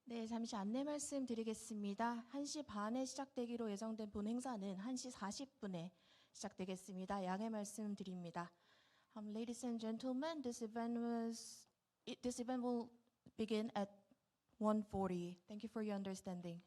네, 잠시 안내 말씀드리겠습니다. 1시 반에 시작되기로 예정된 본 행사는 1시 40분에 시작되겠습니다. 양해 말씀드립니다. Ladies and gentlemen, this event will begin at 1:40. Thank you for your understanding.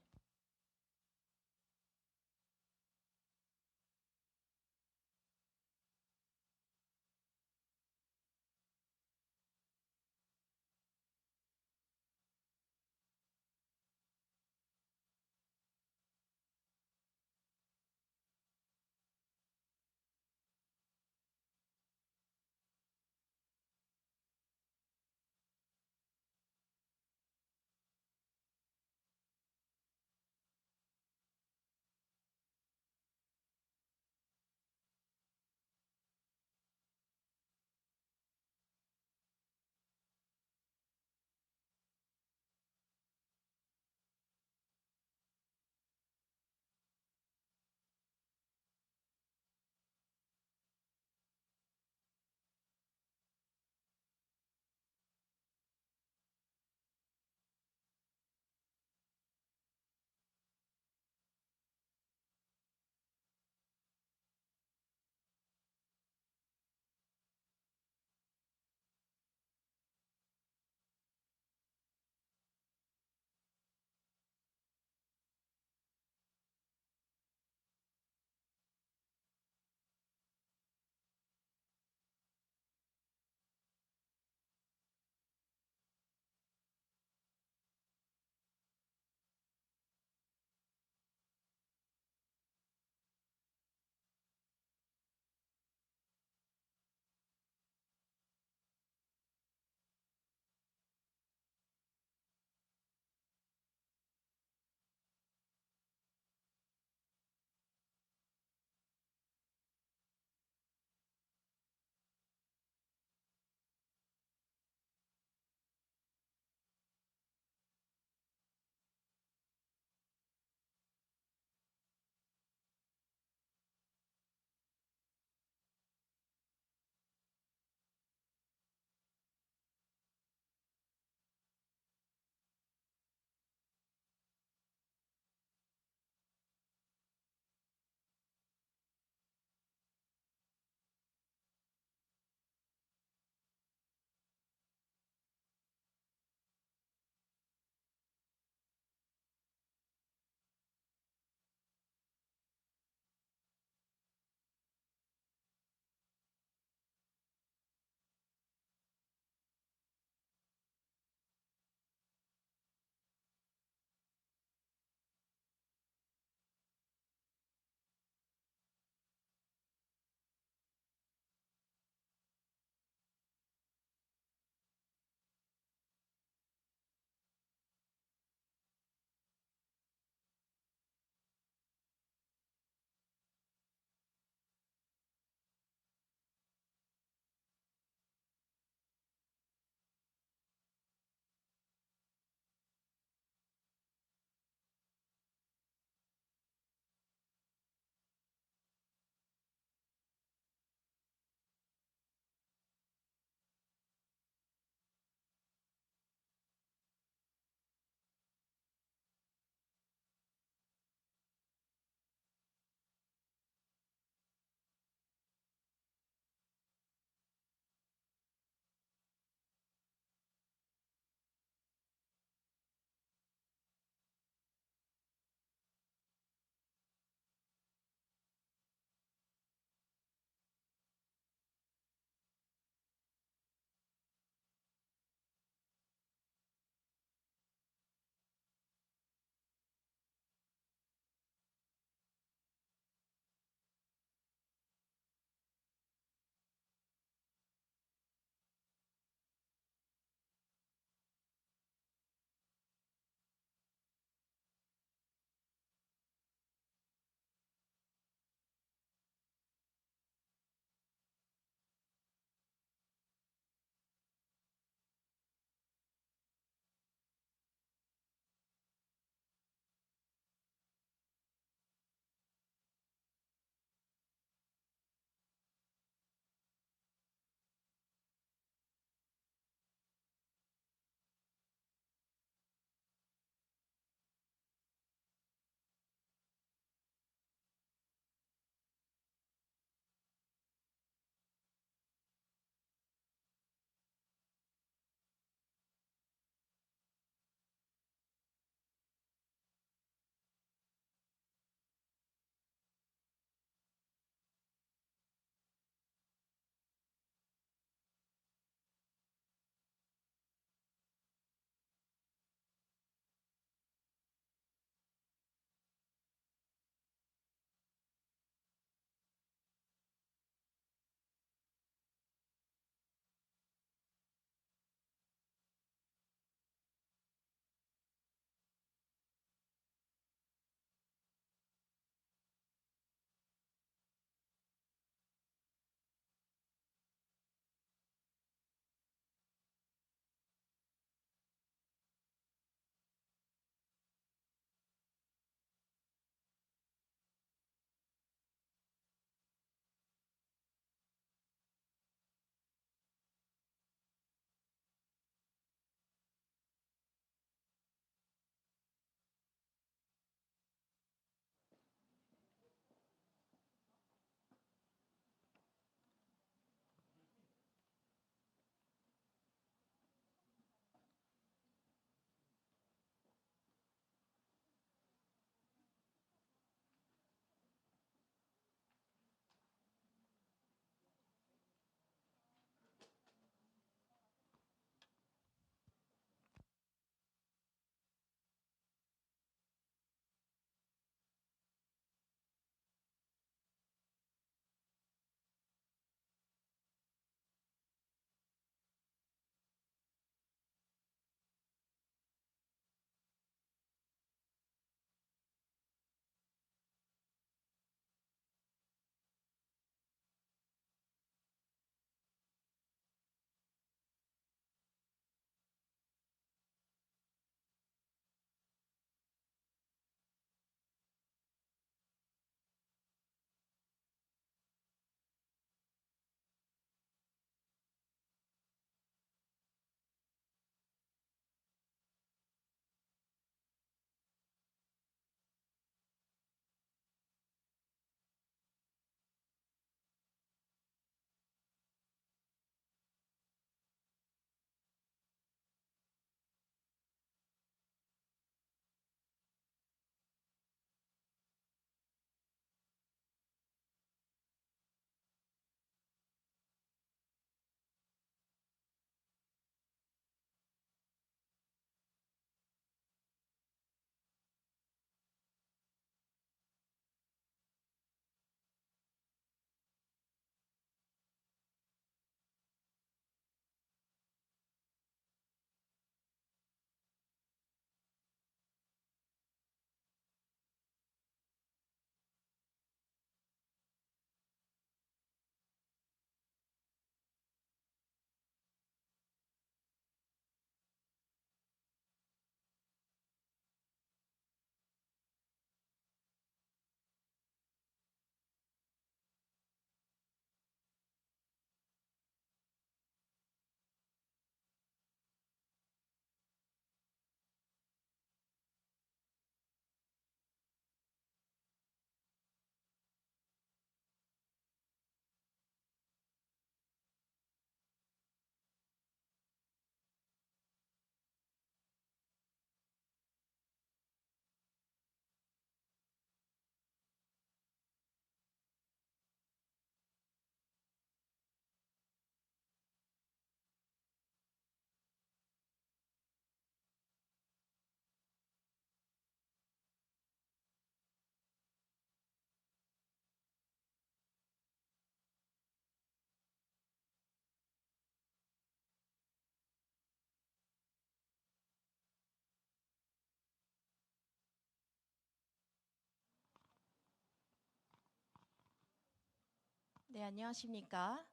네, 안녕하십니까.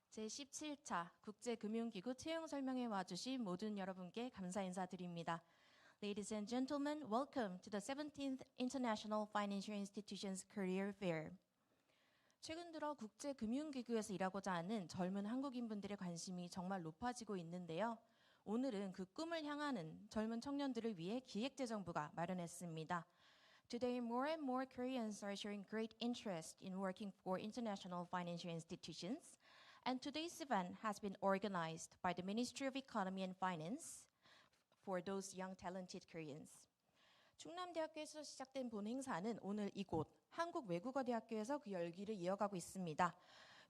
제17차 국제금융기구 채용설명회 와주신 모든 여러분께 감사 인사드립니다. Ladies and gentlemen, welcome to the 17th International Financial Institutions Career Fair. 최근 들어 국제금융기구에서 일하고자 하는 젊은 한국인분들의 관심이 정말 높아지고 있는데요. 오늘은 그 꿈을 향하는 젊은 청년들을 위해 기획재정부가 마련했습니다. Today, more and more Koreans are showing great interest in working for international financial institutions, and today's event has been organized by the Ministry of Economy and Finance for those young talented Koreans. 충남대학교에서 시작된 본 행사는 오늘 이곳 한국외국어대학교에서 그 열기를 이어가고 있습니다.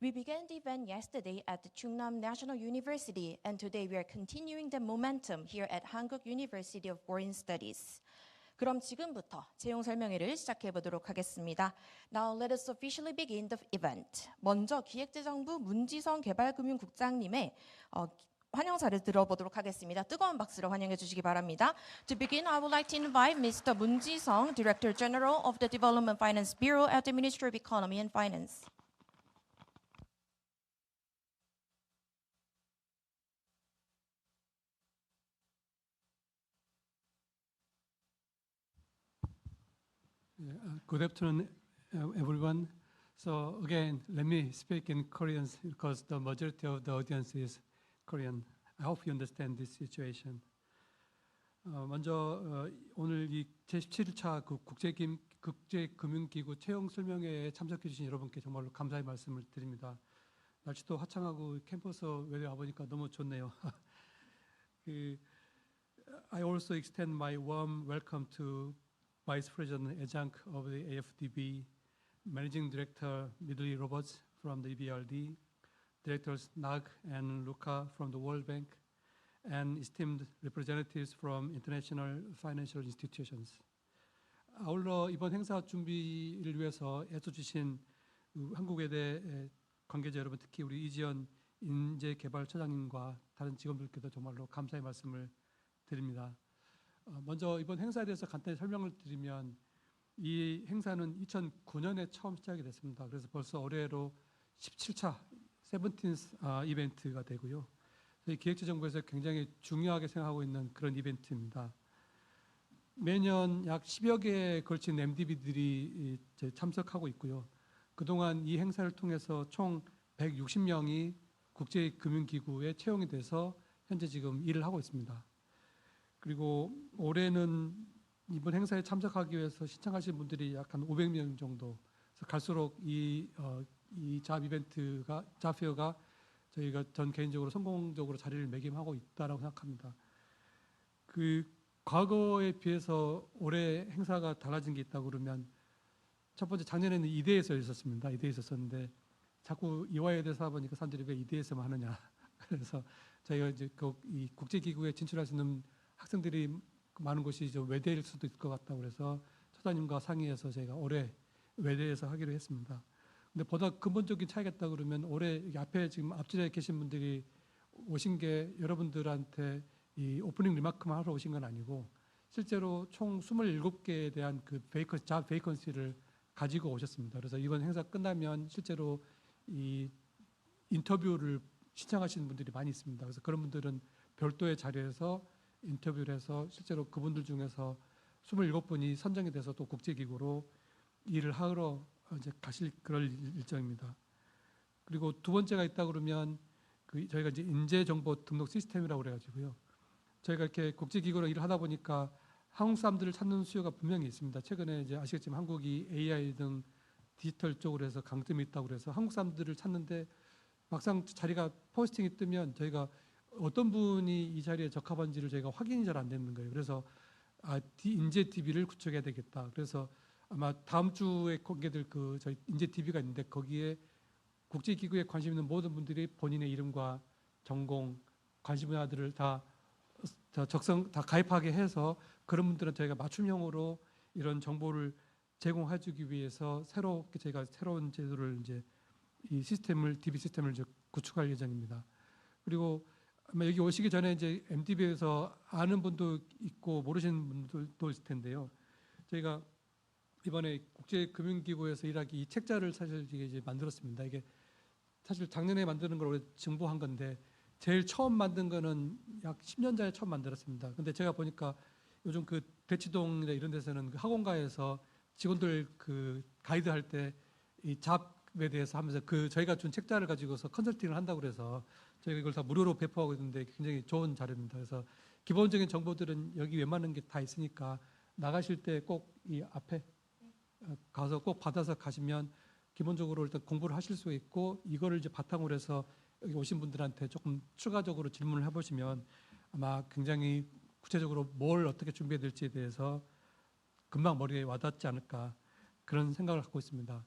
We began the event yesterday at the Chungnam National University, and today we are continuing the momentum here at Hankuk University of Foreign Studies. 그럼 지금부터 채용 설명회를 시작해 보도록 하겠습니다. Now let us officially begin the event. 먼저 기획재정부 문지성 개발금융국장님의 환영사를 들어보도록 하겠습니다. 뜨거운 박수로 환영해 주시기 바랍니다. To begin, I would like to invite Mr. 문지성, Director General of the Development Finance Bureau at the Ministry of Economy and Finance. Good afternoon, everyone. So again, let me speak in Korean because the majority of the audience is Korean. I hope you understand this situation. 먼저 오늘 이 제17차 국제금융기구 채용설명회에 참석해 주신 여러분께 정말로 감사의 말씀을 드립니다. 날씨도 화창하고 캠퍼스 외에 와보니까 너무 좋네요. I also extend my warm welcome to Vice President Ejang of the AFDB, Managing Director Midley Roberts from the EBRD, Directors Nag and Luca from the World Bank, and esteemed representatives from international financial institutions. 아울러 이번 행사 준비를 위해서 애써주신 한국외대 관계자 여러분, 특히 우리 이지연 인재개발처장님과 다른 직원들께도 정말로 감사의 말씀을 드립니다. 먼저 이번 행사에 대해서 간단히 설명을 드리면 이 행사는 2009년에 처음 시작이 됐습니다. 그래서 벌써 올해로 17차 17th 이벤트가 되고요. 저희 기획재정부에서 굉장히 중요하게 생각하고 있는 그런 이벤트입니다. 매년 약 10여 개에 걸친 MDB들이 참석하고 있고요. 그동안 이 행사를 통해서 총 160명이 국제금융기구에 채용이 돼서 현재 지금 일을 하고 있습니다. 그리고 올해는 이번 행사에 참석하기 위해서 신청하신 분들이 약 한 500명 정도. 그래서 갈수록 이 잡 이벤트가, 잡 페어가 저희가 전 개인적으로 성공적으로 자리를 매김하고 있다라고 생각합니다. 그 과거에 비해서 올해 행사가 달라진 게 있다고 그러면 첫 번째 작년에는 이대에서 있었습니다. 이대에 있었었는데 자꾸 이화에 대해서 하보니까 사람들이 왜 이대에서만 하느냐. 그래서 저희가 이제 이 국제기구에 진출할 수 있는 학생들이 많은 곳이 좀 외대일 수도 있을 것 같다고 그래서 처장님과 상의해서 저희가 올해 외대에서 하기로 했습니다. 근데 보다 근본적인 차이가 있다 그러면 올해 앞에 지금 앞줄에 계신 분들이 오신 게 여러분들한테 이 오프닝 리마크만 하러 오신 건 아니고 실제로 총 27개에 대한 그 잡 베이컨시를 가지고 오셨습니다. 그래서 이번 행사 끝나면 실제로 이 인터뷰를 신청하시는 분들이 많이 있습니다. 그래서 그런 분들은 별도의 자리에서 인터뷰를 해서 실제로 그분들 중에서 27분이 선정이 돼서 또 국제기구로 일을 하러 이제 가실 그럴 일정입니다. 그리고 두 번째가 있다 그러면 저희가 이제 인재정보 등록 시스템이라고 그래가지고요. 저희가 이렇게 국제기구로 일을 하다 보니까 한국 사람들을 찾는 수요가 분명히 있습니다. 최근에 이제 아시겠지만 한국이 AI 등 디지털 쪽으로 해서 강점이 있다고 그래서 한국 사람들을 찾는데 막상 자리가 포스팅이 뜨면 저희가 어떤 분이 이 자리에 적합한지를 저희가 확인이 잘 안 되는 거예요. 그래서 인재 DB를 구축해야 되겠다. 그래서 아마 다음 주에 공개될 저희 인재 DB가 있는데 거기에 국제기구에 관심 있는 모든 분들이 본인의 이름과 전공, 관심 분야들을 다 가입하게 해서 그런 분들은 저희가 맞춤형으로 이런 정보를 제공해주기 위해서 새롭게 저희가 새로운 제도를 이제 이 시스템을 DB 시스템을 이제 구축할 예정입니다. 그리고 아마 여기 오시기 전에 이제 MDB에서 아는 분도 있고 모르시는 분들도 있을 텐데요. 저희가 이번에 국제금융기구에서 일하기 이 책자를 사실 이제 만들었습니다. 이게 사실 작년에 만드는 걸 올해 증보한 건데 제일 처음 만든 거는 약 10년 전에 처음 만들었습니다. 근데 제가 보니까 요즘 그 대치동이나 이런 데서는 그 학원가에서 직원들 그 가이드 할 때 이 잡에 대해서 하면서 그 저희가 준 책자를 가지고서 컨설팅을 한다고 그래서 저희가 이걸 다 무료로 배포하고 있는데 굉장히 좋은 자료입니다. 그래서 기본적인 정보들은 여기 웬만한 게 다 있으니까 나가실 때 꼭 이 앞에 가서 꼭 받아서 가시면 기본적으로 일단 공부를 하실 수 있고 이거를 이제 바탕으로 해서 여기 오신 분들한테 조금 추가적으로 질문을 해보시면 아마 굉장히 구체적으로 뭘 어떻게 준비해야 될지에 대해서 금방 머리에 와닿지 않을까 그런 생각을 갖고 있습니다.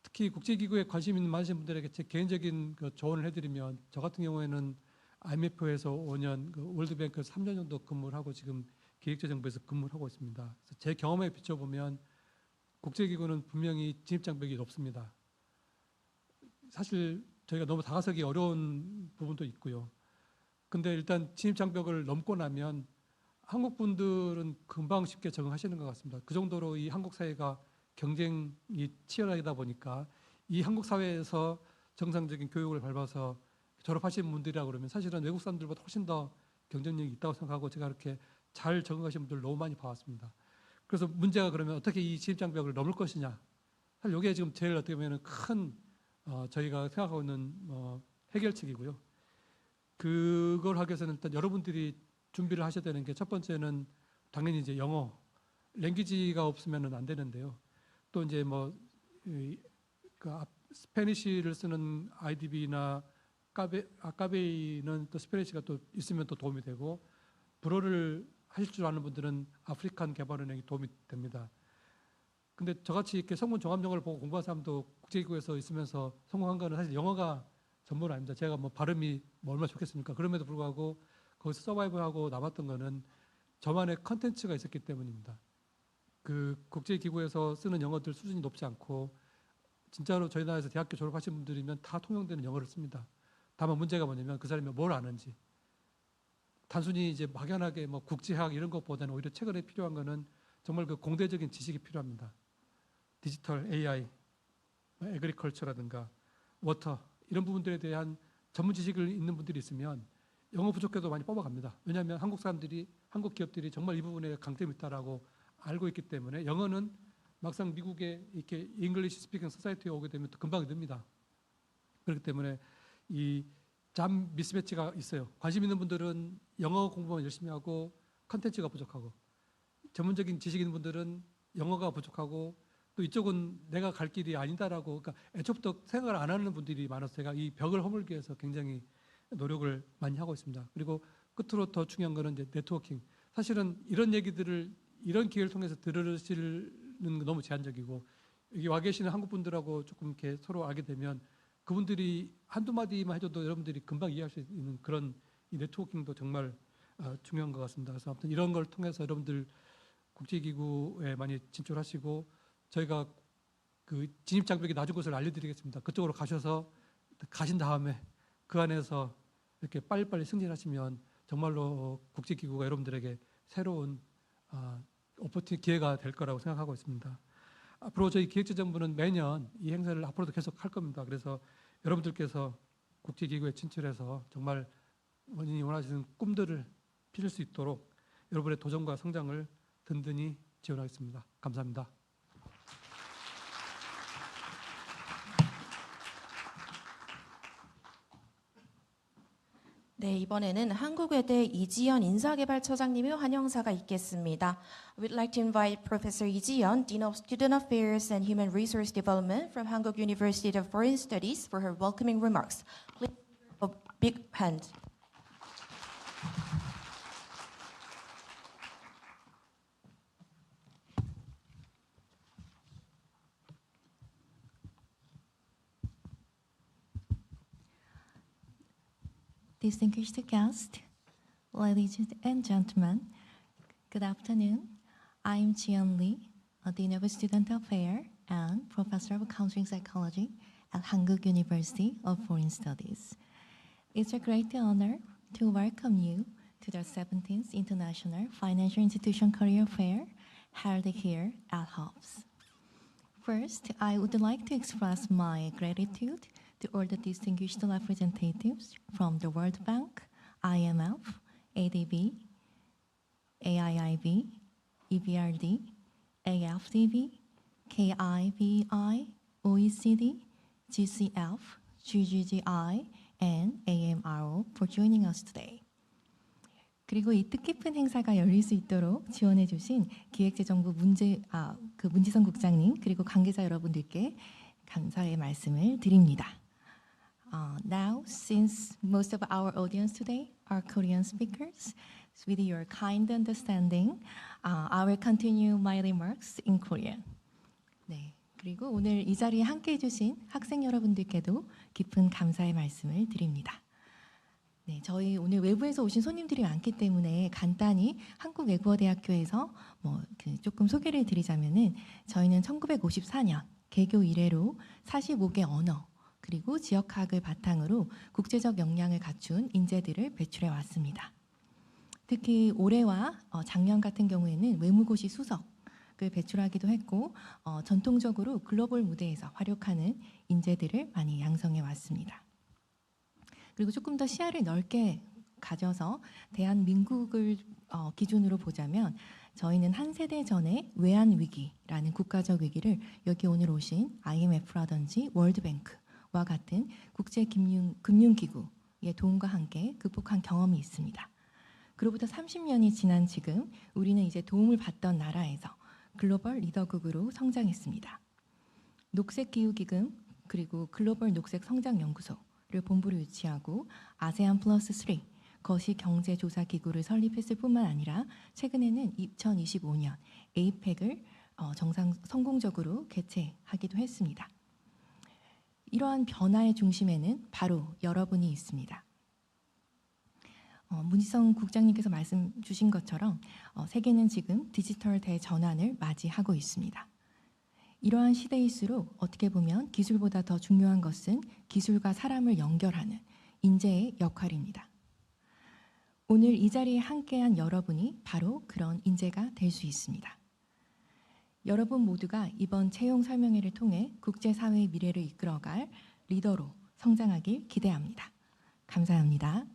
특히 국제기구에 관심 있는 많으신 분들에게 제 개인적인 그 조언을 해드리면 저 같은 경우에는 IMF에서 5년, 그 월드뱅크에서 3년 정도 근무를 하고 지금 기획재정부에서 근무를 하고 있습니다. 그래서 제 경험에 비춰보면 국제기구는 분명히 진입장벽이 높습니다. 사실 저희가 너무 다가서기 어려운 부분도 있고요. 근데 일단 진입장벽을 넘고 나면 한국 분들은 금방 쉽게 적응하시는 것 같습니다. 그 정도로 이 한국 사회가 경쟁이 치열하다 보니까 이 한국 사회에서 정상적인 교육을 밟아서 졸업하신 분들이라고 그러면 사실은 외국 사람들보다 훨씬 더 경쟁력이 있다고 생각하고 제가 이렇게 잘 적응하신 분들 너무 많이 봐왔습니다. 그래서 문제가 그러면 어떻게 이 진입장벽을 넘을 것이냐. 사실 이게 지금 제일 어떻게 보면 큰 저희가 생각하고 있는 해결책이고요. 그걸 하기 위해서는 일단 여러분들이 준비를 하셔야 되는 게 첫 번째는 당연히 이제 영어, 랭귀지가 없으면 안 되는데요. 또 이제 스페니쉬를 쓰는 IDB나 까베이는 또 스페니쉬가 또 있으면 또 도움이 되고 불어를 하실 줄 아는 분들은 아프리칸 개발은행이 도움이 됩니다. 근데 저같이 이렇게 성분 종합 영어를 보고 공부한 사람도 국제기구에서 있으면서 성공한 거는 사실 영어가 전부는 아닙니다. 제가 발음이 얼마나 좋겠습니까? 그럼에도 불구하고 거기서 서바이브하고 남았던 거는 저만의 컨텐츠가 있었기 때문입니다. 그 국제기구에서 쓰는 영어들 수준이 높지 않고 진짜로 저희 나라에서 대학교 졸업하신 분들이면 다 통용되는 영어를 씁니다. 다만 문제가 뭐냐면 그 사람이 뭘 아는지 단순히 이제 막연하게 국제학 이런 것보다는 오히려 최근에 필요한 거는 정말 그 공대적인 지식이 필요합니다. 디지털, AI, 에그리컬처라든가 워터 이런 부분들에 대한 전문 지식을 있는 분들이 있으면 영어 부족해도 많이 뽑아갑니다. 왜냐하면 한국 사람들이, 한국 기업들이 정말 이 부분에 강점이 있다라고 알고 있기 때문에 영어는 막상 미국에 이렇게 잉글리시 스피킹 소사이티에 오게 되면 또 금방 늡니다. 그렇기 때문에 이 잠 미스매치가 있어요. 관심 있는 분들은 영어 공부만 열심히 하고 컨텐츠가 부족하고 전문적인 지식 있는 분들은 영어가 부족하고 또 이쪽은 내가 갈 길이 아니다라고 그러니까 애초부터 생각을 안 하는 분들이 많아서 제가 이 벽을 허물기 위해서 굉장히 노력을 많이 하고 있습니다. 그리고 끝으로 더 중요한 거는 이제 네트워킹. 사실은 이런 얘기들을 이런 기회를 통해서 들으시는 건 너무 제한적이고 여기 와 계시는 한국 분들하고 조금 이렇게 서로 알게 되면 그분들이 한두 마디만 해줘도 여러분들이 금방 이해할 수 있는 그런 이 네트워킹도 정말 중요한 것 같습니다. 그래서 아무튼 이런 걸 통해서 여러분들 국제기구에 많이 진출하시고 저희가 그 진입장벽이 낮은 곳을 알려드리겠습니다. 그쪽으로 가셔서 가신 다음에 그 안에서 이렇게 빨리빨리 승진하시면 정말로 국제기구가 여러분들에게 새로운 오퍼튜니티 기회가 될 거라고 생각하고 있습니다. 앞으로 저희 기획재정부는 매년 이 행사를 앞으로도 계속 할 겁니다. 그래서 여러분들께서 국제기구에 진출해서 정말 본인이 원하시는 꿈들을 피울 수 있도록 여러분의 도전과 성장을 든든히 지원하겠습니다. 감사합니다. 네, 이번에는 한국외대 이지연 인사개발처장님의 환영사가 있겠습니다. We'd like to invite Professor Lee Ji-yeon, Dean of Student Affairs and Human Resource Development from Hankuk University of Foreign Studies for her welcoming remarks. Please give a big hand. Distinguished guests, ladies and gentlemen, good afternoon. I'm Jian Lee, a Dean of Student Affairs and Professor of Counseling Psychology at Hankuk University of Foreign Studies. It's a great honor to welcome you to the 17th International Financial Institution Career Fair held here at HOPS. First, I would like to express my gratitude to all the distinguished representatives from the World Bank, IMF, ADB, AIIB, EBRD, AFDB, KIBI, OECD, GCF, GGGI, and AMRO for joining us today. 그리고 이 뜻깊은 행사가 열릴 수 있도록 지원해주신 기획재정부 문지성 국장님 그리고 관계자 여러분들께 감사의 말씀을 드립니다. Now, since most of our audience today are Korean speakers, with your kind understanding, I will continue my remarks in Korean. 네, 그리고 오늘 이 자리에 함께해 주신 학생 여러분들께도 깊은 감사의 말씀을 드립니다. 네, 저희 오늘 외부에서 오신 손님들이 많기 때문에 간단히 한국외국어대학교에서 조금 소개를 드리자면은 저희는 1954년 개교 이래로 45개 언어 그리고 지역학을 바탕으로 국제적 역량을 갖춘 인재들을 배출해 왔습니다. 특히 올해와 작년 같은 경우에는 외무고시 수석을 배출하기도 했고 전통적으로 글로벌 무대에서 활약하는 인재들을 많이 양성해 왔습니다. 그리고 조금 더 시야를 넓게 가져서 대한민국을 기준으로 보자면 저희는 한 세대 전에 외환위기라는 국가적 위기를 여기 오늘 오신 IMF라든지 월드뱅크와 같은 국제금융기구의 도움과 함께 극복한 경험이 있습니다. 그로부터 30년이 지난 지금 우리는 이제 도움을 받던 나라에서 글로벌 리더국으로 성장했습니다. 녹색기후기금 그리고 글로벌 녹색성장연구소를 본부로 유치하고 아세안 플러스 3 거시경제조사기구를 설립했을 뿐만 아니라 최근에는 2025년 에이펙을 성공적으로 개최하기도 했습니다. 이러한 변화의 중심에는 바로 여러분이 있습니다. 문지성 국장님께서 말씀 주신 것처럼 세계는 지금 디지털 대전환을 맞이하고 있습니다. 이러한 시대일수록 어떻게 보면 기술보다 더 중요한 것은 기술과 사람을 연결하는 인재의 역할입니다. 오늘 이 자리에 함께한 여러분이 바로 그런 인재가 될 수 있습니다. 여러분 모두가 이번 채용설명회를 통해 국제사회의 미래를 이끌어갈 리더로 성장하길 기대합니다. 감사합니다.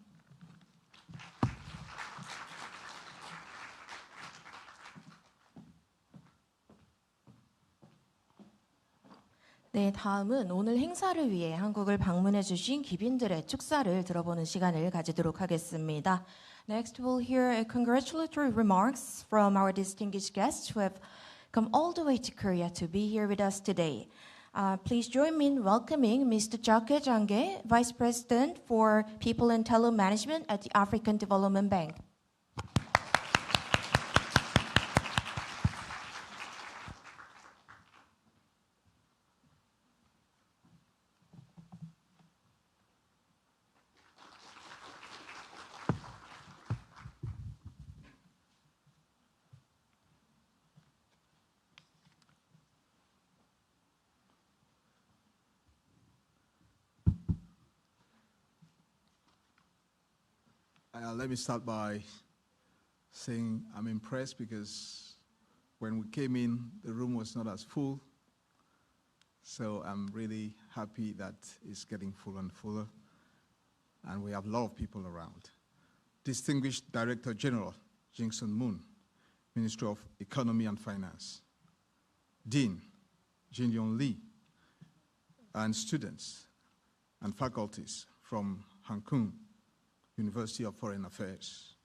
네, 다음은 오늘 행사를 위해 한국을 방문해 주신 귀빈들의 축사를 들어보는 시간을 가지도록 하겠습니다. Next, we'll hear congratulatory remarks from our distinguished guests who have come all the way to Korea to be here with us today. Please join me in welcoming Mr. Jake Jange, Vice President for People and Talent Management at the African Development Bank. Let me start by saying I'm impressed because when we came in, the room was not as full. So I'm really happy that it's getting fuller and fuller. And we have a lot of people around. Distinguished Director General Jingsun Moon, Minister of Economy and Finance. Dean Jin Yong Lee, and students and faculties from Hankung University of Foreign Affairs,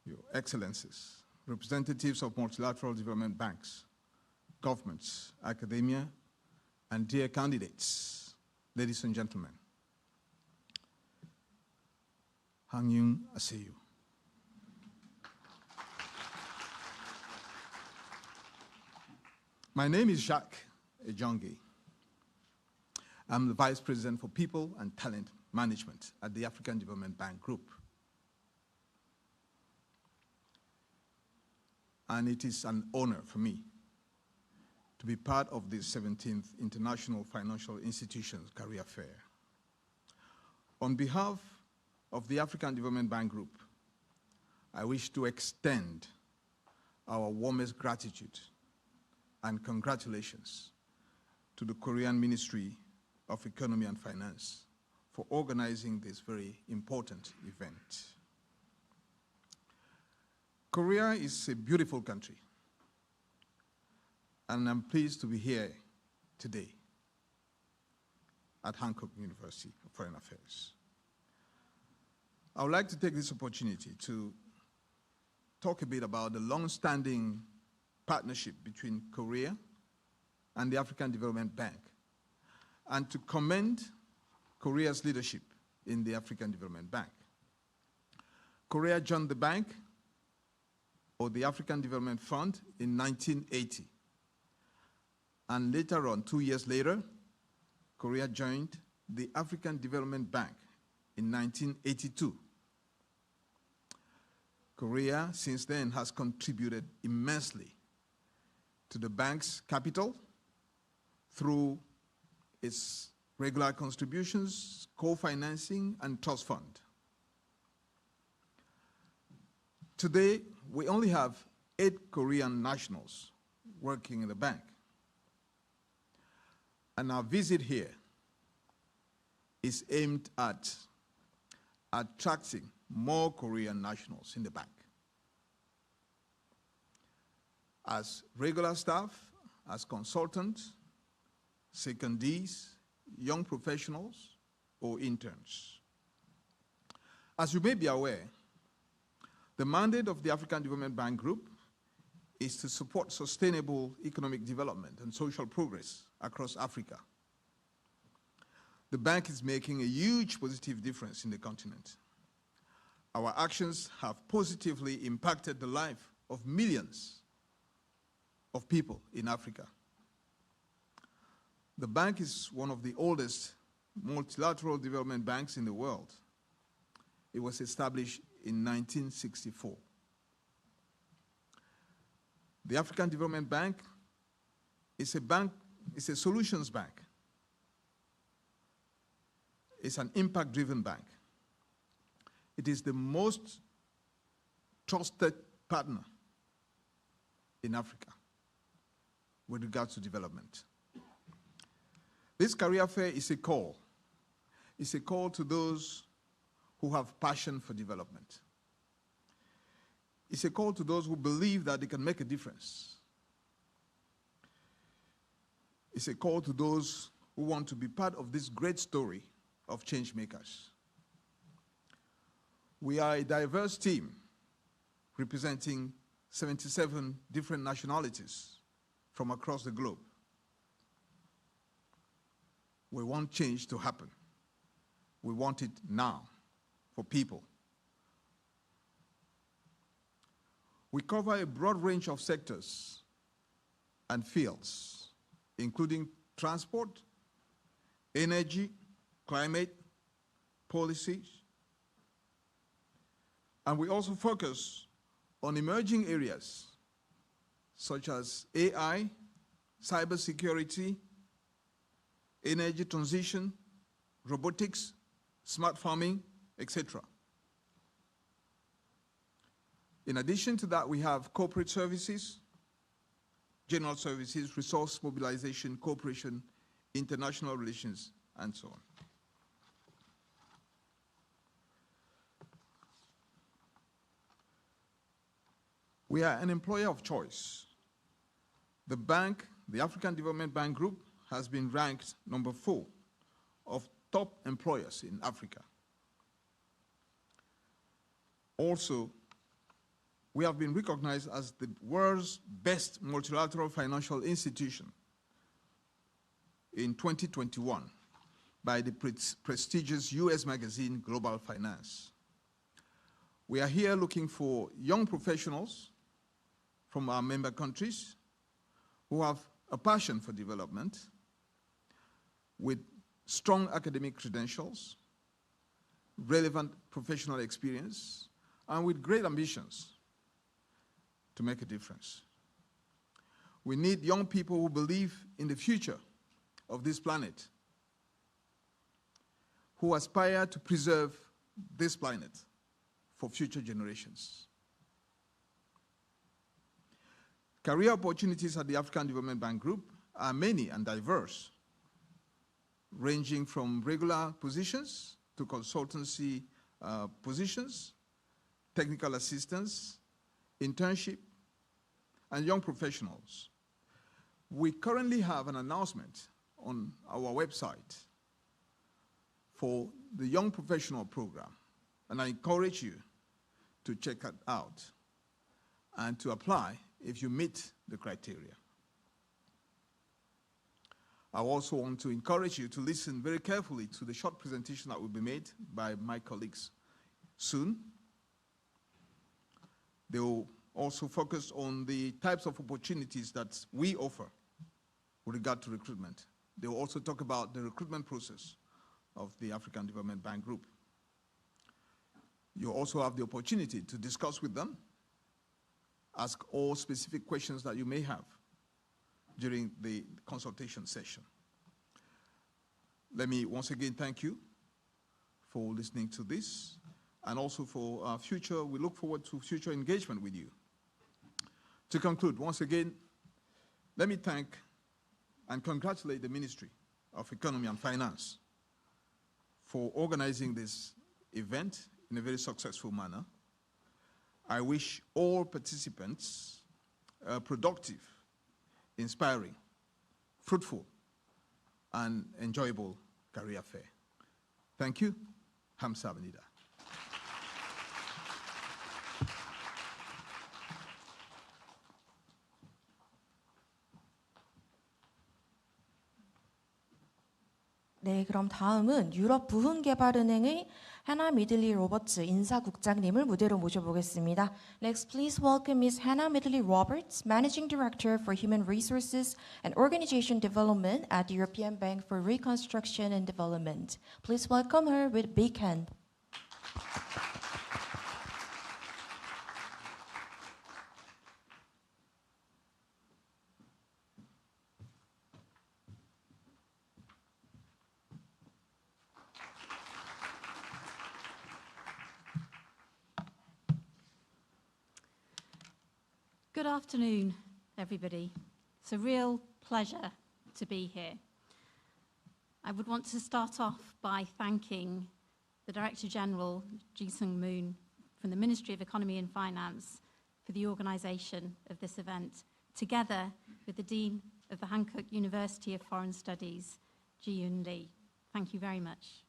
Your Excellencies, representatives of multilateral development banks, governments, academia, and dear candidates, ladies and gentlemen. Hangyung Aseyu. My name is Jacques Ejongi. I'm the Vice President for People and Talent Management at the African Development Bank Group. And it is an honor for me to be part of the 17th International Financial Institutions Career Fair. On behalf of the African Development Bank Group, I wish to extend our warmest gratitude and congratulations to the Korean Ministry of Economy and Finance for organizing this very important event. Korea is a beautiful country, and I'm pleased to be here today at Hankook University of Foreign Affairs. I would like to take this opportunity to talk a bit about the long-standing partnership between Korea and the African Development Bank, and to commend Korea's leadership in the African Development Bank. Korea joined the bank, or the African Development Fund, in 1980. And later on, 2 years later, Korea joined the African Development Bank in 1982. Korea, since then, has contributed immensely to the bank's capital through its regular contributions, co-financing, and trust fund. Today, we only have 8 Korean nationals working in the bank. And our visit here is aimed at attracting more Korean nationals in the bank as regular staff, as consultants, secondees, young professionals, or interns. As you may be aware, the mandate of the African Development Bank Group is to support sustainable economic development and social progress across Africa. The bank is making a huge positive difference in the continent. Our actions have positively impacted the life of millions of people in Africa. The bank is one of the oldest multilateral development banks in the world. It was established in 1964. The African Development Bank is a solutions bank. It's an impact-driven bank. It is the most trusted partner in Africa with regards to development. This career fair is a call. It's a call to those who have passion for development. It's a call to those who believe that they can make a difference. It's a call to those who want to be part of this great story of change makers. We are a diverse team representing 77 different nationalities from across the globe. We want change to happen. We want it now for people. We cover a broad range of sectors and fields, including transport, energy, climate, policies. And we also focus on emerging areas such as AI, cybersecurity, energy transition, robotics, smart farming, etc. In addition to that, we have corporate services, general services, resource mobilization, cooperation, international relations, and so on. We are an employer of choice. The bank, the African Development Bank Group, has been ranked number 4 of top employers in Africa. Also, we have been recognized as the world's best multilateral financial institution in 2021 by the prestigious US magazine Global Finance. We are here looking for young professionals from our member countries who have a passion for development, with strong academic credentials, relevant professional experience, and with great ambitions to make a difference. We need young people who believe in the future of this planet, who aspire to preserve this planet for future generations. Career opportunities at the African Development Bank Group are many and diverse. ranging from regular positions to consultancy positions, technical assistance, internship, and young professionals. We currently have an announcement on our website for the Young Professional Program, and I encourage you to check it out and to apply if you meet the criteria. I also want to encourage you to listen very carefully to the short presentation that will be made by my colleagues soon. They will also focus on the types of opportunities that we offer with regard to recruitment. They will also talk about the recruitment process of the African Development Bank Group. You also have the opportunity to discuss with them, ask all specific questions that you may have during the consultation session. Let me once again thank you for listening to this, and also for our future. We look forward to future engagement with you. To conclude, once again, let me thank and congratulate the Ministry of Economy and Finance for organizing this event in a very successful manner. I wish all participants a productive, inspiring, fruitful, and enjoyable career fair. Thank you. Hamsa Avenida. 네, 그럼 다음은 유럽 부흥개발은행의 하나 미들리 로버츠 인사국장님을 무대로 모셔보겠습니다. Next, please welcome Ms. Hannah Midley Roberts, Managing Director for Human Resources and Organization Development at the European Bank for Reconstruction and Development. Please welcome her with a big hand. Good afternoon, everybody. It's a real pleasure to be here. I would want to start off by thanking the Director General, Ji-Sung Moon, from the Ministry of Economy and Finance for the organisation of this event, together with the Dean of the Hankook University of Foreign Studies, Ji-Yoon Lee. Thank you very much.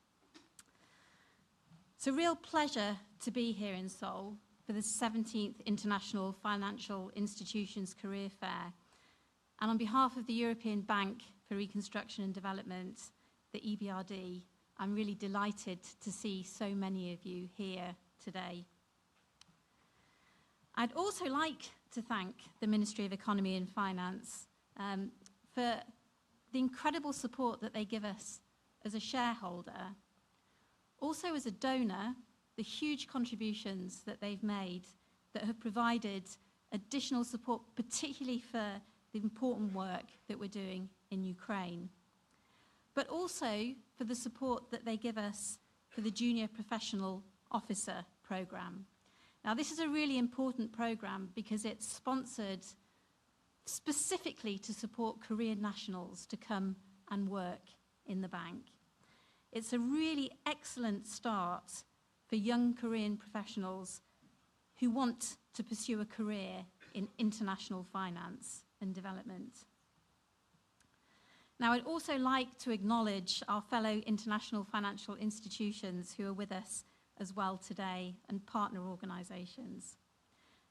It's a real pleasure to be here in Seoul for the 17th International Financial Institutions Career Fair. And on behalf of the European Bank for Reconstruction and Development, the EBRD, I'm really delighted to see so many of you here today. I'd also like to thank the Ministry of Economy and Finance for the incredible support that they give us as a shareholder, also as a donor, the huge contributions that they've made that have provided additional support, particularly for the important work that we're doing in Ukraine, but also for the support that they give us for the Junior Professional Officer Programme. Now, this is a really important programme because it's sponsored specifically to support Korean nationals to come and work in the bank. It's a really excellent start for young Korean professionals who want to pursue a career in international finance and development. Now, I'd also like to acknowledge our fellow international financial institutions who are with us as well today and partner organisations.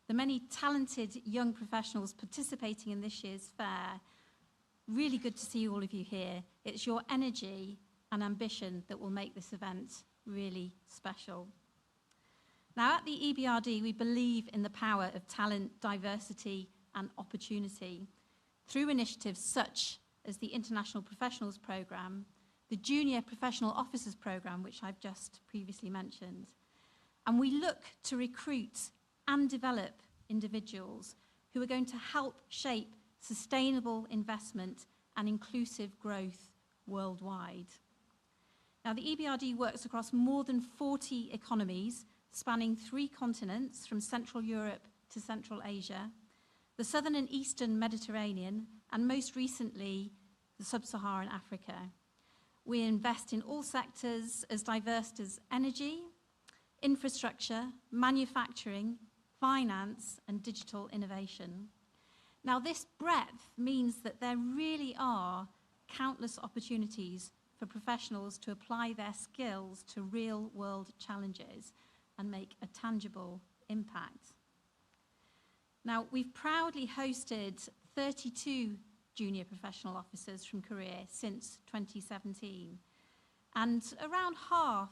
The many talented young professionals participating in this year's fair, really good to see all of you here. It's your energy and ambition that will make this event really special. Now, at the EBRD, we believe in the power of talent, diversity, and opportunity through initiatives such as the International Professionals Programme, the Junior Professional Officers Programme, which I've just previously mentioned. And we look to recruit and develop individuals who are going to help shape sustainable investment and inclusive growth worldwide. Now, the EBRD works across more than 40 economies, spanning 3 continents from Central Europe to Central Asia, the Southern and Eastern Mediterranean, and most recently, the Sub-Saharan Africa. We invest in all sectors as diverse as energy, infrastructure, manufacturing, finance, and digital innovation. Now, this breadth means that there really are countless opportunities for professionals to apply their skills to real-world challenges and make a tangible impact. Now, we've proudly hosted 32 junior professional officers from Korea since 2017, and around half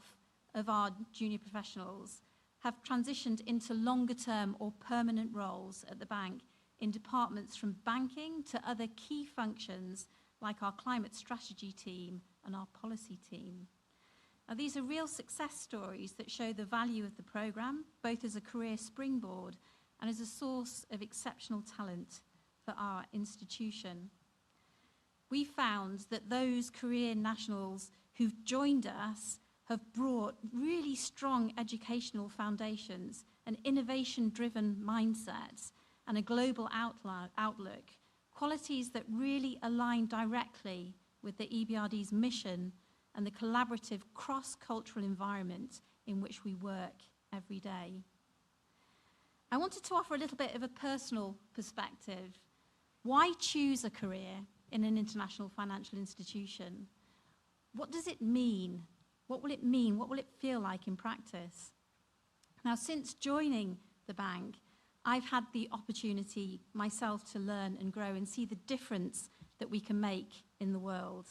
of our junior professionals have transitioned into longer-term or permanent roles at the bank in departments from banking to other key functions like our climate strategy team and our policy team. Now, these are real success stories that show the value of the programme, both as a career springboard and as a source of exceptional talent for our institution. We found that those career nationals who've joined us have brought really strong educational foundations, an innovation-driven mindset, and a global outlook, qualities that really align directly with the EBRD's mission and the collaborative cross-cultural environment in which we work every day. I wanted to offer a little bit of a personal perspective. Why choose a career in an international financial institution? What does it mean? What will it mean? What will it feel like in practice? Now, since joining the bank, I've had the opportunity myself to learn and grow and see the difference that we can make in the world.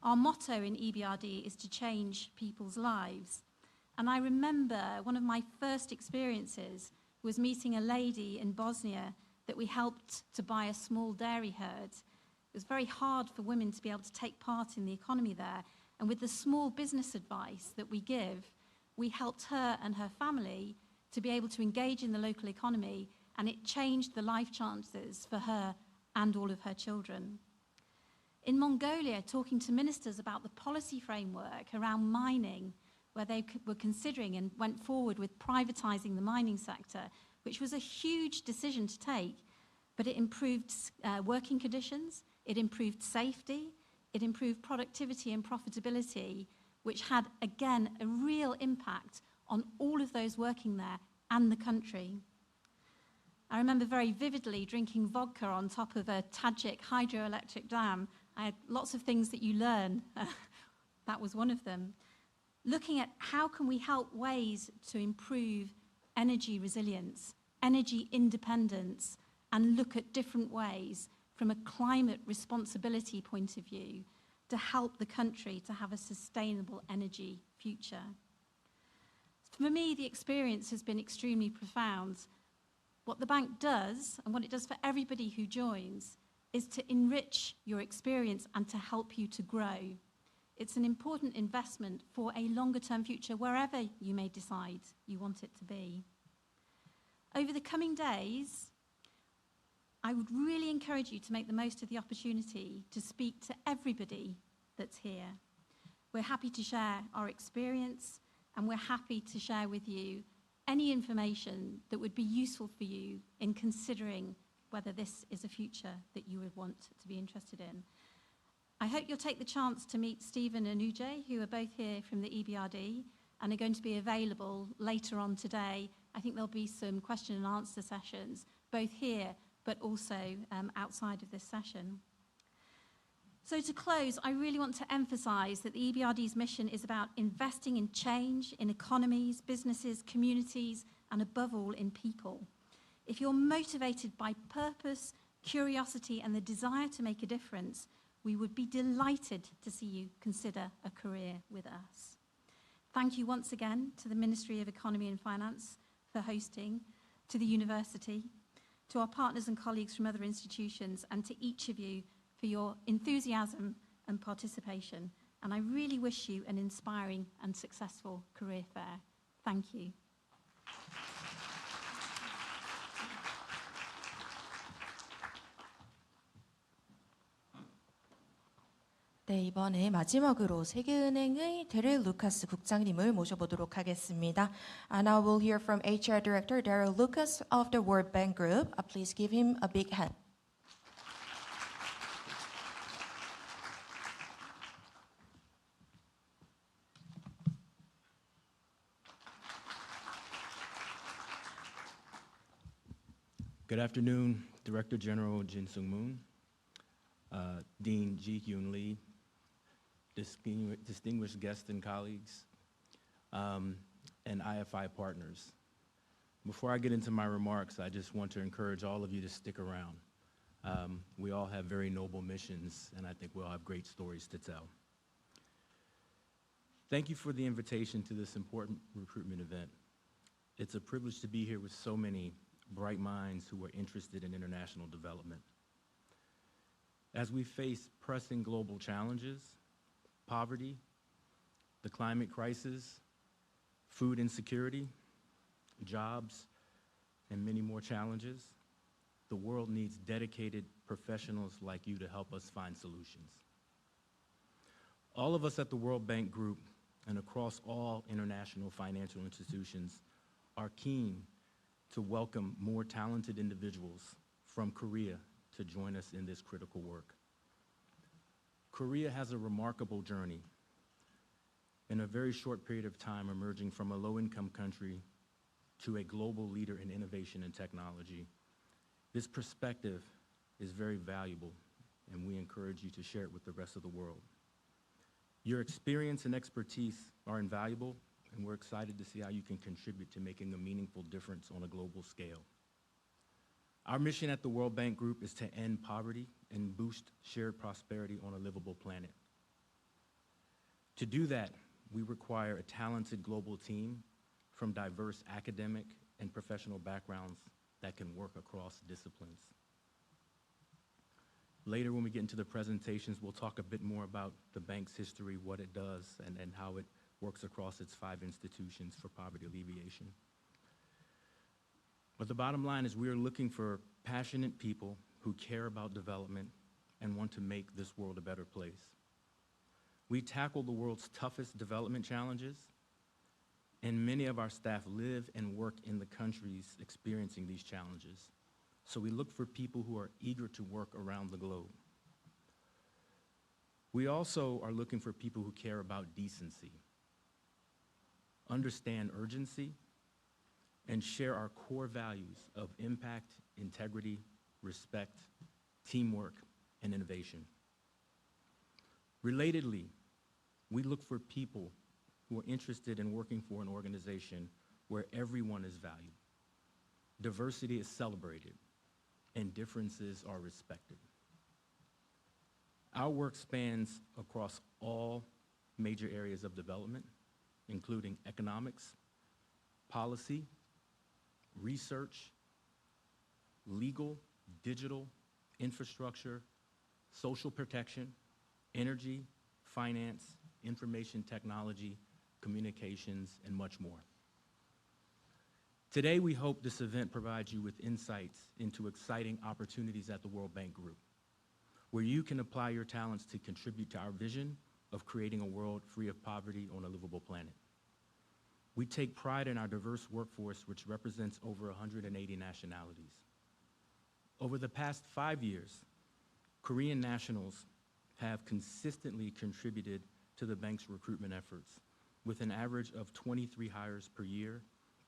Our motto in EBRD is to change people's lives. And I remember one of my first experiences was meeting a lady in Bosnia that we helped to buy a small dairy herd. It was very hard for women to be able to take part in the economy there. And with the small business advice that we give, we helped her and her family to be able to engage in the local economy, and it changed the life chances for her and all of her children. In Mongolia, talking to ministers about the policy framework around mining, where they were considering and went forward with privatizing the mining sector, which was a huge decision to take, but it improved working conditions, it improved safety, it improved productivity and profitability, which had, again, a real impact on all of those working there and the country. I remember very vividly drinking vodka on top of a Tajik hydroelectric dam. I had lots of things that you learn. That was one of them. Looking at how can we help ways to improve energy resilience, energy independence, and look at different ways from a climate responsibility point of view to help the country to have a sustainable energy future. For me, the experience has been extremely profound. What the bank does, and what it does for everybody who joins, is to enrich your experience and to help you to grow. It's an important investment for a longer-term future, wherever you may decide you want it to be. Over the coming days, I would really encourage you to make the most of the opportunity to speak to everybody that's here. We're happy to share our experience, and we're happy to share with you any information that would be useful for you in considering whether this is a future that you would want to be interested in. I hope you'll take the chance to meet Stephen and Ujay, who are both here from the EBRD and are going to be available later on today. I think there'll be some question and answer sessions, both here but also outside of this session. So to close, I really want to emphasize that the EBRD's mission is about investing in change in economies, businesses, communities, and above all, in people. If you're motivated by purpose, curiosity, and the desire to make a difference, we would be delighted to see you consider a career with us. Thank you once again to the Ministry of Economy and Finance for hosting, to the university, to our partners and colleagues from other institutions, and to each of you for your enthusiasm and participation. And I really wish you an inspiring and successful career fair. Thank you. 네, 이번에 마지막으로 세계은행의 데릴 루카스 국장님을 모셔보도록 하겠습니다. And now we'll hear from HR Director Daryl Lucas of the World Bank Group. Please give him a big hand. Good afternoon, Director General Jin Sung Moon, Dean Ji Kyun Lee, distinguished guests and colleagues, and IFI partners. Before I get into my remarks, I just want to encourage all of you to stick around. We all have very noble missions, and I think we all have great stories to tell. Thank you for the invitation to this important recruitment event. It's a privilege to be here with so many bright minds who are interested in international development. As we face pressing global challenges, poverty, the climate crisis, food insecurity, jobs, and many more challenges, the world needs dedicated professionals like you to help us find solutions. All of us at the World Bank Group and across all international financial institutions are keen to welcome more talented individuals from Korea to join us in this critical work. Korea has a remarkable journey in a very short period of time, emerging from a low-income country to a global leader in innovation and technology. This perspective is very valuable, and we encourage you to share it with the rest of the world. Your experience and expertise are invaluable, and we're excited to see how you can contribute to making a meaningful difference on a global scale. Our mission at the World Bank Group is to end poverty and boost shared prosperity on a livable planet. To do that, we require a talented global team from diverse academic and professional backgrounds that can work across disciplines. Later, when we get into the presentations, we'll talk a bit more about the bank's history, what it does, and how it works across its 5 institutions for poverty alleviation. But the bottom line is we are looking for passionate people who care about development and want to make this world a better place. We tackle the world's toughest development challenges, and many of our staff live and work in the countries experiencing these challenges. So we look for people who are eager to work around the globe. We also are looking for people who care about decency, understand urgency, and share our core values of impact, integrity, respect, teamwork, and innovation. Relatedly, we look for people who are interested in working for an organization where everyone is valued, diversity is celebrated, and differences are respected. Our work spans across all major areas of development, including economics, policy, research, legal, digital, infrastructure, social protection, energy, finance, information technology, communications, and much more. Today, we hope this event provides you with insights into exciting opportunities at the World Bank Group, where you can apply your talents to contribute to our vision of creating a world free of poverty on a livable planet. We take pride in our diverse workforce, which represents over 180 nationalities. Over the past 5 years, Korean nationals have consistently contributed to the bank's recruitment efforts, with an average of 23 hires per year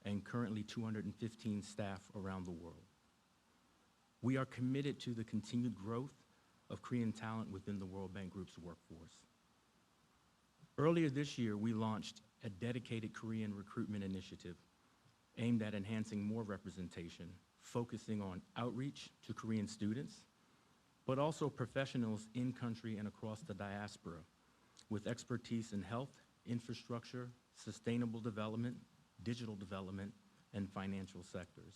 and currently 215 staff around the world. We are committed to the continued growth of Korean talent within the World Bank Group's workforce. Earlier this year, we launched a dedicated Korean recruitment initiative aimed at enhancing more representation, focusing on outreach to Korean students, but also professionals in country and across the diaspora with expertise in health, infrastructure, sustainable development, digital development, and financial sectors.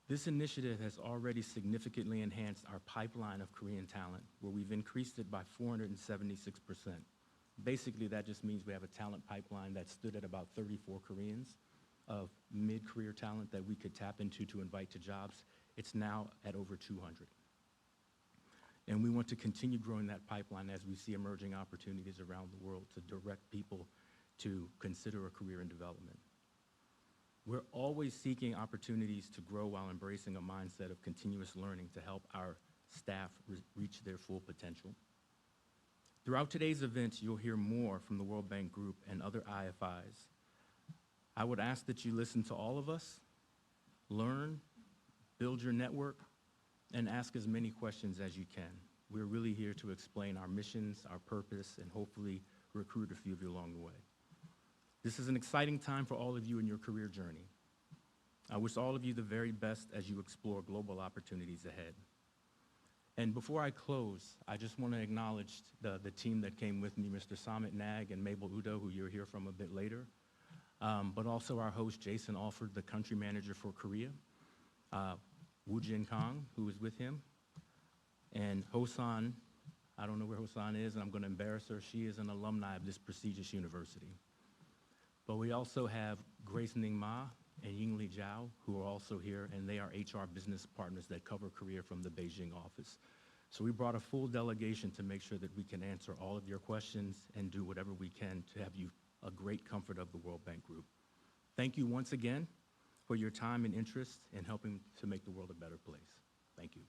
This initiative has already significantly enhanced our pipeline of Korean talent, where we've increased it by 476%. Basically, that just means we have a talent pipeline that stood at about 34 Koreans of mid-career talent that we could tap into to invite to jobs. It's now at over 200. And we want to continue growing that pipeline as we see emerging opportunities around the world to direct people to consider a career in development. We're always seeking opportunities to grow while embracing a mindset of continuous learning to help our staff reach their full potential. Throughout today's events, you'll hear more from the World Bank Group and other IFIs. I would ask that you listen to all of us, learn, build your network, and ask as many questions as you can. We're really here to explain our missions, our purpose, and hopefully recruit a few of you along the way. This is an exciting time for all of you in your career journey. I wish all of you the very best as you explore global opportunities ahead. And before I close, I just want to acknowledge the team that came with me, Mr. Samit Nag and Mabel Udo, who you'll hear from a bit later, but also our host, Jason Alford, the country manager for Korea, Woo Jin Kang, who is with him, and Hosan. I don't know where Hosan is, and I'm going to embarrass her. She is an alumni of this prestigious university. But we also have Grace Ning Ma and Yingli Zhao, who are also here, and they are HR business partners that cover Korea from the Beijing office. So we brought a full delegation to make sure that we can answer all of your questions and do whatever we can to have you a great comfort of the World Bank Group. Thank you once again for your time and interest in helping to make the world a better place. Thank you.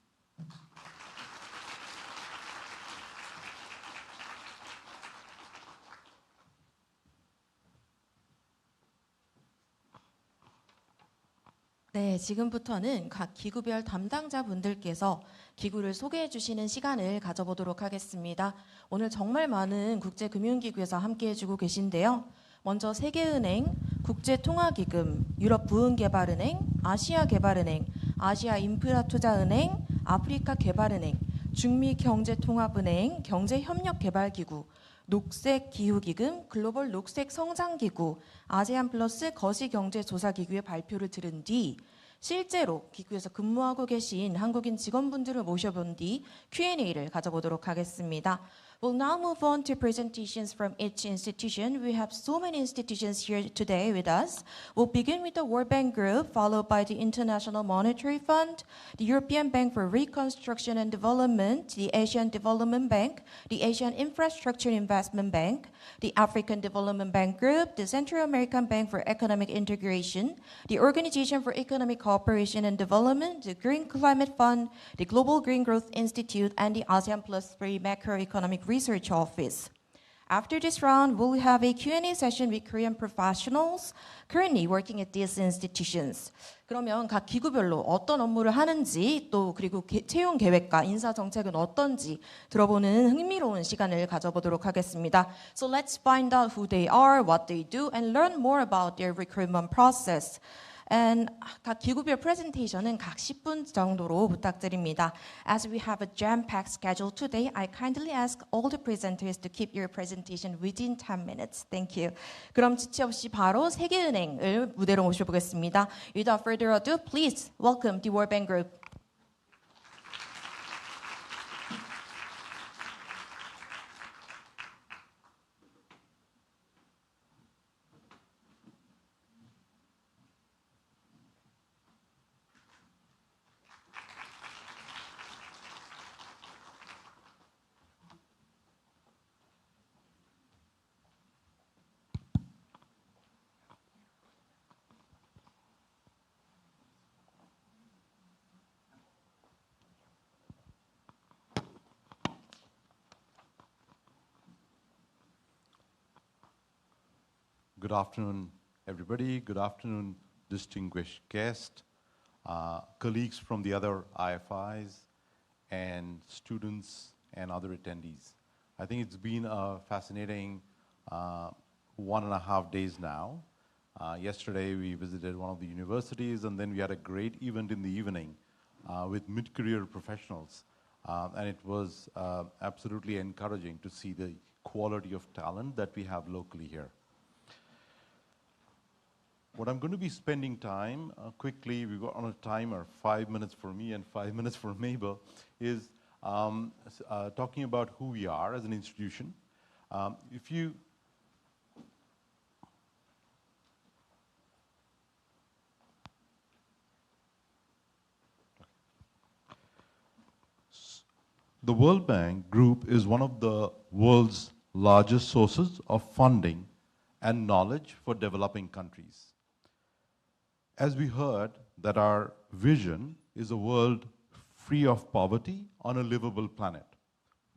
네, 지금부터는 각 기구별 담당자분들께서 기구를 소개해 주시는 시간을 가져보도록 하겠습니다. 오늘 정말 많은 국제금융기구에서 함께해 주고 계신데요. 먼저 세계은행, 국제통화기금, 유럽부흥개발은행, 아시아개발은행, 아시아인프라투자은행, 아프리카개발은행, 중미경제통합은행, 경제협력개발기구, 녹색기후기금, 글로벌 녹색성장기구, 아세안 플러스 거시경제조사기구의 발표를 들은 뒤 실제로 기구에서 근무하고 계신 한국인 직원분들을 모셔본 뒤 Q&A를 가져보도록 하겠습니다. We'll now move on to presentations from each institution. We have so many institutions here today with us. We'll begin with the World Bank Group, followed by the International Monetary Fund, the European Bank for Reconstruction and Development, the Asian Development Bank, the Asian Infrastructure Investment Bank, the African Development Bank Group, the Central American Bank for Economic Integration, the Organization for Economic Cooperation and Development, the Green Climate Fund, the Global Green Growth Institute, and the ASEAN Plus 3 Macroeconomic Research Office. After this round, we'll have a Q&A session with Korean professionals currently working at these institutions. 그러면 각 기구별로 어떤 업무를 하는지 또 그리고 채용 계획과 인사 정책은 어떤지 들어보는 흥미로운 시간을 가져보도록 하겠습니다. So let's find out who they are, what they do, and learn more about their recruitment process. And 각 기구별 프레젠테이션은 각 10분 정도로 부탁드립니다. As we have a jam-packed schedule today, I kindly ask all the presenters to keep your presentation within 10 minutes. Thank you. 그럼 지체 없이 바로 세계은행을 무대로 모셔보겠습니다. Without further ado, please welcome the World Bank Group. Good afternoon, everybody. Good afternoon, distinguished guests, colleagues from the other IFIs, and students and other attendees. I think it's been a fascinating 1.5 days now. Yesterday, we visited one of the universities, and then we had a great event in the evening with mid-career professionals. And it was absolutely encouraging to see the quality of talent that we have locally here. What I'm going to be spending time, quickly, we got on a timer, 5 minutes for me and 5 minutes for Mabel, is talking about who we are as an institution. The World Bank Group is one of the world's largest sources of funding and knowledge for developing countries. As we heard, that our vision is a world free of poverty on a livable planet.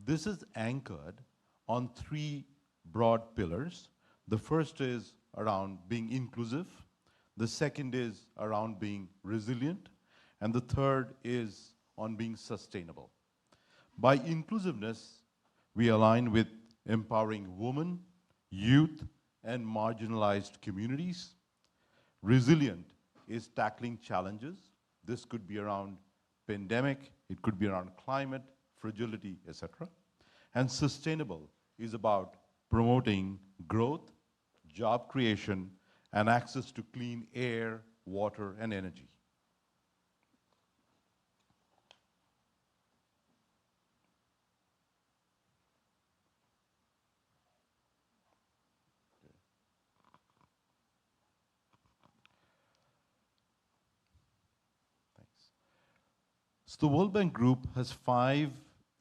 This is anchored on 3 broad pillars. The first is around being inclusive. The second is around being resilient. and the third is on being sustainable. By inclusiveness, we align with empowering women, youth, and marginalized communities. Resilient is tackling challenges. This could be around pandemic, it could be around climate, fragility, etc. And sustainable is about promoting growth, job creation, and access to clean air, water, and energy. So the World Bank Group has 5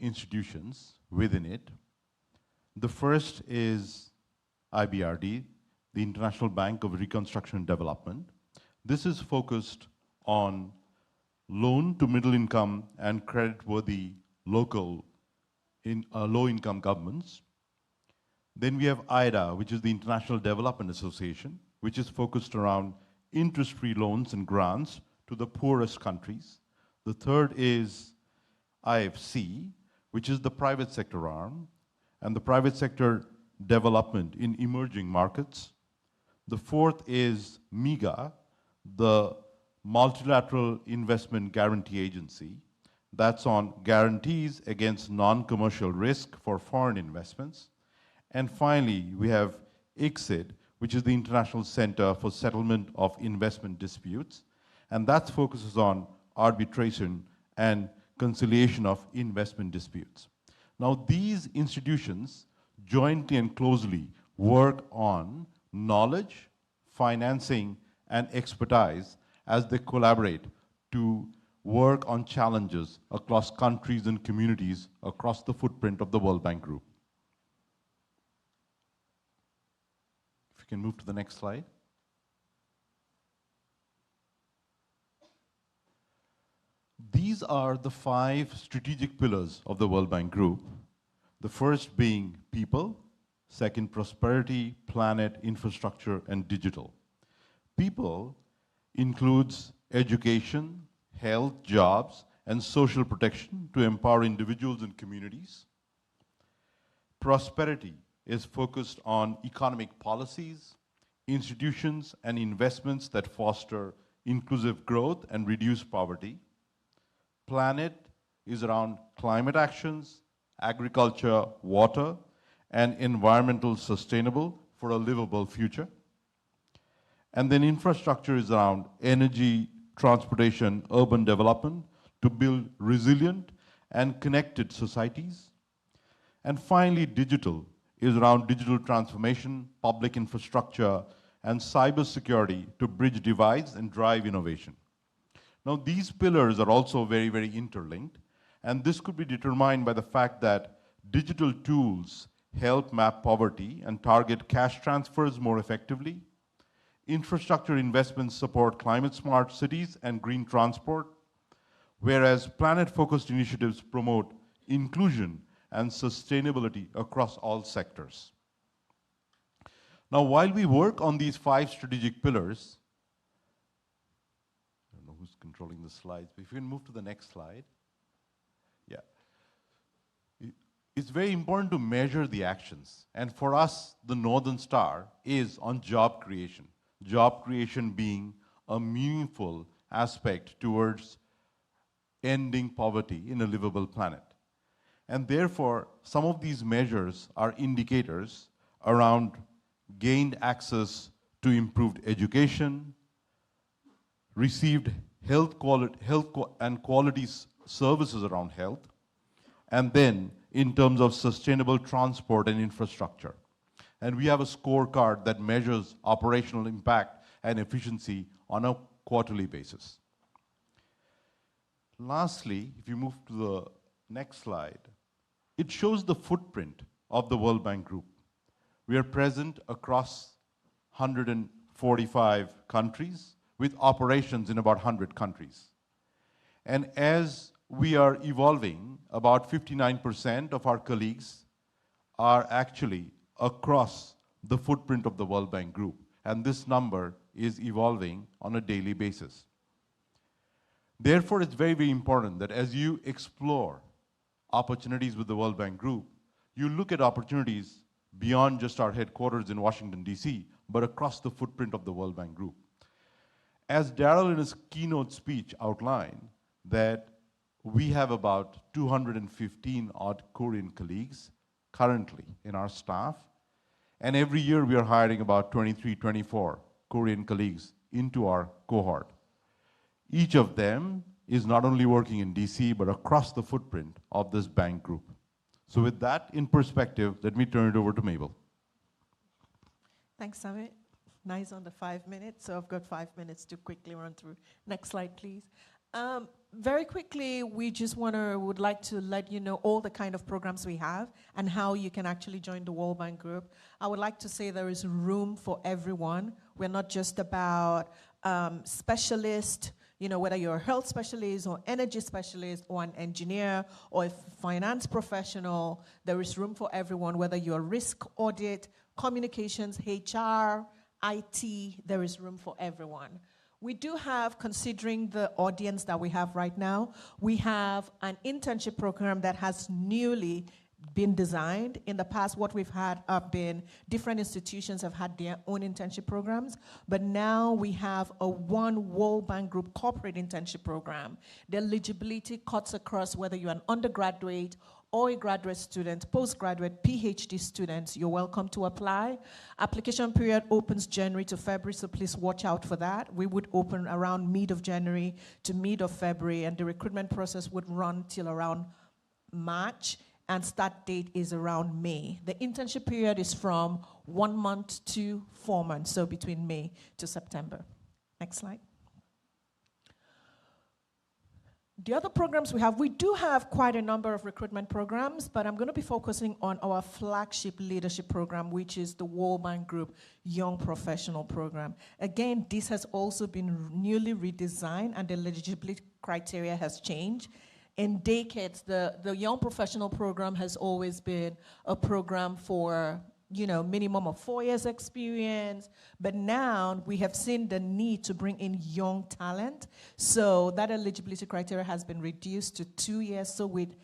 institutions within it. The first is IBRD, the International Bank of Reconstruction and Development. This is focused on loan to middle income and credit-worthy local low-income governments. Then we have IDA, which is the International Development Association, which is focused around interest-free loans and grants to the poorest countries. The third is IFC, which is the private sector arm, and the private sector development in emerging markets. The fourth is MIGA, the Multilateral Investment Guarantee Agency. That's on guarantees against non-commercial risk for foreign investments. And finally, we have ICSID, which is the International Center for Settlement of Investment Disputes, and that focuses on arbitration and conciliation of investment disputes. Now, these institutions jointly and closely work on knowledge, financing, and expertise as they collaborate to work on challenges across countries and communities across the footprint of the World Bank Group. If you can move to the next slide. These are the 5 strategic pillars of the World Bank Group. The first being people, second prosperity, planet, infrastructure, and digital. People includes education, health, jobs, and social protection to empower individuals and communities. Prosperity is focused on economic policies, institutions, and investments that foster inclusive growth and reduce poverty. Planet is around climate actions, agriculture, water, and environmental sustainable for a livable future. And then infrastructure is around energy, transportation, urban development to build resilient and connected societies. And finally, digital is around digital transformation, public infrastructure, and cybersecurity to bridge divides and drive innovation. Now, these pillars are also very, very interlinked, and this could be determined by the fact that digital tools help map poverty and target cash transfers more effectively. Infrastructure investments support climate-smart cities and green transport, whereas planet-focused initiatives promote inclusion and sustainability across all sectors. Now, while we work on these 5 strategic pillars, I don't know who's controlling the slides, but if you can move to the next slide. Yeah. It's very important to measure the actions. And for us, the Northern Star is on job creation. Job creation being a meaningful aspect towards ending poverty in a livable planet. And therefore, some of these measures are indicators around gained access to improved education, received health and quality services around health, and then in terms of sustainable transport and infrastructure. And we have a scorecard that measures operational impact and efficiency on a quarterly basis. Lastly, if you move to the next slide, it shows the footprint of the World Bank Group. We are present across 145 countries with operations in about 100 countries. And as we are evolving, about 59% of our colleagues are actually across the footprint of the World Bank Group. And this number is evolving on a daily basis. Therefore, it's very, very important that as you explore opportunities with the World Bank Group, you look at opportunities beyond just our headquarters in Washington, D.C., but across the footprint of the World Bank Group. As Daryl in his keynote speech outlined, that we have about 215 odd Korean colleagues currently in our staff, and every year we are hiring about 23, 24 Korean colleagues into our cohort. Each of them is not only working in DC, but across the footprint of this bank group. So with that in perspective, let me turn it over to Mabel. Thanks, Amit. Nice on the 5 minutes. So I've got 5 minutes to quickly run through. Next slide, please. Very quickly, would like to let you know all the kind of programs we have and how you can actually join the World Bank Group. I would like to say there is room for everyone. We're not just about specialists, whether you're a health specialist or energy specialist or an engineer or a finance professional, there is room for everyone, whether you're risk audit, communications, HR, IT, there is room for everyone. We do have, considering the audience that we have right now, we have an internship program that has newly been designed. In the past, what we've had have been different institutions have had their own internship programs, but now we have a one World Bank Group corporate internship program. The eligibility cuts across whether you're an undergraduate or a graduate student, postgraduate, PhD students, you're welcome to apply. Application period opens January to February, so please watch out for that. We would open around mid of January to mid of February, and the recruitment process would run till around March, and start date is around May. The internship period is from 1 month to 4 months, so between May to September. Next slide. The other programs we do have quite a number of recruitment programs, but I'm going to be focusing on our flagship leadership program, which is the World Bank Group Young Professional Program. Again, this has also been newly redesigned, and the eligibility criteria has changed. In decades, the Young Professional Program has always been a program for minimum of 4 years experience, but now we have seen the need to bring in young talent. So that eligibility criteria has been reduced to 2 years. So with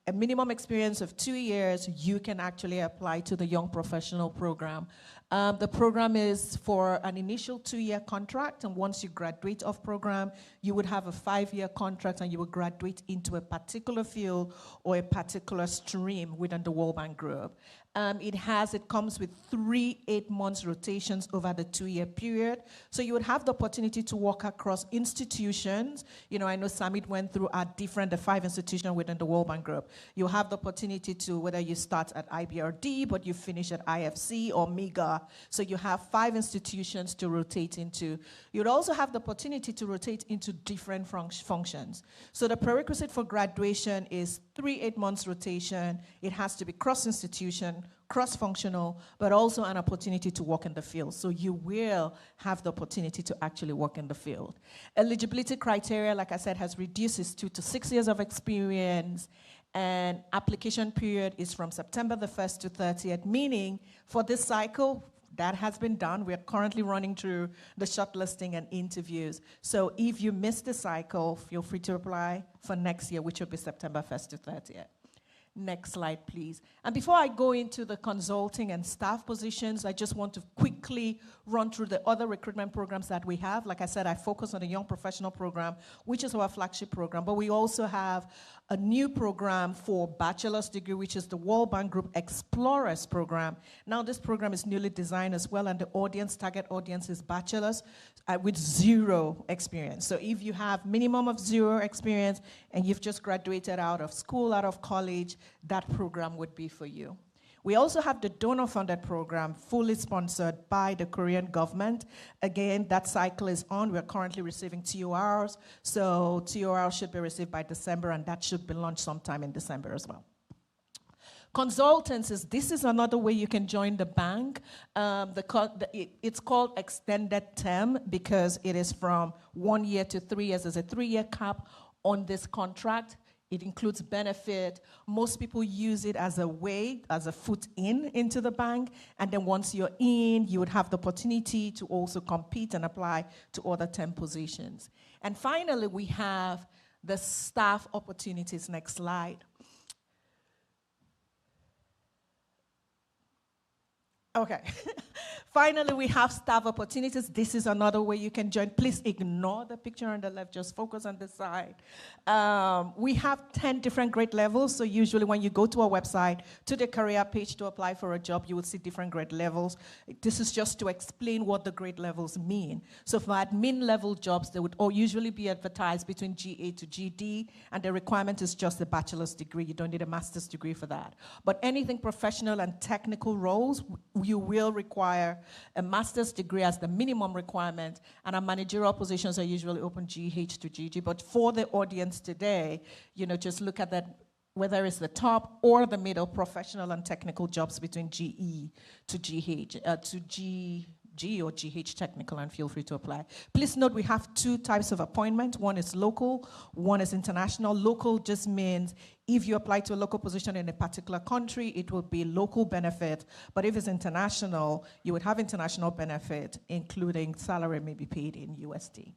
a minimum experience of 2 years, you can actually apply to the Young Professional Program. The program is for an initial 2-year contract, and once you graduate off program, you would have a 5-year contract, and you will graduate into a particular field or a particular stream within the World Bank Group. It comes with 3 8-month rotations over the 2-year period. So you would have the opportunity to work across institutions. I know Samit went through the 5 institutions within the World Bank Group. You'll have the opportunity to, whether you start at IBRD, but you finish at IFC or MEGA. So you have 5 institutions to rotate into. You'd also have the opportunity to rotate into different functions. So the prerequisite for graduation is 3 8-month rotation. It has to be cross-institution, cross-functional, but also an opportunity to work in the field. So you will have the opportunity to actually work in the field. Eligibility criteria, like I said, has reduced to 2 to 6 years of experience, and application period is from September the 1st to 30th, meaning for this cycle, that has been done. We're currently running through the shortlisting and interviews. So if you missed the cycle, feel free to apply for next year, which will be September 1st to 30th. Next slide, please. And before I go into the consulting and staff positions, I just want to quickly run through the other recruitment programs that we have. Like I said, I focus on the Young Professional Program, which is our flagship program, but we also have a new program for bachelor's degree, which is the World Bank Group Explorers Program. Now, this program is newly designed as well, and the target audience is bachelors with 0 experience. So if you have minimum of 0 experience and you've just graduated out of school, out of college, that program would be for you. We also have the donor-funded program, fully sponsored by the Korean government. Again, that cycle is on. We're currently receiving TORs, so TOR should be received by December, and that should be launched sometime in December as well. Consultants this is another way you can join the bank. It's called extended term because it is from 1 year to 3 years. There's a 3-year cap on this contract. It includes benefit. Most people use it as a foot into the bank. And then once you're in, you would have the opportunity to also compete and apply to other temp positions. And finally, we have the staff opportunities. Next slide. Okay. Finally, we have staff opportunities. This is another way you can join. Please ignore the picture on the left. Just focus on the side. We have 10 different grade levels. So usually when you go to our website, to the career page to apply for a job, you will see different grade levels. This is just to explain what the grade levels mean. So for admin level jobs, they would all usually be advertised between GA to GD, and the requirement is just a bachelor's degree. You don't need a master's degree for that. But anything professional and technical roles, you will require a master's degree as the minimum requirement, and our managerial positions are usually open GH to GG. But for the audience today, just look at that, whether it's the top or the middle, professional and technical jobs between GE to GH, to G or GH technical, and feel free to apply. Please note we have two types of appointment. One is local, one is international. Local just means if you apply to a local position in a particular country, it will be local benefit. But if it's international, you would have international benefit, including salary may be paid in USD.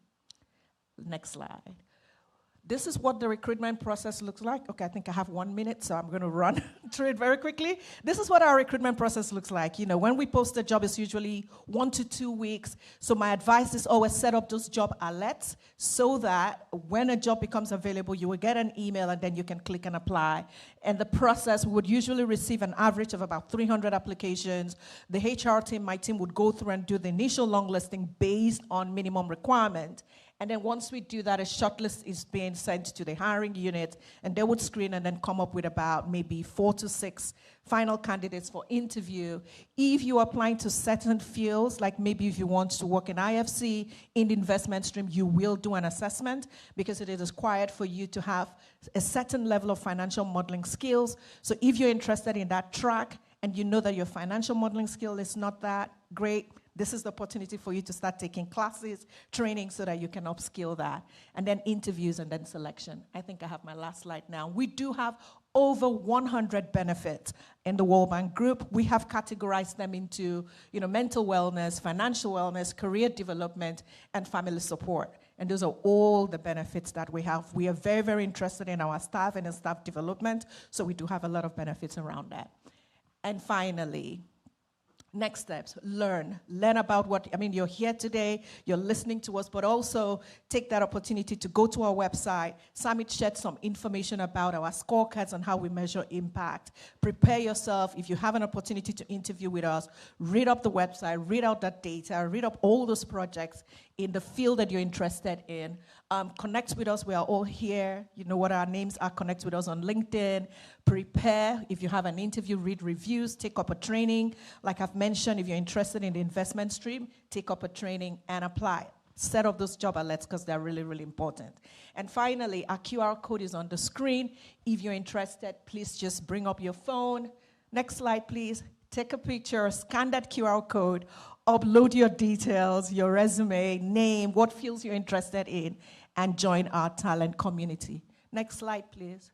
Next slide. This is what the recruitment process looks like. Okay, I think I have 1 minute, so I'm going to run through it very quickly. This is what our recruitment process looks like. When we post a job, it's usually 1 to 2 weeks. So my advice is always set up those job alerts so that when a job becomes available, you will get an email and then you can click and apply. And the process, we would usually receive an average of about 300 applications. The HR team, my team, would go through and do the initial long listing based on minimum requirement. And then once we do that, a shortlist is being sent to the hiring unit, and they would screen and then come up with about maybe 4 to 6 final candidates for interview. If you're applying to certain fields, like maybe if you want to work in IFC, in the investment stream, you will do an assessment because it is required for you to have a certain level of financial modeling skills. So if you're interested in that track and you know that your financial modeling skill is not that great, this is the opportunity for you to start taking classes, training, so that you can upskill that. And then interviews and then selection. I think I have my last slide now. We do have over 100 benefits in the World Bank Group. We have categorized them into mental wellness, financial wellness, career development, and family support. And those are all the benefits that we have. We are very, very interested in our staff and in staff development, so we do have a lot of benefits around that. And finally, next steps, learn about you're here today, you're listening to us, but also take that opportunity to go to our website. Samit shared some information about our scorecards and how we measure impact. Prepare yourself. If you have an opportunity to interview with us, read up the website, read out that data, read up all those projects in the field that you're interested in. Connect with us. We are all here. You know what our names are. Connect with us on LinkedIn. Prepare. If you have an interview, read reviews, take up a training. Like I've mentioned, if you're interested in the investment stream, take up a training and apply. Set up those job alerts because they're really, really important. And finally, our QR code is on the screen. If you're interested, please just bring up your phone. Next slide, please. Take a picture, scan that QR code, upload your details, your resume, name, what fields you're interested in, and join our talent community. Next slide, please.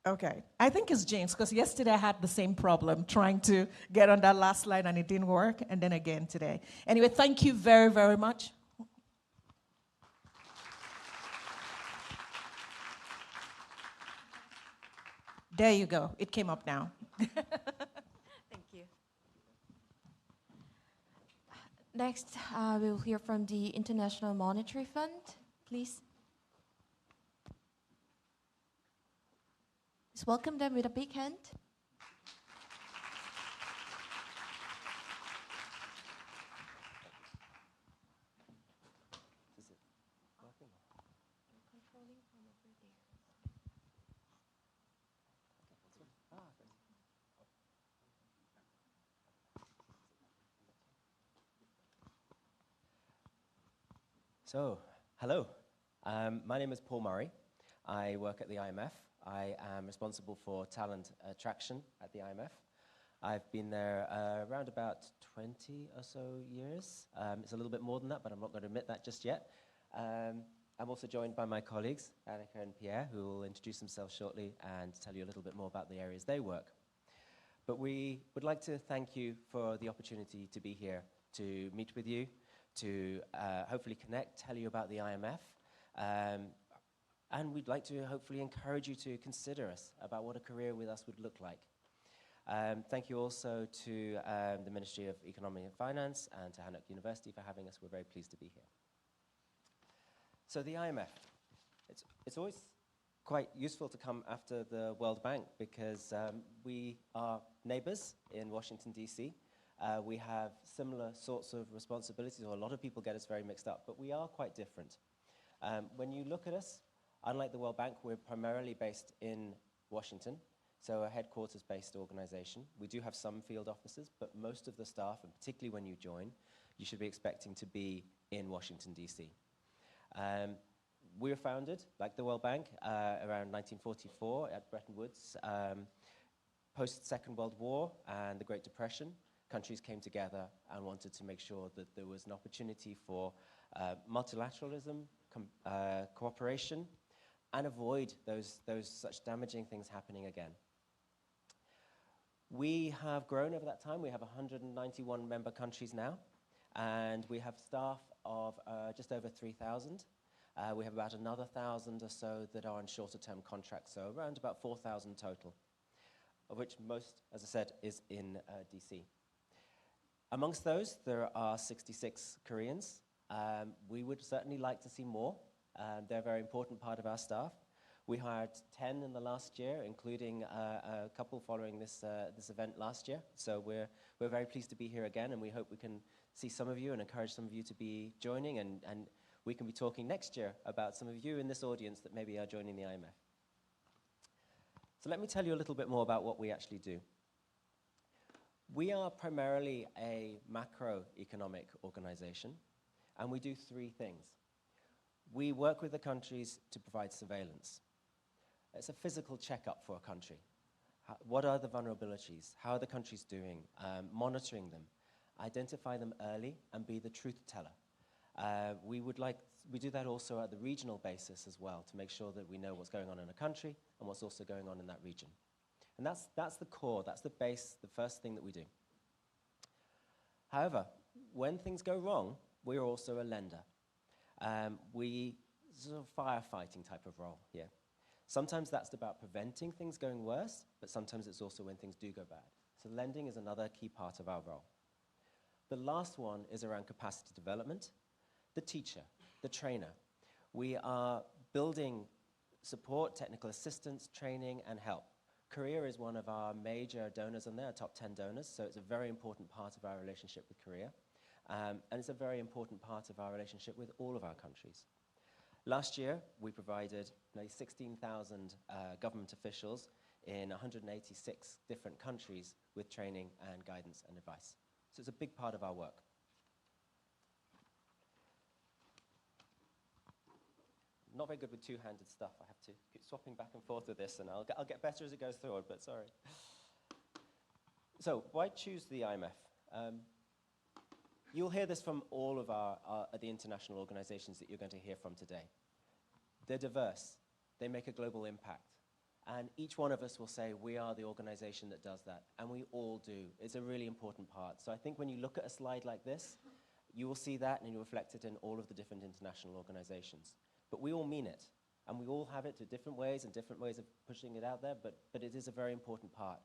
Okay, I think it's James, because yesterday I had the same problem trying to get on that last slide and it didn't work, and then again today. Anyway, thank you very, very much. There you go. It came up now. Thank you. Next, we'll hear from the International Monetary Fund, please. Let's welcome them with a big hand. So, hello. My name is Paul Murray. I work at the IMF. I am responsible for talent attraction at the IMF. I've been there around about 20 or so years. It's a little bit more than that, but I'm not going to admit that just yet. I'm also joined by my colleagues, Annika and Pierre, who will introduce themselves shortly and tell you a little bit more about the areas they work. But we would like to thank you for the opportunity to be here, to meet with you, to hopefully connect, tell you about the IMF, and we'd like to hopefully encourage you to consider us about what a career with us would look like. Thank you also to the Ministry of Economy and Finance and to Hanok University for having us. We're very pleased to be here. So the IMF, it's always quite useful to come after the World Bank because we are neighbors in Washington, D.C. We have similar sorts of responsibilities, or a lot of people get us very mixed up, but we are quite different. When you look at us, unlike the World Bank, we're primarily based in Washington, so a headquarters-based organization. We do have some field offices, but most of the staff, and particularly when you join, you should be expecting to be in Washington, D.C. We were founded, like the World Bank, around 1944 at Bretton Woods. Post-Second World War and the Great Depression, countries came together and wanted to make sure that there was an opportunity for multilateralism, cooperation, and avoid those such damaging things happening again. We have grown over that time. We have 191 member countries now, and we have staff of just over 3,000. We have about another 1,000 or so that are on shorter-term contracts, so around about 4,000 total, of which most, as I said, is in DC. Amongst those, there are 66 Koreans. We would certainly like to see more. They're a very important part of our staff. We hired 10 in the last year, including a couple following this event last year. So we're very pleased to be here again, and we hope we can see some of you and encourage some of you to be joining, and we can be talking next year about some of you in this audience that maybe are joining the IMF. So let me tell you a little bit more about what we actually do. We are primarily a macroeconomic organization, and we do three things. We work with the countries to provide surveillance. It's a physical checkup for a country. What are the vulnerabilities? How are the countries doing? Monitoring them, identify them early, and be the truth teller. We do that also at the regional basis as well to make sure that we know what's going on in a country and what's also going on in that region. And that's the core, that's the base, the first thing that we do. However, when things go wrong, we're also a lender. Sort of firefighting type of role here. Sometimes that's about preventing things going worse, but sometimes it's also when things do go bad. So lending is another key part of our role. The last one is around capacity development. The teacher, the trainer. We are building support, technical assistance, training, and help. Korea is one of our major donors on there, top 10 donors, so it's a very important part of our relationship with Korea. And it's a very important part of our relationship with all of our countries. Last year, we provided nearly 16,000 government officials in 186 different countries with training and guidance and advice. So it's a big part of our work. Not very good with two-handed stuff. I have to keep swapping back and forth with this, and I'll get better as it goes forward, but sorry. So why choose the IMF? You'll hear this from all of the international organizations that you're going to hear from today. They're diverse. They make a global impact. And each one of us will say, we are the organization that does that. And we all do. It's a really important part. So I think when you look at a slide like this, you will see that and you reflect it in all of the different international organizations. But we all mean it. And we all have it to different ways and different ways of pushing it out there, but it is a very important part.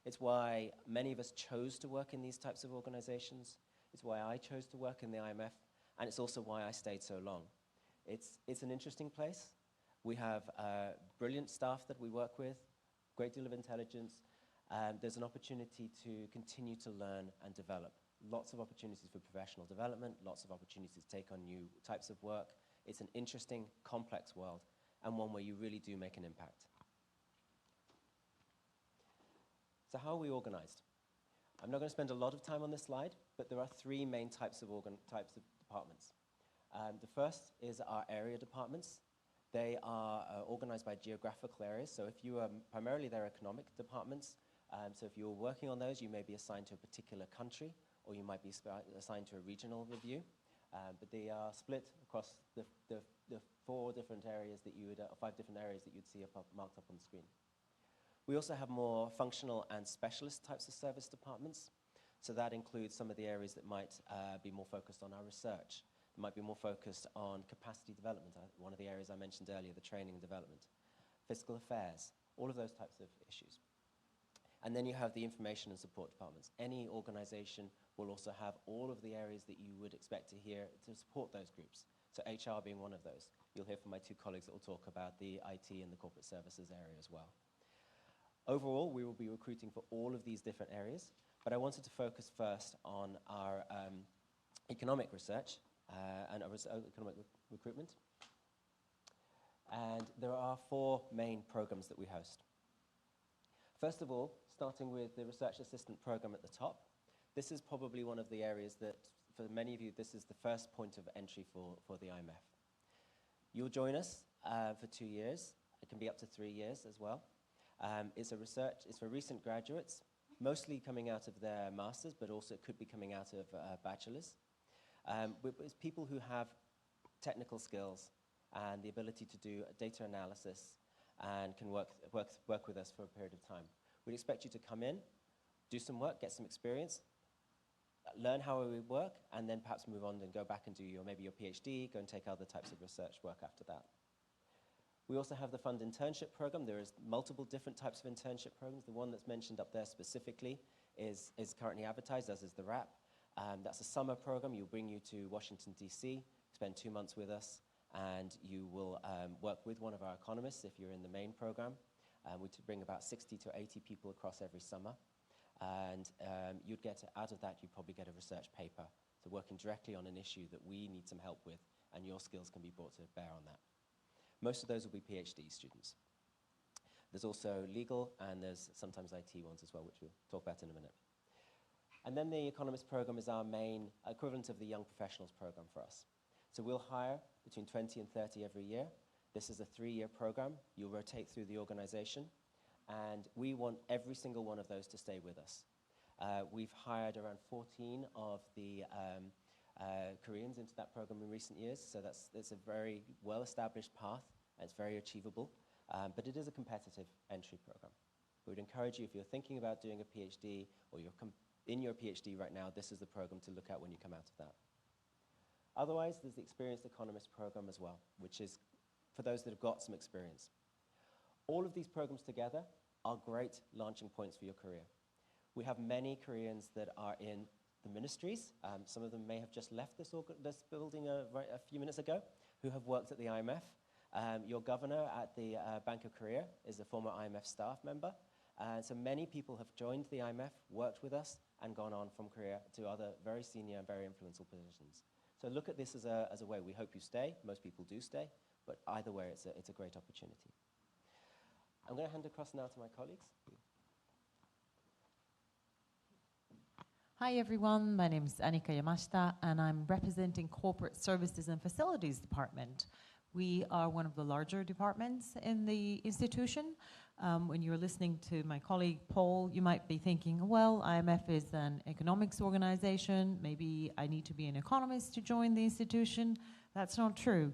It's why many of us chose to work in these types of organizations. It's why I chose to work in the IMF, and it's also why I stayed so long. It's an interesting place. We have brilliant staff that we work with, great deal of intelligence. There's an opportunity to continue to learn and develop. Lots of opportunities for professional development, lots of opportunities to take on new types of work. It's an interesting, complex world, and one where you really do make an impact. So how are we organized? I'm not going to spend a lot of time on this slide, but there are three main types of departments. The first is our area departments. They are organized by geographical areas. So if you are primarily their economic departments, so if you're working on those, you may be assigned to a particular country, or you might be assigned to a regional review. But they are split across the 4 different areas that you would, 5 different areas that you'd see marked up on the screen. We also have more functional and specialist types of service departments. So that includes some of the areas that might be more focused on our research, might be more focused on capacity development, one of the areas I mentioned earlier, the training and development, fiscal affairs, all of those types of issues. And then you have the information and support departments. Any organization will also have all of the areas that you would expect to hear to support those groups. So HR being one of those. You'll hear from my two colleagues that will talk about the IT and the corporate services area as well. Overall, we will be recruiting for all of these different areas, but I wanted to focus first on our economic research and our economic recruitment. And there are 4 main programs that we host. First of all, starting with the Research Assistant Program at the top. This is probably one of the areas that, for many of you, this is the first point of entry for the IMF. You'll join us for 2 years. It can be up to 3 years as well. It's for recent graduates, mostly coming out of their masters, but also it could be coming out of bachelors. It's people who have technical skills and the ability to do data analysis and can work with us for a period of time. We'd expect you to come in, do some work, get some experience, learn how we work, and then perhaps move on and go back and do maybe your PhD, go and take other types of research work after that. We also have the Fund Internship Program. There is multiple different types of internship programs. The one that's mentioned up there specifically is currently advertised, as is the RAP. That's a summer program. We'll bring you to Washington, D.C., spend 2 months with us, and you will work with one of our economists if you're in the main program. We bring about 60 to 80 people across every summer. And you'd get, out of that, you'd probably get a research paper. So working directly on an issue that we need some help with, and your skills can be brought to bear on that. Most of those will be PhD students. There's also legal, and there's sometimes IT ones as well, which we'll talk about in a minute. And then the Economist program is our main equivalent of the Young Professionals program for us. So we'll hire between 20 and 30 every year. This is a 3-year program. You'll rotate through the organization, and we want every single one of those to stay with us. We've hired around 14 of the Koreans into that program in recent years, so it's a very well-established path, and it's very achievable, but it is a competitive entry program. We would encourage you, if you're thinking about doing a PhD, or you're in your PhD right now, this is the program to look at when you come out of that. Otherwise, there's the Experienced Economist program as well, which is for those that have got some experience. All of these programs together are great launching points for your career. We have many Koreans that are in the ministries. Some of them may have just left this building a few minutes ago, who have worked at the IMF. Your governor at the Bank of Korea is a former IMF staff member. So many people have joined the IMF, worked with us, and gone on from Korea to other very senior and very influential positions. So look at this as a way. We hope you stay. Most people do stay. But either way, it's a great opportunity. I'm going to hand across now to my colleagues. Hi everyone, my name is Anika Yamashita and I'm representing Corporate Services and Facilities Department. We are one of the larger departments in the institution. When you're listening to my colleague Paul, you might be thinking, well, IMF is an economics organization, maybe I need to be an economist to join the institution. That's not true.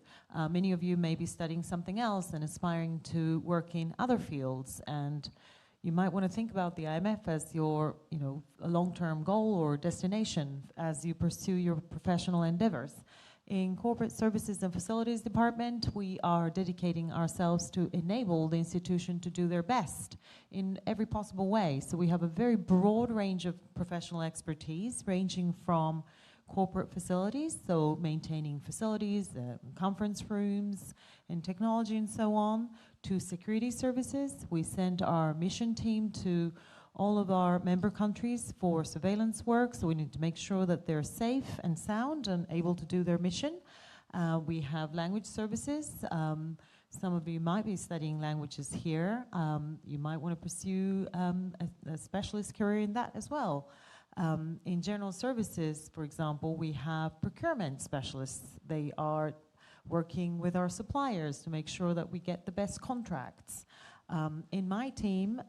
Many of you may be studying something else and aspiring to work in other fields, and you might want to think about the IMF as your, a long-term goal or destination as you pursue your professional endeavors. In Corporate Services and Facilities Department, we are dedicating ourselves to enable the institution to do their best in every possible way. So we have a very broad range of professional expertise, ranging from corporate facilities, so maintaining facilities, conference rooms, and technology and so on, to security services. We send our mission team to all of our member countries for surveillance work, so we need to make sure that they're safe and sound and able to do their mission. We have language services. Some of you might be studying languages here. You might want to pursue a specialist career in that as well. In general services, for example, we have procurement specialists. They are working with our suppliers to make sure that we get the best contracts. In my team,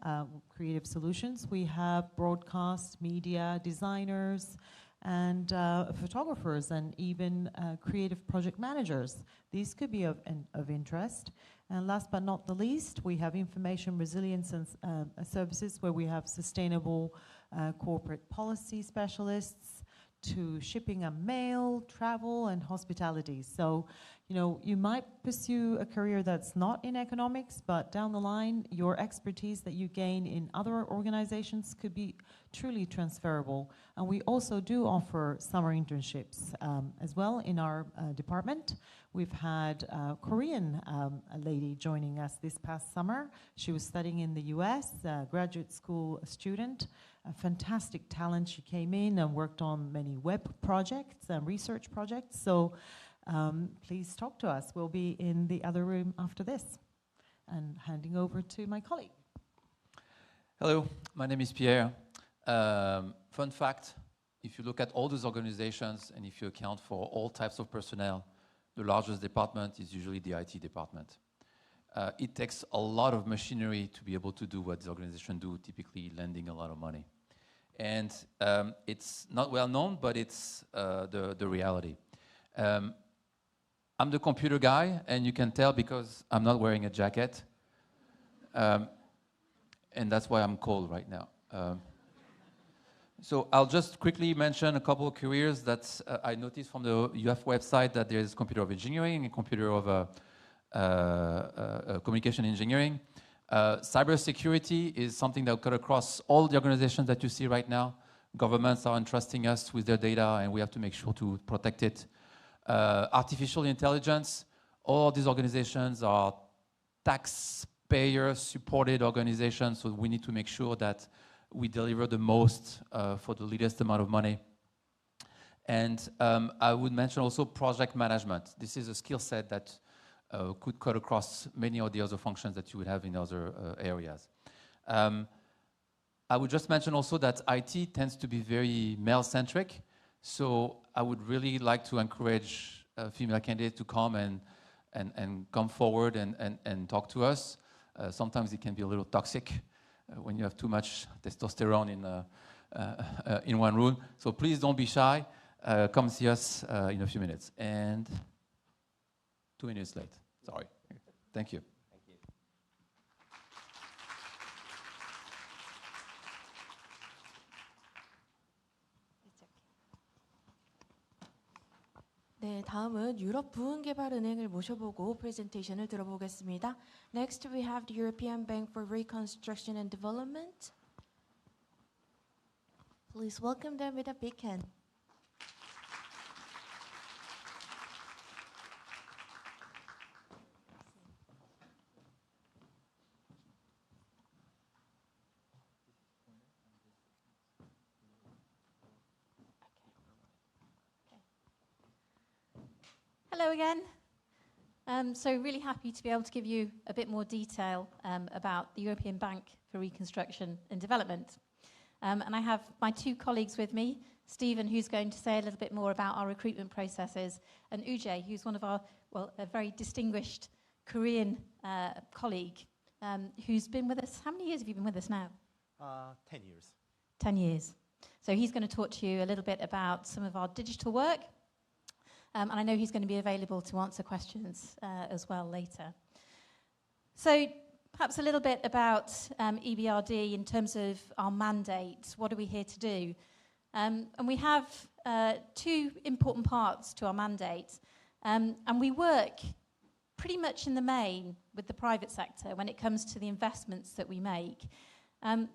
Creative Solutions, we have broadcast, media, designers, and photographers, and even creative project managers. These could be of interest. And last but not the least, we have information resilience and services, where we have sustainable corporate policy specialists, to shipping and mail, travel, and hospitality. So, you know, you might pursue a career that's not in economics, but down the line, your expertise that you gain in other organizations could be truly transferable. And we also do offer summer internships as well in our department. We've had a Korean a lady joining us this past summer. She was studying in the US, a graduate school student. A fantastic talent. She came in and worked on many web projects and research projects. So please talk to us. We'll be in the other room after this. And handing over to my colleague. Hello, my name is Pierre. Fun fact, if you look at all those organizations and if you account for all types of personnel, the largest department is usually the IT department. It takes a lot of machinery to be able to do what the organization do, typically lending a lot of money. And it's not well known, but it's the reality. I'm the computer guy, and you can tell because I'm not wearing a jacket. And that's why I'm cold right now. So I'll just quickly mention a couple of careers that I noticed from the UF website, that there's computer of engineering and computer of communication engineering. Cybersecurity is something that will cut across all the organizations that you see right now. Governments are entrusting us with their data, and we have to make sure to protect it. Artificial intelligence, all these organizations are taxpayer-supported organizations, so we need to make sure that we deliver the most for the least amount of money. And I would mention also project management. This is a skill set that could cut across many of the other functions that you would have in other areas. I would just mention also that IT tends to be very male-centric, so I would really like to encourage female candidates to come and come forward and talk to us. Sometimes it can be a little toxic when you have too much testosterone in one room. So please don't be shy. Come see us in a few minutes. And 2 minutes late. Sorry. Thank you. Thank you. 네, 다음은 유럽 부흥개발은행을 모셔보고 프레젠테이션을 들어보겠습니다. Next, we have the European Bank for Reconstruction and Development. Please welcome them with a big hand. Hello again. So really happy to be able to give you a bit more detail about the European Bank for Reconstruction and Development. And I have my two colleagues with me, Stephen, who's going to say a little bit more about our recruitment processes, and Ujay, who's one of our, well, a very distinguished Korean colleague who's been with us. How many years have you been with us now? 10 years. 10 years. So he's going to talk to you a little bit about some of our digital work. And I know he's going to be available to answer questions as well later. So perhaps a little bit about EBRD in terms of our mandate. What are we here to do? And we have two important parts to our mandate. And we work pretty much in the main with the private sector when it comes to the investments that we make. And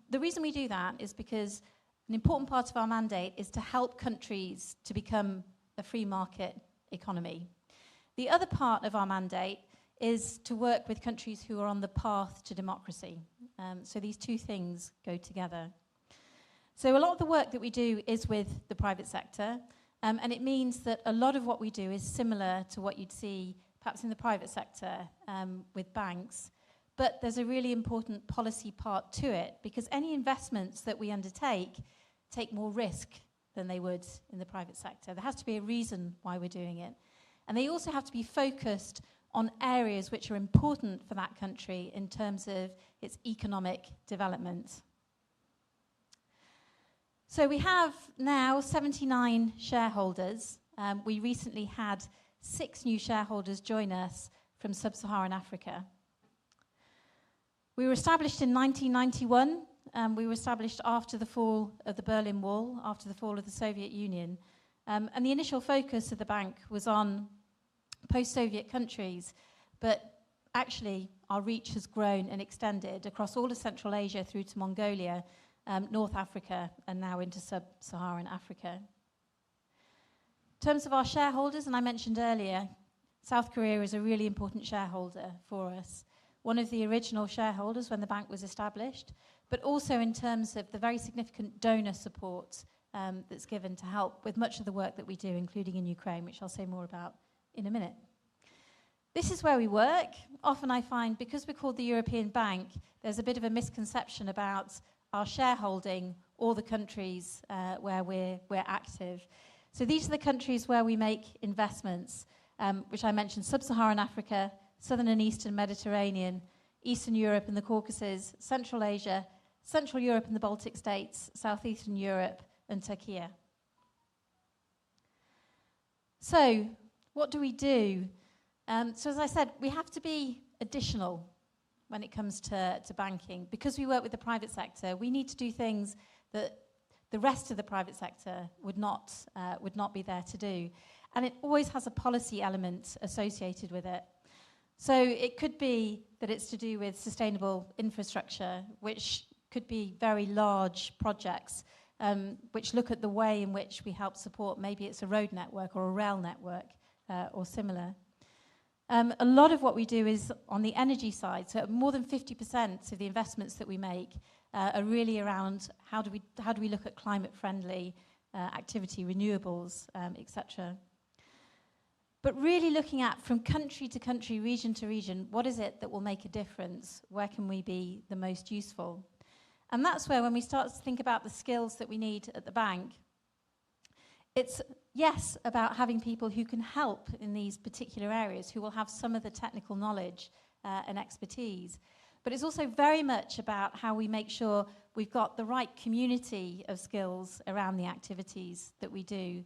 the reason we do that is because an important part of our mandate is to help countries to become a free market economy. The other part of our mandate is to work with countries who are on the path to democracy. So these two things go together. So a lot of the work that we do is with the private sector, and it means that a lot of what we do is similar to what you'd see perhaps in the private sector with banks. But there's a really important policy part to it, because any investments that we undertake take more risk than they would in the private sector. There has to be a reason why we're doing it. And they also have to be focused on areas which are important for that country in terms of its economic development. So we have now 79 shareholders. We recently had 6 new shareholders join us from sub-Saharan Africa. We were established in 1991. We were established after the fall of the Berlin Wall, after the fall of the Soviet Union. And the initial focus of the bank was on post-Soviet countries, but actually our reach has grown and extended across all of Central Asia through to Mongolia, North Africa, and now into sub-Saharan Africa. In terms of our shareholders, and I mentioned earlier, South Korea is a really important shareholder for us. One of the original shareholders when the bank was established, but also in terms of the very significant donor support that's given to help with much of the work that we do, including in Ukraine, which I'll say more about in a minute. This is where we work. Often I find, because we're called the European Bank, there's a bit of a misconception about our shareholding or the countries where we're active. So these are the countries where we make investments, which I mentioned: Sub-Saharan Africa, Southern and Eastern Mediterranean, Eastern Europe and the Caucasus, Central Asia, Central Europe and the Baltic States, Southeastern Europe and Turkey. So what do we do? So as I said, we have to be additional when it comes to banking. Because we work with the private sector, we need to do things that the rest of the private sector would not be there to do. And it always has a policy element associated with it. So it could be that it's to do with sustainable infrastructure, which could be very large projects, which look at the way in which we help support. Maybe it's a road network or a rail network or similar. A lot of what we do is on the energy side. So more than 50% of the investments that we make are really around how do we look at climate-friendly activity, renewables, etc. But really looking at, from country to country, region to region, what is it that will make a difference? Where can we be the most useful? And that's where, when we start to think about the skills that we need at the bank, it's, yes, about having people who can help in these particular areas, who will have some of the technical knowledge and expertise. But it's also very much about how we make sure we've got the right community of skills around the activities that we do.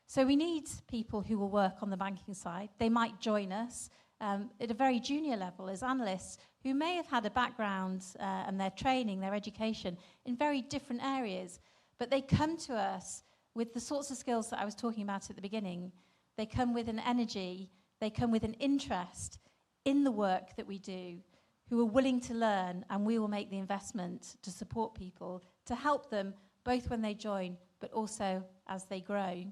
So we need people who will work on the banking side. They might join us at a very junior level as analysts who may have had a background and their training, their education in very different areas, but they come to us with the sorts of skills that I was talking about at the beginning. They come with an energy, they come with an interest in the work that we do, who are willing to learn, and we will make the investment to support people, to help them both when they join, but also as they grow.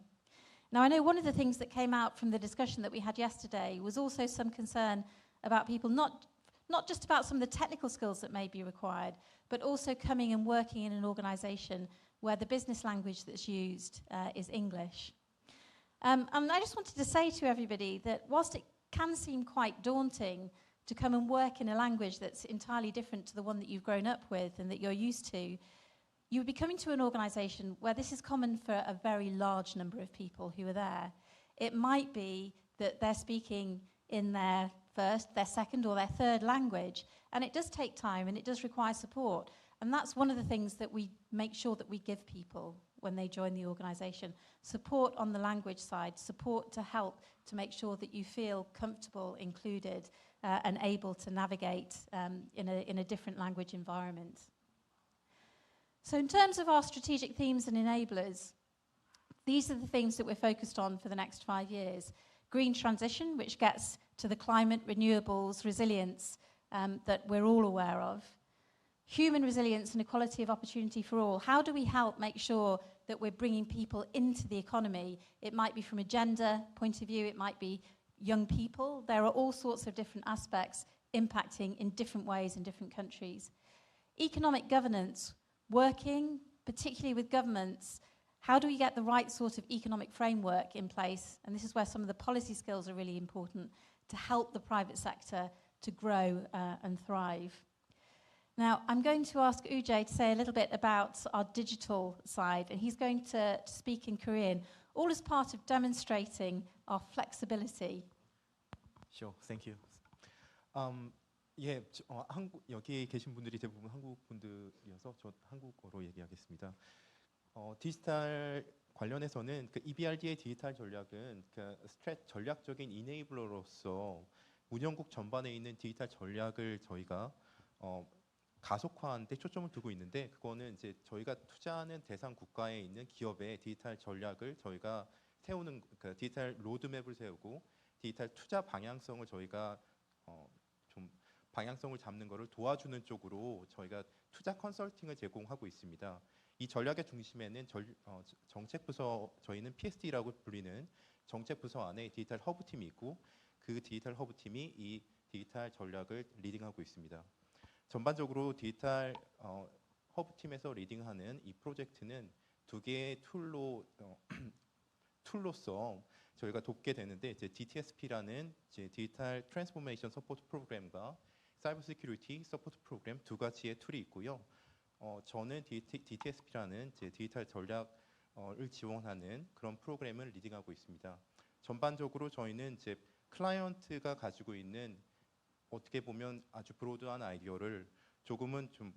Now, I know one of the things that came out from the discussion that we had yesterday was also some concern about people, not just about some of the technical skills that may be required, but also coming and working in an organisation where the business language that's used is English. And I just wanted to say to everybody that whilst it can seem quite daunting to come and work in a language that's entirely different to the one that you've grown up with and that you're used to, you would be coming to an organisation where this is common for a very large number of people who are there. It might be that they're speaking in their first, their second, or their third language, and it does take time and it does require support. And that's one of the things that we make sure that we give people when they join the organisation. Support on the language side, support to help to make sure that you feel comfortable, included, and able to navigate in a different language environment. So in terms of our strategic themes and enablers, these are the themes that we're focused on for the next 5 years. Green transition, which gets to the climate, renewables, resilience that we're all aware of. Human resilience and equality of opportunity for all. How do we help make sure that we're bringing people into the economy? It might be from a gender point of view, it might be young people. There are all sorts of different aspects impacting in different ways in different countries. Economic governance, working particularly with governments. How do we get the right sort of economic framework in place? And this is where some of the policy skills are really important to help the private sector to grow and thrive. Now, I'm going to ask Ujay to say a little bit about our digital side, and he's going to speak in Korean, all as part of demonstrating our flexibility. Sure, thank you. 예, 여기 계신 분들이 대부분 한국 분들이어서 저 한국어로 얘기하겠습니다. 디지털 관련해서는 그 EBRD의 디지털 전략은 그 전략적인 이네이블러로서 운영국 전반에 있는 디지털 전략을 저희가 가속화하는 데 초점을 두고 있는데, 그거는 이제 저희가 투자하는 대상 국가에 있는 기업의 디지털 전략을 저희가 세우는, 그 디지털 로드맵을 세우고 디지털 투자 방향성을 저희가 좀 방향성을 잡는 것을 도와주는 쪽으로 저희가 투자 컨설팅을 제공하고 있습니다. 이 전략의 중심에는 정책부서, 저희는 PSD라고 불리는 정책부서 안에 디지털 허브팀이 있고, 그 디지털 허브팀이 이 디지털 전략을 리딩하고 있습니다. 전반적으로 디지털 허브팀에서 리딩하는 이 프로젝트는 두 개의 툴로서 저희가 돕게 되는데, 이제 DTSP라는 이제 디지털 트랜스포메이션 서포트 프로그램과 사이버 시큐리티 서포트 프로그램 두 가지의 툴이 있고요. 저는 DTSP라는 이제 디지털 전략을 지원하는 그런 프로그램을 리딩하고 있습니다. 전반적으로 저희는 이제 클라이언트가 가지고 있는 어떻게 보면 아주 브로드한 아이디어를 조금은 좀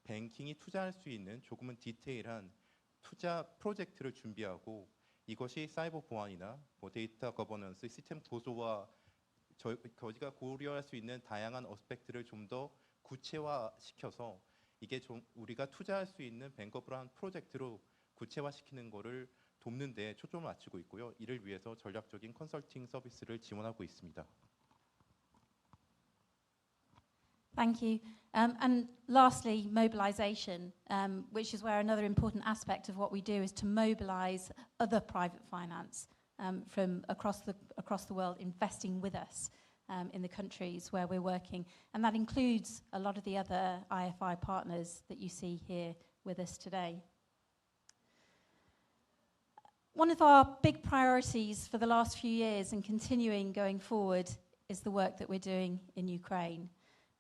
뱅킹이 투자할 수 있는 조금은 디테일한 투자 프로젝트를 준비하고, 이것이 사이버 보안이나 뭐 데이터 거버넌스, 시스템 고도와 저희가 고려할 수 있는 다양한 어스펙트를 좀 더 구체화시켜서 이게 좀 우리가 투자할 수 있는 뱅커블한 프로젝트로 구체화시키는 것을 돕는 데 초점을 맞추고 있고요. 이를 위해서 전략적인 컨설팅 서비스를 지원하고 있습니다. Thank you. And lastly, mobilisation, which is where another important aspect of what we do is to mobilise other private finance from across the world, investing with us in the countries where we're working. And that includes a lot of the other IFI partners that you see here with us today. One of our big priorities for the last few years and continuing going forward is the work that we're doing in Ukraine.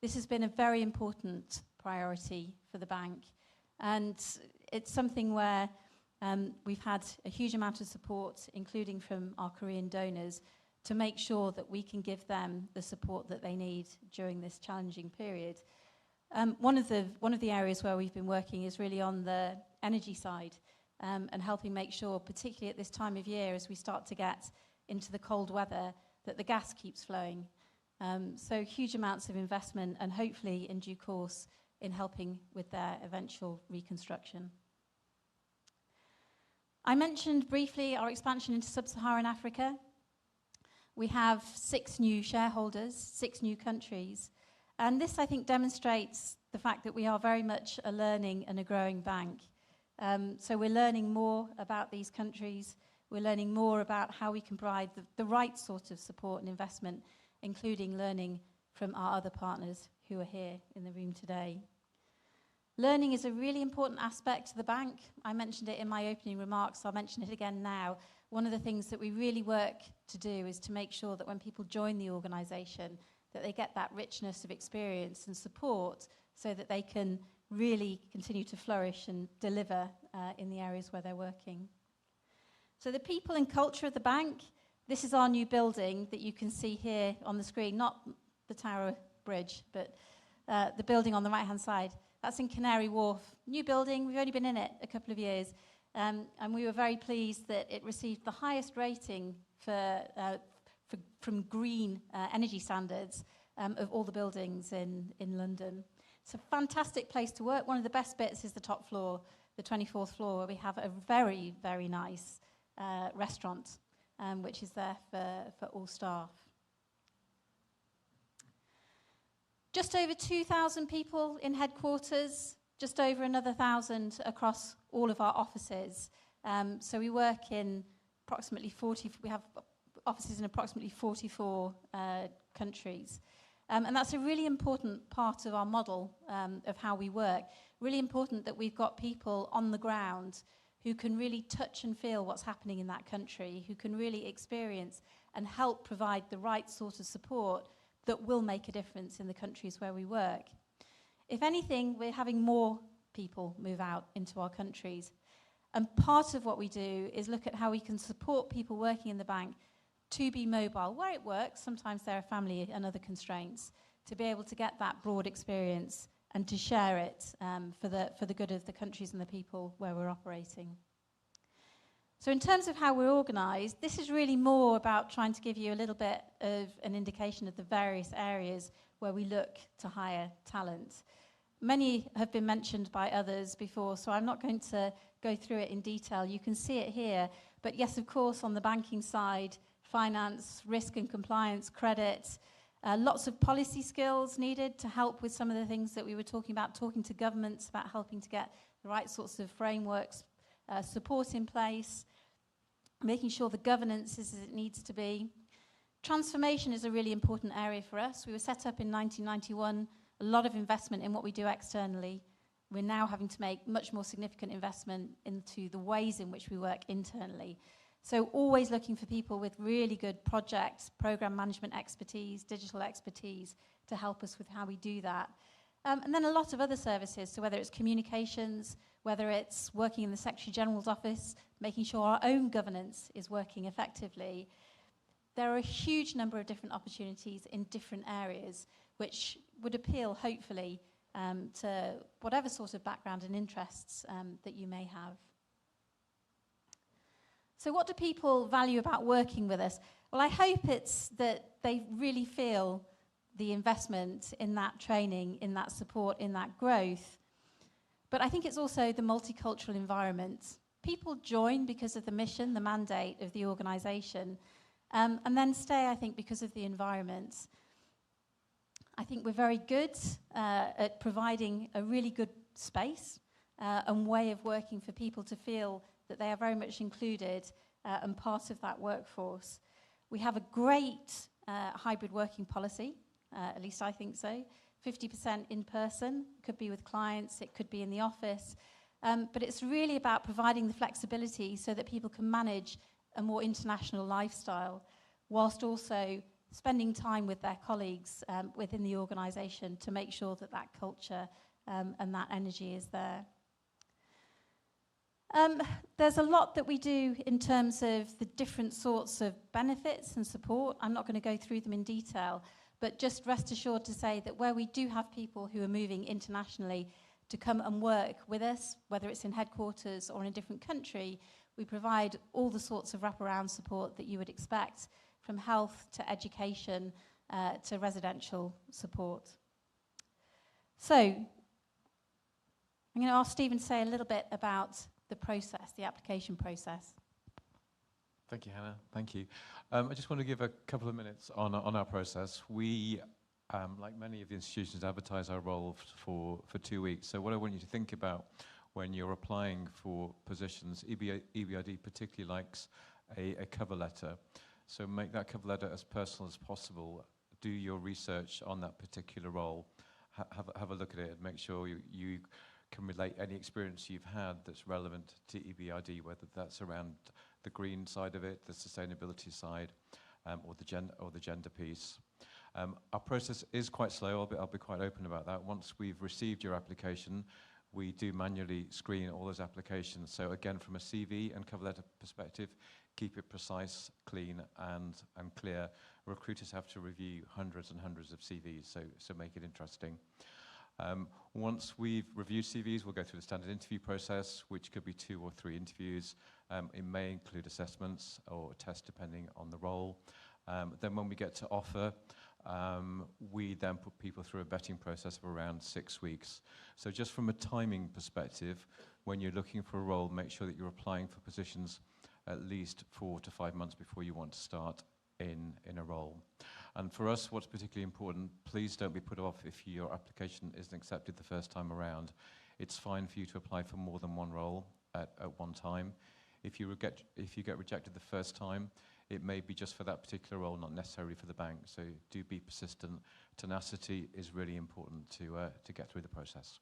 This has been a very important priority for the bank, and it's something where we've had a huge amount of support, including from our Korean donors, to make sure that we can give them the support that they need during this challenging period. One of the areas where we've been working is really on the energy side, and helping make sure, particularly at this time of year, as we start to get into the cold weather, that the gas keeps flowing. So huge amounts of investment, and hopefully in due course in helping with their eventual reconstruction. I mentioned briefly our expansion into sub-Saharan Africa. We have 6 new shareholders, 6 new countries, and this, I think, demonstrates the fact that we are very much a learning and a growing bank. So we're learning more about these countries, we're learning more about how we can provide the right sort of support and investment, including learning from our other partners who are here in the room today. Learning is a really important aspect to the bank. I mentioned it in my opening remarks, I'll mention it again now. One of the things that we really work to do is to make sure that when people join the organisation, that they get that richness of experience and support so that they can really continue to flourish and deliver in the areas where they're working. So the people and culture of the bank, this is our new building that you can see here on the screen, not the Tower Bridge, but the building on the right-hand side. That's in Canary Wharf. New building, we've only been in it a couple of years, and we were very pleased that it received the highest rating from green energy standards of all the buildings in London. It's a fantastic place to work. One of the best bits is the top floor, the 24th floor, where we have a very, very nice restaurant, which is there for all staff. Just over 2,000 people in headquarters, just over another 1,000 across all of our offices. So we work in approximately 40, we have offices in approximately 44 countries. And that's a really important part of our model of how we work. Really important that we've got people on the ground who can really touch and feel what's happening in that country, who can really experience and help provide the right sort of support that will make a difference in the countries where we work. If anything, we're having more people move out into our countries. And part of what we do is look at how we can support people working in the bank to be mobile. Where it works, sometimes there are family and other constraints, to be able to get that broad experience and to share it for the good of the countries and the people where we're operating. So in terms of how we're organised, this is really more about trying to give you a little bit of an indication of the various areas where we look to hire talent. Many have been mentioned by others before, so I'm not going to go through it in detail. You can see it here. But yes, of course, on the banking side, finance, risk and compliance, credit, lots of policy skills needed to help with some of the things that we were talking about, talking to governments about helping to get the right sorts of frameworks, support in place, making sure the governance is as it needs to be. Transformation is a really important area for us. We were set up in 1991, a lot of investment in what we do externally. We're now having to make much more significant investment into the ways in which we work internally. So always looking for people with really good project, program management expertise, digital expertise to help us with how we do that. And then a lot of other services, so whether it's communications, whether it's working in the Secretary General's office, making sure our own governance is working effectively. There are a huge number of different opportunities in different areas, which would appeal, hopefully, to whatever sort of background and interests that you may have. So what do people value about working with us? Well, I hope it's that they really feel the investment in that training, in that support, in that growth. But I think it's also the multicultural environment. People join because of the mission, the mandate of the organisation, and then stay, I think, because of the environment. I think we're very good at providing a really good space and way of working for people to feel that they are very much included and part of that workforce. We have a great hybrid working policy, at least I think so. 50% in person, could be with clients, it could be in the office. But it's really about providing the flexibility so that people can manage a more international lifestyle, whilst also spending time with their colleagues within the organisation to make sure that that culture and that energy is there. There's a lot that we do in terms of the different sorts of benefits and support. I'm not going to go through them in detail, but just rest assured to say that where we do have people who are moving internationally to come and work with us, whether it's in headquarters or in a different country, we provide all the sorts of wraparound support that you would expect, from health to education to residential support. So I'm going to ask Stephen to say a little bit about the process, the application process. Thank you, Hannah. Thank you. I just want to give a couple of minutes on our process. We, like many of the institutions, advertise our role for 2 weeks. So what I want you to think about when you're applying for positions, EBRD particularly likes a cover letter. So make that cover letter as personal as possible. Do your research on that particular role. Have a look at it and make sure you can relate any experience you've had that's relevant to EBRD, whether that's around the green side of it, the sustainability side, or the gender piece. Our process is quite slow. I'll be quite open about that. Once we've received your application, we do manually screen all those applications. So again, from a CV and cover letter perspective, keep it precise, clean, and clear. Recruiters have to review hundreds and hundreds of CVs, so make it interesting. Once we've reviewed CVs, we'll go through the standard interview process, which could be 2 or 3 interviews. It may include assessments or tests depending on the role. Then when we get to offer, we then put people through a vetting process of around 6 weeks. So just from a timing perspective, when you're looking for a role, make sure that you're applying for positions at least 4 to 5 months before you want to start in a role. And for us, what's particularly important, please don't be put off if your application isn't accepted the first time around. It's fine for you to apply for more than one role at one time. If you get rejected the first time, it may be just for that particular role, not necessarily for the bank. So do be persistent. Tenacity is really important to get through the process.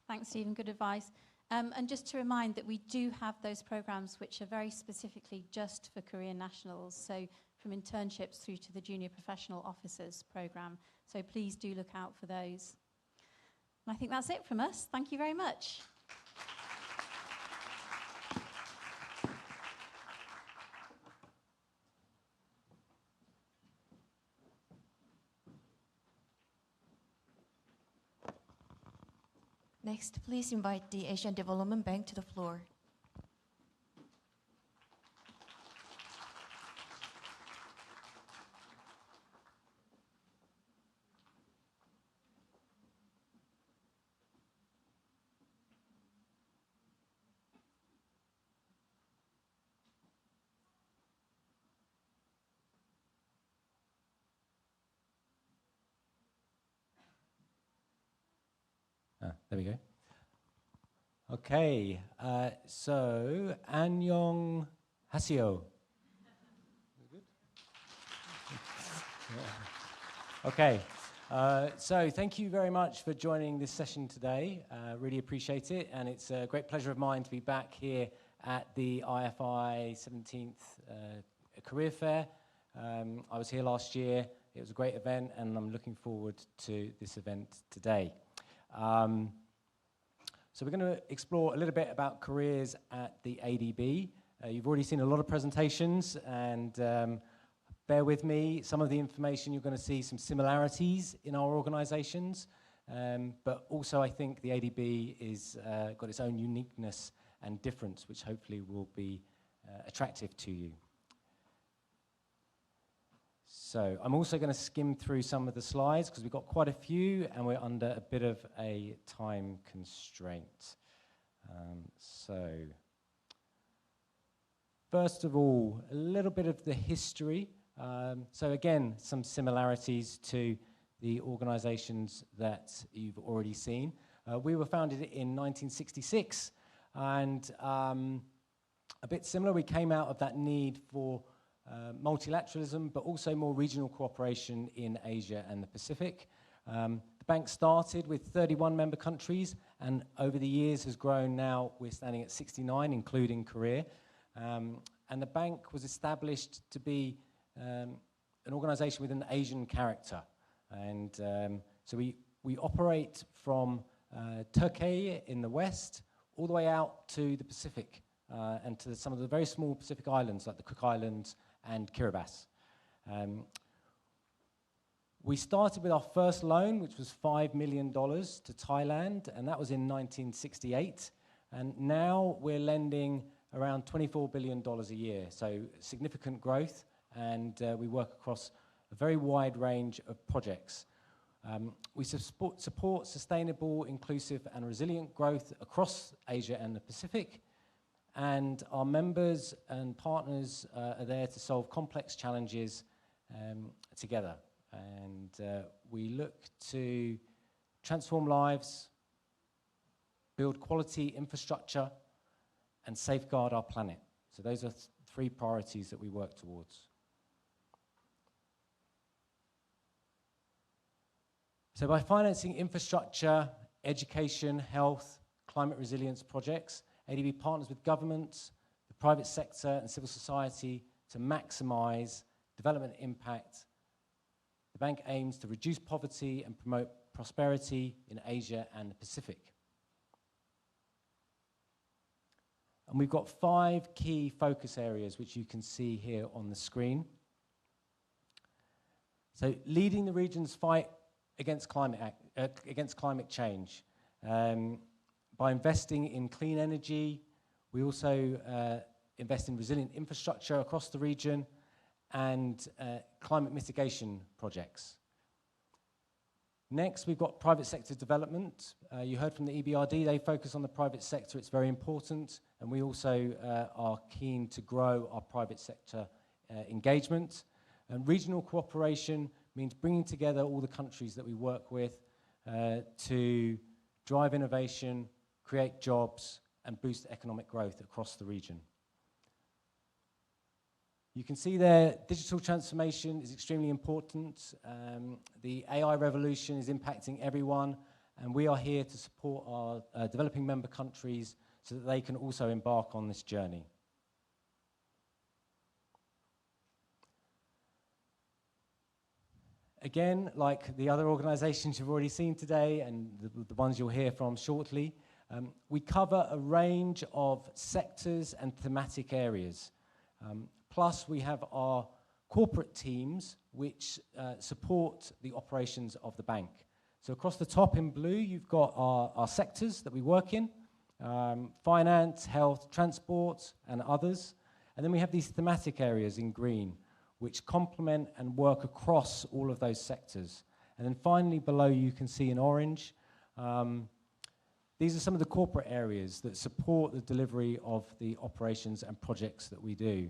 Thanks, Stephen. Good advice. And just to remind that we do have those programs which are very specifically just for Korean nationals, so from internships through to the Junior Professional Officers program. So please do look out for those. And I think that's it from us. Thank you very much. Next, please invite the Asian Development Bank to the floor. There we go. Okay, so Annyeong Haseo. Okay, so thank you very much for joining this session today. Really appreciate it, and it's a great pleasure of mine to be back here at the IFI 17th Career Fair. I was here last year. It was a great event, and I'm looking forward to this event today. So we're going to explore a little bit about careers at the ADB. You've already seen a lot of presentations, and bear with me. Some of the information you're going to see some similarities in our organizations, but also I think the ADB is got its own uniqueness and difference, which hopefully will be attractive to you. So I'm also going to skim through some of the slides because we've got quite a few and we're under a bit of a time constraint. So first of all, a little bit of the history. So again, some similarities to the organizations that you've already seen. We were founded in 1966 and a bit similar. We came out of that need for multilateralism, but also more regional cooperation in Asia and the Pacific. The bank started with 31 member countries, and over the years has grown. Now we're standing at 69, including Korea. And the bank was established to be an organization with an Asian character. And so we operate from Turkey in the west, all the way out to the Pacific, and to some of the very small Pacific islands, like the Cook Islands and Kiribati. We started with our first loan, which was $5 million to Thailand, and that was in 1968. And now we're lending around $24 billion a year, so significant growth, and we work across a very wide range of projects. We support sustainable, inclusive, and resilient growth across Asia and the Pacific. And our members and partners are there to solve complex challenges together. And we look to transform lives, build quality infrastructure, and safeguard our planet. So those are three priorities that we work towards. So by financing infrastructure, education, health, climate resilience projects, ADB partners with governments, the private sector, and civil society to maximize development impact. The bank aims to reduce poverty and promote prosperity in Asia and the Pacific. And we've got 5 key focus areas, which you can see here on the screen. So leading the region's fight against climate change. By investing in clean energy, we also invest in resilient infrastructure across the region and climate mitigation projects. Next, we've got private sector development. You heard from the EBRD, they focus on the private sector. It's very important, and we also are keen to grow our private sector engagement. And regional cooperation means bringing together all the countries that we work with to drive innovation, create jobs, and boost economic growth across the region. You can see there, digital transformation is extremely important. The AI revolution is impacting everyone, and we are here to support our developing member countries so that they can also embark on this journey. Again, like the other organizations you've already seen today and the ones you'll hear from shortly, we cover a range of sectors and thematic areas. Plus, we have our corporate teams which support the operations of the bank. So across the top in blue, you've got our sectors that we work in, finance, health, transport, and others. And then we have these thematic areas in green, which complement and work across all of those sectors. And then finally, below you can see in orange, these are some of the corporate areas that support the delivery of the operations and projects that we do.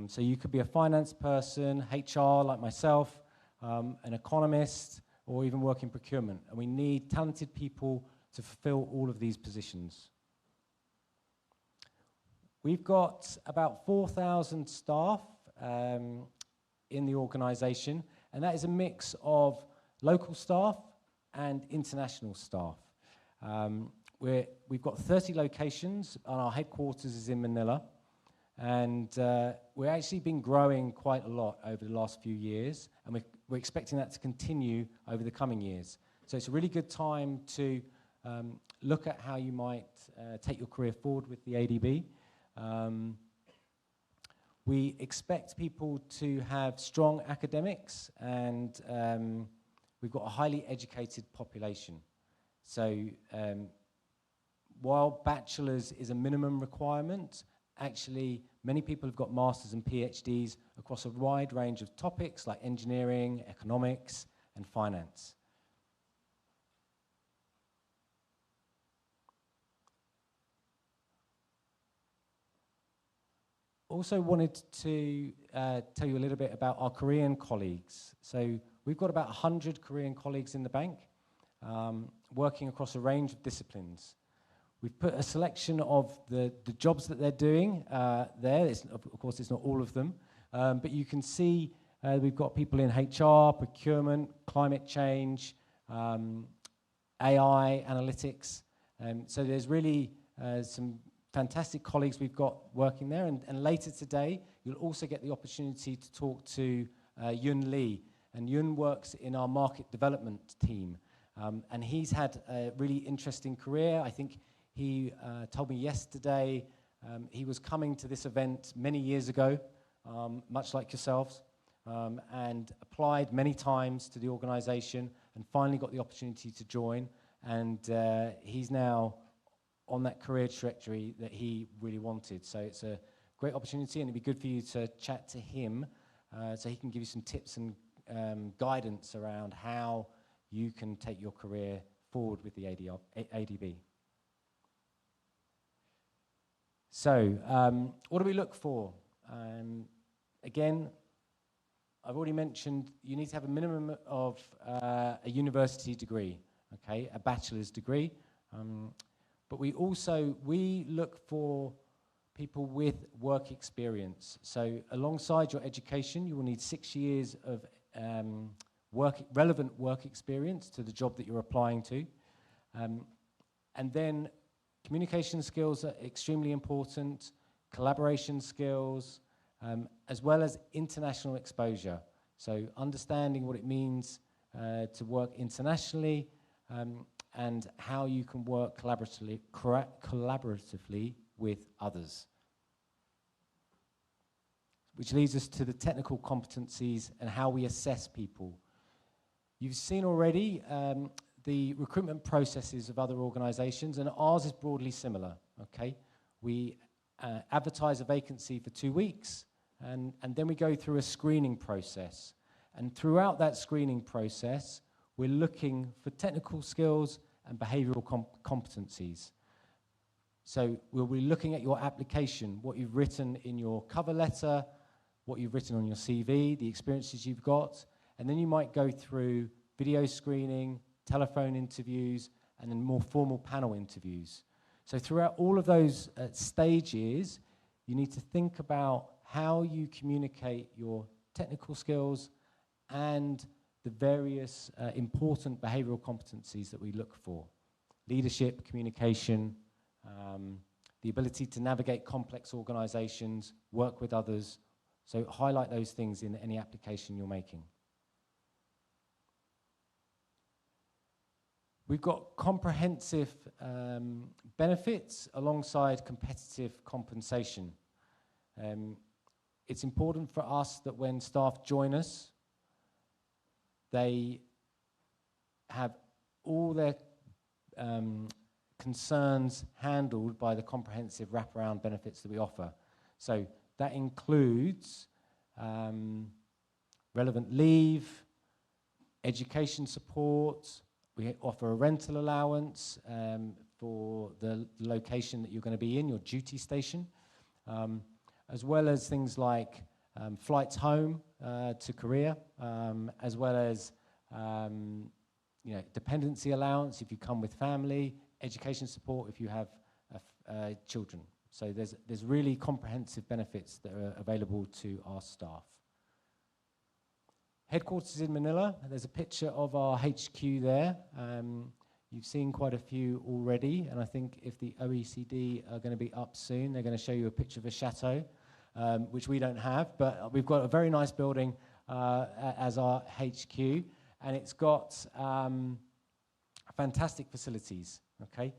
So you could be a finance person, HR like myself, an economist, or even work in procurement. And we need talented people to fulfill all of these positions. We've got about 4,000 staff in the organization, and that is a mix of local staff and international staff. We've got 30 locations, and our headquarters is in Manila. And we've actually been growing quite a lot over the last few years, and we're expecting that to continue over the coming years. So it's a really good time to look at how you might take your career forward with the ADB. We expect people to have strong academics, and we've got a highly educated population. So while bachelor's is a minimum requirement, actually many people have got masters and PhDs across a wide range of topics like engineering, economics, and finance. Also wanted to tell you a little bit about our Korean colleagues. So we've got about 100 Korean colleagues in the bank, working across a range of disciplines. We've put a selection of the jobs that they're doing there. Of course, it's not all of them, but you can see we've got people in HR, procurement, climate change, AI, analytics. So there's really some fantastic colleagues we've got working there. And later today, you'll also get the opportunity to talk to Yun Lee. And Yun works in our market development team. And he's had a really interesting career. I think he told me yesterday he was coming to this event many years ago, much like yourselves, and applied many times to the organization and finally got the opportunity to join. And he's now on that career trajectory that he really wanted. So it's a great opportunity, and it'd be good for you to chat to him so he can give you some tips and guidance around how you can take your career forward with the ADB. So what do we look for? Again, I've already mentioned you need to have a minimum of a university degree, okay, a bachelor's degree. But we look for people with work experience. So alongside your education, you will need 6 years of relevant work experience to the job that you're applying to. And then communication skills are extremely important, collaboration skills, as well as international exposure. So understanding what it means to work internationally, and how you can work collaboratively with others. Which leads us to the technical competencies and how we assess people. You've seen already the recruitment processes of other organizations, and ours is broadly similar, okay? We advertise a vacancy for 2 weeks, and then we go through a screening process. And throughout that screening process, we're looking for technical skills and behavioral competencies. So we'll be looking at your application, what you've written in your cover letter, what you've written on your CV, the experiences you've got, and then you might go through video screening, telephone interviews, and then more formal panel interviews. So throughout all of those stages, you need to think about how you communicate your technical skills and the various important behavioral competencies that we look for. Leadership, communication, the ability to navigate complex organizations, work with others. So highlight those things in any application you're making. We've got comprehensive benefits alongside competitive compensation. It's important for us that when staff join us, they have all their concerns handled by the comprehensive wraparound benefits that we offer. So that includes relevant leave, education support. We offer a rental allowance for the location that you're going to be in, your duty station, as well as things like flights home to Korea, as well as dependency allowance if you come with family, education support if you have children. So there's really comprehensive benefits that are available to our staff. Headquarters is in Manila. There's a picture of our HQ there. You've seen quite a few already, and I think if the OECD are going to be up soon, they're going to show you a picture of a chateau, which we don't have, but we've got a very nice building as our HQ, and it's got fantastic facilities, okay?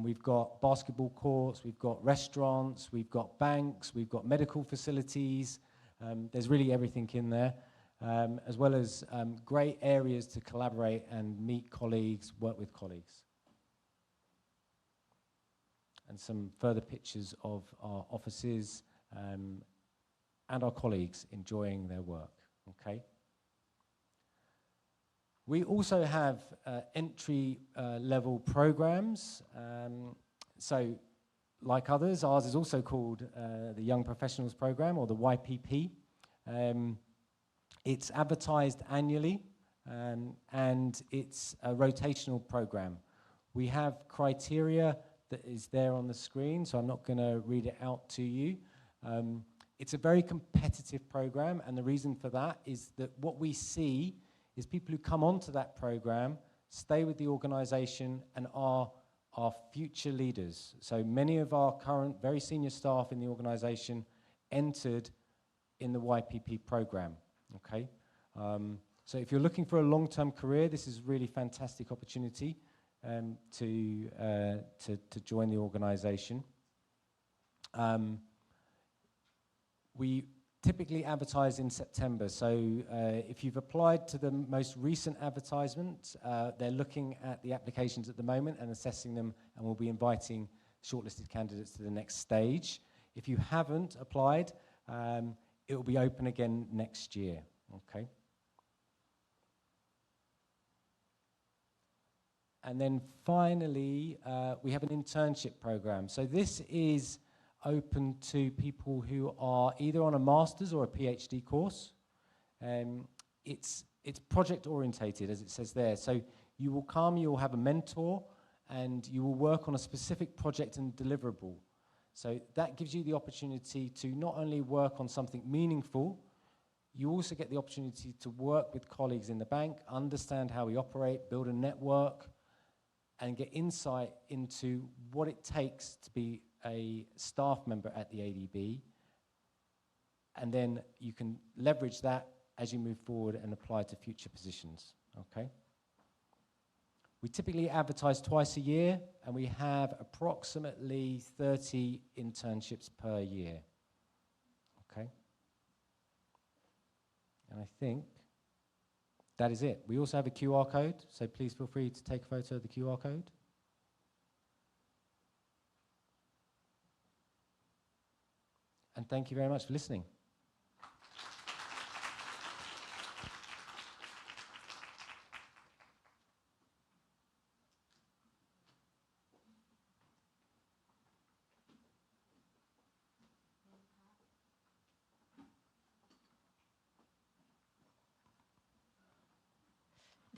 We've got basketball courts, we've got restaurants, we've got banks, we've got medical facilities. There's really everything in there. As well as great areas to collaborate and meet colleagues, work with colleagues. And some further pictures of our offices and our colleagues enjoying their work, okay? We also have entry level programs. So like others, ours is also called the Young Professionals Program, or the YPP. It's advertised annually, and it's a rotational program. We have criteria that is there on the screen, so I'm not going to read it out to you. It's a very competitive program, and the reason for that is that what we see is people who come onto that program stay with the organization and are our future leaders. So many of our current very senior staff in the organization entered in the YPP program. Okay, so if you're looking for a long-term career, this is a really fantastic opportunity to join the organization. We typically advertise in September, so if you've applied to the most recent advertisement, they're looking at the applications at the moment and assessing them, and we'll be inviting shortlisted candidates to the next stage. If you haven't applied, it will be open again next year, okay? And then finally, we have an internship program. So this is open to people who are either on a master's or a PhD course. It's project orientated, as it says there. So you will come, you will have a mentor, and you will work on a specific project and deliverable. So that gives you the opportunity to not only work on something meaningful, you also get the opportunity to work with colleagues in the bank, understand how we operate, build a network, and get insight into what it takes to be a staff member at the ADB. And then you can leverage that as you move forward and apply to future positions, okay? We typically advertise twice a year, and we have approximately 30 internships per year, okay? And I think that is it. We also have a QR code, so please feel free to take a photo of the QR code. And thank you very much for listening.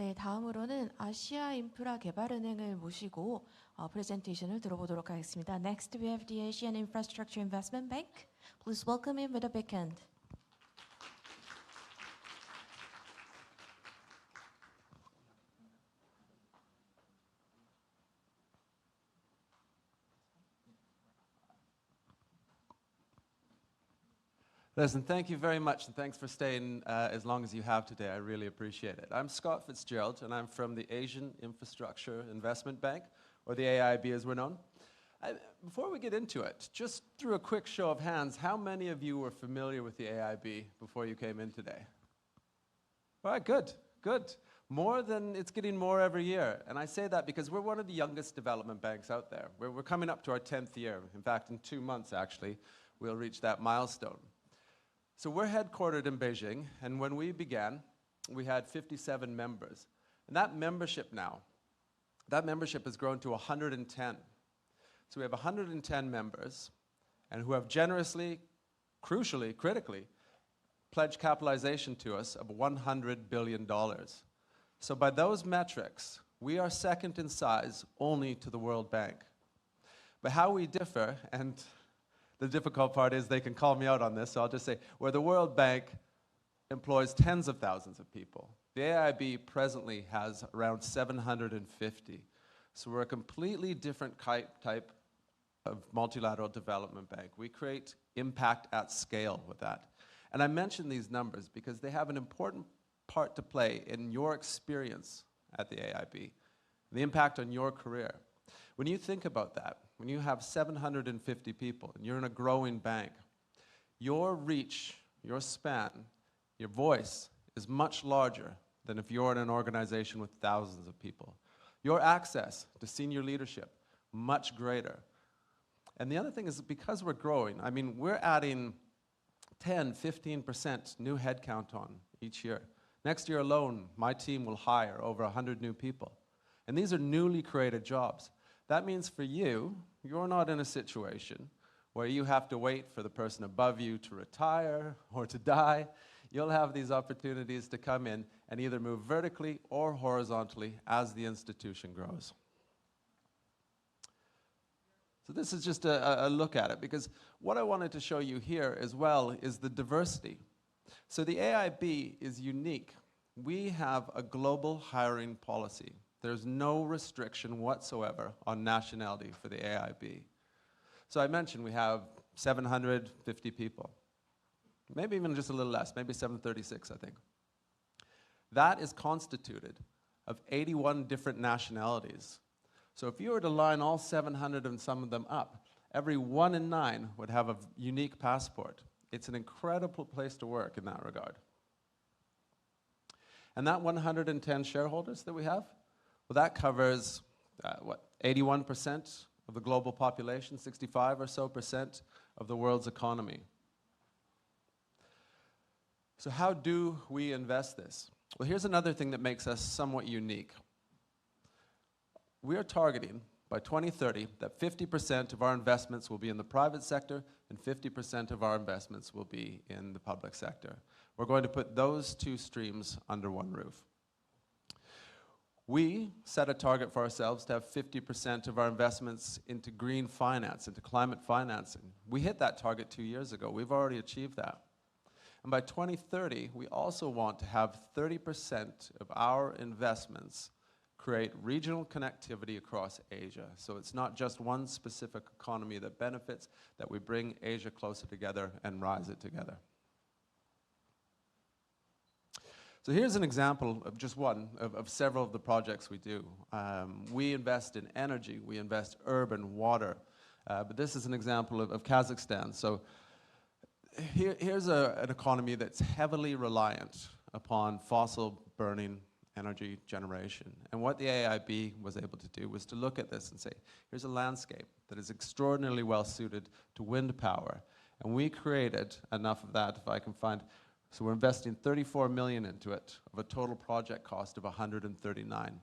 네, 다음으로는 아시아 인프라 개발은행을 모시고 프레젠테이션을 들어보도록 하겠습니다. Next, we have the Asian Infrastructure Investment Bank. Please welcome him with a big hand. Listen, thank you very much, and thanks for staying as long as you have today. I really appreciate it. I'm Scott Fitzgerald, and I'm from the Asian Infrastructure Investment Bank, or the AIB as we're known. Before we get into it, just through a quick show of hands, how many of you were familiar with the AIB before you came in today? All right, good, good. It's getting more every year. And I say that because we're one of the youngest development banks out there. We're coming up to our 10th year. In fact, in 2 months, actually, we'll reach that milestone. So we're headquartered in Beijing, and when we began, we had 57 members. And that membership has grown to 110. So we have 110 members, and who have generously, crucially, critically, pledged capitalization to us of $100 billion. So by those metrics, we are second in size only to the World Bank. But how we differ, and the difficult part is they can call me out on this, so I'll just say, where the World Bank employs tens of thousands of people, the AIB presently has around 750. So we're a completely different type of multilateral development bank. We create impact at scale with that. And I mention these numbers because they have an important part to play in your experience at the AIB, the impact on your career. When you think about that, when you have 750 people and you're in a growing bank, your reach, your span, your voice is much larger than if you're in an organization with thousands of people. Your access to senior leadership, much greater. And the other thing is because we're growing, I mean, we're adding 10, 15% new headcount on each year. Next year alone, my team will hire over 100 new people. And these are newly created jobs. That means for you, you're not in a situation where you have to wait for the person above you to retire or to die. You'll have these opportunities to come in and either move vertically or horizontally as the institution grows. So this is just a look at it, because what I wanted to show you here as well is the diversity. So the AIB is unique. We have a global hiring policy. There's no restriction whatsoever on nationality for the AIB. So I mentioned we have 750 people. Maybe even just a little less, maybe 736, I think. That is constituted of 81 different nationalities. So if you were to line all 700 and some of them up, every 1 in 9 would have a unique passport. It's an incredible place to work in that regard. And that 110 shareholders that we have, well, that covers, 81% of the global population, 65 or so percent of the world's economy. So how do we invest this? Well, here's another thing that makes us somewhat unique. We are targeting by 2030 that 50% of our investments will be in the private sector and 50% of our investments will be in the public sector. We're going to put those two streams under one roof. We set a target for ourselves to have 50% of our investments into green finance, into climate financing. We hit that target 2 years ago. We've already achieved that. And by 2030, we also want to have 30% of our investments create regional connectivity across Asia. So it's not just one specific economy that benefits, that we bring Asia closer together and rise it together. So here's an example of just one of several of the projects we do. We invest in energy, we invest urban, water, but this is an example of Kazakhstan. So here's an economy that's heavily reliant upon fossil burning energy generation. And what the AIB was able to do was to look at this and say, here's a landscape that is extraordinarily well suited to wind power. And we created enough of that, if I can find, so we're investing 34 million into it of a total project cost of 139.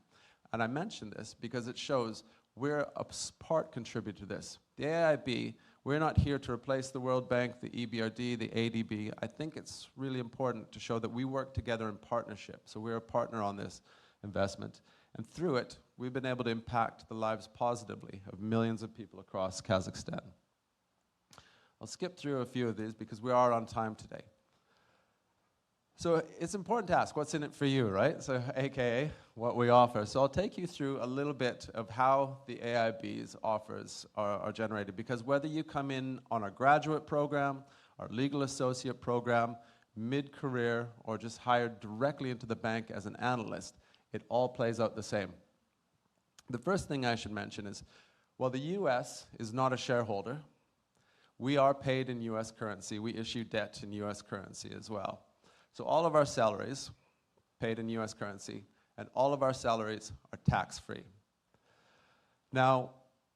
And I mention this because it shows we're a part contributor to this. The AIB, we're not here to replace the World Bank, the EBRD, the ADB. I think it's really important to show that we work together in partnership. So we're a partner on this investment. And through it, we've been able to impact the lives positively of millions of people across Kazakhstan. I'll skip through a few of these because we are on time today. So it's important to ask, what's in it for you, right? So AKA, what we offer. So I'll take you through a little bit of how the AIB's offers are generated, because whether you come in on our graduate program, our legal associate program, mid-career, or just hired directly into the bank as an analyst, it all plays out the same. The first thing I should mention is, while the US is not a shareholder, we are paid in US currency. We issue debt in US currency as well. So all of our salaries paid in US currency, and all of our salaries are tax-free. Now,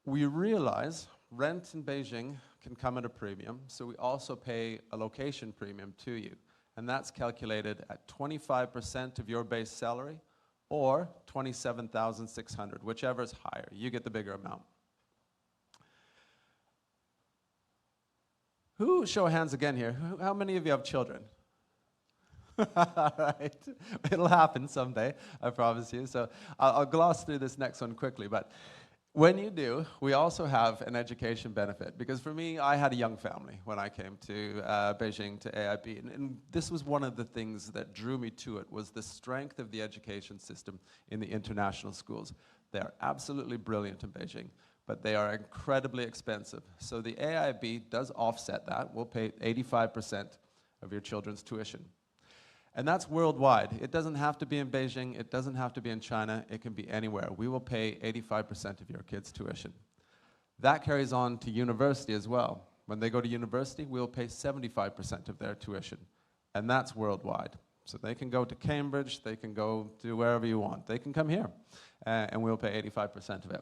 we realize rent in Beijing can come at a premium, so we also pay a location premium to you, and that's calculated at 25% of your base salary or 27,600, whichever is higher. You get the bigger amount. Who, show of hands again here, how many of you have children? All right, it'll happen someday, I promise you. So I'll gloss through this next one quickly, but when you do, we also have an education benefit, because for me, I had a young family when I came to Beijing, to AIB, and this was one of the things that drew me to it, was the strength of the education system in the international schools. They are absolutely brilliant in Beijing, but they are incredibly expensive. So the AIB does offset that. We'll pay 85% of your children's tuition. And that's worldwide. It doesn't have to be in Beijing. It doesn't have to be in China. It can be anywhere. We will pay 85% of your kids' tuition. That carries on to university as well. When they go to university, we'll pay 75% of their tuition. And that's worldwide. So they can go to Cambridge. They can go to wherever you want. They can come here. And we'll pay 85% of it.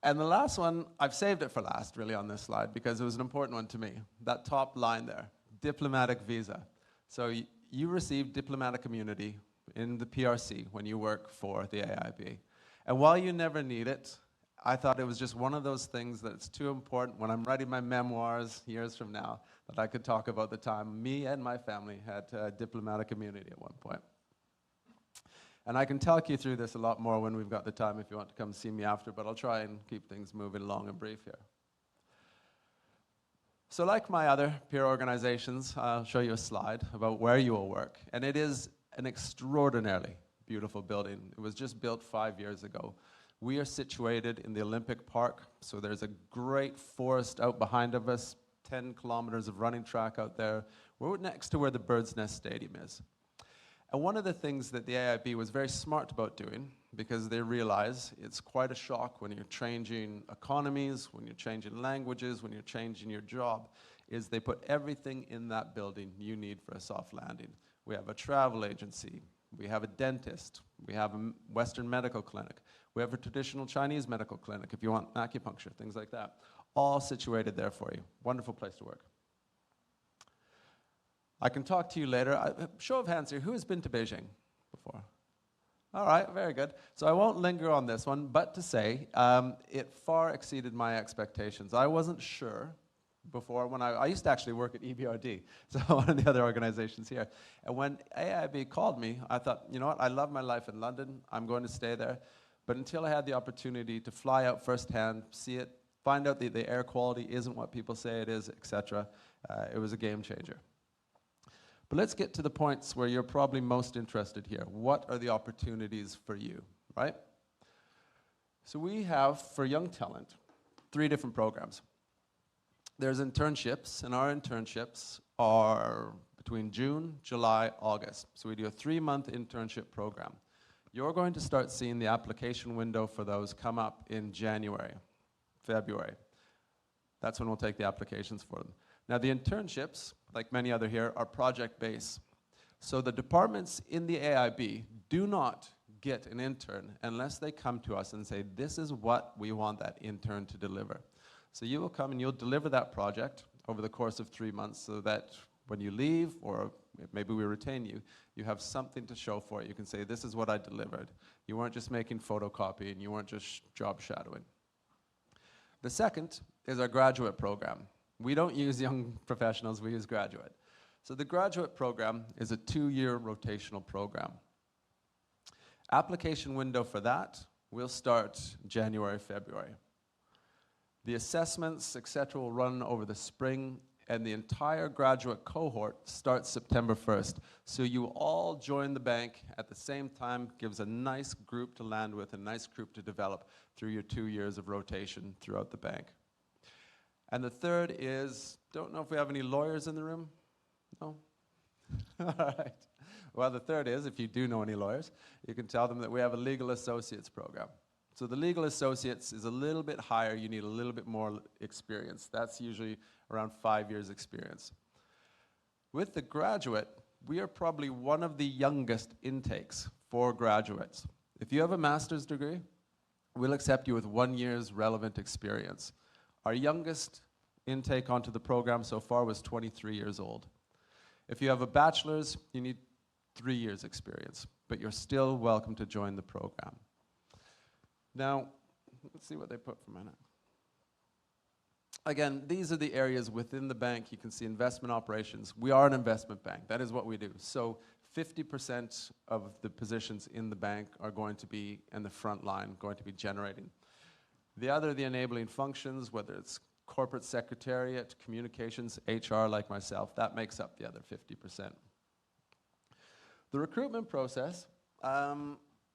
And the last one, I've saved it for last, really, on this slide, because it was an important one to me. That top line there, diplomatic visa. So you receive diplomatic immunity in the PRC when you work for the AIB. And while you never need it, I thought it was just one of those things that's too important when I'm writing my memoirs years from now, that I could talk about the time me and my family had diplomatic immunity at one point. And I can talk you through this a lot more when we've got the time if you want to come see me after, but I'll try and keep things moving along and brief here. So like my other peer organizations, I'll show you a slide about where you will work. And it is an extraordinarily beautiful building. It was just built 5 years ago. We are situated in the Olympic Park, so there's a great forest out behind of us, 10 kilometers of running track out there. We're next to where the Bird's Nest Stadium is. And one of the things that the AIB was very smart about doing, because they realize it's quite a shock when you're changing economies, when you're changing languages, when you're changing your job, is they put everything in that building you need for a soft landing. We have a travel agency, we have a dentist, we have a Western medical clinic, we have a traditional Chinese medical clinic if you want acupuncture, things like that. All situated there for you. Wonderful place to work. I can talk to you later. Show of hands here, who has been to Beijing before? All right, very good. So I won't linger on this one, but to say it far exceeded my expectations. I wasn't sure before when I used to actually work at EBRD, so one of the other organizations here. And when AIB called me, I thought, you know what, I love my life in London. I'm going to stay there. But until I had the opportunity to fly out firsthand, see it, find out that the air quality isn't what people say it is, etc., it was a game changer. But let's get to the points where you're probably most interested here. What are the opportunities for you, right? So we have, for young talent, 3 different programs. There's internships, and our internships are between June, July, August. So we do a 3-month internship program. You're going to start seeing the application window for those come up in January, February. That's when we'll take the applications for them. Now the internships, like many other here, are project-based. So the departments in the AIB do not get an intern unless they come to us and say, this is what we want that intern to deliver. So you will come and you'll deliver that project over the course of 3 months so that when you leave, or maybe we retain you, you have something to show for it. You can say, this is what I delivered. You weren't just making photocopy and you weren't just job shadowing. The second is our graduate program. We don't use young professionals, we use graduate. So the graduate program is a 2-year rotational program. Application window for that will start January, February. The assessments, etc., will run over the spring, and the entire graduate cohort starts September 1st. So you all join the bank at the same time, gives a nice group to land with, a nice group to develop through your 2 years of rotation throughout the bank. And the third is, don't know if we have any lawyers in the room? No? All right. Well, the third is, if you do know any lawyers, you can tell them that we have a legal associates program. So the legal associates is a little bit higher. You need a little bit more experience. That's usually around 5 years experience. With the graduate, we are probably one of the youngest intakes for graduates. If you have a master's degree, we'll accept you with 1 year's relevant experience. Our youngest intake onto the program so far was 23 years old. If you have a bachelor's, you need 3 years experience, but you're still welcome to join the program. Now, let's see what they put for a minute. Again, these are the areas within the bank. You can see investment operations. We are an investment bank. That is what we do. So 50% of the positions in the bank are going to be in the front line, going to be generating. The enabling functions, whether it's corporate secretariat, communications, HR like myself, that makes up the other 50%. The recruitment process,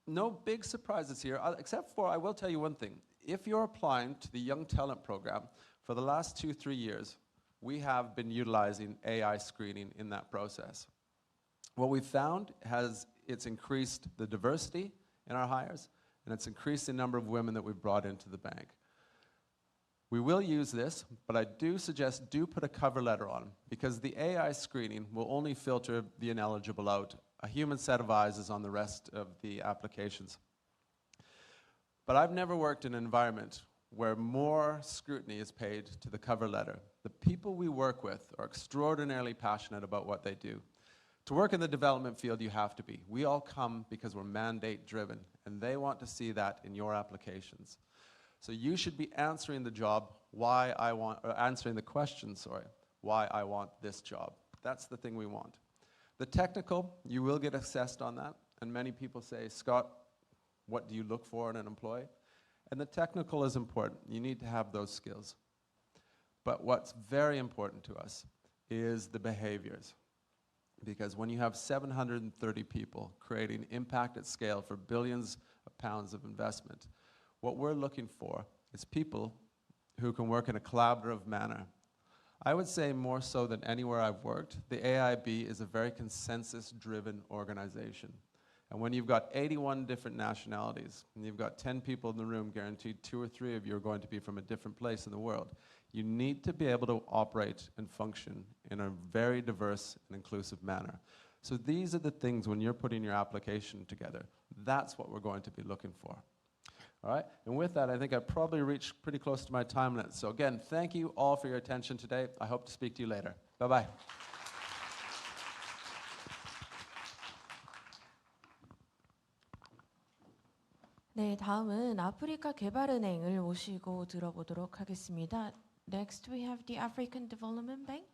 no big surprises here, except for I will tell you one thing. If you're applying to the Young Talent Program, for the last 2-3 years, we have been utilizing AI screening in that process. What we've found it's increased the diversity in our hires, and it's increased the number of women that we've brought into the bank. We will use this, but I do suggest put a cover letter on, because the AI screening will only filter the ineligible out. A human set of eyes is on the rest of the applications. But I've never worked in an environment where more scrutiny is paid to the cover letter. The people we work with are extraordinarily passionate about what they do. To work in the development field, you have to be. We all come because we're mandate driven, and they want to see that in your applications. So you should be answering the question, why I want this job. That's the thing we want. The technical, you will get assessed on that, and many people say, Scott, what do you look for in an employee? And the technical is important. You need to have those skills. But what's very important to us is the behaviors. Because when you have 730 people creating impact at scale for billions of pounds of investment, what we're looking for is people who can work in a collaborative manner. I would say more so than anywhere I've worked, the AIB is a very consensus-driven organization. And when you've got 81 different nationalities, and you've got 10 people in the room, guaranteed 2 or 3 of you are going to be from a different place in the world, you need to be able to operate and function in a very diverse and inclusive manner. So these are the things when you're putting your application together, that's what we're going to be looking for. All right, and with that, I think I've probably reached pretty close to my time limit. So again, thank you all for your attention today. I hope to speak to you later. Bye-bye. 네, 다음은 아프리카 개발은행을 모시고 들어보도록 하겠습니다. Next, we have the African Development Bank.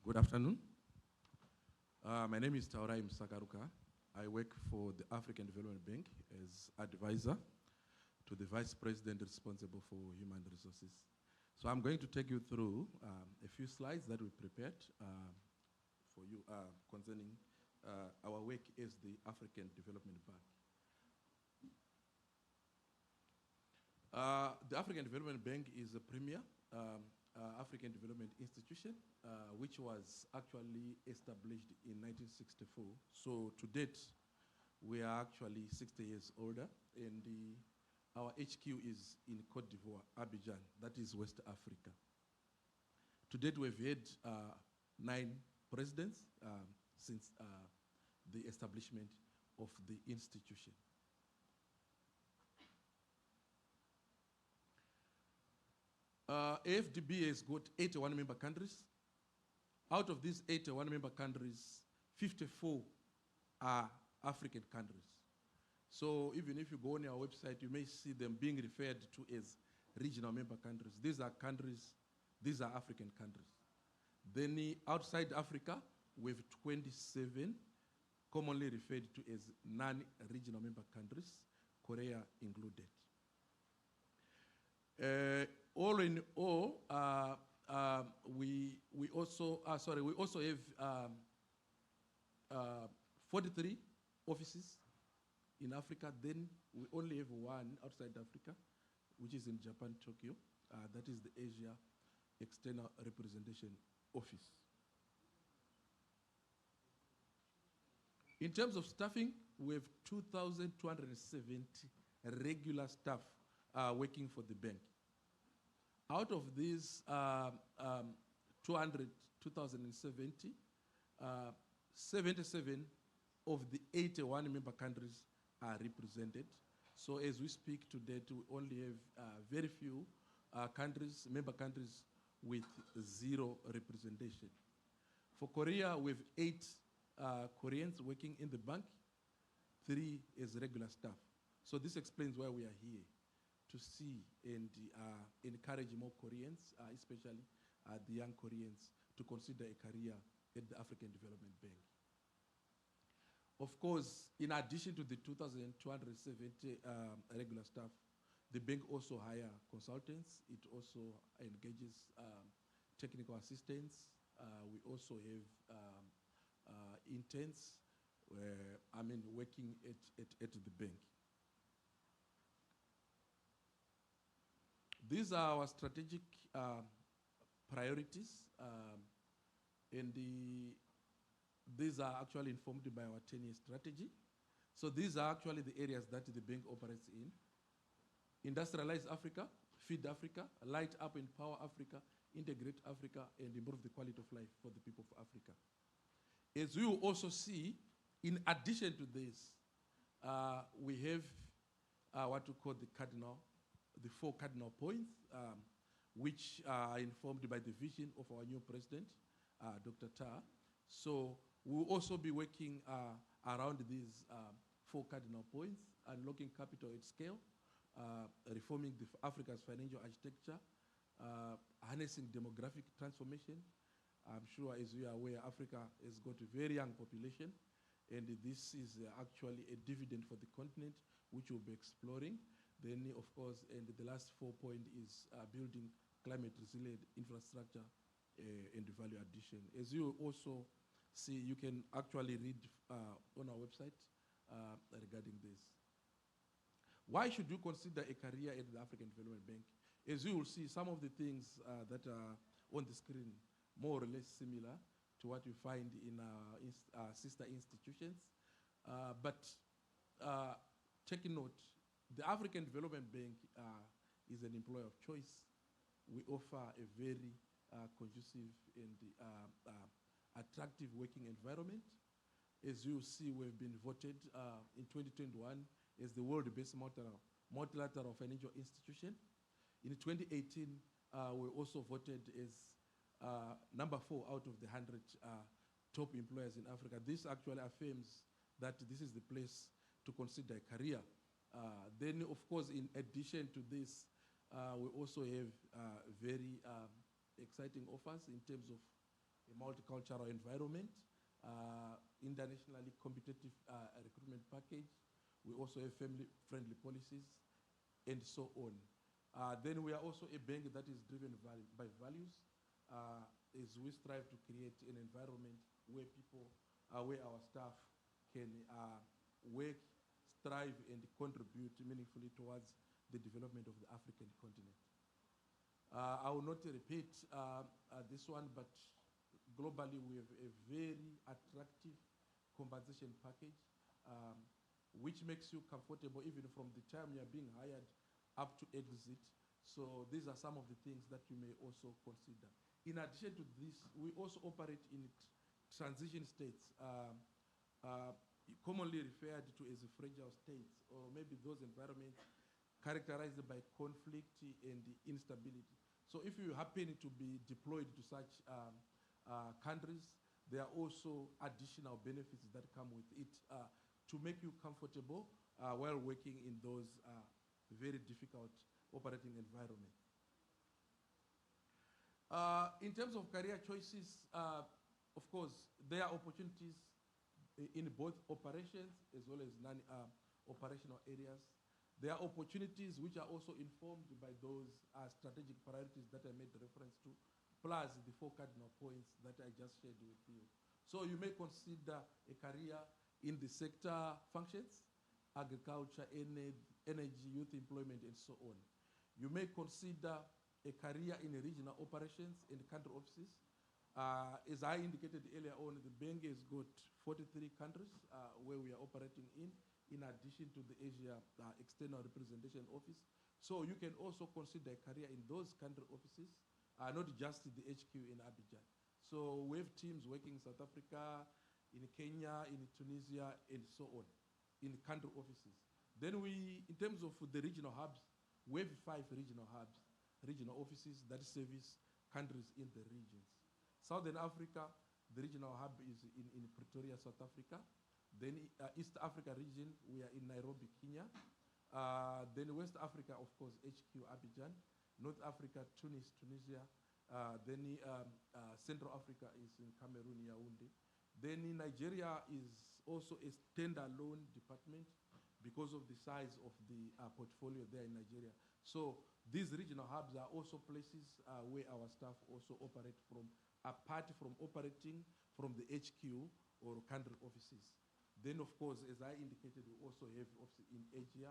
Good afternoon. My name is Tauraim Sakaruka. I work for the African Development Bank as advisor to the Vice President responsible for human resources. So I'm going to take you through a few slides that we prepared for you concerning our work as the African Development Bank. The African Development Bank is a premier African development institution, which was actually established in 1964. So to date, we are actually 60 years older, and our HQ is in Côte d'Ivoire, Abidjan, that is West Africa. To date, we've had 9 presidents since the establishment of the institution. AFDB has got 81 member countries. Out of these 81 member countries, 54 are African countries. So even if you go on our website, you may see them being referred to as regional member countries. These are African countries. Then outside Africa, we have 27 commonly referred to as non-regional member countries, Korea included. All in all, we also have 43 offices in Africa. Then we only have one outside Africa, which is in Japan, Tokyo. That is the Asia External Representation Office. In terms of staffing, we have 2,270 regular staff working for the bank. Out of these 2,070, 77 of the 81 member countries are represented. So as we speak today, we only have very few member countries with 0 representation. For Korea, we have 8 Koreans working in the bank, 3 as regular staff. So this explains why we are here, to see and encourage more Koreans, especially the young Koreans, to consider a career at the African Development Bank. Of course, in addition to the 2,270 regular staff, the bank also hires consultants. It also engages technical assistants. We also have interns, working at the bank. These are our strategic priorities, and these are actually informed by our 10-year strategy. So these are actually the areas that the bank operates in. Industrialize Africa, feed Africa, light up and empower Africa, integrate Africa, and improve the quality of life for the people of Africa. As we will also see, in addition to this, we have what we call the 4 cardinal points, which are informed by the vision of our new president, Dr. Tar. So we'll also be working around these 4 cardinal points: unlocking capital at scale, reforming Africa's financial architecture, harnessing demographic transformation. I'm sure, as you are aware, Africa has got a very young population, and this is actually a dividend for the continent, which we'll be exploring. Then, of course, and the last 4 point is building climate resilient infrastructure and value addition. As you also see, you can actually read on our website regarding this. Why should you consider a career at the African Development Bank? As you will see, some of the things that are on the screen more or less similar to what you find in our sister institutions. But take note, the African Development Bank is an employer of choice. We offer a very conducive and attractive working environment. As you see, we've been voted in 2021 as the world-based multilateral financial institution. In 2018, we also voted as number 4 out of the 100 top employers in Africa. This actually affirms that this is the place to consider a career. Then, of course, in addition to this, we also have very exciting offers in terms of a multicultural environment, internationally competitive recruitment package. We also have family-friendly policies, and so on. Then we are also a bank that is driven by values, as we strive to create an environment where where our staff can work, strive, and contribute meaningfully towards the development of the African continent. I will not repeat this one, but globally we have a very attractive compensation package, which makes you comfortable even from the time you are being hired up to exit. So these are some of the things that you may also consider. In addition to this, we also operate in transition states, commonly referred to as fragile states, or maybe those environments characterized by conflict and instability. So if you happen to be deployed to such countries, there are also additional benefits that come with it to make you comfortable while working in those very difficult operating environments. In terms of career choices, of course, there are opportunities in both operations as well as non-operational areas. There are opportunities which are also informed by those strategic priorities that I made reference to, plus the 4 cardinal points that I just shared with you. So you may consider a career in the sector functions, agriculture, energy, youth employment, and so on. You may consider a career in regional operations and country offices. As I indicated earlier on, the bank has got 43 countries where we are operating in addition to the Asia External Representation Office. So you can also consider a career in those country offices, not just the HQ in Abidjan. So we have teams working in South Africa, in Kenya, in Tunisia, and so on, in country offices. Then we, in terms of the regional hubs, we have 5 regional hubs, regional offices that service countries in the regions. Southern Africa, the regional hub is in Pretoria, South Africa. Then East Africa region, we are in Nairobi, Kenya. Then West Africa, of course, HQ Abidjan. North Africa, Tunis, Tunisia. Then Central Africa is in Cameroon, Yaoundé. Then Nigeria is also a standalone department because of the size of the portfolio there in Nigeria. So these regional hubs are also places where our staff also operate from, apart from operating from the HQ or country offices. Then, of course, as I indicated, we also have offices in Asia,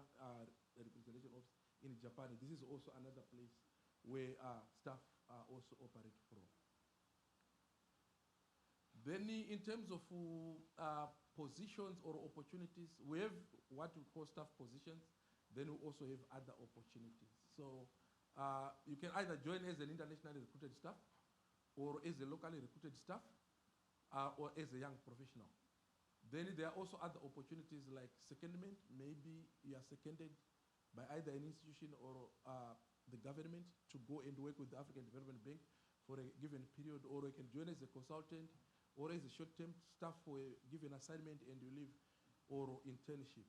the representation office in Japan. This is also another place where staff also operate from. Then in terms of positions or opportunities, we have what we call staff positions. Then we also have other opportunities. So you can either join as an internationally recruited staff, or as a locally recruited staff, or as a young professional. Then there are also other opportunities like secondment. Maybe you are seconded by either an institution or the government to go and work with the African Development Bank for a given period, or you can join as a consultant or as a short-term staff for a given assignment and you leave, or internship.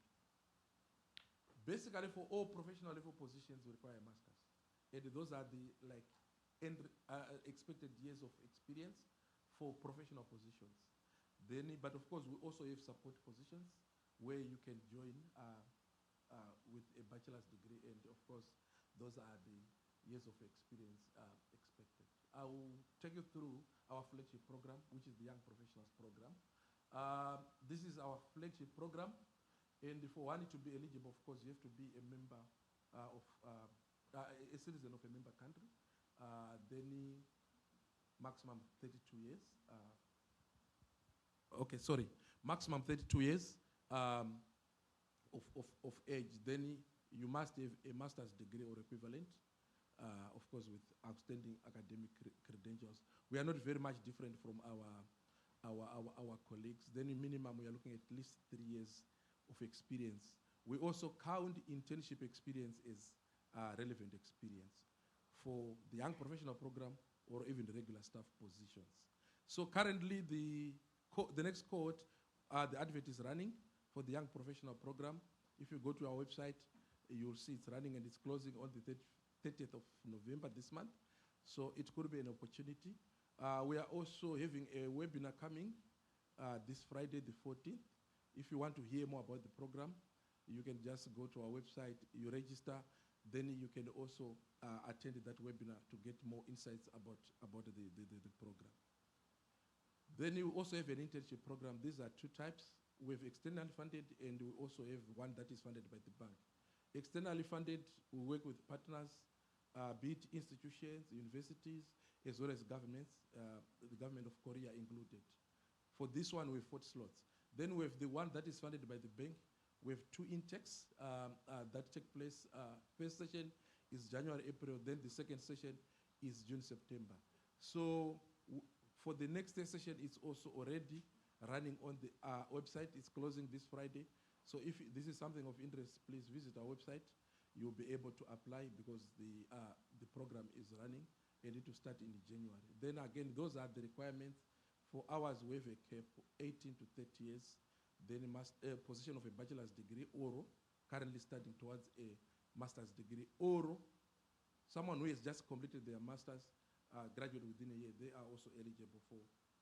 Basically, for all professional level positions, we require a master's. And those are the expected years of experience for professional positions. Then, but of course, we also have support positions where you can join with a bachelor's degree, and of course, those are the years of experience expected. I will take you through our flagship program, which is the Young Professionals Program. This is our flagship program, and for one to be eligible, of course, you have to be a member of a citizen of a member country. Then maximum 32 years. Maximum 32 years of age. Then you must have a master's degree or equivalent, of course, with outstanding academic credentials. We are not very much different from our colleagues. Then in minimum, we are looking at least 3 years of experience. We also count internship experience as relevant experience for the young professional program or even the regular staff positions. So currently, the next cohort, the advert is running for the young professional program. If you go to our website, you'll see it's running and it's closing on the 30th of November this month. So it could be an opportunity. We are also having a webinar coming this Friday, the 14th. If you want to hear more about the program, you can just go to our website, you register, then you can also attend that webinar to get more insights about the program. Then you also have an internship program. These are 2 types. We have externally funded, and we also have one that is funded by the bank. Externally funded, we work with partners, be it institutions, universities, as well as governments, the government of Korea included. For this one, we have 40 slots. Then we have the one that is funded by the bank. We have 2 intakes that take place. First session is January, April, then the second session is June, September. So for the next session, it's also already running on the website. It's closing this Friday. So if this is something of interest, please visit our website. You'll be able to apply because the program is running and it will start in January. Then again, those are the requirements. For hours, we have a cap 18 to 30 years. Then a position of a bachelor's degree or currently studying towards a master's degree, or someone who has just completed their master's, graduate within a year, they are also eligible for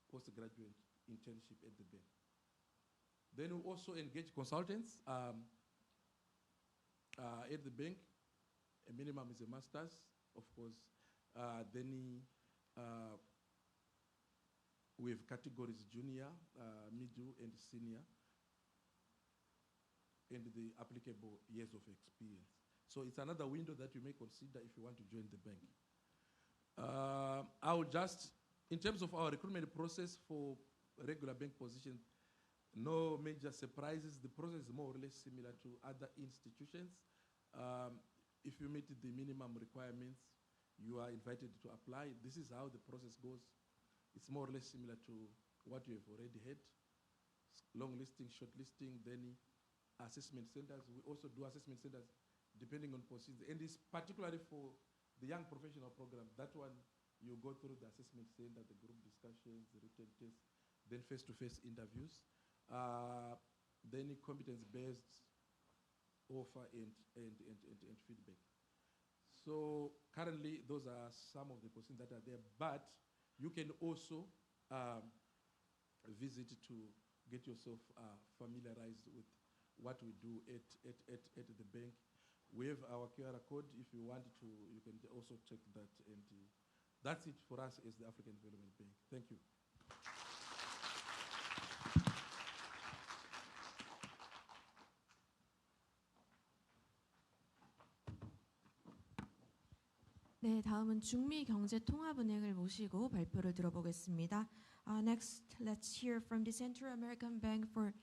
postgraduate internship at the bank. Then we also engage consultants. At the bank, a minimum is a master's, of course. Then we have categories junior, middle, and senior, and the applicable years of experience. So it's another window that you may consider if you want to join the bank. I will just, in terms of our recruitment process for regular bank positions, no major surprises. The process is more or less similar to other institutions. If you meet the minimum requirements, you are invited to apply. This is how the process goes. It's more or less similar to what you have already had. Long listing, short listing, then assessment centers. We also do assessment centers depending on positions. And it's particularly for the young professional program. That one, you go through the assessment center, the group discussions, the written tests, then face-to-face interviews, then competence-based offer and feedback. So currently, those are some of the positions that are there, but you can also visit to get yourself familiarized with what we do at the bank. We have our QR code. If you want to, you can also check that. And that's it for us as the African Development Bank. Thank you. 네, 다음은 중미경제통합은행을 모시고 발표를 들어보겠습니다. Next, let's hear from the Central American Bank for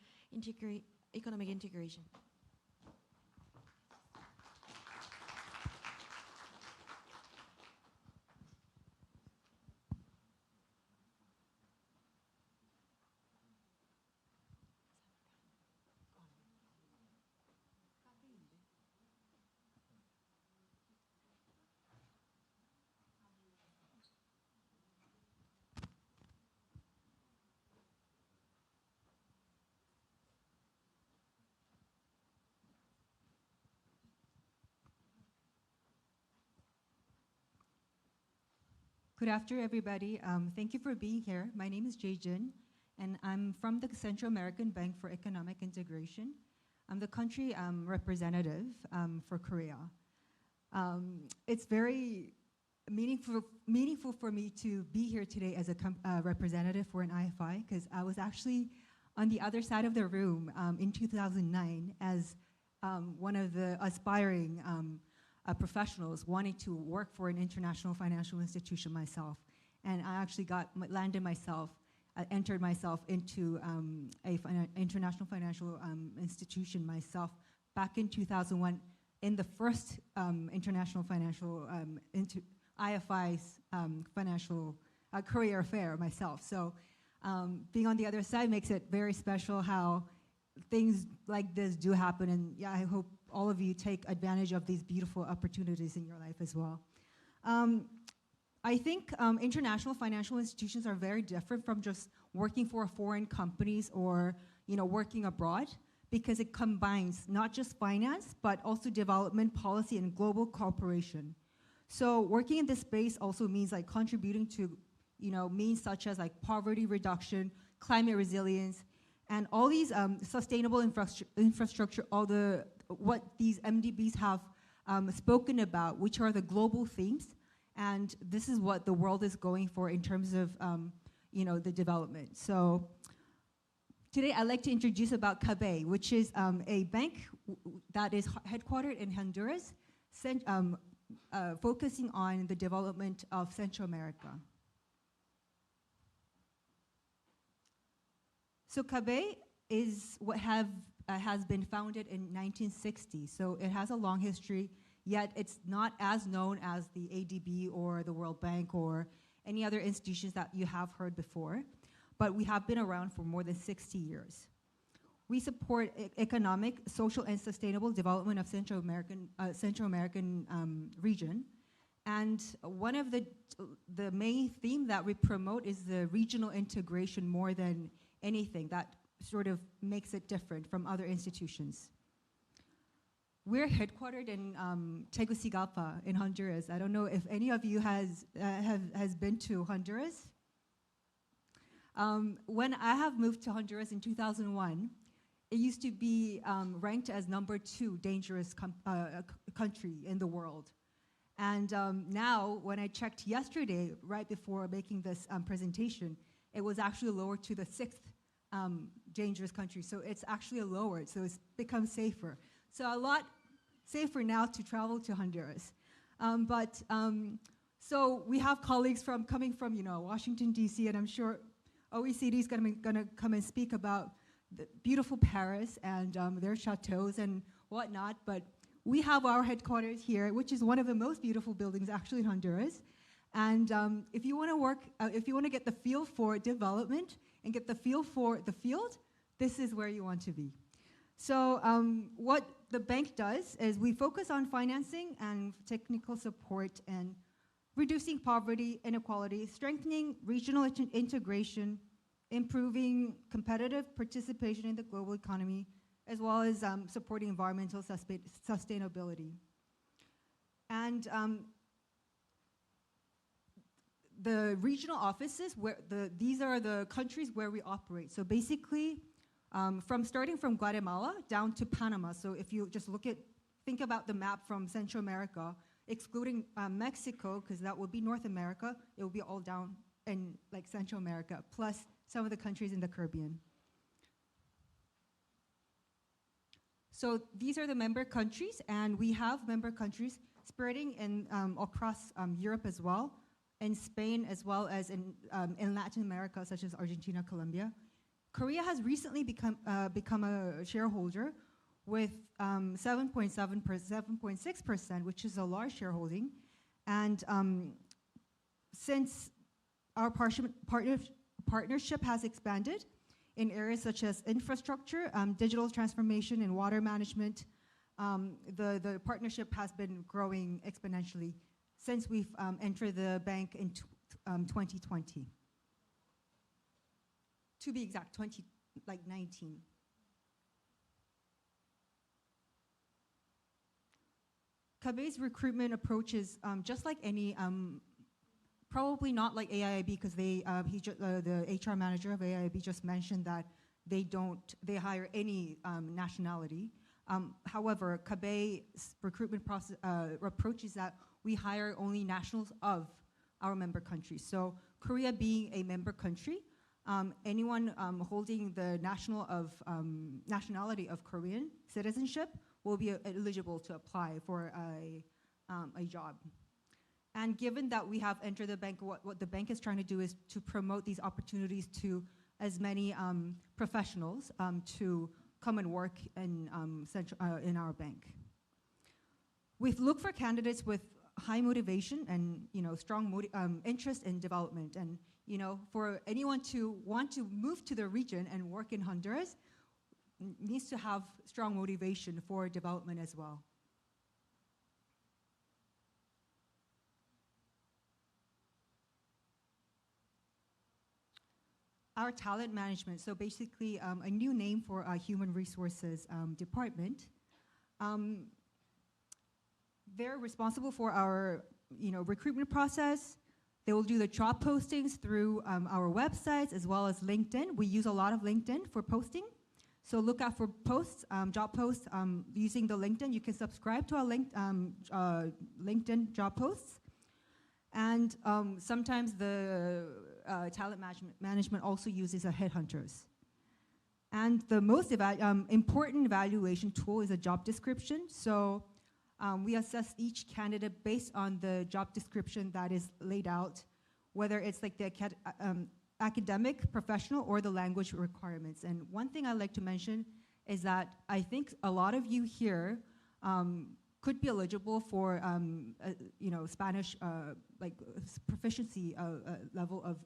Economic Integration. Good afternoon, everybody. Thank you for being here. My name is Jae-jun, and I'm from the Central American Bank for Economic Integration. I'm the country representative for Korea. It's very meaningful for me to be here today as a representative for an IFI, because I was actually on the other side of the room in 2009 as one of the aspiring professionals wanting to work for an international financial institution myself. And I actually entered myself into international financial institution myself back in 2001 in the first international financial, IFI's financial career fair myself. So being on the other side makes it very special how things like this do happen. And yeah, I hope all of you take advantage of these beautiful opportunities in your life as well. I think international financial institutions are very different from just working for foreign companies or working abroad, because it combines not just finance, but also development policy and global cooperation. So working in this space also means like contributing to means such as like poverty reduction, climate resilience, and all these sustainable infrastructure, what these MDBs have spoken about, which are the global themes, and this is what the world is going for in terms of the development. So today I'd like to introduce about CABE, which is a bank that is headquartered in Honduras, focusing on the development of Central America. So CABE is what has been founded in 1960. So it has a long history, yet it's not as known as the ADB or the World Bank or any other institutions that you have heard before. But we have been around for more than 60 years. We support economic, social, and sustainable development of Central American region. And one of the main theme that we promote is the regional integration more than anything. That sort of makes it different from other institutions. We're headquartered in Tegucigalpa in Honduras. I don't know if any of you has been to Honduras. When I have moved to Honduras in 2001, it used to be ranked as #2 dangerous country in the world. And now, when I checked yesterday, right before making this presentation, it was actually lowered to the 6th dangerous country. So it's actually lowered, so it's become safer. So a lot safer now to travel to Honduras. So we have colleagues coming from Washington, D.C., and I'm sure OECD is going to come and speak about the beautiful Paris and their chateaus and whatnot. But we have our headquarters here, which is one of the most beautiful buildings actually in Honduras. And if you want to work, if you want to get the feel for development and get the feel for the field, this is where you want to be. So what the bank does is we focus on financing and technical support and reducing poverty, inequality, strengthening regional integration, improving competitive participation in the global economy, as well as supporting environmental sustainability. And the regional offices, these are the countries where we operate. So basically, starting from Guatemala down to Panama. So if you just think about the map from Central America, excluding Mexico, because that would be North America, it will be all down in like Central America, plus some of the countries in the Caribbean. So these are the member countries, and we have member countries spreading in across Europe as well, in Spain as well as in Latin America, such as Argentina, Colombia. Korea has recently become a shareholder with 7.6%, which is a large shareholding. And since our partnership has expanded in areas such as infrastructure, digital transformation, and water management, the partnership has been growing exponentially since we've entered the bank in 2020. To be exact, 2019. CABE's recruitment approach is just like any, probably not like AIIB, because the HR manager of AIIB just mentioned that they hire any nationality. However, CABE's recruitment process approach is that we hire only nationals of our member countries. So Korea being a member country, anyone holding the nationality of Korean citizenship will be eligible to apply for a job. And given that we have entered the bank, what the bank is trying to do is to promote these opportunities to as many professionals to come and work in our bank. We've looked for candidates with high motivation and strong interest in development. And for anyone to want to move to the region and work in Honduras, needs to have strong motivation for development as well. Our talent management, so basically a new name for our human resources department. They're responsible for our recruitment process. They will do the job postings through our websites as well as LinkedIn. We use a lot of LinkedIn for posting. So look out for posts, job posts using the LinkedIn. You can subscribe to our LinkedIn job posts. And sometimes the talent management also uses headhunters. And the most important evaluation tool is a job description. So we assess each candidate based on the job description that is laid out, whether it's like the academic, professional, or the language requirements. And one thing I'd like to mention is that I think a lot of you here could be eligible for Spanish proficiency level of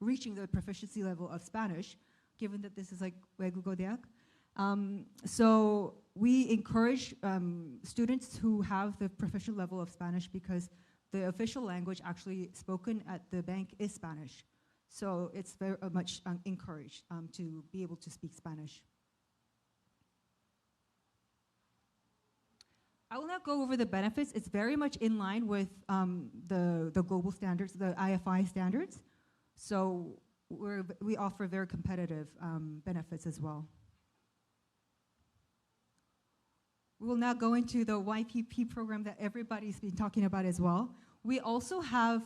reaching the proficiency level of Spanish, given that this is like Wegugodeak. So we encourage students who have the proficient level of Spanish because the official language actually spoken at the bank is Spanish. So it's very much encouraged to be able to speak Spanish. I will not go over the benefits. It's very much in line with the global standards, the IFI standards. So we offer very competitive benefits as well. we'll now go into the YPP program that everybody's been talking about as well. We also have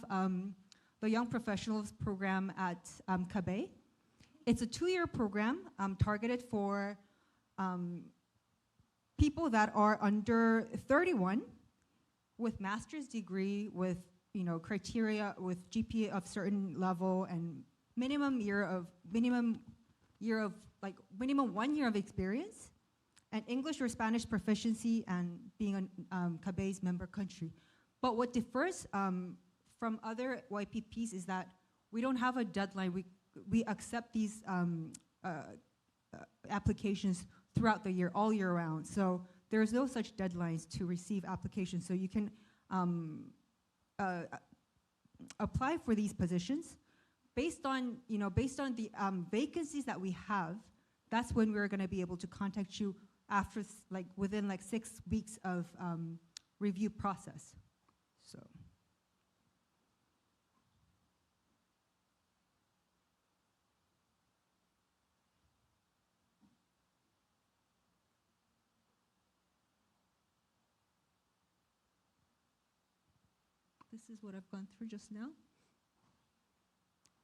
the Young Professionals program at CABE. It's a 2-year program targeted for people that are under 31 with master's degree, with criteria, with GPA of certain level, and minimum 1 year of experience, and English or Spanish proficiency, and being a CABE's member country. But what differs from other YPPs is that we don't have a deadline. We accept these applications throughout the year, all year round. So there's no such deadlines to receive applications. So you can apply for these positions based on the vacancies that we have. That's when we're going to be able to contact you after within 6 weeks of review process. So. This is what I've gone through just now.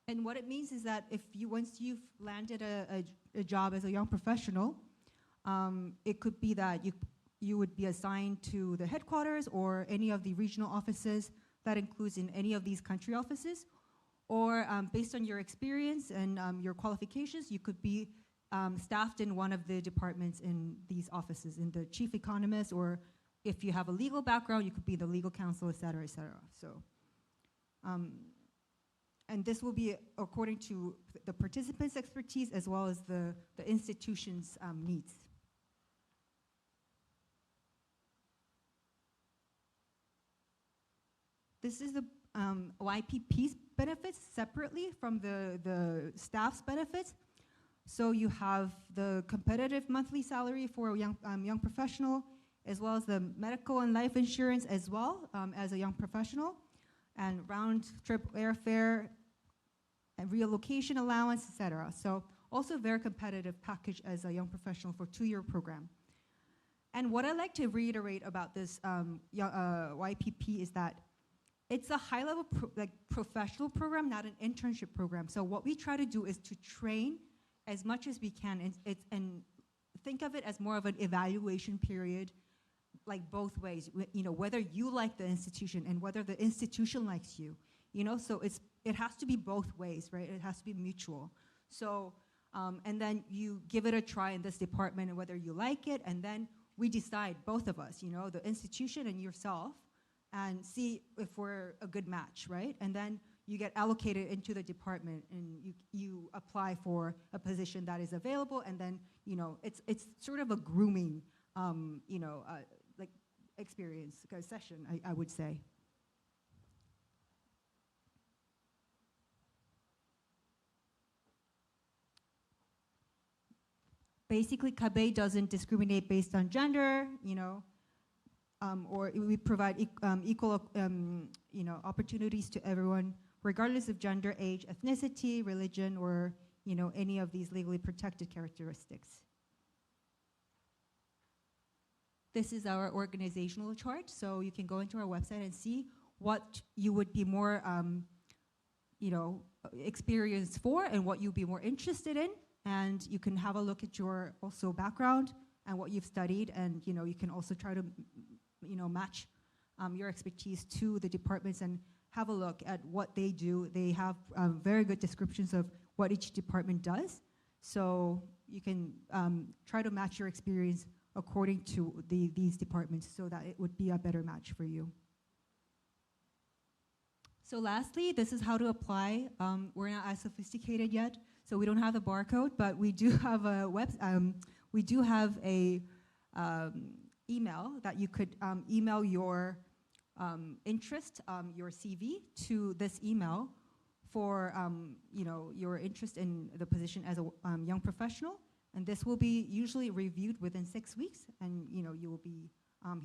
And what it means is that once you've landed a job as a young professional, it could be that you would be assigned to the headquarters or any of the regional offices. That includes in any of these country offices. Or based on your experience and your qualifications, you could be staffed in one of the departments in these offices, in the chief economist, or if you have a legal background, you could be the legal counsel, et cetera, et cetera. So, and this will be according to the participants' expertise as well as the institution's needs. This is the YPP's benefits separately from the staff's benefits. So you have the competitive monthly salary for a young professional, as well as the medical and life insurance as well as a young professional, and round-trip airfare, and relocation allowance, etc. So also a very competitive package as a young professional for a 2-year program. And what I like to reiterate about this YPP is that it's a high-level professional program, not an internship program. So what we try to do is to train as much as we can, and think of it as more of an evaluation period, both ways, whether you like the institution and whether the institution likes you, so it has to be both ways, right? It has to be mutual. So, and then you give it a try in this department and whether you like it, and then we decide, both of us, the institution and yourself, and see if we're a good match, right? And then you get allocated into the department and you apply for a position that is available, and then, it's sort of a grooming, experience, session, I would say. Basically, CABE doesn't discriminate based on gender, or we provide equal, opportunities to everyone, regardless of gender, age, ethnicity, religion, or, any of these legally protected characteristics. This is our organizational chart, so you can go into our website and see what you would be more, experienced for and what you'd be more interested in. And you can have a look at your also background and what you've studied, and you can also try to match your expertise to the departments and have a look at what they do. They have very good descriptions of what each department does, so you can try to match your experience according to these departments so that it would be a better match for you. So lastly, this is how to apply. We're not as sophisticated yet, so we don't have the barcode, but we do have a email that you could email your interest, your CV to this email for your interest in the position as a young professional. And this will be usually reviewed within 6 weeks, and you will be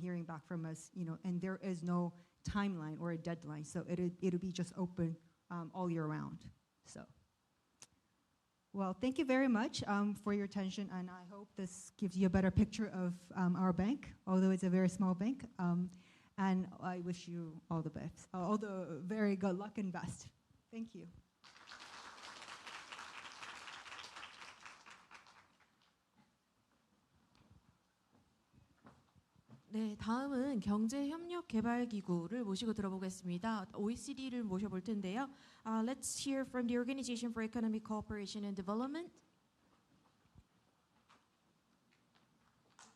hearing back from us. And there is no timeline or a deadline, so it'll be just open all year round. So Well, thank you very much for your attention, and I hope this gives you a better picture of our bank, although it's a very small bank. And I wish you all the best, all the very good luck and best. Thank you. 네, 다음은 경제협력개발기구를 모시고 들어보겠습니다. OECD를 모셔볼 텐데요. Let's hear from the Organization for Economic Cooperation and Development.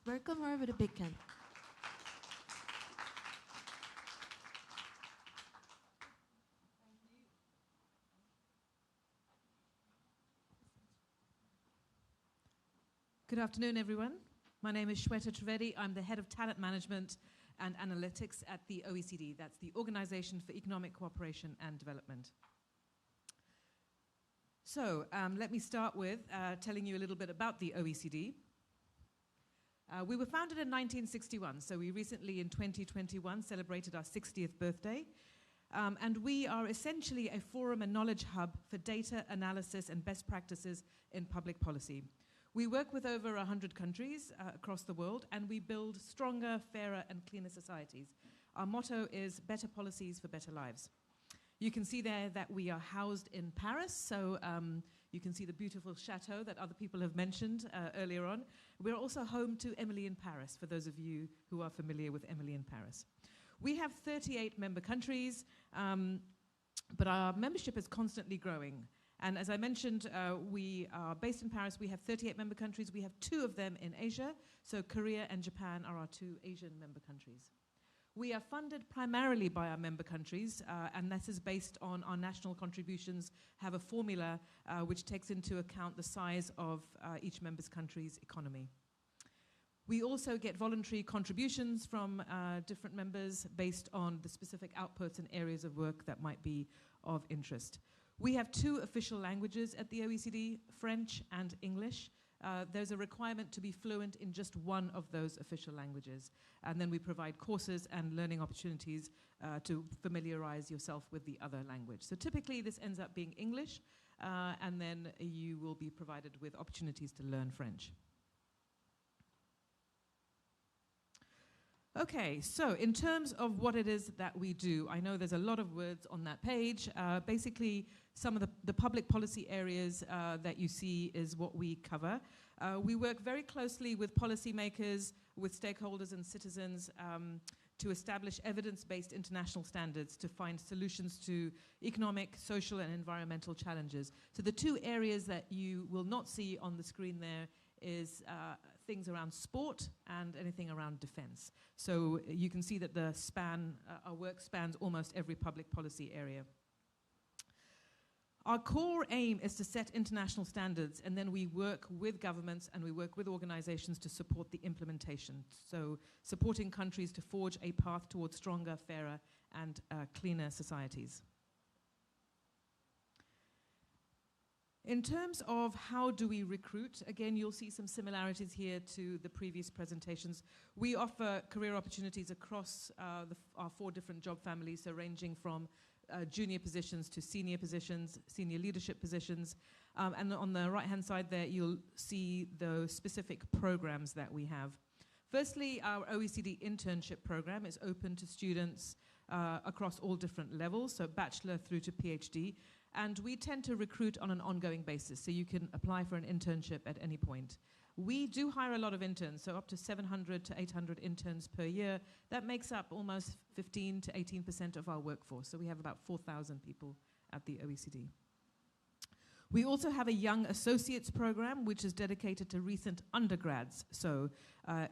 Welcome her with a big hand. Good afternoon, everyone. My name is Shweta Trivedi. I'm the head of talent management and analytics at the OECD. That's the Organization for Economic Cooperation and Development. So let me start with telling you a little bit about the OECD. We were founded in 1961, so we recently in 2021 celebrated our 60th birthday. And we are essentially a forum and knowledge hub for data analysis and best practices in public policy. We work with over 100 countries across the world, and we build stronger, fairer, and cleaner societies. Our motto is better policies for better lives. You can see there that we are housed in Paris, so you can see the beautiful chateau that other people have mentioned earlier on. We're also home to Emily in Paris, for those of you who are familiar with Emily in Paris. We have 38 member countries, but our membership is constantly growing. And as I mentioned, we are based in Paris. We have 38 member countries. We have 2 of them in Asia. So Korea and Japan are our 2 Asian member countries. We are funded primarily by our member countries, and this is based on our national contributions, have a formula which takes into account the size of each member's country's economy. We also get voluntary contributions from different members based on the specific outputs and areas of work that might be of interest. We have 2 official languages at the OECD, French and English. There's a requirement to be fluent in just one of those official languages. And then we provide courses and learning opportunities to familiarize yourself with the other language. So typically this ends up being English, and then you will be provided with opportunities to learn French. Okay, so in terms of what it is that we do, I know there's a lot of words on that page. Basically, some of the public policy areas that you see is what we cover. We work very closely with policymakers, with stakeholders and citizens to establish evidence-based international standards to find solutions to economic, social, and environmental challenges. So the 2 areas that you will not see on the screen there is things around sport and anything around defense. So you can see that the our work spans almost every public policy area. Our core aim is to set international standards, and then we work with governments and we work with organizations to support the implementation. So supporting countries to forge a path towards stronger, fairer, and cleaner societies. In terms of how do we recruit, again, you'll see some similarities here to the previous presentations. We offer career opportunities across our 4 different job families, so ranging from junior positions to senior positions, senior leadership positions. And on the right-hand side there, you'll see the specific programs that we have. Firstly, our OECD internship program is open to students across all different levels, so bachelor through to PhD. And we tend to recruit on an ongoing basis, so you can apply for an internship at any point. We do hire a lot of interns, so up to 700 to 800 interns per year. That makes up almost 15 to 18% of our workforce, so we have about 4,000 people at the OECD. We also have a Young Associates program, which is dedicated to recent undergrads, so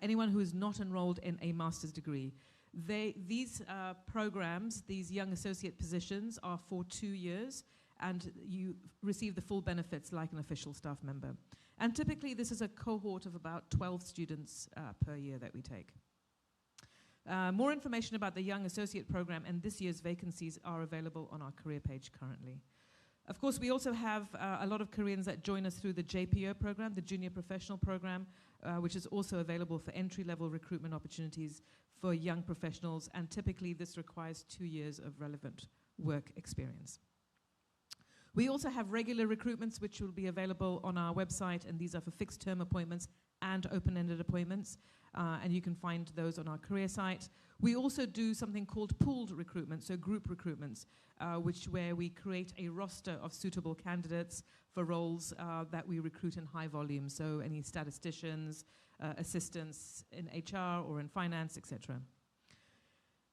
anyone who is not enrolled in a master's degree. These programs, these Young Associate positions, are for 2 years, and you receive the full benefits like an official staff member. And typically, this is a cohort of about 12 students per year that we take. More information about the Young Associate program and this year's vacancies are available on our career page currently. Of course, we also have a lot of Koreans that join us through the JPO program, the Junior Professional Program, which is also available for entry-level recruitment opportunities for young professionals, and typically this requires 2 years of relevant work experience. We also have regular recruitments which will be available on our website, and these are for fixed-term appointments and open-ended appointments, and you can find those on our career site. We also do something called pooled recruitment, so group recruitments, where we create a roster of suitable candidates for roles that we recruit in high volume, so any statisticians, assistants in HR or in finance, etc.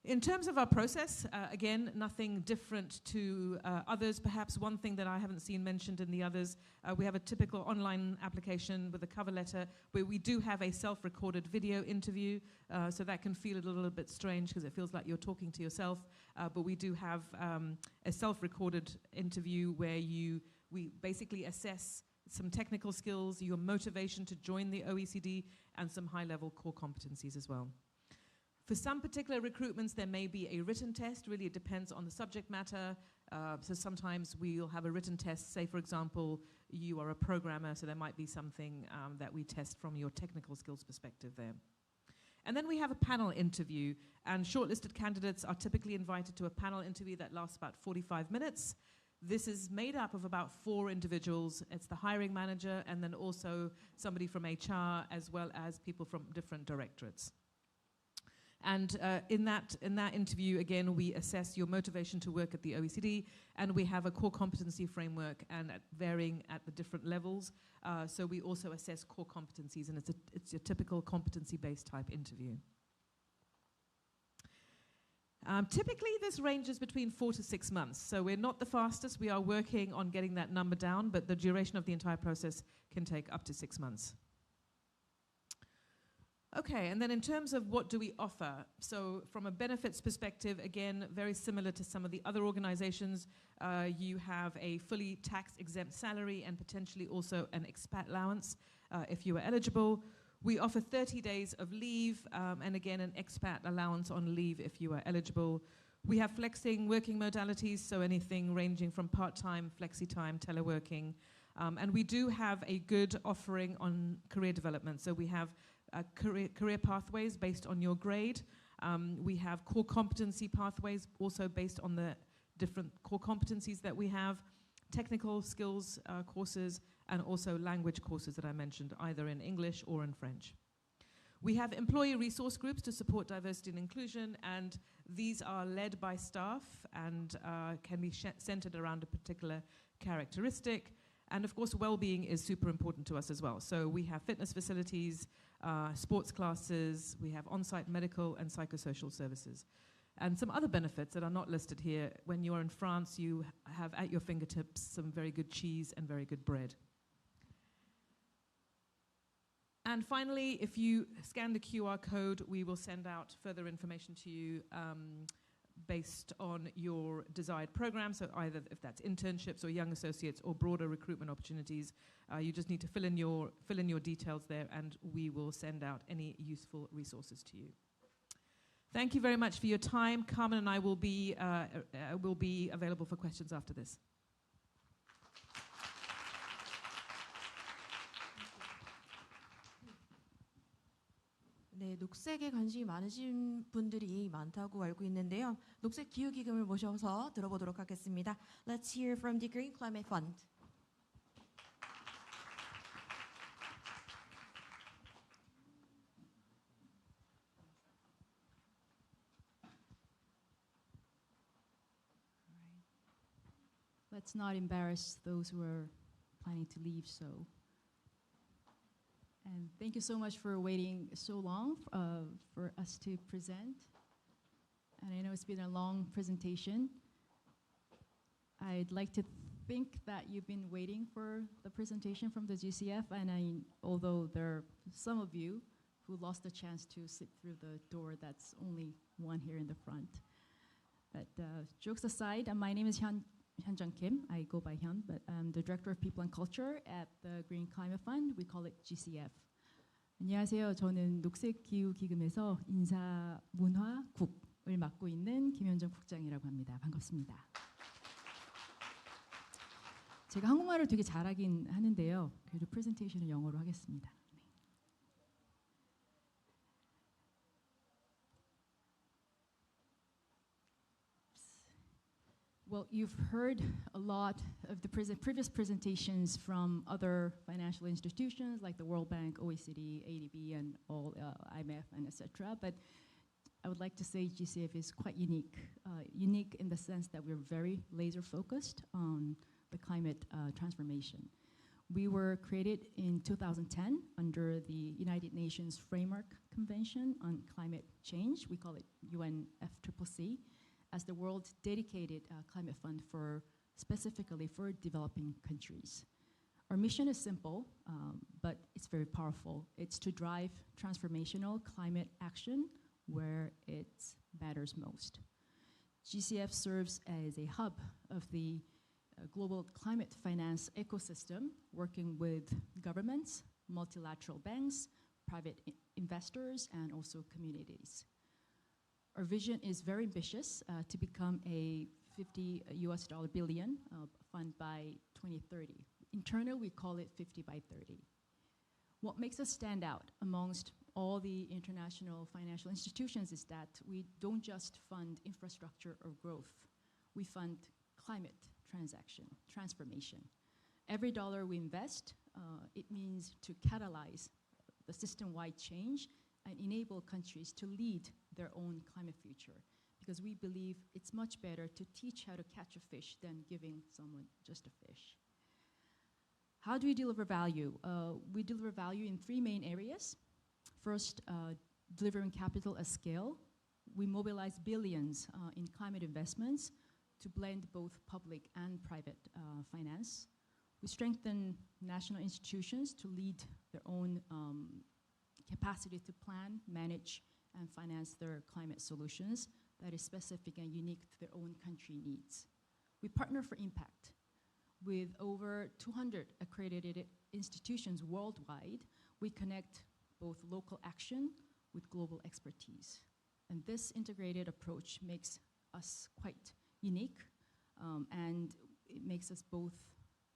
In terms of our process, again, nothing different to others. Perhaps one thing that I haven't seen mentioned in the others, we have a typical online application with a cover letter where we do have a self-recorded video interview, so that can feel a little bit strange because it feels like you're talking to yourself, but we do have a self-recorded interview where we basically assess some technical skills, your motivation to join the OECD, and some high-level core competencies as well. For some particular recruitments, there may be a written test. Really, it depends on the subject matter. So sometimes we'll have a written test. Say, for example, you are a programmer, so there might be something that we test from your technical skills perspective there. And then we have a panel interview, and shortlisted candidates are typically invited to a panel interview that lasts about 45 minutes. This is made up of about 4 individuals. It's the hiring manager, and then also somebody from HR, as well as people from different directorates. And in that interview, again, we assess your motivation to work at the OECD, and we have a core competency framework, and varying at the different levels. So we also assess core competencies, and it's a typical competency-based type interview. Typically, this ranges between 4 to 6 months. So we're not the fastest. We are working on getting that number down, but the duration of the entire process can take up to 6 months. Okay, and then in terms of what do we offer? So from a benefits perspective, again, very similar to some of the other organizations, you have a fully tax-exempt salary and potentially also an expat allowance if you are eligible. We offer 30 days of leave and again, an expat allowance on leave if you are eligible. We have flexing working modalities, so anything ranging from part-time, flexi-time, teleworking. And we do have a good offering on career development. So we have career pathways based on your grade. We have core competency pathways also based on the different core competencies that we have, technical skills courses, and also language courses that I mentioned, either in English or in French. We have employee resource groups to support diversity and inclusion, and these are led by staff and can be centered around a particular characteristic. And of course, well-being is super important to us as well. So we have fitness facilities, sports classes, we have on-site medical and psychosocial services. And some other benefits that are not listed here. When you are in France, you have at your fingertips some very good cheese and very good bread. And finally, if you scan the QR code, we will send out further information to you based on your desired program. So either if that's internships or young associates or broader recruitment opportunities, you just need to fill in your details there, and we will send out any useful resources to you. Thank you very much for your time. Carmen and I will be available for questions after this. 네, 녹색에 관심이 많으신 분들이 많다고 알고 있는데요. 녹색 기후기금을 모셔서 들어보도록 하겠습니다. Let's hear from the Green Climate Fund. Let's not embarrass those who are planning to leave, so. And thank you so much for waiting so long for us to present. And I know it's been a long presentation. I'd like to think that you've been waiting for the presentation from the GCF, and although there are some of you who lost the chance to sit through the door, that's only one here in the front. But jokes aside, my name is Hyunjung Kim. I go by Hyun, but I'm the Director of People and Culture at the Green Climate Fund. We call it GCF. 안녕하세요. 저는 녹색기후기금에서 인사문화국을 맡고 있는 김현정 국장이라고 합니다. 반갑습니다. 제가 한국말을 되게 잘하긴 하는데요. 그래도 프레젠테이션을 영어로 하겠습니다. Well, you've heard a lot of the previous presentations from other financial institutions like the World Bank, OECD, ADB, and all IMF, and etc. But I would like to say GCF is quite unique. Unique in the sense that we're very laser focused on the climate transformation. We were created in 2010 under the United Nations Framework Convention on Climate Change. We call it UNFCCC, as the world's dedicated climate fund specifically for developing countries. Our mission is simple, but it's very powerful. It's to drive transformational climate action where it matters most. GCF serves as a hub of the global climate finance ecosystem, working with governments, multilateral banks, private investors, and also communities. Our vision is very ambitious to become a $50 billion fund by 2030. Internally, we call it 50 by 30. What makes us stand out amongst all the international financial institutions is that we don't just fund infrastructure or growth. We fund climate transformation. Every dollar we invest, it means to catalyze the system-wide change and enable countries to lead their own climate future. Because we believe it's much better to teach how to catch a fish than giving someone just a fish. How do we deliver value? We deliver value in three main areas. First, delivering capital at scale. We mobilize billions in climate investments to blend both public and private finance. We strengthen national institutions to lead their own capacity to plan, manage, and finance their climate solutions that is specific and unique to their own country needs. We partner for impact. With over 200 accredited institutions worldwide, we connect both local action with global expertise. And this integrated approach makes us quite unique, and it makes us both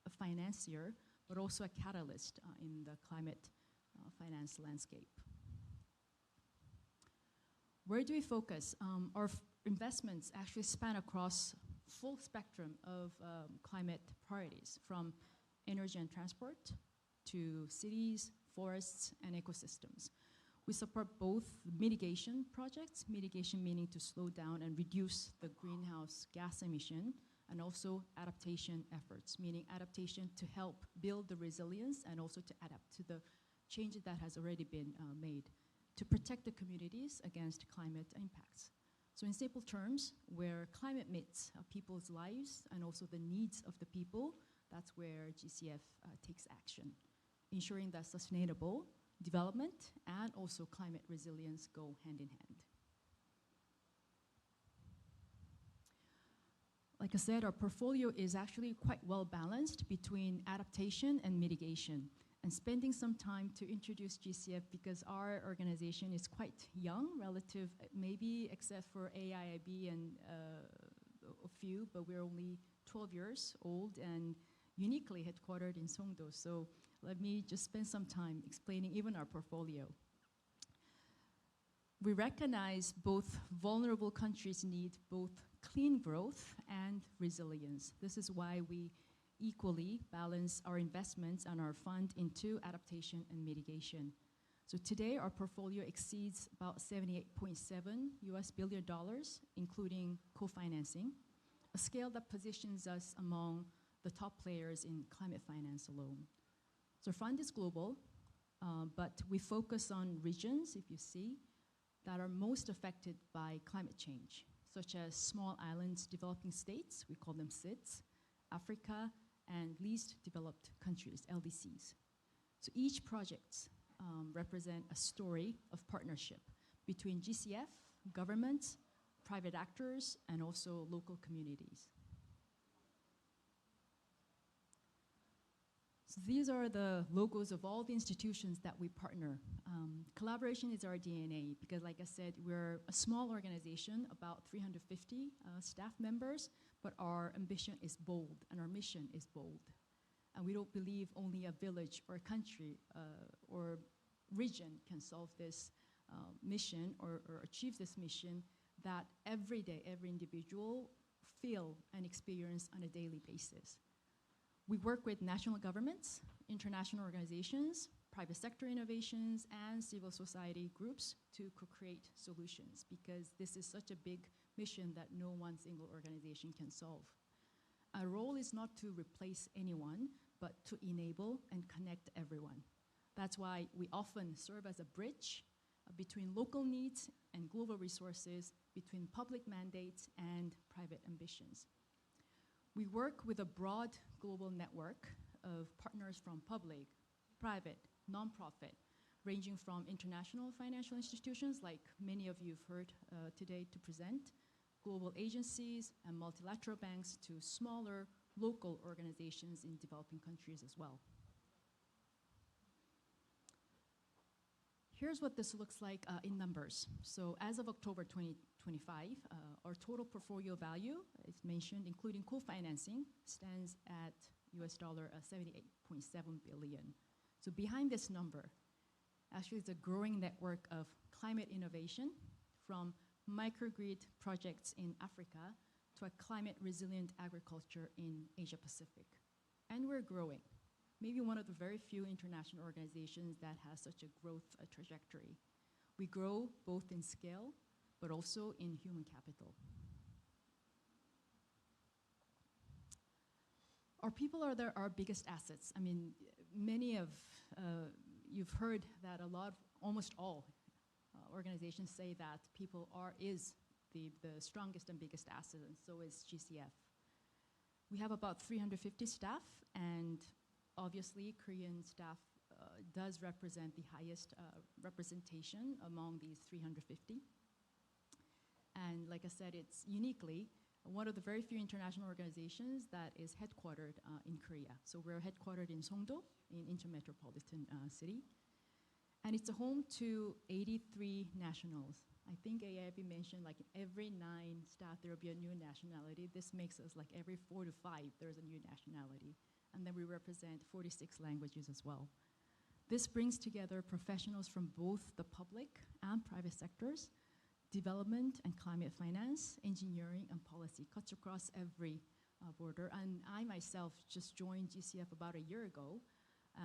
a financier, but also a catalyst in the climate finance landscape. Where do we focus? Our investments actually span across full spectrum of climate priorities, from energy and transport to cities, forests, and ecosystems. We support both mitigation projects, mitigation meaning to slow down and reduce the greenhouse gas emission, and also adaptation efforts, meaning adaptation to help build the resilience and also to adapt to the change that has already been made, to protect the communities against climate impacts. So in simple terms, where climate meets people's lives and also the needs of the people, that's where GCF takes action, ensuring that sustainable development and also climate resilience go hand in hand. Like I said, our portfolio is actually quite well balanced between adaptation and mitigation. And spending some time to introduce GCF because our organization is quite young relative, maybe except for AIIB and a few, but we're only 12 years old and uniquely headquartered in Songdo. So let me just spend some time explaining even our portfolio. We recognize both vulnerable countries need both clean growth and resilience. This is why we equally balance our investments and our fund into adaptation and mitigation. So today our portfolio exceeds about $78.7 billion, including co-financing, a scale that positions us among the top players in climate finance alone. So our fund is global, but we focus on regions, if you see, that are most affected by climate change, such as small islands, developing states, we call them SIDS, Africa, and least developed countries, LDCs. So each project represent a story of partnership between GCF, governments, private actors, and also local communities. So these are the logos of all the institutions that we partner. Collaboration is our DNA because, like I said, we're a small organization, about 350 staff members, but our ambition is bold and our mission is bold. And we don't believe only a village or a country or region can solve this mission or achieve this mission, that every day, every individual feel and experience on a daily basis. We work with national governments, international organizations, private sector innovations, and civil society groups to co-create solutions, because this is such a big mission that no one single organization can solve. Our role is not to replace anyone, but to enable and connect everyone. That's why we often serve as a bridge between local needs and global resources, between public mandates and private ambitions. We work with a broad global network of partners from public, private, nonprofit, ranging from international financial institutions, like many of you have heard today to present, global agencies and multilateral banks, to smaller local organizations in developing countries as well. Here's what this looks like in numbers. So as of October 2025, our total portfolio value, as mentioned, including co-financing, stands at US dollar 78.7 billion. So behind this number, actually it's a growing network of climate innovation, from microgrid projects in Africa to a climate resilient agriculture in Asia Pacific. And we're growing. Maybe one of the very few international organizations that has such a growth trajectory. We grow both in scale, but also in human capital. Our people are our biggest assets. I mean, many of you've heard that almost all organizations say that people is the strongest and biggest asset, and so is GCF. We have about 350 staff, and obviously Korean staff does represent the highest representation among these 350. And like I said, it's uniquely one of the very few international organizations that is headquartered in Korea. So we're headquartered in Songdo, in intermetropolitan city. And it's a home to 83 nationals. I think AIB mentioned like every 9 staff there will be a new nationality. This makes us like every 4 to 5 there's a new nationality. And then we represent 46 languages as well. This brings together professionals from both the public and private sectors, development and climate finance, engineering and policy, cuts across every border. And I myself just joined GCF about a year ago,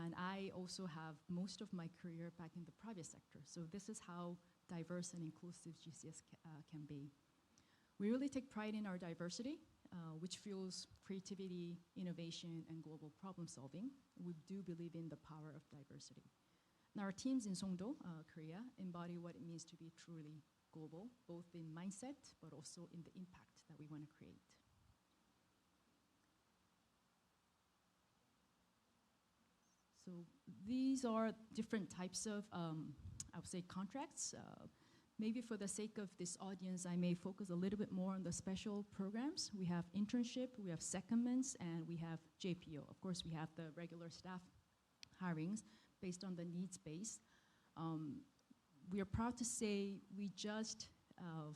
and I also have most of my career back in the private sector. So this is how diverse and inclusive GCS can be. We really take pride in our diversity, which fuels creativity, innovation, and global problem solving. We do believe in the power of diversity. Now our teams in Songdo, Korea, embody what it means to be truly global, both in mindset, but also in the impact that we want to create. So these are different types of, I would say, contracts. Maybe for the sake of this audience, I may focus a little bit more on the special programs. We have internship, we have secondments, and we have JPO. Of course, we have the regular staff hirings based on the needs base. We are proud to say we just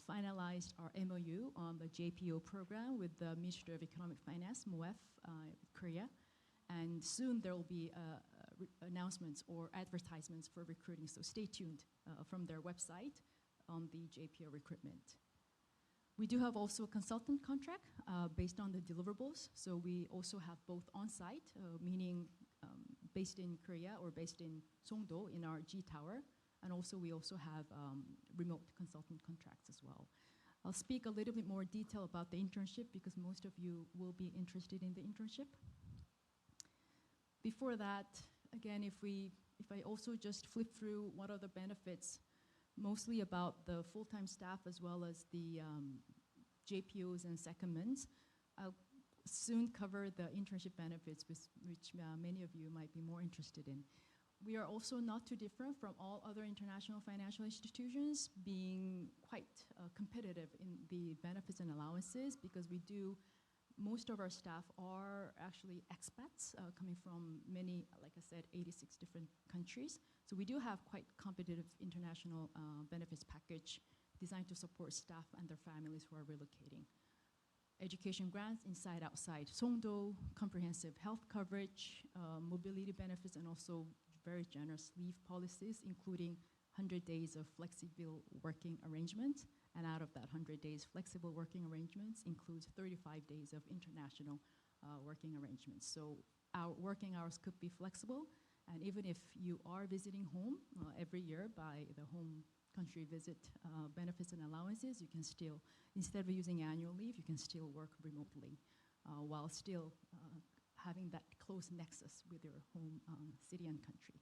finalized our MOU on the JPO program with the Ministry of Economic Finance, MOEF, Korea. And soon there will be announcements or advertisements for recruiting, so stay tuned from their website on the JPO recruitment. We do have also a consultant contract based on the deliverables, so we also have both on-site, meaning based in Korea or based in Songdo in our G Tower, and also we also have remote consultant contracts as well. I'll speak a little bit more detail about the internship because most of you will be interested in the internship. Before that, again, if I also just flip through what are the benefits, mostly about the full-time staff as well as the JPOs and secondments. I'll soon cover the internship benefits, which many of you might be more interested in. We are also not too different from all other international financial institutions, being quite competitive in the benefits and allowances, because most of our staff are actually expats coming from many, like I said, 86 different countries. So we do have quite competitive international benefits package designed to support staff and their families who are relocating. Education grants inside, outside Songdo, comprehensive health coverage, mobility benefits, and also very generous leave policies, including 100 days of flexible working arrangements And out of that 100 days, flexible working arrangements includes 35 days of international working arrangements. So our working hours could be flexible, and even if you are visiting home every year by the home country visit benefits and allowances, you can still, instead of using annual leave, you can still work remotely while still having that close nexus with your home city and country.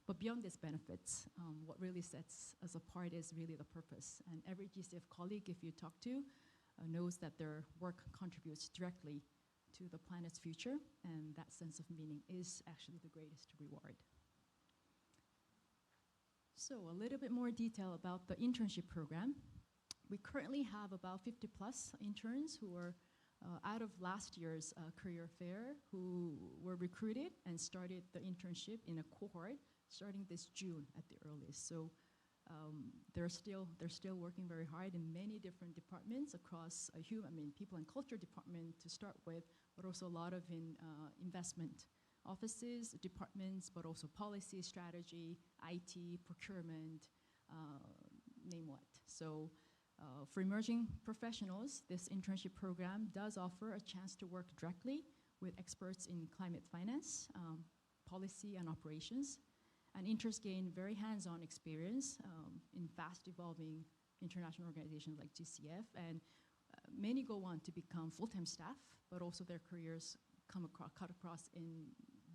But beyond these benefits, what really sets us apart is really the purpose. And every GCF colleague, if you talk to, knows that their work contributes directly to the planet's future, and that sense of meaning is actually the greatest reward. So a little bit more detail about the internship program. We currently have about 50 plus interns who are out of last year's career fair who were recruited and started the internship in a cohort starting this June at the earliest. So they're still working very hard in many different departments across people and culture department to start with, but also a lot of investment offices, departments, but also policy, strategy, IT, procurement, name what. So for emerging professionals, this internship program does offer a chance to work directly with experts in climate finance, policy, and operations. And interns gain very hands-on experience in fast-evolving international organizations like GCF, and many go on to become full-time staff, but also their careers cut across in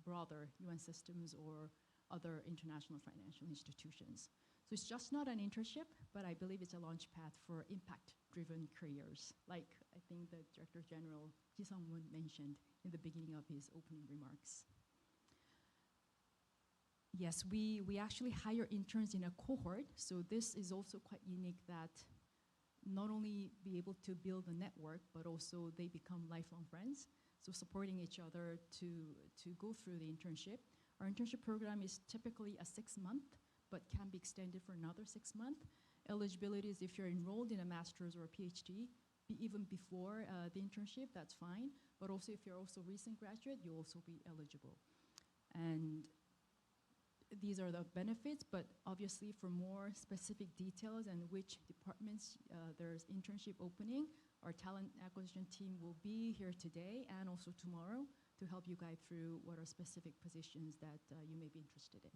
broader UN systems or other international financial institutions. So it's just not an internship, but I believe it's a launch pad for impact-driven careers, like I think the Director General Ji Sung-moon mentioned in the beginning of his opening remarks. Yes, we actually hire interns in a cohort, so this is also quite unique that not only be able to build a network, but also they become lifelong friends, so supporting each other to go through the internship. Our internship program is typically a 6-month, but can be extended for another 6 months. Eligibility is if you're enrolled in a master's or a PhD, even before the internship, that's fine, but also if you're also recent graduate, you'll also be eligible. And these are the benefits, but obviously for more specific details and which departments there's internship opening, our talent acquisition team will be here today and also tomorrow to help you guide through what are specific positions that you may be interested in.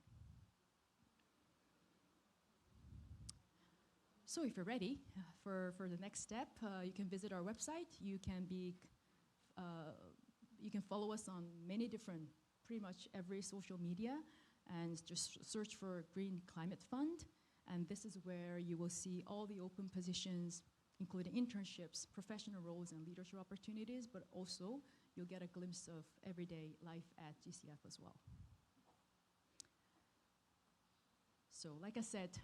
So if you're ready for the next step, you can visit our website. You can follow us on many different, pretty much every social media, and just search for Green Climate Fund. And this is where you will see all the open positions, including internships, professional roles, and leadership opportunities, but also you'll get a glimpse of everyday life at GCF as well. So like I said,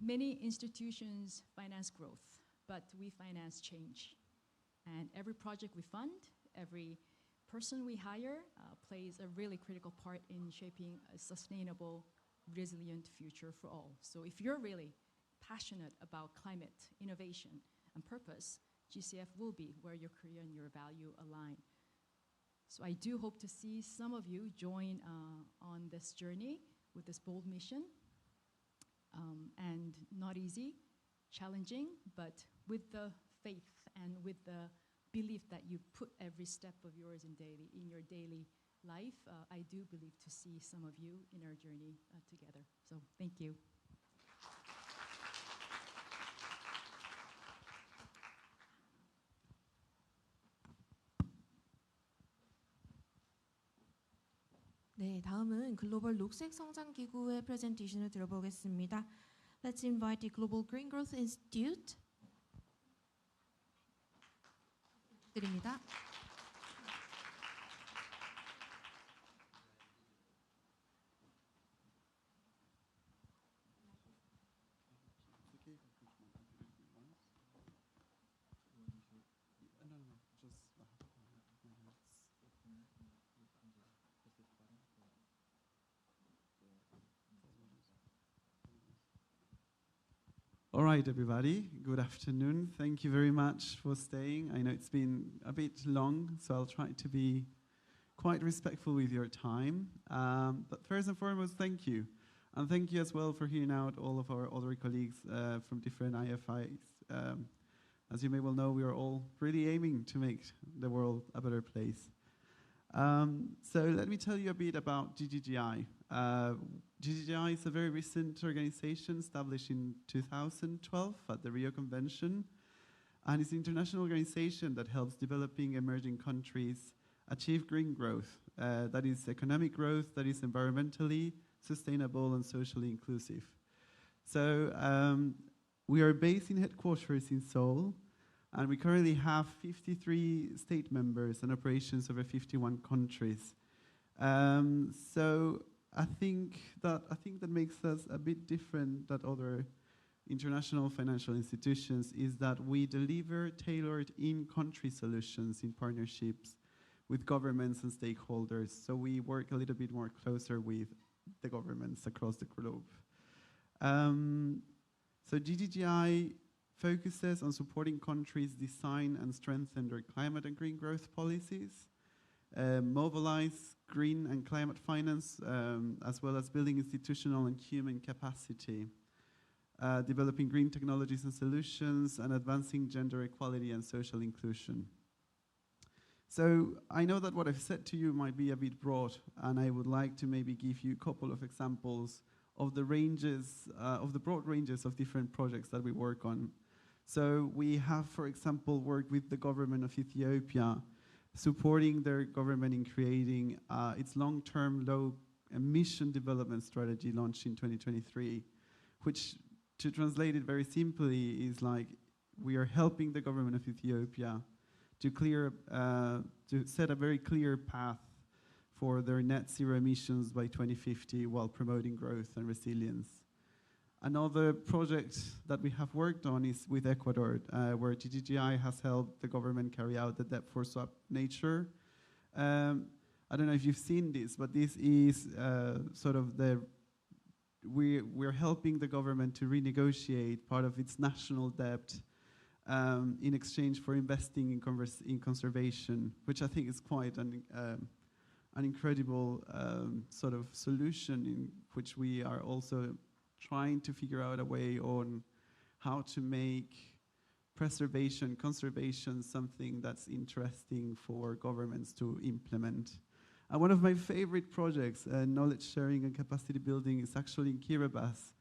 many institutions finance growth, but we finance change. And every project we fund, every person we hire plays a really critical part in shaping a sustainable, resilient future for all. So if you're really passionate about climate, innovation, and purpose, GCF will be where your career and your value align. So I do hope to see some of you join on this journey with this bold mission. And not easy, challenging, but with the faith and with the belief that you put every step of yours in your daily life, I do believe to see some of you in our journey together. So thank you. 네, 다음은 글로벌 녹색 성장 기구의 프레젠테이션을 들어보겠습니다. Let's invite the Global Green Growth Institute. 드립니다. All right, everybody. Good afternoon. Thank you very much for staying. I know it's been a bit long, so I'll try to be quite respectful with your time. But first and foremost, thank you. And thank you as well for hearing out all of our other colleagues from different IFIs as you may well know, we are all really aiming to make the world a better place. So let me tell you a bit about GGGI. GGGI is a very recent organization established in 2012 at the Rio Convention, and it's an international organization that helps developing emerging countries achieve green growth, that is economic growth, that is environmentally sustainable and socially inclusive. So we are based in headquarters in Seoul, and we currently have 53 state members and operations over 51 countries. So I think that makes us a bit different than other international financial institutions, is that we deliver tailored in-country solutions in partnerships with governments and stakeholders. So we work a little bit more closer with the governments across the globe. So GGGI focuses on supporting countries design and strengthen their climate and green growth policies, mobilize green and climate finance, as well as building institutional and human capacity, developing green technologies and solutions, and advancing gender equality and social inclusion. So I know that what I've said to you might be a bit broad, and I would like to maybe give you a couple of examples of the ranges, of the broad ranges of different projects that we work on. So we have, for example, worked with the government of Ethiopia, supporting their government in creating its long-term low-emission development strategy launched in 2023, which, to translate it very simply, is like we are helping the government of Ethiopia to set a very clear path for their net zero emissions by 2050 while promoting growth and resilience. Another project that we have worked on is with Ecuador, where GGGI has helped the government carry out the debt for swap nature. I don't know if you've seen this, but this is sort of we're helping the government to renegotiate part of its national debt in exchange for investing in conservation, which I think is quite an incredible sort of solution, in which we are also trying to figure out a way on how to make conservation something that's interesting for governments to implement. And one of my favorite projects, knowledge sharing and capacity building, is actually in Kiribati,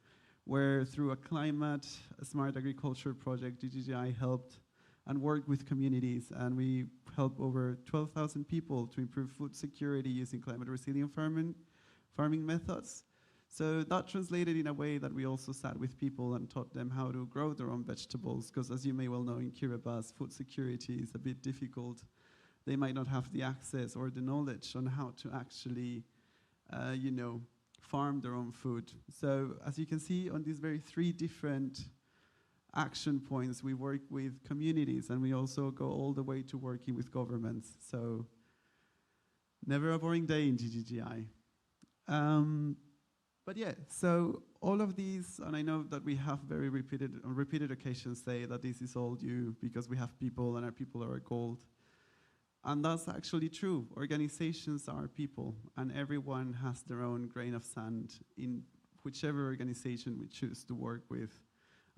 where through a climate smart agriculture project, GGGI helped and worked with communities, and we helped over 12,000 people to improve food security using climate resilient farming methods. So that translated in a way that we also sat with people and taught them how to grow their own vegetables, because as you may well know, in Kiribati, food security is a bit difficult. They might not have the access or the knowledge on how to actually, farm their own food. So as you can see on these very three different action points, we work with communities, and we also go all the way to working with governments. So never a boring day in GGGI. But yeah, so all of these, and I know that we have very repeated occasions say that this is all due because we have people and our people are our gold. And that's actually true. Organizations are people, and everyone has their own grain of sand in whichever organization we choose to work with.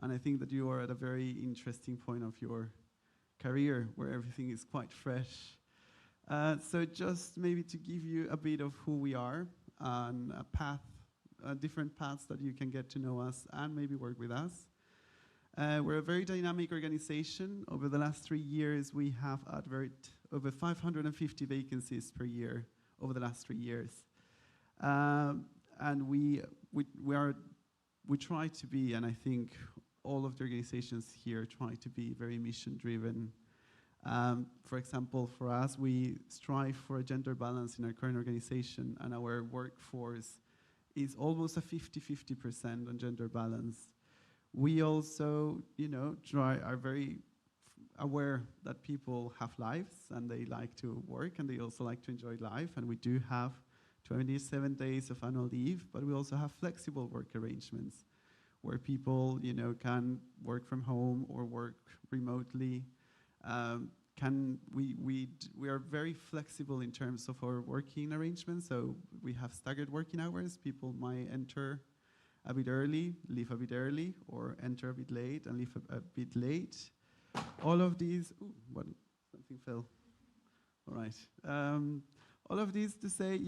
And I think that you are at a very interesting point of your career where everything is quite fresh. So just maybe to give you a bit of who we are and a path, different paths that you can get to know us and maybe work with us. We're a very dynamic organization. Over the last 3 years, we have over 550 vacancies per year over the last 3 years. And we try to be, and I think all of the organizations here try to be very mission-driven. For example, for us, we strive for a gender balance in our current organization, and our workforce is almost a 50-50% on gender balance. We also, are very aware that people have lives and they like to work and they also like to enjoy life. And we do have 27 days of annual leave, but we also have flexible work arrangements where people, can work from home or work remotely. We are very flexible in terms of our working arrangements. So we have staggered working hours. People might enter a bit early, leave a bit early, or enter a bit late and leave a bit late. All of these, something fell. All right. All of these to say,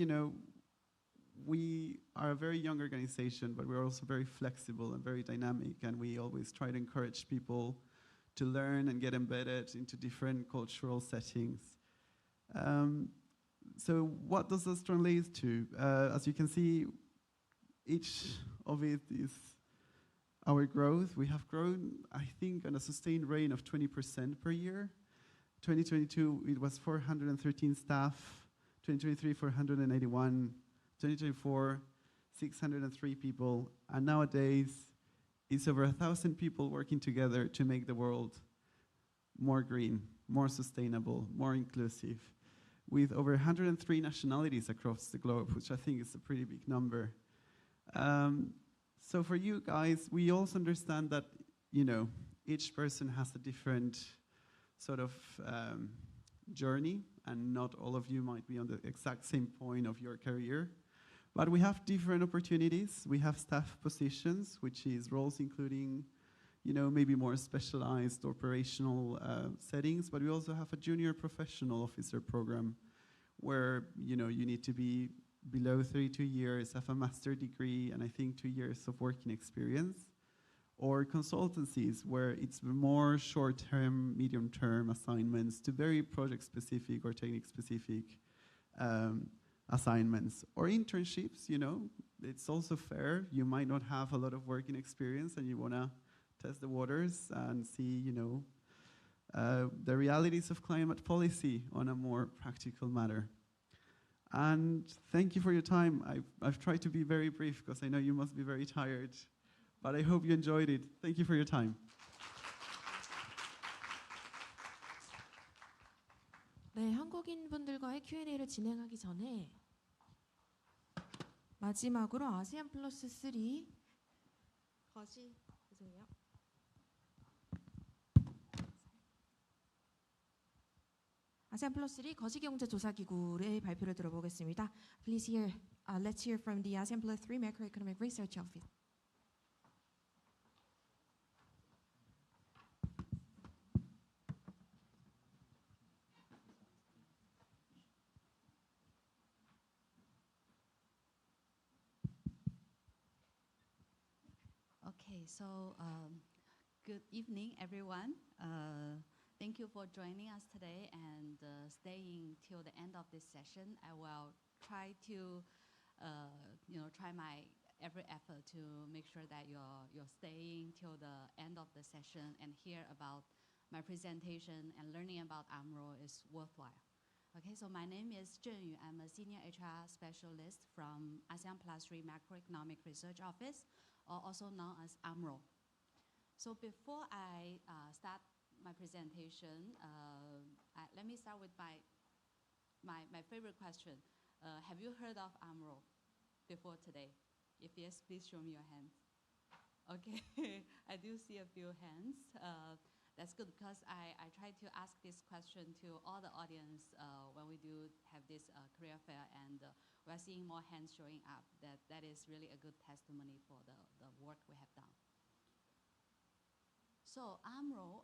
we are a very young organization, but we're also very flexible and very dynamic, and we always try to encourage people to learn and get embedded into different cultural settings. So what does this translate to? As you can see, each of it is our growth. We have grown, I think, on a sustained rate of 20% per year. 2022, it was 413 staff. 2023, 481. 2024, 603 people. And nowadays, it's over 1,000 people working together to make the world more green, more sustainable, more inclusive, with over 103 nationalities across the globe, which I think is a pretty big number. So for you guys, we also understand that, each person has a different sort of journey, and not all of you might be on the exact same point of your career. But we have different opportunities. We have staff positions, which is roles including, maybe more specialized operational settings. But we also have a junior professional officer program where, you need to be below 32 years, have a master degree, and I think 2 years of working experience. Or consultancies, where it's more short-term, medium-term assignments to very project-specific or technique-specific assignments. Or internships, it's also fair. You might not have a lot of working experience and you want to test the waters and see, the realities of climate policy on a more practical matter. And thank you for your time. I've tried to be very brief because I know you must be very tired, but I hope you enjoyed it. Thank you for your time. 네, 한국인 분들과의 Q&A를 진행하기 전에 마지막으로 아세안 플러스 3 죄송해요. 아세안 플러스 3 거시경제조사기구의 발표를 들어보겠습니다. Let's hear from the ASEAN Plus 3 Macroeconomic Research Office. Okay, so good evening, everyone. Thank you for joining us today and staying till the end of this session. I will try to, try my every effort to make sure that you're staying till the end of the session and hear about my presentation and learning about AMRO is worthwhile. Okay, so my name is Zhen Yu. I'm a senior HR specialist from ASEAN Plus 3 Macroeconomic Research Office, or also known as AMRO. So before I start my presentation, let me start with my favorite question. Have you heard of AMRO before today? If yes, please show me your hands. Okay, I do see a few hands. That's good because I try to ask this question to all the audience when we do have this career fair, and we're seeing more hands showing up. That is really a good testimony for the work we have done. So AMRO,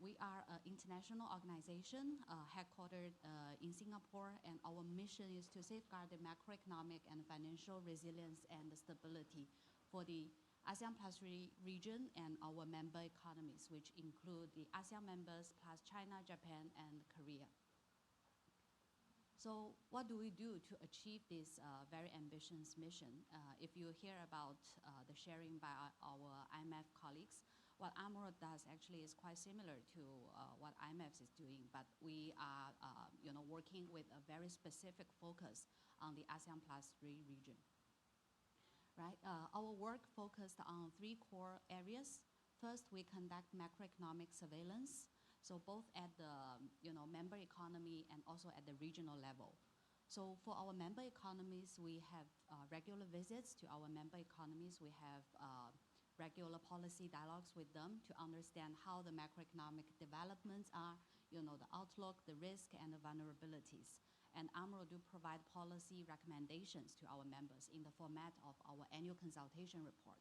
we are an international organization headquartered in Singapore, and our mission is to safeguard the macroeconomic and financial resilience and stability for the ASEAN Plus 3 region and our member economies, which include the ASEAN members plus China, Japan, and Korea. So what do we do to achieve this very ambitious mission? If you hear about the sharing by our IMF colleagues, what AMRO does actually is quite similar to what IMF is doing, but we are working with a very specific focus on the ASEAN Plus 3 region. Right? Our work focused on 3 core areas. First, we conduct macroeconomic surveillance, so both at the member economy and also at the regional level. So for our member economies, we have regular visits to our member economies. We have regular policy dialogues with them to understand how the macroeconomic developments are, the outlook, the risk, and the vulnerabilities. And AMRO do provide policy recommendations to our members in the format of our annual consultation report.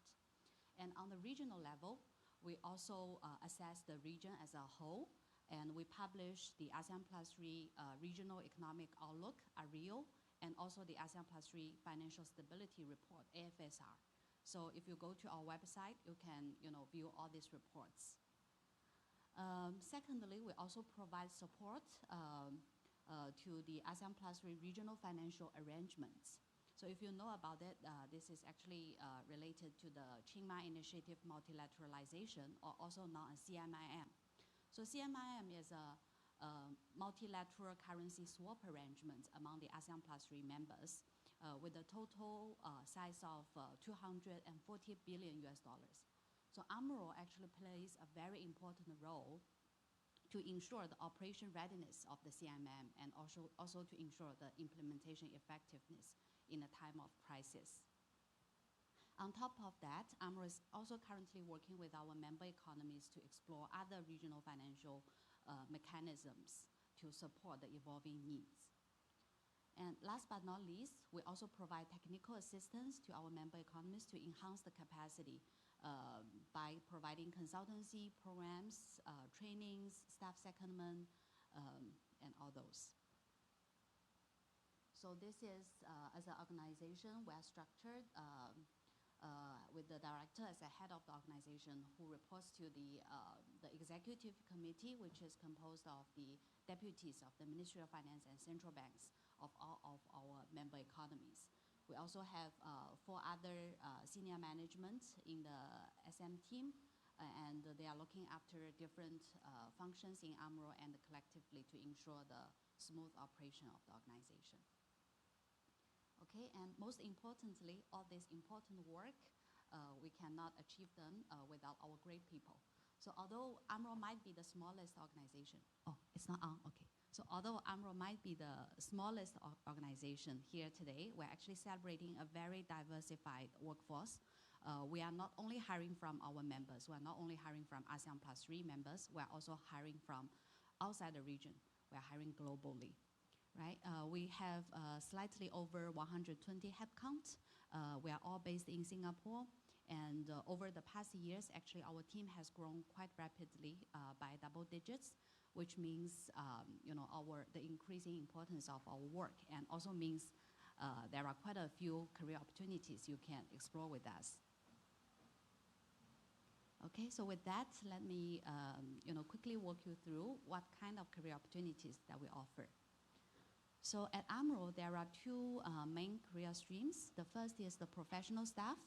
And on the regional level, we also assess the region as a whole, and we publish the ASEAN Plus 3 Regional Economic Outlook, AREO, and also the ASEAN Plus 3 Financial Stability Report, AFSR. So if you go to our website, you can view all these reports. Secondly, we also provide support to the ASEAN Plus 3 regional financial arrangements. So if you know about it, this is actually related to the Chiang Mai Initiative Multilateralization, or also known as CMIM. So CMIM is a multilateral currency swap arrangement among the ASEAN Plus 3 members with a total size of $240 billion US. So AMRO actually plays a very important role to ensure the operation readiness of the CMM and also to ensure the implementation effectiveness in a time of crisis. On top of that, AMRO is also currently working with our member economies to explore other regional financial mechanisms to support the evolving needs. And last but not least, we also provide technical assistance to our member economies to enhance the capacity by providing consultancy programs, trainings, staff secondment, and all those. So this is, as an organization, we're structured with the director as the head of the organization who reports to the executive committee, which is composed of the deputies of the Ministry of Finance and central banks of all of our member economies. We also have 4 other senior management in the SM team, and they are looking after different functions in AMRO and collectively to ensure the smooth operation of the organization. Okay, and most importantly, all this important work, we cannot achieve them without our great people. So although AMRO might be the smallest organization, it's not on, okay. So although AMRO might be the smallest organization here today, we're actually celebrating a very diversified workforce. We are not only hiring from our members, we're not only hiring from ASEAN Plus 3 members, we're also hiring from outside the region. We're hiring globally, right? We have slightly over 120 headcount. We are all based in Singapore. And over the past years, actually, our team has grown quite rapidly by double digits, which means the increasing importance of our work, and also means there are quite a few career opportunities you can explore with us. Okay, so with that, let me quickly walk you through what kind of career opportunities that we offer. So at AMRO, there are 2 main career streams. The first is the professional staff,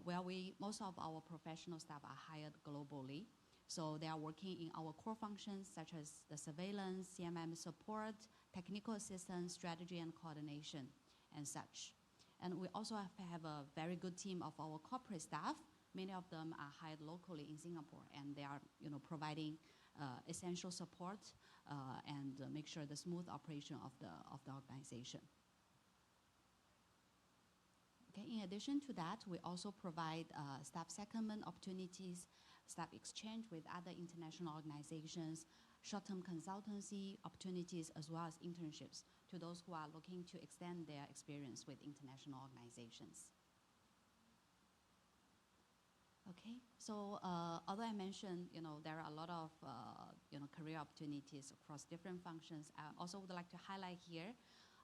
where most of our professional staff are hired globally. So they are working in our core functions such as the surveillance, CMM support, technical assistance, strategy and coordination, and such. And we also have a very good team of our corporate staff. Many of them are hired locally in Singapore, and they are providing essential support and make sure the smooth operation of the organization. Okay, in addition to that, we also provide staff secondment opportunities, staff exchange with other international organizations, short-term consultancy opportunities, as well as internships to those who are looking to extend their experience with international organizations. Okay, so although I mentioned, there are a lot of, career opportunities across different functions, I also would like to highlight here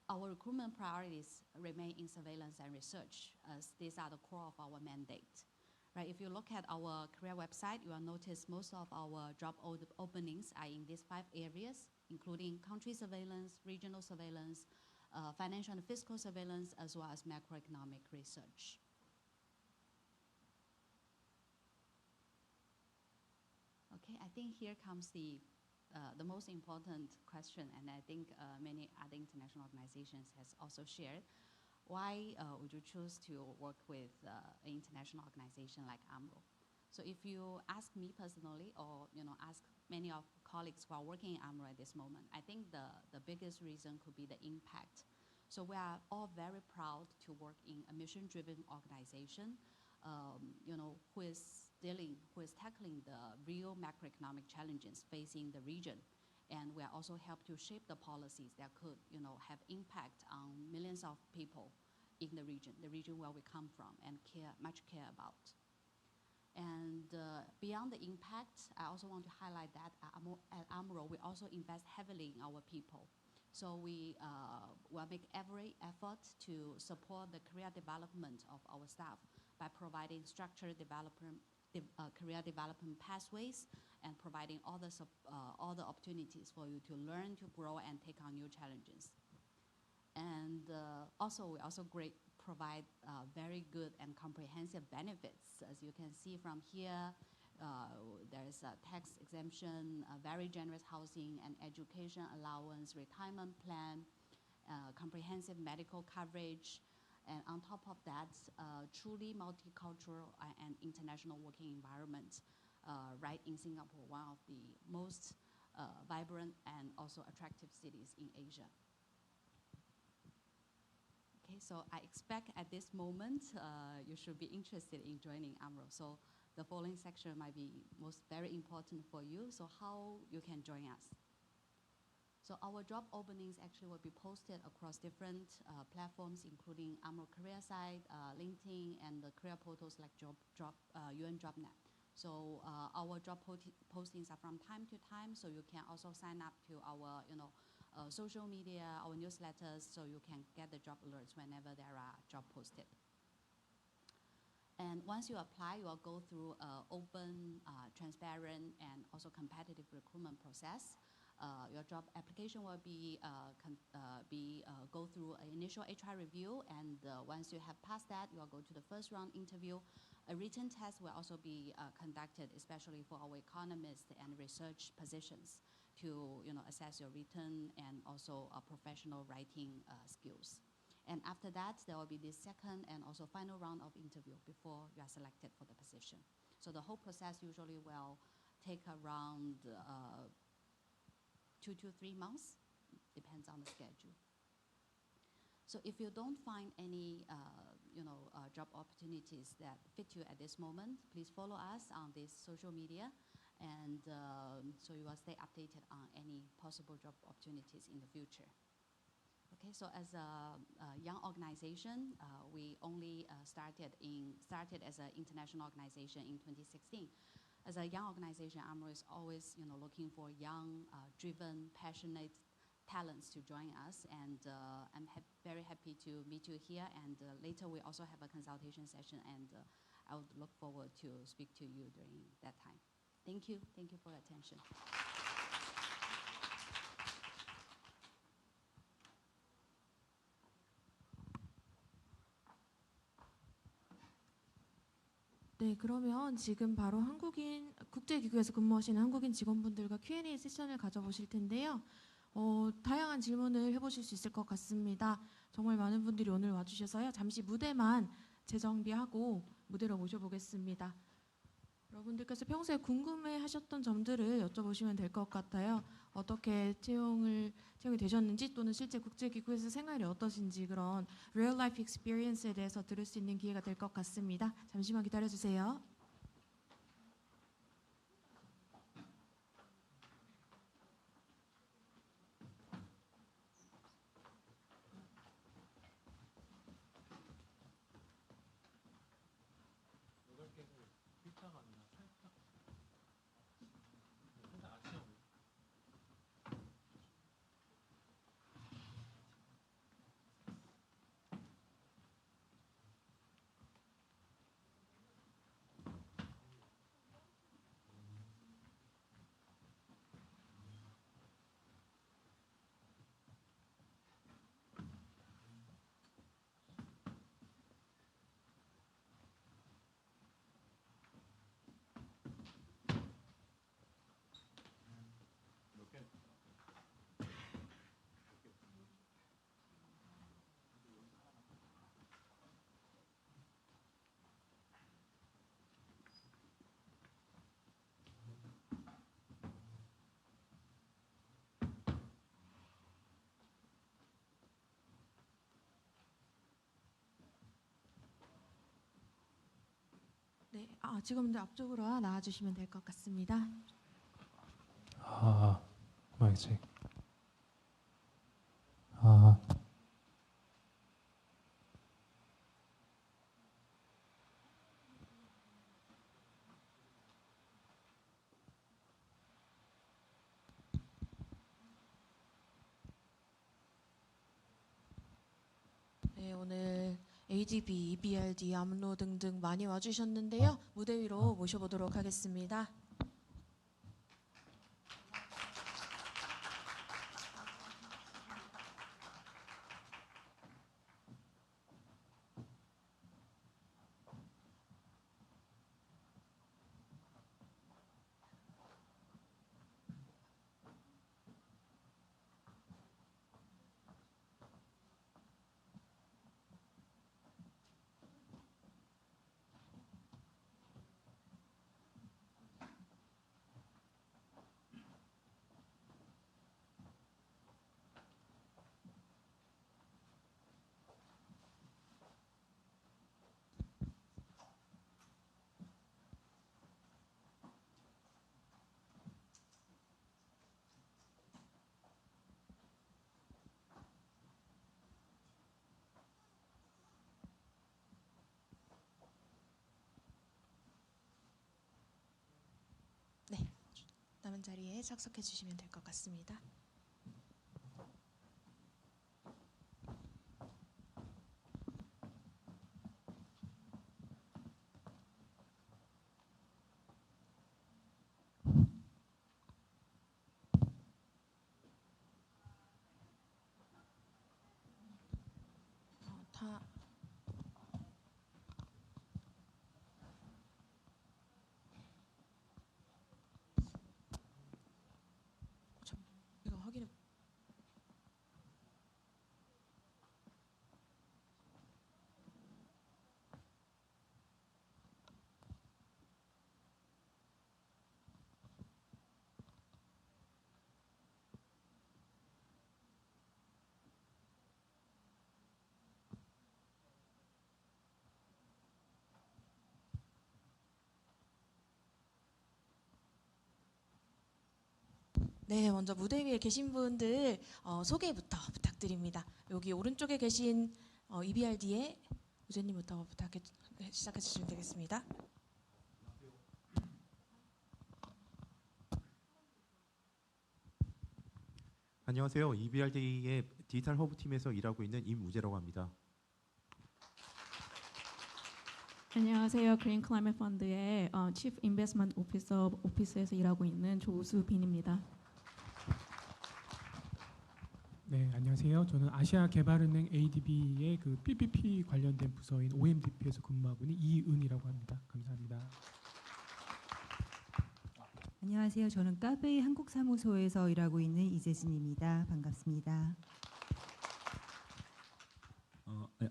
our recruitment priorities remain in surveillance and research, as these are the core of our mandate. Right, if you look at our career website, you will notice most of our job openings are in these 5 areas, including country surveillance, regional surveillance, financial and fiscal surveillance, as well as macroeconomic research. Okay, I think here comes the most important question, and I think many other international organizations has also shared. Why would you choose to work with an international organization like AMRO? So if you ask me personally, or ask many of colleagues who are working in AMRO at this moment, I think the biggest reason could be the impact. So we are all very proud to work in a mission-driven organization, who is tackling the real macroeconomic challenges facing the region, And we are also help to shape the policies that could, have impact on millions of people in the region where we come from and much care about. And beyond the impact, I also want to highlight that at AMRO, we also invest heavily in our people. So we will make every effort to support the career development of our staff by providing structured career development pathways and providing all the opportunities for you to learn, to grow, and take on new challenges. And we also provide very good and comprehensive benefits. As you can see from here, there is a tax exemption, a very generous housing and education allowance, retirement plan, comprehensive medical coverage, and on top of that, truly multicultural and international working environment right in Singapore, one of the most vibrant and also attractive cities in Asia. Okay, so I expect at this moment you should be interested in joining AMRO. So the following section might be very important for you. So how you can join us? So our job openings actually will be posted across different platforms, including AMRO Career Site, LinkedIn, and the career portals like UN JobNet. So our job postings are from time to time. So you can also sign up to our, social media, our newsletters, so you can get the job alerts whenever there are job posted. And once you apply, you will go through an open, transparent, and also competitive recruitment process. Your job application will go through an initial HR review, and once you have passed that, you will go to the first round interview. A written test will also be conducted, especially for our economists and research positions, to assess your written and also professional writing skills. And after that, there will be the second and also final round of interview before you are selected for the position. So the whole process usually will take around 2 to 3 months, depends on the schedule. So if you don't find any job opportunities that fit you at this moment, please follow us on this social media, and so you will stay updated on any possible job opportunities in the future. Okay, so as a young organization, we only started as an international organization in 2016. As a young organization, AMRO is always looking for young, driven, passionate talents to join us, and I'm very happy to meet you here, and later we also have a consultation session, and I would look forward to speak to you during that time. Thank you for your attention. 네, 그러면 지금 바로 국제기구에서 근무하시는 한국인 직원분들과 Q&A 세션을 가져보실 텐데요. 다양한 질문을 해보실 수 있을 것 같습니다. 정말 많은 분들이 오늘 와주셔서요. 잠시 무대만 재정비하고 무대로 모셔보겠습니다. 여러분들께서 평소에 궁금해하셨던 점들을 여쭤보시면 될 것 같아요. 어떻게 채용이 되셨는지, 또는 실제 국제기구에서 생활이 어떠신지, 그런 real life experience에 대해서 들을 수 있는 기회가 될 것 같습니다. 잠시만 기다려주세요. 네, 직원분들 앞쪽으로 나와주시면 될 것 같습니다. 마이크 체크. 네, 오늘 ADB, EBRD, 암로 등등 많이 와주셨는데요. 무대 위로 모셔보도록 하겠습니다. 네, 남은 자리에 착석해 주시면 될 것 같습니다. 다 이거 확인해. 네, 먼저 무대 위에 계신 분들 소개부터 부탁드립니다. 여기 오른쪽에 계신 EBRD의 우재님부터 시작해 주시면 되겠습니다. 안녕하세요. EBRD의 디지털 허브 팀에서 일하고 있는 임우재라고 합니다. 안녕하세요. 그린 클라이밋 펀드의 Chief Investment Officer 오피스에서 일하고 있는 조수빈입니다. 네, 안녕하세요. 저는 아시아개발은행 ADB의 그 PPP 관련된 부서인 OMDP에서 근무하고 있는 이은이라고 합니다. 감사합니다. 안녕하세요. 저는 까베이 한국사무소에서 일하고 있는 이재진입니다. 반갑습니다.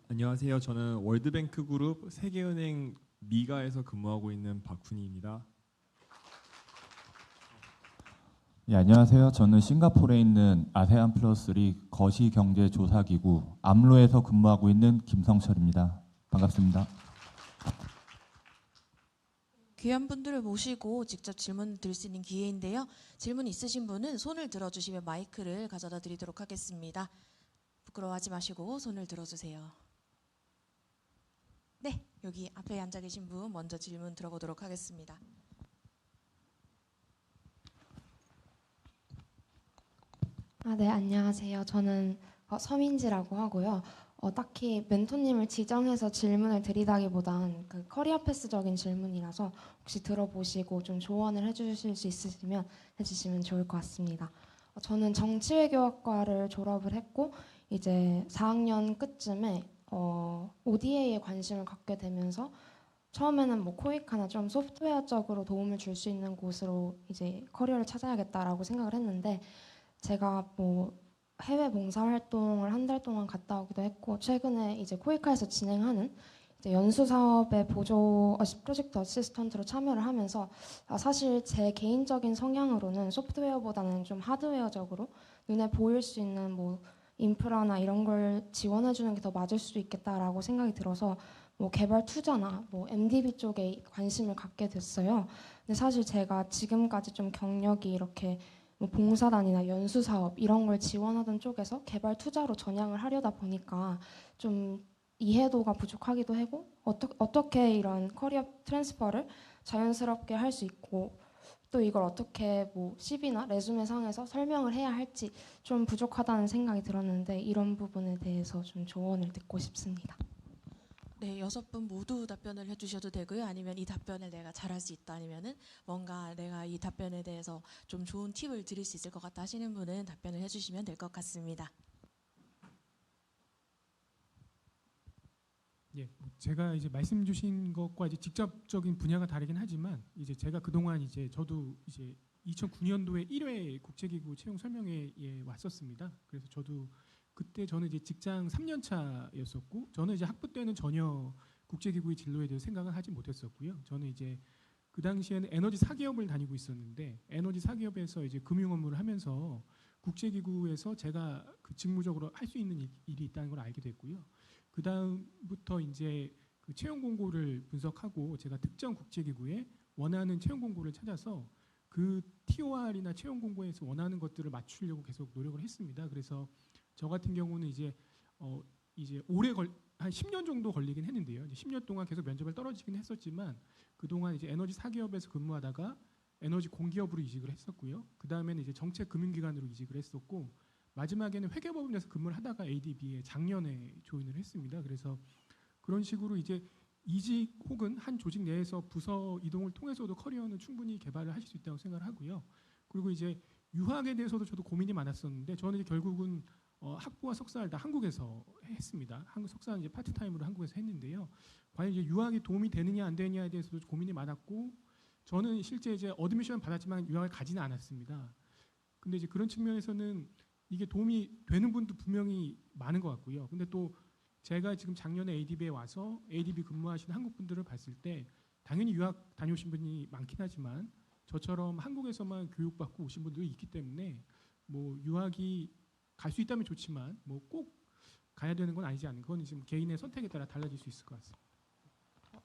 안녕하세요. 저는 월드뱅크 그룹 세계은행 미가에서 근무하고 있는 박훈희입니다. 예, 안녕하세요. 저는 싱가포르에 있는 아세안 플러스3 거시경제조사기구 암로에서 근무하고 있는 김성철입니다. 반갑습니다. 귀한 분들을 모시고 직접 질문 드릴 수 있는 기회인데요. 질문 있으신 분은 손을 들어주시면 마이크를 가져다 드리도록 하겠습니다. 부끄러워하지 마시고 손을 들어주세요. 네, 여기 앞에 앉아 계신 분 먼저 질문 들어보도록 하겠습니다. 네, 안녕하세요. 저는 서민지라고 하고요. 딱히 멘토님을 지정해서 질문을 드리다기보단 그 커리어 패스적인 질문이라서 혹시 들어보시고 좀 조언을 해주실 수 있으시면 해주시면 좋을 것 같습니다. 저는 정치외교학과를 졸업을 했고 이제 4학년 끝쯤에 ODA에 관심을 갖게 되면서 처음에는 뭐 코이카나 좀 소프트웨어적으로 도움을 줄 수 있는 곳으로 이제 커리어를 찾아야겠다라고 생각을 했는데 제가 뭐 해외 봉사활동을 한 달 동안 갔다 오기도 했고 최근에 이제 코이카에서 진행하는 이제 연수 사업의 보조 프로젝트 어시스턴트로 참여를 하면서 사실 제 개인적인 성향으로는 소프트웨어보다는 좀 하드웨어적으로 눈에 보일 수 있는 뭐 인프라나 이런 걸 지원해 주는 게 더 맞을 수도 있겠다라고 생각이 들어서 뭐 개발 투자나 뭐 MDB 쪽에 관심을 갖게 됐어요. 근데 사실 제가 지금까지 좀 경력이 이렇게 뭐 봉사단이나 연수 사업 이런 걸 지원하던 쪽에서 개발 투자로 전향을 하려다 보니까 좀 이해도가 부족하기도 하고 어떻게 이런 커리어 트랜스퍼를 자연스럽게 할 수 있고 또 이걸 어떻게 뭐 CV나 레주메 상에서 설명을 해야 할지 좀 부족하다는 생각이 들었는데 이런 부분에 대해서 좀 조언을 듣고 싶습니다. 네, 6분 모두 답변을 해주셔도 되고요. 아니면 이 답변을 내가 잘할 수 있다 아니면은 뭔가 내가 이 답변에 대해서 좀 좋은 팁을 드릴 수 있을 것 같다 하시는 분은 답변을 해주시면 될 것 같습니다. 예, 제가 이제 말씀 주신 것과 이제 직접적인 분야가 다르긴 하지만 이제 제가 그동안 이제 저도 이제 2009년도에 1회 국제기구 채용설명회에 왔었습니다. 그래서 저도 그때 저는 이제 직장 3년 차였었고 저는 이제 학부 때는 전혀 국제기구의 진로에 대해서 생각을 하지 못했었고요. 저는 이제 그 당시에는 에너지 사기업을 다니고 있었는데 에너지 사기업에서 이제 금융 업무를 하면서 국제기구에서 제가 그 직무적으로 할 수 있는 일이 있다는 걸 알게 됐고요. 그 다음부터 이제 그 채용 공고를 분석하고 제가 특정 국제기구에 원하는 채용 공고를 찾아서 그 TOR이나 채용 공고에서 원하는 것들을 맞추려고 계속 노력을 했습니다. 그래서 저 같은 경우는 이제 오래 한 10년 정도 걸리긴 했는데요. 이제 10년 동안 계속 면접을 떨어지긴 했었지만 그동안 이제 에너지 사기업에서 근무하다가 에너지 공기업으로 이직을 했었고요. 그 다음에는 이제 정책금융기관으로 이직을 했었고 마지막에는 회계법인에서 근무를 하다가 ADB에 작년에 조인을 했습니다. 그래서 그런 식으로 이제 이직 혹은 한 조직 내에서 부서 이동을 통해서도 커리어는 충분히 개발을 하실 수 있다고 생각을 하고요. 그리고 이제 유학에 대해서도 저도 고민이 많았었는데 저는 이제 결국은 학부와 석사를 다 한국에서 했습니다. 한국 석사는 이제 파트타임으로 한국에서 했는데요. 과연 이제 유학이 도움이 되느냐 안 되느냐에 대해서도 고민이 많았고 저는 실제 이제 어드미션 받았지만 유학을 가지는 않았습니다. 근데 이제 그런 측면에서는 이게 도움이 되는 분도 분명히 많은 것 같고요. 근데 또 제가 지금 작년에 ADB에 와서 ADB 근무하시는 한국 분들을 봤을 때 당연히 유학 다녀오신 분이 많긴 하지만 저처럼 한국에서만 교육받고 오신 분들도 있기 때문에 뭐 유학이 갈 수 있다면 좋지만 뭐 꼭 가야 되는 건 아니지 않은 건 지금 개인의 선택에 따라 달라질 수 있을 것 같습니다.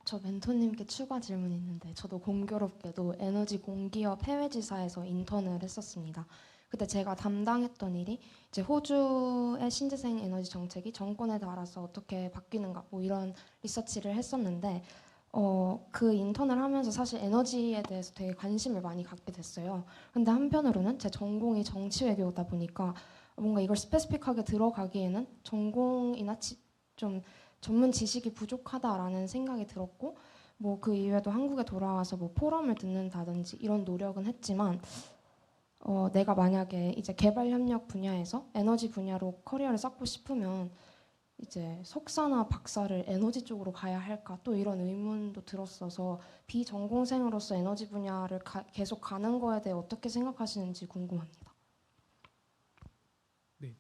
저 멘토님께 추가 질문이 있는데 저도 공교롭게도 에너지 공기업 해외지사에서 인턴을 했었습니다. 그때 제가 담당했던 일이 이제 호주의 신재생 에너지 정책이 정권에 따라서 어떻게 바뀌는가 뭐 이런 리서치를 했었는데 그 인턴을 하면서 사실 에너지에 대해서 되게 관심을 많이 갖게 됐어요. 근데 한편으로는 제 전공이 정치 외교다 보니까 뭔가 이걸 스페시픽하게 들어가기에는 전공이나 좀 전문 지식이 부족하다라는 생각이 들었고 뭐 그 이후에도 한국에 돌아와서 뭐 포럼을 듣는다든지 이런 노력은 했지만 내가 만약에 이제 개발 협력 분야에서 에너지 분야로 커리어를 쌓고 싶으면 이제 석사나 박사를 에너지 쪽으로 가야 할까 또 이런 의문도 들었어서 비전공생으로서 에너지 분야를 계속 가는 거에 대해 어떻게 생각하시는지 궁금합니다. 네.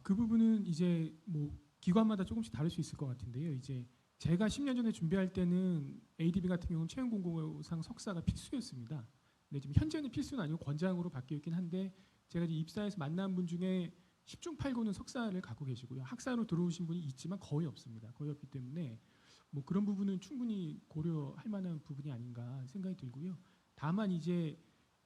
그 부분은 이제 뭐 기관마다 조금씩 다를 수 있을 것 같은데요. 이제 제가 10년 전에 준비할 때는 ADB 같은 경우는 채용 공고상 석사가 필수였습니다. 근데 지금 현재는 필수는 아니고 권장으로 바뀌어 있긴 한데 제가 이제 입사해서 만난 분 중에 10중 8구는 석사를 갖고 계시고요. 학사로 들어오신 분이 있지만 거의 없습니다. 거의 없기 때문에 뭐 그런 부분은 충분히 고려할 만한 부분이 아닌가 생각이 들고요. 다만 이제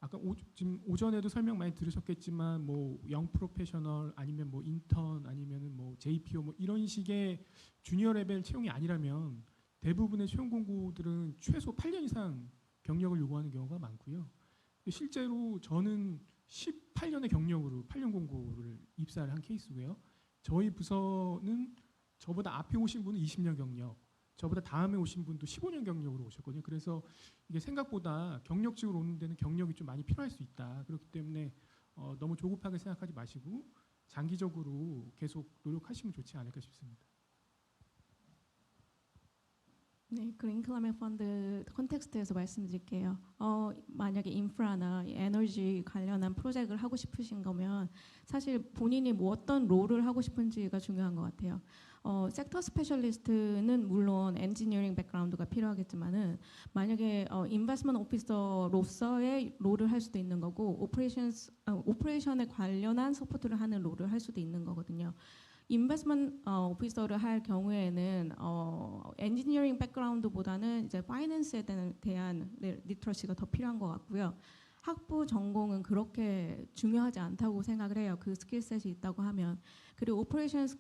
아까 지금 오전에도 설명 많이 들으셨겠지만 뭐 영 프로페셔널 아니면 뭐 인턴 아니면은 뭐 JPO 뭐 이런 식의 주니어 레벨 채용이 아니라면 대부분의 채용 공고들은 최소 8년 이상 경력을 요구하는 경우가 많고요. 실제로 저는 18년의 경력으로 8년 공고를 입사를 한 케이스고요. 저희 부서는 저보다 앞에 오신 분은 20년 경력, 저보다 다음에 오신 분도 15년 경력으로 오셨거든요. 그래서 이게 생각보다 경력직으로 오는 데는 경력이 좀 많이 필요할 수 있다. 그렇기 때문에 너무 조급하게 생각하지 마시고 장기적으로 계속 노력하시면 좋지 않을까 싶습니다. 네, 그린 클라이밋 펀드 컨텍스트에서 말씀드릴게요. 만약에 인프라나 에너지 관련한 프로젝트를 하고 싶으신 거면 사실 본인이 뭐 어떤 롤을 하고 싶은지가 중요한 것 같아요. 섹터 스페셜리스트는 물론 엔지니어링 백그라운드가 필요하겠지만은 만약에 인베스트먼트 오피서로서의 롤을 할 수도 있는 거고 오퍼레이션에 관련한 서포트를 하는 롤을 할 수도 있는 거거든요. 인베스트먼트 오피서를 할 경우에는 엔지니어링 백그라운드보다는 이제 파이낸스에 대한 리터러시가 더 필요한 것 같고요. 학부 전공은 그렇게 중요하지 않다고 생각을 해요. 그 스킬셋이 있다고 하면. 그리고 오퍼레이션스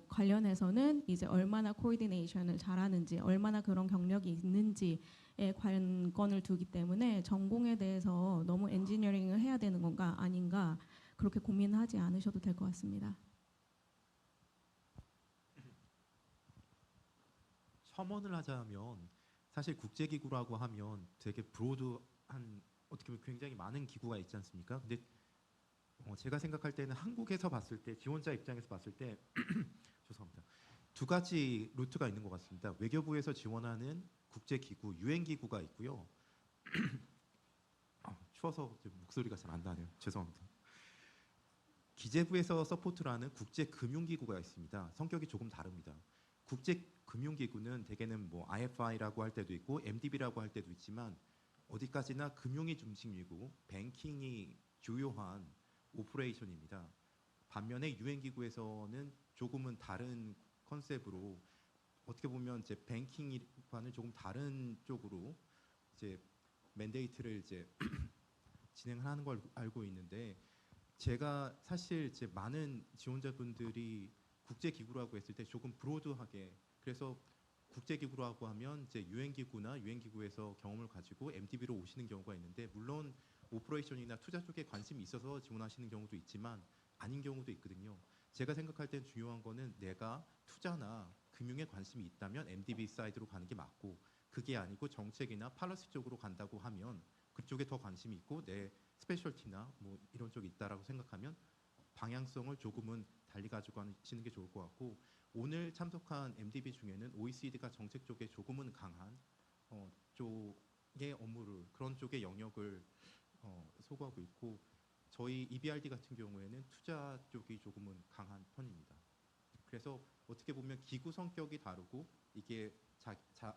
관련해서는 이제 얼마나 코디네이션을 잘하는지, 얼마나 그런 경력이 있는지에 관건을 두기 때문에 전공에 대해서 너무 엔지니어링을 해야 되는 건가 아닌가 그렇게 고민하지 않으셔도 될 것 같습니다. 첨언을 하자면 사실 국제기구라고 하면 되게 브로드한 어떻게 보면 굉장히 많은 기구가 있지 않습니까? 근데 제가 생각할 때는 한국에서 봤을 때 지원자 입장에서 봤을 때 죄송합니다. 두 가지 루트가 있는 것 같습니다. 외교부에서 지원하는 국제기구, 유엔기구가 있고요. 추워서 목소리가 잘 안 나네요. 죄송합니다. 기재부에서 서포트를 하는 국제금융기구가 있습니다. 성격이 조금 다릅니다. 국제금융기구는 대개는 뭐 IFI라고 할 때도 있고 MDB라고 할 때도 있지만 어디까지나 금융이 중심이고 뱅킹이 주요한 오퍼레이션입니다. 반면에 유엔기구에서는 조금은 다른 컨셉으로 어떻게 보면 이제 뱅킹과는 조금 다른 쪽으로 이제 맨데이트를 이제 진행하는 걸 알고 있는데 제가 사실 이제 많은 지원자분들이 국제기구라고 했을 때 조금 브로드하게 그래서 국제기구라고 하면 이제 유엔기구나 유엔기구에서 경험을 가지고 MDB로 오시는 경우가 있는데 물론 오퍼레이션이나 투자 쪽에 관심이 있어서 지원하시는 경우도 있지만 아닌 경우도 있거든요. 제가 생각할 땐 중요한 거는 내가 투자나 금융에 관심이 있다면 MDB 사이드로 가는 게 맞고 그게 아니고 정책이나 팔러시 쪽으로 간다고 하면 그쪽에 더 관심이 있고 내 스페셜티나 뭐 이런 쪽이 있다라고 생각하면 방향성을 조금은 달리 가지고 가시는 게 좋을 것 같고 오늘 참석한 MDB 중에는 OECD가 정책 쪽에 조금은 강한 쪽의 업무를 그런 쪽의 영역을 소구하고 있고 저희 EBRD 같은 경우에는 투자 쪽이 조금은 강한 편입니다. 그래서 어떻게 보면 기구 성격이 다르고 이게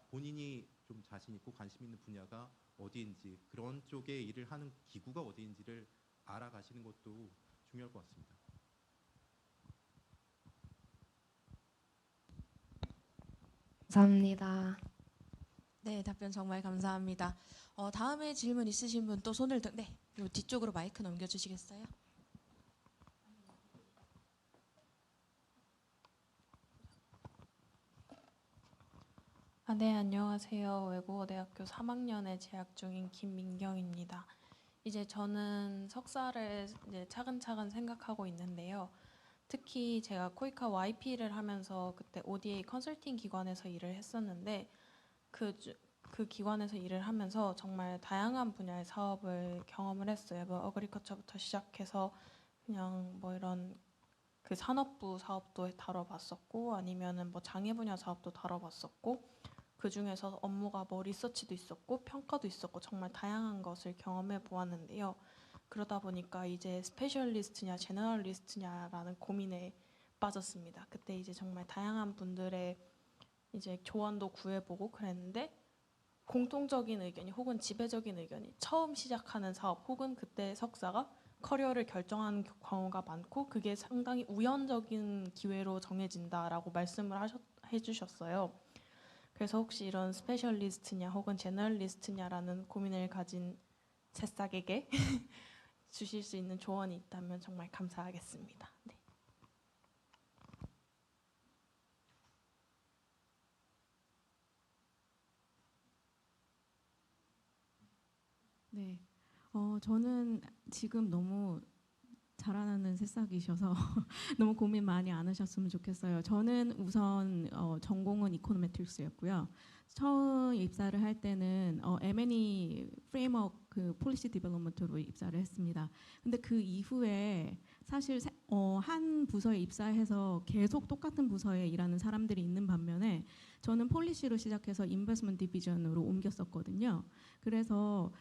본인이 좀 자신 있고 관심 있는 분야가 어디인지 그런 쪽의 일을 하는 기구가 어디인지를 알아가시는 것도 중요할 것 같습니다. 감사합니다. 네, 답변 정말 감사합니다. 다음에 질문 있으신 분 또 손을 네, 요 뒤쪽으로 마이크 넘겨주시겠어요? 네, 안녕하세요. 외국어대학교 3학년에 재학 중인 김민경입니다. 이제 저는 석사를 이제 차근차근 생각하고 있는데요. 특히 제가 코이카 YP를 하면서 그때 ODA 컨설팅 기관에서 일을 했었는데 그 기관에서 일을 하면서 정말 다양한 분야의 사업을 경험을 했어요. 뭐 어그리커처부터 시작해서 그냥 뭐 이런 그 산업부 사업도 다뤄봤었고 아니면은 뭐 장애 분야 사업도 다뤄봤었고 그 중에서 업무가 뭐 리서치도 있었고 평가도 있었고 정말 다양한 것을 경험해 보았는데요. 그러다 보니까 이제 스페셜리스트냐 제너럴리스트냐라는 고민에 빠졌습니다. 그때 이제 정말 다양한 분들의 이제 조언도 구해보고 그랬는데 공통적인 의견이 혹은 지배적인 의견이 처음 시작하는 사업 혹은 그때 석사가 커리어를 결정하는 경우가 많고 그게 상당히 우연적인 기회로 정해진다라고 말씀을 해주셨어요. 그래서 혹시 이런 스페셜리스트냐 혹은 제너럴리스트냐라는 고민을 가진 새싹에게 주실 수 있는 조언이 있다면 정말 감사하겠습니다. 네. 네, 저는 지금 너무 자라나는 새싹이셔서 너무 고민 많이 안 하셨으면 좋겠어요. 저는 우선 전공은 이코노메트릭스였고요. 처음 입사를 할 때는 M&E 프레임워크 그 폴리시 디벨롭먼트로 입사를 했습니다. 근데 그 이후에 사실 한 부서에 입사해서 계속 똑같은 부서에 일하는 사람들이 있는 반면에 저는 폴리시로 시작해서 인베스트먼트 디비전으로 옮겼었거든요. 그래서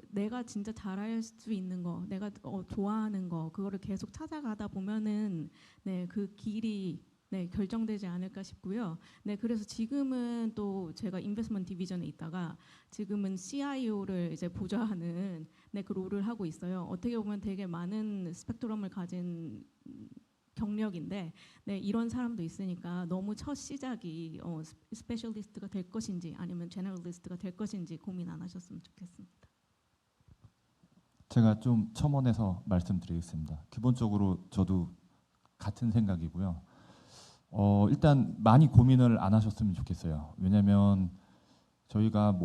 내가 진짜 잘할 수 있는 거, 내가 좋아하는 거 그거를 계속 찾아가다 보면은 네, 그 길이 네, 결정되지 않을까 싶고요. 네, 그래서 지금은 또 제가 인베스트먼트 디비전에 있다가 지금은 CIO를 이제 보좌하는 네, 그 롤을 하고 있어요. 어떻게 보면 되게 많은 스펙트럼을 가진 경력인데 네, 이런 사람도 있으니까 너무 첫 시작이 스페셜리스트가 될 것인지 아니면 제너럴리스트가 될 것인지 고민 안 하셨으면 좋겠습니다. 제가 좀 첨언해서 말씀드리겠습니다. 기본적으로 저도 같은 생각이고요. 일단 많이 고민을 안 하셨으면 좋겠어요. 왜냐하면 저희가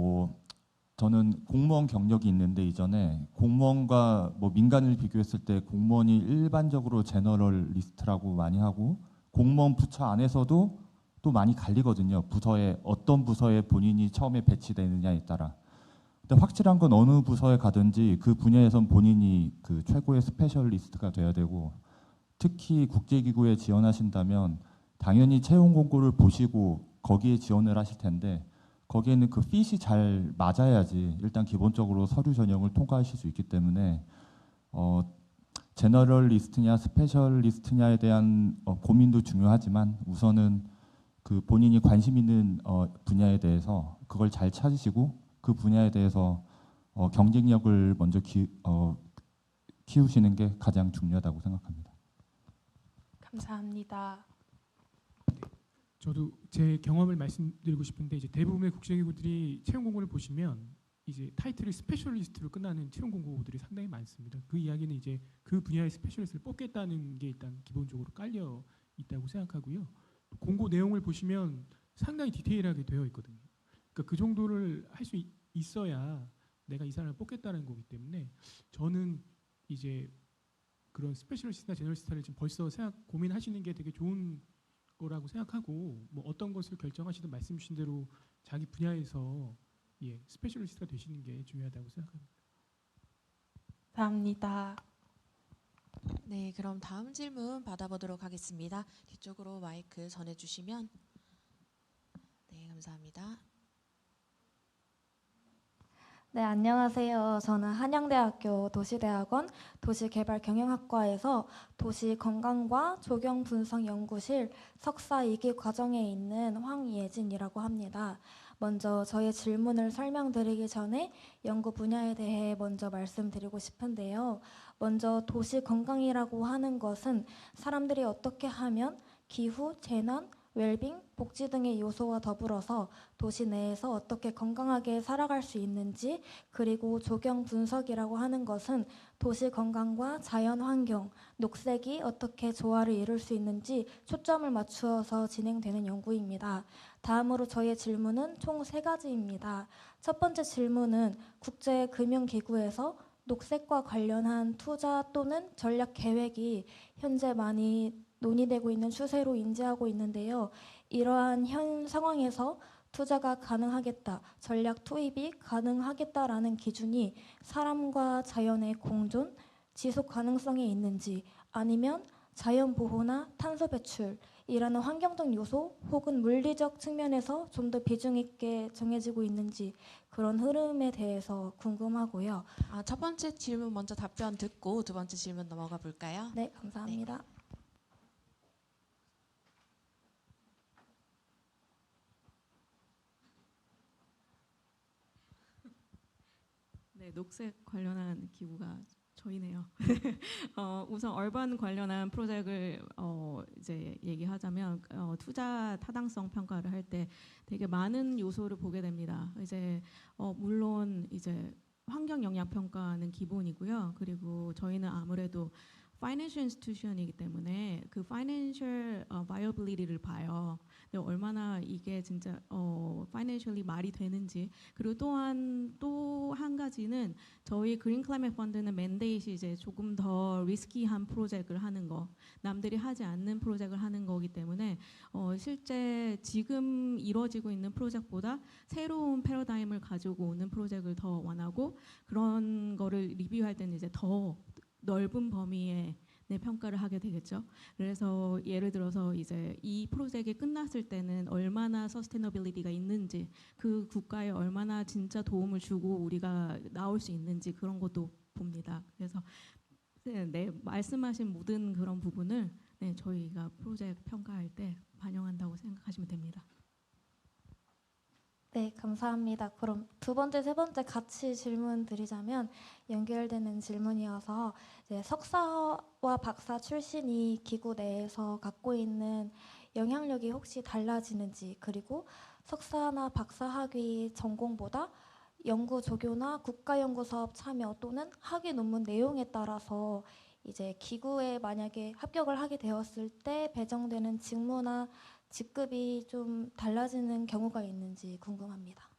저는 공무원 경력이 있는데 이전에 공무원과 민간을 비교했을 때 공무원이 일반적으로 제너럴 리스트라고 많이 하고 공무원 부처 안에서도 또 많이 갈리거든요. 부서에 어떤 부서에 본인이 처음에 배치되느냐에 따라. 근데 확실한 건 어느 부서에 가든지 그 분야에선 본인이 그 최고의 스페셜리스트가 돼야 되고 특히 국제기구에 지원하신다면 당연히 채용 공고를 보시고 거기에 지원을 하실 텐데 거기에는 그 핏이 잘 맞아야지 일단 기본적으로 서류 전형을 통과하실 수 있기 때문에 제너럴 리스트냐 스페셜 리스트냐에 대한 고민도 중요하지만 우선은 그 본인이 관심 있는 분야에 대해서 그걸 잘 찾으시고 그 분야에 대해서 경쟁력을 먼저 키우시는 게 가장 중요하다고 생각합니다. 감사합니다. 저도 제 경험을 말씀드리고 싶은데 이제 대부분의 국제기구들이 채용 공고를 보시면 이제 타이틀이 스페셜리스트로 끝나는 채용 공고들이 상당히 많습니다. 그 이야기는 이제 그 분야의 스페셜리스트를 뽑겠다는 게 일단 기본적으로 깔려 있다고 생각하고요. 공고 내용을 보시면 상당히 디테일하게 되어 있거든요. 그러니까 그 정도를 할 수 있어야 내가 이 사람을 뽑겠다는 거기 때문에 저는 이제 그런 스페셜리스트나 제너럴리스트를 지금 벌써 고민하시는 게 되게 좋은 거라고 생각하고 어떤 것을 결정하시든 말씀 주신 대로 자기 분야에서 스페셜리스트가 되시는 게 중요하다고 생각합니다. 감사합니다. 네, 그럼 다음 질문 받아보도록 하겠습니다. 뒤쪽으로 마이크 전해주시면. 네, 감사합니다. 네, 안녕하세요. 저는 한양대학교 도시대학원 도시개발경영학과에서 도시건강과 조경분석연구실 석사 2기 과정에 있는 황예진이라고 합니다. 먼저 저의 질문을 설명드리기 전에 연구 분야에 대해 먼저 말씀드리고 싶은데요. 먼저 도시건강이라고 하는 것은 사람들이 어떻게 하면 기후, 재난, 웰빙, 복지 등의 요소와 더불어서 도시 내에서 어떻게 건강하게 살아갈 수 있는지, 그리고 조경 분석이라고 하는 것은 도시 건강과 자연 환경, 녹색이 어떻게 조화를 이룰 수 있는지 초점을 맞추어서 진행되는 연구입니다. 다음으로 저의 질문은 총 3가지입니다. 첫 번째 질문은 국제금융기구에서 녹색과 관련한 투자 또는 전략 계획이 현재 많이 논의되고 있는 추세로 인지하고 있는데요. 이러한 현 상황에서 투자가 가능하겠다, 전략 투입이 가능하겠다라는 기준이 사람과 자연의 공존, 지속 가능성에 있는지 아니면 자연 보호나 탄소 배출이라는 환경적 요소 혹은 물리적 측면에서 좀 더 비중 있게 정해지고 있는지 그런 흐름에 대해서 궁금하고요. 첫 번째 질문 먼저 답변 듣고 두 번째 질문 넘어가 볼까요? 네, 감사합니다. 네, 녹색 관련한 기구가 저희네요. 우선 얼반 관련한 프로젝트를 이제 얘기하자면 투자 타당성 평가를 할 때 되게 많은 요소를 보게 됩니다. 이제 물론 이제 환경 영향 평가는 기본이고요. 그리고 저희는 아무래도 파이낸셜 인스티튜션이기 때문에 그 파이낸셜 바이어빌리티를 봐요. 근데 얼마나 이게 진짜 파이낸셜리 말이 되는지. 그리고 또한 또 한 가지는 저희 그린 클라이밋 펀드는 맨데이트 이제 조금 더 리스키한 프로젝트를 하는 거, 남들이 하지 않는 프로젝트를 하는 거기 때문에 실제 지금 이루어지고 있는 프로젝트보다 새로운 패러다임을 가지고 오는 프로젝트를 더 원하고, 그런 거를 리뷰할 때는 이제 더 넓은 범위의 평가를 하게 되겠죠. 그래서 예를 들어서 이제 이 프로젝트가 끝났을 때는 얼마나 서스테너빌리티가 있는지, 그 국가에 얼마나 진짜 도움을 주고 우리가 나올 수 있는지 그런 것도 봅니다. 그래서 네, 말씀하신 모든 그런 부분을 저희가 프로젝트 평가할 때 반영한다고 생각하시면 됩니다. 네, 감사합니다. 그럼 두 번째, 세 번째 같이 질문 드리자면 연결되는 질문이어서 이제 석사와 박사 출신이 기구 내에서 갖고 있는 영향력이 혹시 달라지는지, 그리고 석사나 박사 학위 전공보다 연구 조교나 국가 연구 사업 참여 또는 학위 논문 내용에 따라서 이제 기구에 만약에 합격을 하게 되었을 때 배정되는 직무나 직급이 좀 달라지는 경우가 있는지 궁금합니다.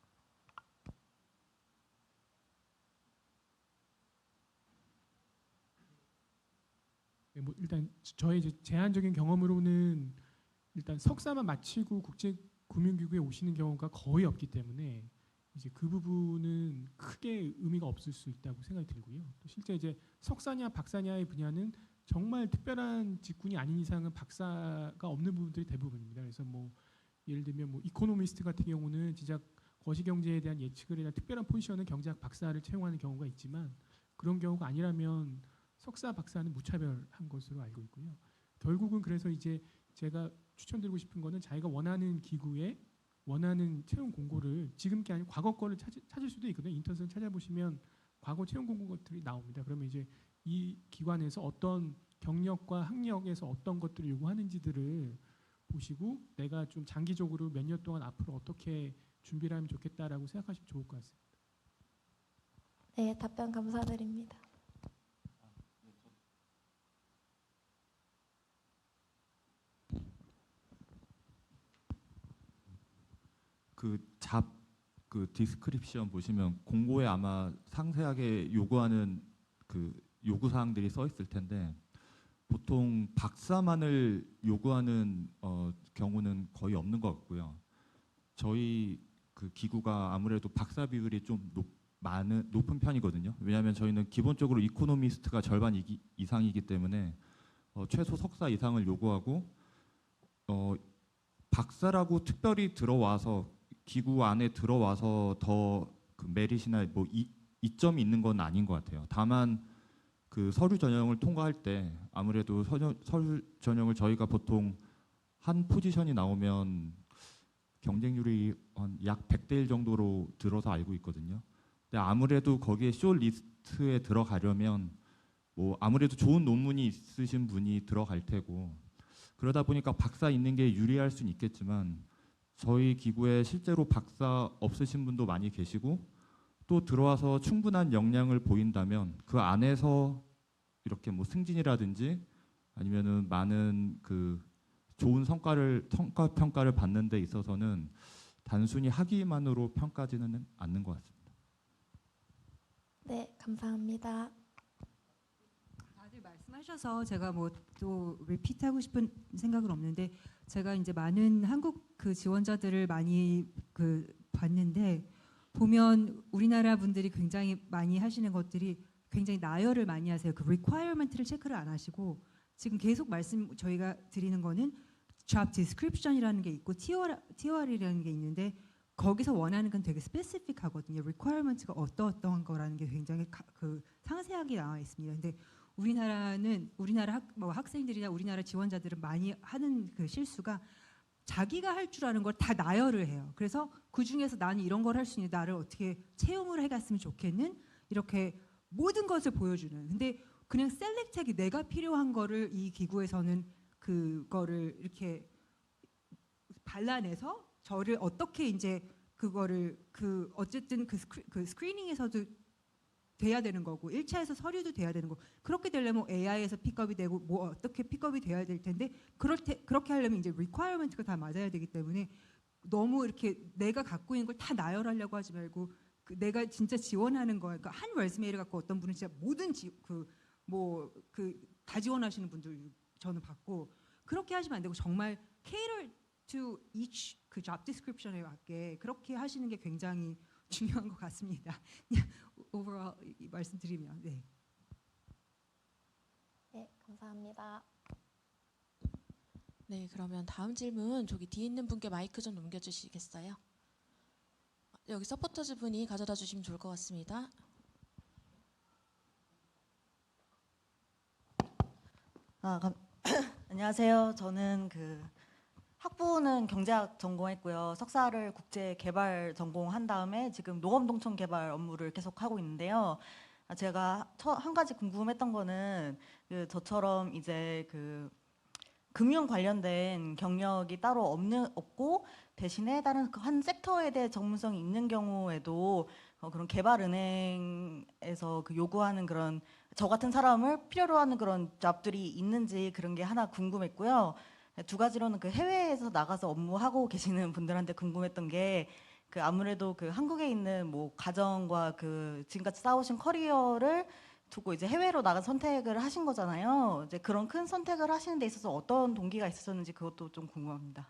네, 뭐 일단 저의 이제 제한적인 경험으로는 일단 석사만 마치고 국제금융기구에 오시는 경우가 거의 없기 때문에 이제 그 부분은 크게 의미가 없을 수 있다고 생각이 들고요. 또 실제 이제 석사냐 박사냐의 분야는 정말 특별한 직군이 아닌 이상은 박사가 없는 부분들이 대부분입니다. 그래서 뭐 예를 들면 뭐 이코노미스트 같은 경우는 진짜 거시경제에 대한 예측을 해야 특별한 포지션은 경제학 박사를 채용하는 경우가 있지만 그런 경우가 아니라면 석사 박사는 무차별한 것으로 알고 있고요. 결국은 그래서 이제 제가 추천드리고 싶은 거는 자기가 원하는 기구에 원하는 채용 공고를 지금 게 아니고 과거 거를 찾을 수도 있거든요. 인터넷을 찾아보시면 과거 채용 공고 것들이 나옵니다. 그러면 이제 이 기관에서 어떤 경력과 학력에서 어떤 것들을 요구하는지들을 보시고 내가 좀 장기적으로 몇 년 동안 앞으로 어떻게 준비를 하면 좋겠다라고 생각하시면 좋을 것 같습니다. 네, 답변 감사드립니다. 그 디스크립션 보시면 공고에 아마 상세하게 요구하는 그 요구 사항들이 써 있을 텐데 보통 박사만을 요구하는 경우는 거의 없는 것 같고요. 저희 그 기구가 아무래도 박사 비율이 좀 높은 편이거든요. 왜냐하면 저희는 기본적으로 이코노미스트가 절반 이상이기 때문에 최소 석사 이상을 요구하고 박사라고 특별히 들어와서 기구 안에 들어와서 더 그 메릿이나 뭐 이점이 있는 건 아닌 것 같아요. 다만 그 서류 전형을 통과할 때 아무래도 서류 전형을 저희가 보통 한 포지션이 나오면 경쟁률이 한 약 100대 1 정도로 들어서 알고 있거든요. 근데 아무래도 거기에 숏리스트에 들어가려면 뭐 아무래도 좋은 논문이 있으신 분이 들어갈 테고 그러다 보니까 박사 있는 게 유리할 수는 있겠지만 저희 기구에 실제로 박사 없으신 분도 많이 계시고 또 들어와서 충분한 역량을 보인다면 그 안에서 이렇게 뭐 승진이라든지 아니면은 많은 그 좋은 성과 평가를 받는 데 있어서는 단순히 학위만으로 평가지는 않는 것 같습니다. 네, 감사합니다. 다들 말씀하셔서 제가 뭐 또 리피트하고 싶은 생각은 없는데 제가 이제 많은 한국 그 지원자들을 많이 그 봤는데 보면 우리나라 분들이 굉장히 많이 하시는 것들이 굉장히 나열을 많이 하세요. 그 requirement를 체크를 안 하시고 지금 계속 저희가 드리는 거는 job description이라는 게 있고 TOR이라는 게 있는데 거기서 원하는 건 되게 스페시픽하거든요. requirement가 어떠한 거라는 게 굉장히 그 상세하게 나와 있습니다. 근데 우리나라 학생들이나 우리나라 지원자들은 많이 하는 그 실수가 자기가 할 줄 아는 걸 다 나열을 해요. 그래서 그 중에서 나는 이런 걸 할 수 있는 나를 어떻게 채용을 해갔으면 좋겠는 이렇게 모든 것을 보여주는. 근데 그냥 셀렉트하게 내가 필요한 거를 이 기구에서는 그거를 이렇게 발라내서 저를 어떻게 이제 그거를 그 어쨌든 그 스크리닝에서도 돼야 되는 거고 1차에서 서류도 돼야 되는 거고 그렇게 되려면 AI에서 픽업이 되고 뭐 어떻게 픽업이 돼야 될 텐데 그렇게 하려면 이제 리퀘어먼트가 다 맞아야 되기 때문에 너무 이렇게 내가 갖고 있는 걸 다 나열하려고 하지 말고 내가 진짜 지원하는 거 그러니까 한 레즈메이를 갖고 어떤 분은 진짜 모든 다 지원하시는 분들 저는 봤고 그렇게 하시면 안 되고 정말 cater to each 그 job description에 맞게 그렇게 하시는 게 굉장히 중요한 것 같습니다. overall 말씀드리면 네. 네, 감사합니다. 네, 그러면 다음 질문 저기 뒤에 있는 분께 마이크 좀 넘겨주시겠어요? 여기 서포터즈 분이 가져다 주시면 좋을 것 같습니다. 안녕하세요. 저는 학부는 경제학 전공했고요. 석사를 국제개발 전공한 다음에 지금 농업농촌 개발 업무를 계속 하고 있는데요. 제가 한 가지 궁금했던 거는 저처럼 이제 금융 관련된 경력이 따로 없고 대신에 다른 한 섹터에 대해 전문성이 있는 경우에도 그런 개발은행에서 그 요구하는 그런 저 같은 사람을 필요로 하는 그런 잡들이 있는지 그런 게 하나 궁금했고요. 두 가지로는 그 해외에서 나가서 업무하고 계시는 분들한테 궁금했던 게 그 아무래도 그 한국에 있는 뭐 가정과 그 지금까지 쌓으신 커리어를 두고 이제 해외로 나간 선택을 하신 거잖아요. 이제 그런 큰 선택을 하시는 데 있어서 어떤 동기가 있었는지 그것도 좀 궁금합니다.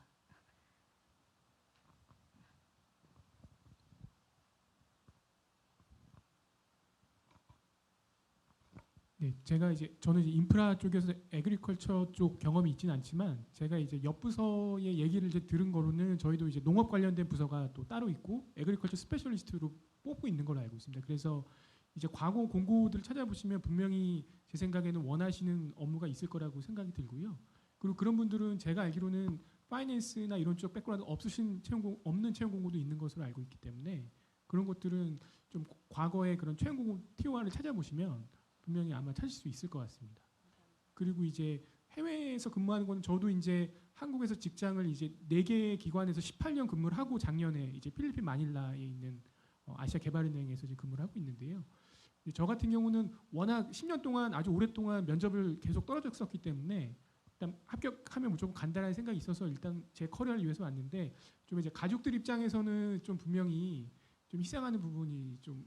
네, 저는 이제 인프라 쪽에서 에그리컬처 쪽 경험이 있지는 않지만 제가 이제 옆 부서의 얘기를 이제 들은 거로는 저희도 이제 농업 관련된 부서가 또 따로 있고 에그리컬처 스페셜리스트로 뽑고 있는 걸로 알고 있습니다. 그래서 이제 과거 공고들을 찾아보시면 분명히 제 생각에는 원하시는 업무가 있을 거라고 생각이 들고요. 그리고 그런 분들은 제가 알기로는 파이낸스나 이런 쪽 백그라운드 없는 채용 공고도 있는 것으로 알고 있기 때문에 그런 것들은 좀 과거의 그런 채용 공고 TOR을 찾아보시면 분명히 아마 찾을 수 있을 것 같습니다. 그리고 이제 해외에서 근무하는 건 저도 이제 한국에서 직장을 이제 4개의 기관에서 18년 근무를 하고 작년에 이제 필리핀 마닐라에 있는 아시아 개발은행에서 이제 근무를 하고 있는데요. 저 같은 경우는 워낙 10년 동안 아주 오랫동안 면접을 계속 떨어졌었기 때문에 일단 합격하면 무조건 간다라는 생각이 있어서 일단 제 커리어를 위해서 왔는데 좀 이제 가족들 입장에서는 좀 분명히 좀 희생하는 부분이 좀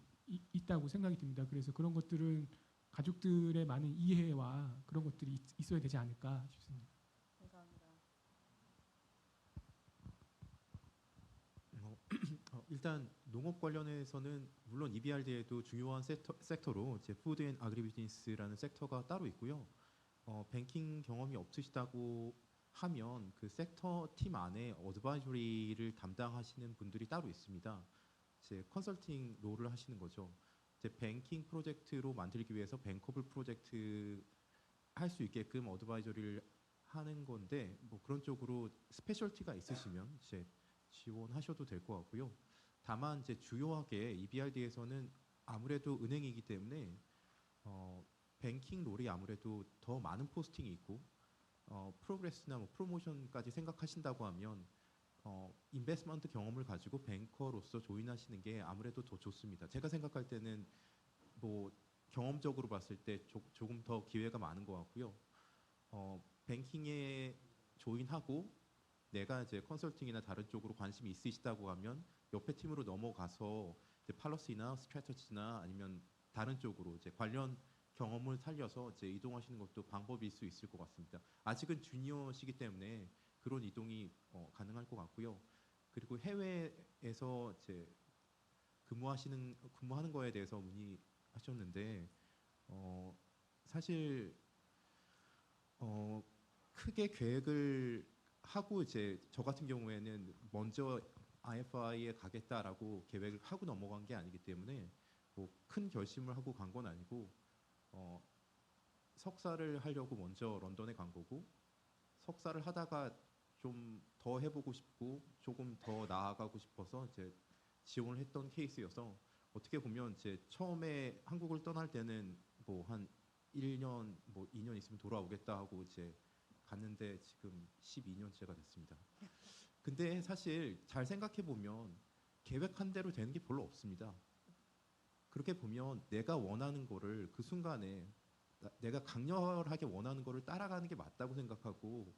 있다고 생각이 듭니다. 그래서 그런 것들은 가족들의 많은 이해와 그런 것들이 있어야 되지 않을까 싶습니다. 감사합니다. 일단 농업 관련해서는 물론 EBRD에도 중요한 섹터로 이제 푸드 앤 아그리비즈니스라는 섹터가 따로 있고요. 뱅킹 경험이 없으시다고 하면 그 섹터 팀 안에 어드바이저리를 담당하시는 분들이 따로 있습니다. 이제 컨설팅 롤을 하시는 거죠. 이제 뱅킹 프로젝트로 만들기 위해서 뱅커블 프로젝트 할 수 있게끔 어드바이저리를 하는 건데 뭐 그런 쪽으로 스페셜티가 있으시면 이제 지원하셔도 될 것 같고요. 다만 이제 주요하게 EBRD에서는 아무래도 은행이기 때문에 뱅킹 롤이 아무래도 더 많은 포스팅이 있고 프로그레스나 뭐 프로모션까지 생각하신다고 하면 인베스트먼트 경험을 가지고 뱅커로서 조인하시는 게 아무래도 더 좋습니다. 제가 생각할 때는 뭐 경험적으로 봤을 때 조금 더 기회가 많은 것 같고요. 뱅킹에 조인하고 내가 이제 컨설팅이나 다른 쪽으로 관심이 있으시다고 하면 옆에 팀으로 넘어가서 이제 팔러시나 스트래터지나 아니면 다른 쪽으로 이제 관련 경험을 살려서 이제 이동하시는 것도 방법일 수 있을 것 같습니다. 아직은 주니어시기 때문에 그런 이동이 가능할 것 같고요. 그리고 해외에서 이제 근무하는 거에 대해서 문의하셨는데 사실 크게 계획을 하고 이제 저 같은 경우에는 먼저 IFI에 가겠다라고 계획을 하고 넘어간 게 아니기 때문에 뭐 큰 결심을 하고 간 건 아니고 석사를 하려고 먼저 런던에 간 거고 석사를 하다가 좀 더 해보고 싶고 조금 더 나아가고 싶어서 이제 지원을 했던 케이스여서 어떻게 보면 이제 처음에 한국을 떠날 때는 뭐 한 1년 뭐 2년 있으면 돌아오겠다 하고 이제 갔는데 지금 12년째가 됐습니다. 근데 사실 잘 생각해 보면 계획한 대로 되는 게 별로 없습니다. 그렇게 보면 내가 원하는 거를 그 순간에 내가 강렬하게 원하는 거를 따라가는 게 맞다고 생각하고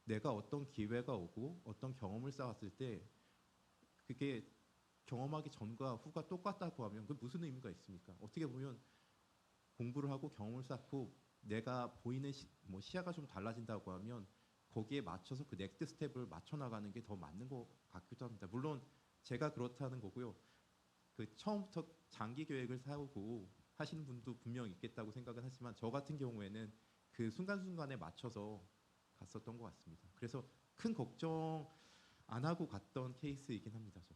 내가 어떤 기회가 오고 어떤 경험을 쌓았을 때 그게 경험하기 전과 후가 똑같다고 하면 그 무슨 의미가 있습니까? 어떻게 보면 공부를 하고 경험을 쌓고 내가 보이는 뭐 시야가 좀 달라진다고 하면 거기에 맞춰서 그 넥스트 스텝을 맞춰 나가는 게 더 맞는 것 같기도 합니다. 물론 제가 그렇다는 거고요. 그 처음부터 장기 계획을 세우고 하시는 분도 분명 있겠다고 생각은 하지만 저 같은 경우에는 그 순간순간에 맞춰서 갔었던 것 같습니다. 그래서 큰 걱정 안 하고 갔던 케이스이긴 합니다. 저.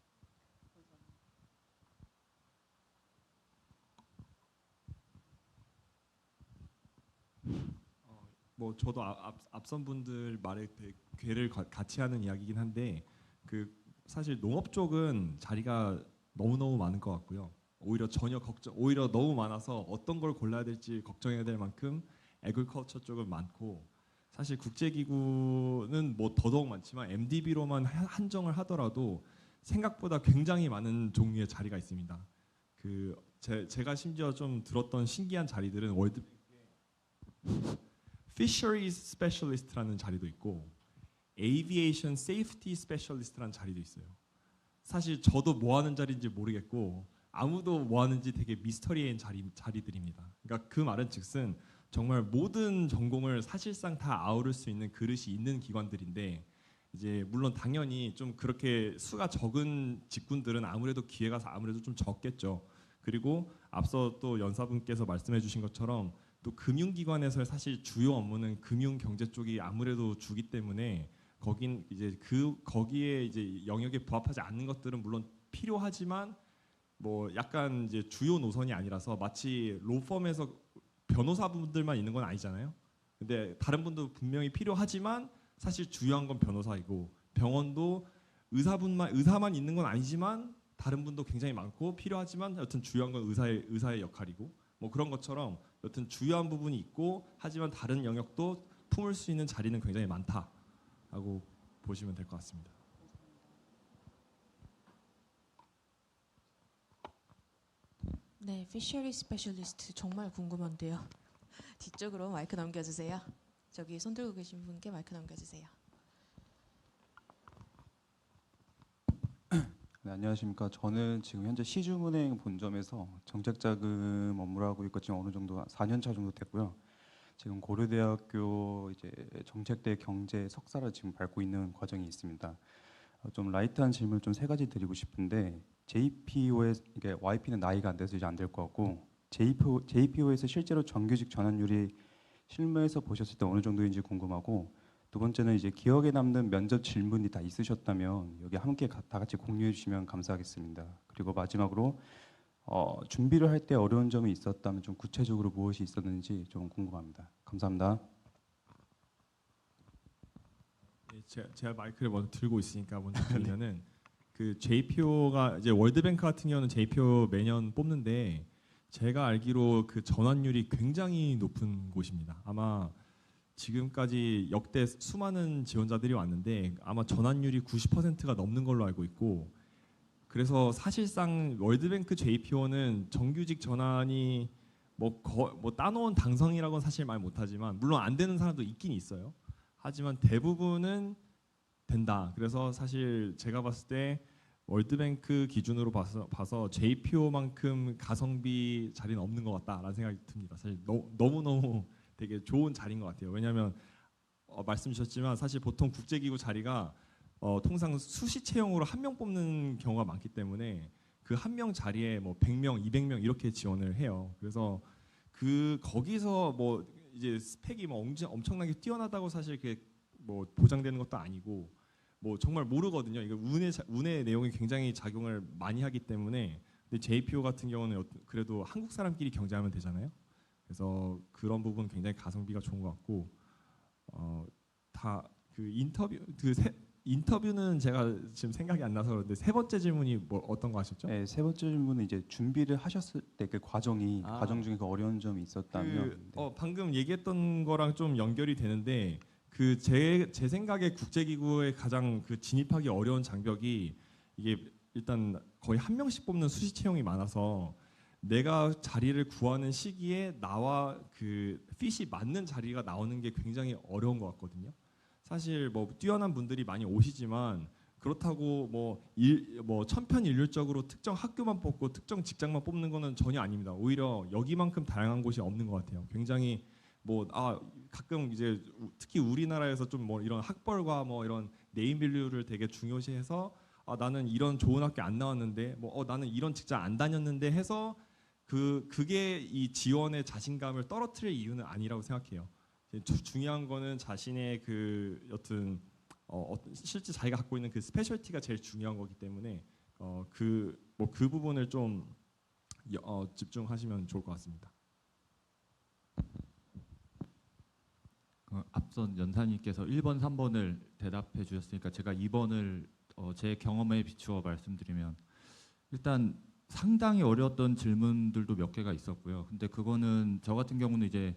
뭐 저도 앞선 분들 말에 궤를 같이 하는 이야기긴 한데 그 사실 농업 쪽은 자리가 너무너무 많은 것 같고요. 오히려 너무 많아서 어떤 걸 골라야 될지 걱정해야 될 만큼 에그리컬처 쪽은 많고 사실 국제기구는 뭐 더더욱 많지만 MDB로만 한정을 하더라도 생각보다 굉장히 많은 종류의 자리가 있습니다. 제가 심지어 좀 들었던 신기한 자리들은 월드 Fisheries Specialist라는 자리도 있고 Aviation Safety Specialist라는 자리도 있어요. 사실 저도 뭐 하는 자리인지 모르겠고 아무도 뭐 하는지 되게 미스터리한 자리들입니다. 그러니까 그 말은 즉슨 정말 모든 전공을 사실상 다 아우를 수 있는 그릇이 있는 기관들인데 이제 물론 당연히 좀 그렇게 수가 적은 직군들은 아무래도 기회가 아무래도 좀 적겠죠. 그리고 앞서 또 연사분께서 말씀해 주신 것처럼 또 금융기관에서의 사실 주요 업무는 금융 경제 쪽이 아무래도 주기 때문에 거기에 이제 영역에 부합하지 않는 것들은 물론 필요하지만 뭐 약간 이제 주요 노선이 아니라서 마치 로펌에서 변호사분들만 있는 건 아니잖아요. 근데 다른 분도 분명히 필요하지만 사실 중요한 건 변호사이고 병원도 의사만 있는 건 아니지만 다른 분도 굉장히 많고 필요하지만 여튼 중요한 건 의사의 역할이고 뭐 그런 것처럼 여튼 주요한 부분이 있고 하지만 다른 영역도 품을 수 있는 자리는 굉장히 많다라고 보시면 될 것 같습니다. 네, 피셔리 스페셜리스트 정말 궁금한데요. 뒤쪽으로 마이크 넘겨주세요. 저기 손 들고 계신 분께 마이크 넘겨주세요. 네, 안녕하십니까. 저는 지금 현재 시중은행 본점에서 정책자금 업무를 하고 있고 지금 어느 정도 4년차 정도 됐고요. 지금 고려대학교 이제 정책대 경제 석사를 지금 밟고 있는 과정이 있습니다. 좀 라이트한 질문을 좀 3가지 드리고 싶은데 JPO에 이게 YP는 나이가 안 돼서 이제 안 될 것 같고 JPO에서 실제로 정규직 전환율이 실무에서 보셨을 때 어느 정도인지 궁금하고 두 번째는 이제 기억에 남는 면접 질문이 다 있으셨다면 여기 함께 다 같이 공유해 주시면 감사하겠습니다. 그리고 마지막으로 준비를 할 때 어려운 점이 있었다면 좀 구체적으로 무엇이 있었는지 좀 궁금합니다. 감사합니다. 제가 마이크를 먼저 들고 있으니까 먼저 드리면은 그 JPO가 이제 월드뱅크 같은 경우는 JPO 매년 뽑는데 제가 알기로 그 전환율이 굉장히 높은 곳입니다. 아마 지금까지 역대 수많은 지원자들이 왔는데 아마 전환율이 90%가 넘는 걸로 알고 있고 그래서 사실상 월드뱅크 JPO는 정규직 전환이 뭐 따놓은 당성이라고는 사실 말 못하지만 물론 안 되는 사람도 있긴 있어요. 하지만 대부분은 된다. 그래서 사실 제가 봤을 때 월드뱅크 기준으로 봐서 JPO만큼 가성비 자리는 없는 것 같다라는 생각이 듭니다. 사실 너무너무 되게 좋은 자리인 것 같아요. 왜냐하면 말씀 주셨지만 사실 보통 국제기구 자리가 통상 수시 채용으로 1명 뽑는 경우가 많기 때문에 그 1명 자리에 뭐 100명, 200명 이렇게 지원을 해요. 그래서 거기서 뭐 이제 스펙이 뭐 엄청나게 뛰어나다고 사실 그게 뭐 보장되는 것도 아니고 뭐 정말 모르거든요. 이거 운의 내용이 굉장히 작용을 많이 하기 때문에 근데 JPO 같은 경우는 그래도 한국 사람끼리 경쟁하면 되잖아요. 그래서 그런 부분 굉장히 가성비가 좋은 것 같고 다 그 인터뷰는 제가 지금 생각이 안 나서 그런데 3번째 질문이 뭐 어떤 거 하셨죠? 네, 3번째 질문은 이제 준비를 하셨을 때 그 과정 중에 그 어려운 점이 있었다면 방금 얘기했던 거랑 좀 연결이 되는데 그 제 생각에 국제기구에 가장 그 진입하기 어려운 장벽이 이게 일단 거의 1명씩 뽑는 수시 채용이 많아서 내가 자리를 구하는 시기에 나와 그 핏이 맞는 자리가 나오는 게 굉장히 어려운 것 같거든요. 사실 뭐 뛰어난 분들이 많이 오시지만 그렇다고 뭐 천편일률적으로 특정 학교만 뽑고 특정 직장만 뽑는 거는 전혀 아닙니다. 오히려 여기만큼 다양한 곳이 없는 것 같아요. 굉장히 가끔 이제 특히 우리나라에서 좀 뭐 이런 학벌과 뭐 이런 네임밸류를 되게 중요시해서 나는 이런 좋은 학교 안 나왔는데 나는 이런 직장 안 다녔는데 해서 그게 이 지원의 자신감을 떨어뜨릴 이유는 아니라고 생각해요. 중요한 거는 자신의 그 여튼 실제 자기가 갖고 있는 그 스페셜티가 제일 중요한 거기 때문에 그 부분을 좀 집중하시면 좋을 것 같습니다. 앞선 연사님께서 1번, 3번을 대답해 주셨으니까 제가 2번을 제 경험에 비추어 말씀드리면 일단 상당히 어려웠던 질문들도 몇 개가 있었고요. 근데 그거는 저 같은 경우는 이제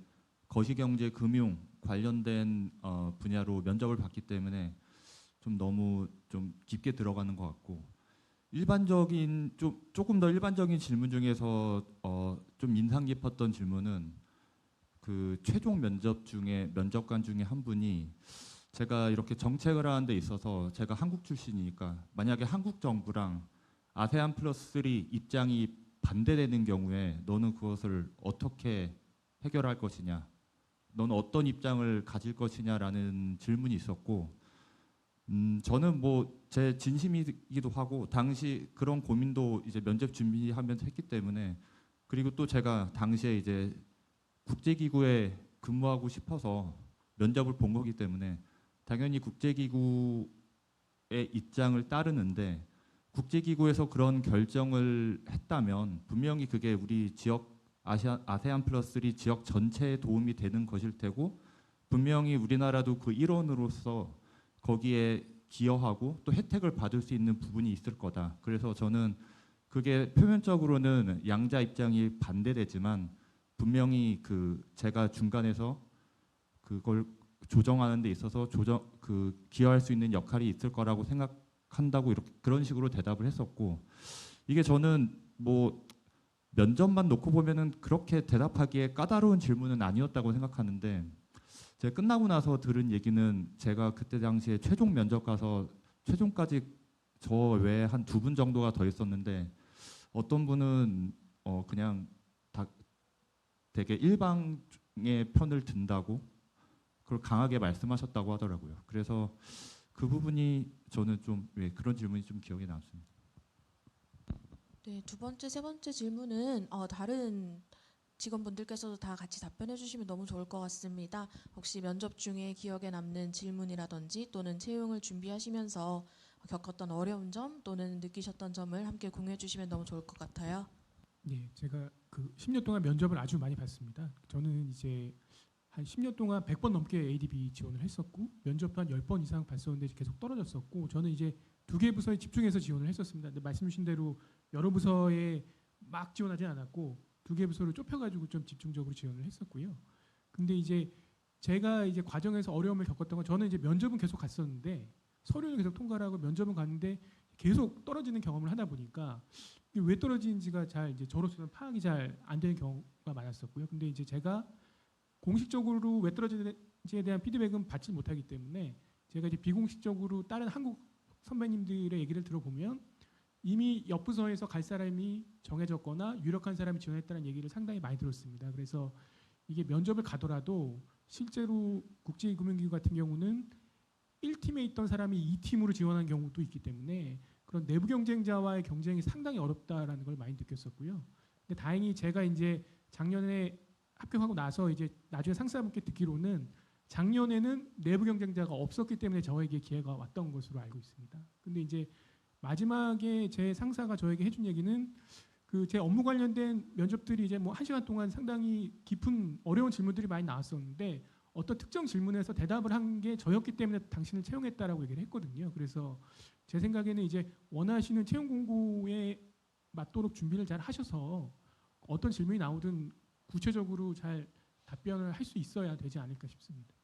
거시경제, 금융 관련된 분야로 면접을 봤기 때문에 좀 너무 좀 깊게 들어가는 것 같고, 일반적인 조금 더 일반적인 질문 중에서 좀 인상 깊었던 질문은 그 최종 면접관 중에 한 분이, 제가 이렇게 정책을 하는 데 있어서 제가 한국 출신이니까 만약에 한국 정부랑 아세안 플러스 3 입장이 반대되는 경우에 너는 그것을 어떻게 해결할 것이냐, 너는 어떤 입장을 가질 것이냐라는 질문이 있었고, 저는 뭐 제 진심이기도 하고 당시 그런 고민도 이제 면접 준비하면서 했기 때문에, 그리고 또 제가 당시에 이제 국제기구에 근무하고 싶어서 면접을 본 거기 때문에 당연히 국제기구의 입장을 따르는데, 국제기구에서 그런 결정을 했다면 분명히 그게 우리 지역 아세안 플러스 3 지역 전체에 도움이 되는 것일 테고, 분명히 우리나라도 그 일원으로서 거기에 기여하고 또 혜택을 받을 수 있는 부분이 있을 거다. 그래서 저는 그게 표면적으로는 양자 입장이 반대되지만 분명히 그 제가 중간에서 그걸 조정하는 데 있어서 기여할 수 있는 역할이 있을 거라고 생각한다고 그런 식으로 대답을 했었고, 이게 저는 뭐 면접만 놓고 보면은 그렇게 대답하기에 까다로운 질문은 아니었다고 생각하는데, 제가 끝나고 나서 들은 얘기는 제가 그때 당시에 최종 면접 가서 최종까지 저 외에 한 2분 정도가 더 있었는데, 어떤 분은 그냥 되게 일방의 편을 든다고 그걸 강하게 말씀하셨다고 하더라고요. 그래서 그 부분이 저는 좀 그런 질문이 좀 기억에 남습니다. 네, 두 번째, 세 번째 질문은 다른 직원분들께서도 다 같이 답변해 주시면 너무 좋을 것 같습니다. 혹시 면접 중에 기억에 남는 질문이라든지 또는 채용을 준비하시면서 겪었던 어려운 점 또는 느끼셨던 점을 함께 공유해 주시면 너무 좋을 것 같아요. 네, 제가 그 10년 동안 면접을 아주 많이 봤습니다. 저는 이제 한 10년 동안 100번 넘게 ADB 지원을 했었고, 면접도 한 10번 이상 봤었는데 계속 떨어졌었고, 저는 이제 2개 부서에 집중해서 지원을 했었습니다. 근데 말씀 주신 대로 여러 부서에 막 지원하지 않았고 2개 부서를 좁혀가지고 좀 집중적으로 지원을 했었고요. 근데 이제 제가 이제 과정에서 어려움을 겪었던 건, 저는 이제 면접은 계속 갔었는데 서류는 계속 통과를 하고 면접은 갔는데 계속 떨어지는 경험을 하다 보니까 이게 왜 떨어지는지가 잘 이제 저로서는 파악이 잘 안 되는 경우가 많았었고요. 근데 이제 제가 공식적으로 왜 떨어지는지에 대한 피드백은 받지 못하기 때문에 제가 이제 비공식적으로 다른 한국 선배님들의 얘기를 들어보면 이미 옆 부서에서 갈 사람이 정해졌거나 유력한 사람이 지원했다는 얘기를 상당히 많이 들었습니다. 그래서 이게 면접을 가더라도 실제로 국제금융기구 같은 경우는 1팀에 있던 사람이 2팀으로 지원한 경우도 있기 때문에 그런 내부 경쟁자와의 경쟁이 상당히 어렵다라는 걸 많이 느꼈었고요. 근데 다행히 제가 이제 작년에 합격하고 나서 이제 나중에 상사분께 듣기로는 작년에는 내부 경쟁자가 없었기 때문에 저에게 기회가 왔던 것으로 알고 있습니다. 근데 이제 마지막에 제 상사가 저에게 해준 얘기는 그 제 업무 관련된 면접들이 이제 뭐 1시간 동안 상당히 깊은 어려운 질문들이 많이 나왔었는데 어떤 특정 질문에서 대답을 한 게 저였기 때문에 당신을 채용했다라고 얘기를 했거든요. 그래서 제 생각에는 이제 원하시는 채용 공고에 맞도록 준비를 잘 하셔서 어떤 질문이 나오든 구체적으로 잘 답변을 할 수 있어야 되지 않을까 싶습니다.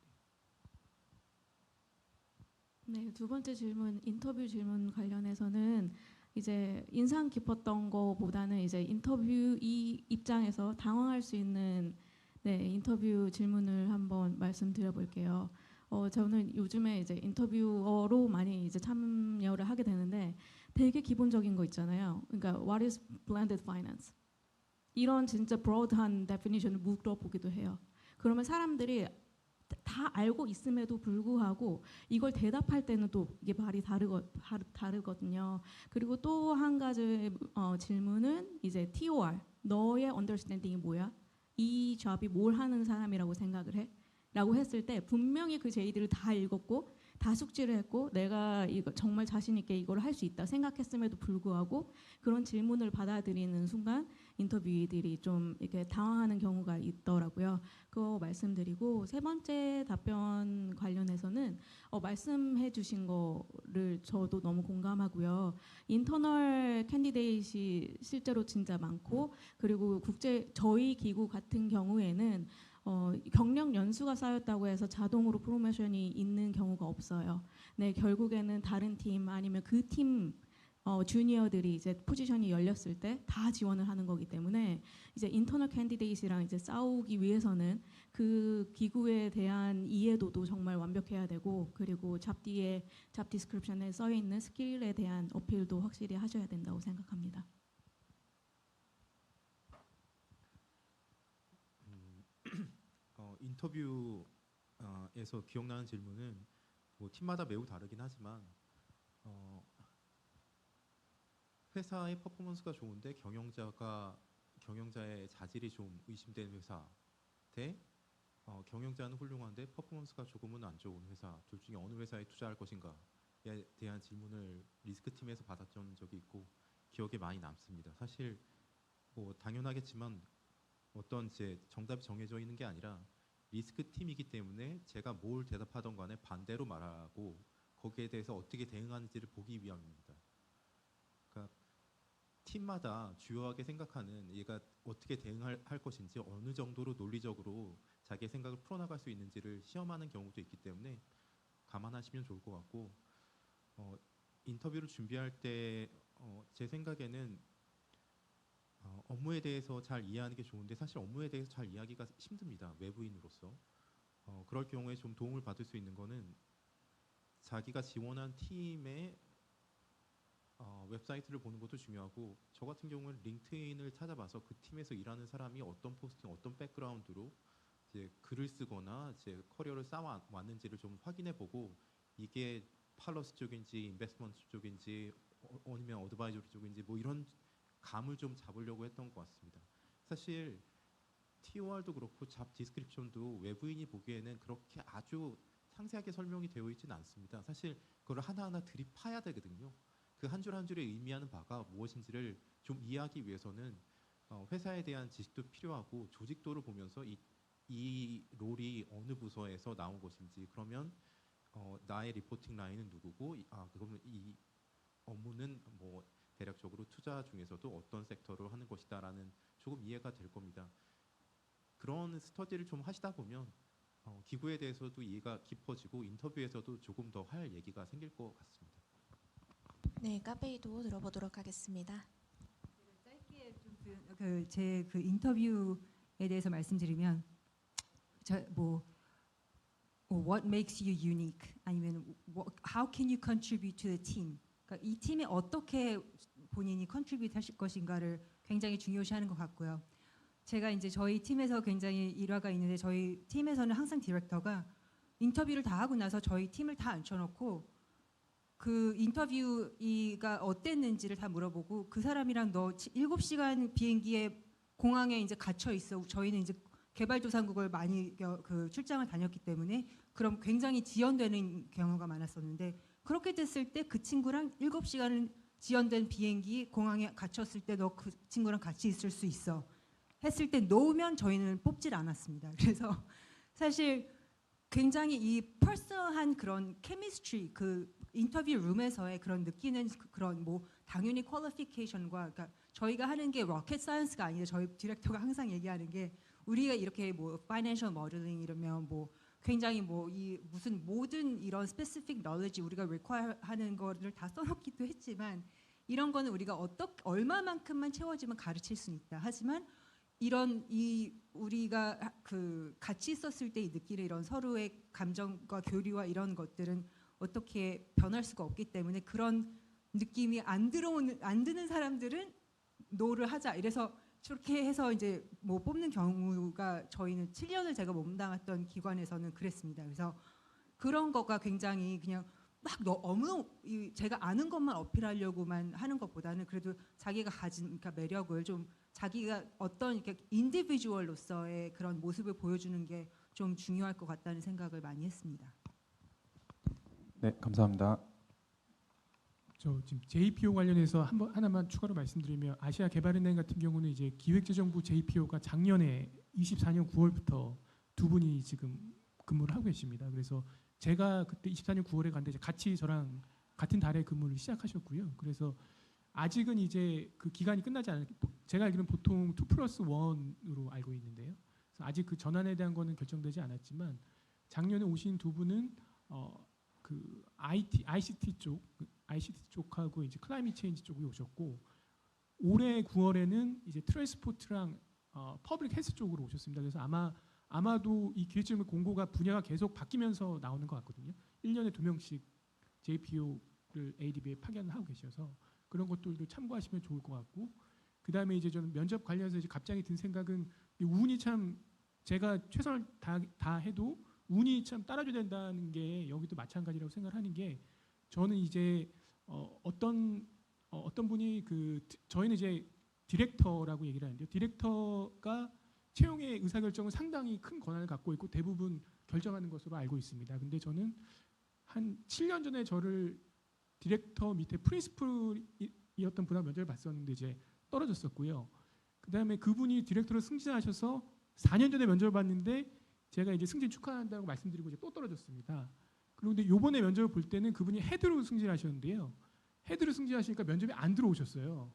네, 두 번째 질문, 인터뷰 질문 관련해서는 이제 인상 깊었던 거보다는 이제 인터뷰 이 입장에서 당황할 수 있는 인터뷰 질문을 한번 말씀드려볼게요. 저는 요즘에 이제 인터뷰어로 많이 이제 참여를 하게 되는데 되게 기본적인 거 있잖아요. 그러니까 What is blended finance? 이런 진짜 broad한 definition을 물어보기도 해요. 그러면 사람들이 다 알고 있음에도 불구하고 이걸 대답할 때는 또 이게 말이 다르거든요. 그리고 또 한 가지 질문은 이제 TOR, 너의 understanding이 뭐야? 이 job이 뭘 하는 사람이라고 생각을 해? 라고 했을 때 분명히 그 제의들을 다 읽었고 다 숙지를 했고 내가 이거 정말 자신 있게 이걸 할 수 있다 생각했음에도 불구하고 그런 질문을 받아들이는 순간 인터뷰들이 좀 이렇게 당황하는 경우가 있더라고요. 그거 말씀드리고, 세 번째 답변 관련해서는 말씀해 주신 거를 저도 너무 공감하고요. 인터널 캔디데이트이 실제로 진짜 많고, 그리고 저희 기구 같은 경우에는 경력 연수가 쌓였다고 해서 자동으로 프로모션이 있는 경우가 없어요. 네, 결국에는 다른 팀 아니면 그 팀 주니어들이 이제 포지션이 열렸을 때 다 지원을 하는 거기 때문에 이제 인터널 캔디데이트랑 이제 싸우기 위해서는 그 기구에 대한 이해도도 정말 완벽해야 되고, 그리고 잡 뒤에 잡 디스크립션에 써 있는 스킬에 대한 어필도 확실히 하셔야 된다고 생각합니다. 인터뷰에서 기억나는 질문은 뭐 팀마다 매우 다르긴 하지만 회사의 퍼포먼스가 좋은데 경영자의 자질이 좀 의심되는 회사 대 경영자는 훌륭한데 퍼포먼스가 조금은 안 좋은 회사, 둘 중에 어느 회사에 투자할 것인가에 대한 질문을 리스크팀에서 받았던 적이 있고 기억에 많이 남습니다. 사실 뭐 당연하겠지만 어떤 제 정답이 정해져 있는 게 아니라 리스크팀이기 때문에 제가 뭘 대답하던 간에 반대로 말하고 거기에 대해서 어떻게 대응하는지를 보기 위함입니다. 그러니까 팀마다 주요하게 생각하는 얘가 어떻게 대응할 것인지, 어느 정도로 논리적으로 자기의 생각을 풀어나갈 수 있는지를 시험하는 경우도 있기 때문에 감안하시면 좋을 것 같고, 인터뷰를 준비할 때 제 생각에는 업무에 대해서 잘 이해하는 게 좋은데 사실 업무에 대해서 잘 이해하기가 힘듭니다. 외부인으로서. 그럴 경우에 좀 도움을 받을 수 있는 거는 자기가 지원한 팀의 웹사이트를 보는 것도 중요하고, 저 같은 경우는 링크드인을 찾아봐서 그 팀에서 일하는 사람이 어떤 포스팅, 어떤 백그라운드로 이제 글을 쓰거나 이제 커리어를 쌓아왔는지를 좀 확인해보고, 이게 팔러스 쪽인지 인베스트먼트 쪽인지 아니면 어드바이저리 쪽인지 뭐 이런 감을 좀 잡으려고 했던 것 같습니다. 사실 TOR도 그렇고 잡 디스크립션도 외부인이 보기에는 그렇게 아주 상세하게 설명이 되어 있지는 않습니다. 사실 그걸 하나하나 들이파야 되거든요. 그 한 줄 한 줄에 의미하는 바가 무엇인지를 좀 이해하기 위해서는 회사에 대한 지식도 필요하고, 조직도를 보면서 이 롤이 어느 부서에서 나온 것인지, 그러면 나의 리포팅 라인은 누구고, 그러면 이 업무는 뭐 대략적으로 투자 중에서도 어떤 섹터로 하는 것이다라는 조금 이해가 될 겁니다. 그런 스터디를 좀 하시다 보면 기구에 대해서도 이해가 깊어지고 인터뷰에서도 조금 더 할 얘기가 생길 것 같습니다. 네, 카페이도 들어보도록 하겠습니다. 짧게 좀 제 그 인터뷰에 대해서 말씀드리면, what makes you unique, 아니면 how can you contribute to the team, 그러니까 이 팀에 어떻게 본인이 컨트리뷰트 하실 것인가를 굉장히 중요시하는 것 같고요. 제가 이제 저희 팀에서 굉장히 일화가 있는데, 저희 팀에서는 항상 디렉터가 인터뷰를 다 하고 나서 저희 팀을 다 앉혀놓고 그 인터뷰가 어땠는지를 다 물어보고, 그 사람이랑 너 7시간 비행기에 공항에 이제 갇혀 있어. 저희는 이제 개발도상국을 많이 출장을 다녔기 때문에 그럼 굉장히 지연되는 경우가 많았었는데, 그렇게 됐을 때 그 친구랑 7시간을 지연된 비행기 공항에 갇혔을 때 너 그 친구랑 같이 있을 수 있어 했을 때 놓으면 저희는 뽑질 않았습니다. 그래서 사실 굉장히 이 퍼스널한 그런 케미스트리, 그 인터뷰 룸에서의 그런 느끼는 그런 뭐 당연히 퀄리피케이션과, 그러니까 저희가 하는 게 로켓 사이언스가 아니라 저희 디렉터가 항상 얘기하는 게, 우리가 이렇게 뭐 파이낸셜 모델링 이러면 뭐 굉장히 뭐 이 무슨 모든 이런 스페시픽 너리지 우리가 require 하는 거를 다 써놓기도 했지만, 이런 거는 우리가 얼마만큼만 채워지면 가르칠 수는 있다. 하지만 이런 우리가 그 같이 있었을 때 느끼는 이런 서로의 감정과 교류와 이런 것들은 어떻게 변할 수가 없기 때문에, 그런 느낌이 안 드는 사람들은 노를 하자. 이래서 저렇게 해서 이제 뭐 뽑는 경우가, 저희는 7년을 제가 몸담았던 기관에서는 그랬습니다. 그래서 그런 거가 굉장히 그냥 막 너무 제가 아는 것만 어필하려고만 하는 것보다는 그래도 자기가 가진 그러니까 매력을 좀, 자기가 어떤 이렇게 인디비주얼로서의 그런 모습을 보여주는 게 좀 중요할 것 같다는 생각을 많이 했습니다. 네, 감사합니다. 저 지금 JPO 관련해서 하나만 추가로 말씀드리면, 아시아개발은행 같은 경우는 이제 기획재정부 JPO가 작년에 24년 9월부터 두 분이 지금 근무를 하고 계십니다. 그래서 제가 그때 24년 9월에 갔는데 이제 같이 저랑 같은 달에 근무를 시작하셨고요. 그래서 아직은 이제 그 기간이 끝나지 않은, 제가 알기로는 보통 2+1으로 알고 있는데요. 그래서 아직 그 전환에 대한 거는 결정되지 않았지만 작년에 오신 두 분은 그 ICT 쪽하고 이제 클라이밋 체인지 쪽이 오셨고 올해 9월에는 이제 트랜스포트랑 퍼블릭 헬스 쪽으로 오셨습니다. 그래서 아마도 이 기획재정부 공고가 분야가 계속 바뀌면서 나오는 것 같거든요. 1년에 2명씩 JPO를 ADB에 파견하고 계셔서 그런 것들도 참고하시면 좋을 것 같고 그다음에 이제 저는 면접 관련해서 이제 갑자기 든 생각은 이 운이 참 제가 최선을 다 해도 운이 참 따라줘야 된다는 게 여기도 마찬가지라고 생각하는 게 저는 이제 어떤 분이 저희는 이제 디렉터라고 얘기를 하는데요. 디렉터가 채용의 의사결정은 상당히 큰 권한을 갖고 있고 대부분 결정하는 것으로 알고 있습니다. 근데 저는 한 7년 전에 저를 디렉터 밑에 프린시플이었던 분하고 면접을 봤었는데 이제 떨어졌었고요. 그다음에 그분이 디렉터로 승진하셔서 4년 전에 면접을 봤는데 제가 이제 승진 축하한다고 말씀드리고 이제 또 떨어졌습니다. 그런데 요번에 면접을 볼 때는 그분이 헤드로 승진하셨는데요. 헤드로 승진하시니까 면접에 안 들어오셨어요.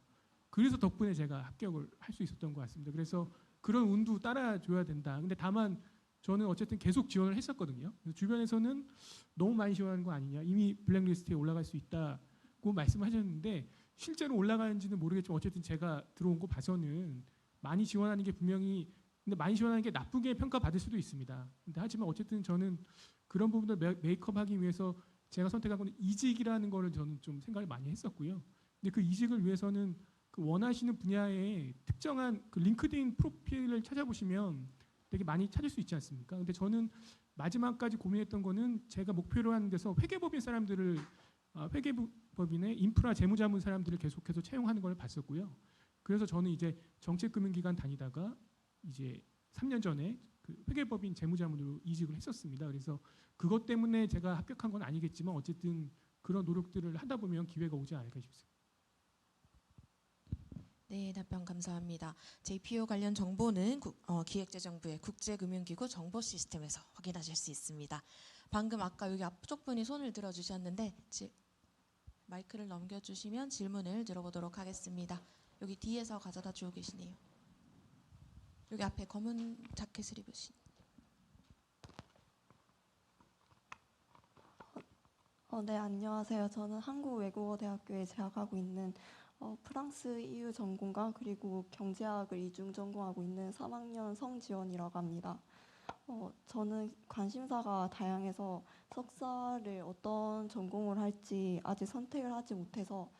그래서 덕분에 제가 합격을 할 수 있었던 것 같습니다. 그래서 그런 운도 따라줘야 된다. 근데 다만 저는 어쨌든 계속 지원을 했었거든요. 그래서 주변에서는 너무 많이 지원하는 거 아니냐. 이미 블랙리스트에 올라갈 수 있다고 말씀하셨는데 실제로 올라가는지는 모르겠지만 어쨌든 제가 들어온 거 봐서는 많이 지원하는 게 분명히 근데 많이 지원하는 게 나쁘게 평가받을 수도 있습니다. 근데 하지만 어쨌든 저는 그런 부분들 메이크업하기 위해서 제가 선택한 건 이직이라는 거를 저는 좀 생각을 많이 했었고요. 근데 그 이직을 위해서는 그 원하시는 분야의 특정한 그 링크드인 프로필을 찾아보시면 되게 많이 찾을 수 있지 않습니까? 근데 저는 마지막까지 고민했던 거는 제가 목표로 하는 데서 회계법인 사람들을 회계법인의 인프라 재무자문 사람들을 계속해서 채용하는 걸 봤었고요. 그래서 저는 이제 정책금융기관 다니다가 이제 3년 전에 그 회계법인 재무자문으로 이직을 했었습니다. 그래서 그것 때문에 제가 합격한 건 아니겠지만 어쨌든 그런 노력들을 하다 보면 기회가 오지 않을까 싶습니다. 네, 답변 감사합니다. JPO 관련 정보는 기획재정부의 국제금융기구 정보 시스템에서 확인하실 수 있습니다. 방금 아까 여기 앞쪽 분이 손을 들어주셨는데 마이크를 넘겨주시면 질문을 들어보도록 하겠습니다. 여기 뒤에서 가져다 주고 계시네요. 여기 앞에 검은 자켓을 입으신. 네, 안녕하세요. 저는 한국외국어대학교에 재학하고 있는 프랑스 EU 전공과 그리고 경제학을 이중 전공하고 있는 3학년 성지원이라고 합니다. 저는 관심사가 다양해서 석사를 어떤 전공을 할지 아직 선택을 하지 못해서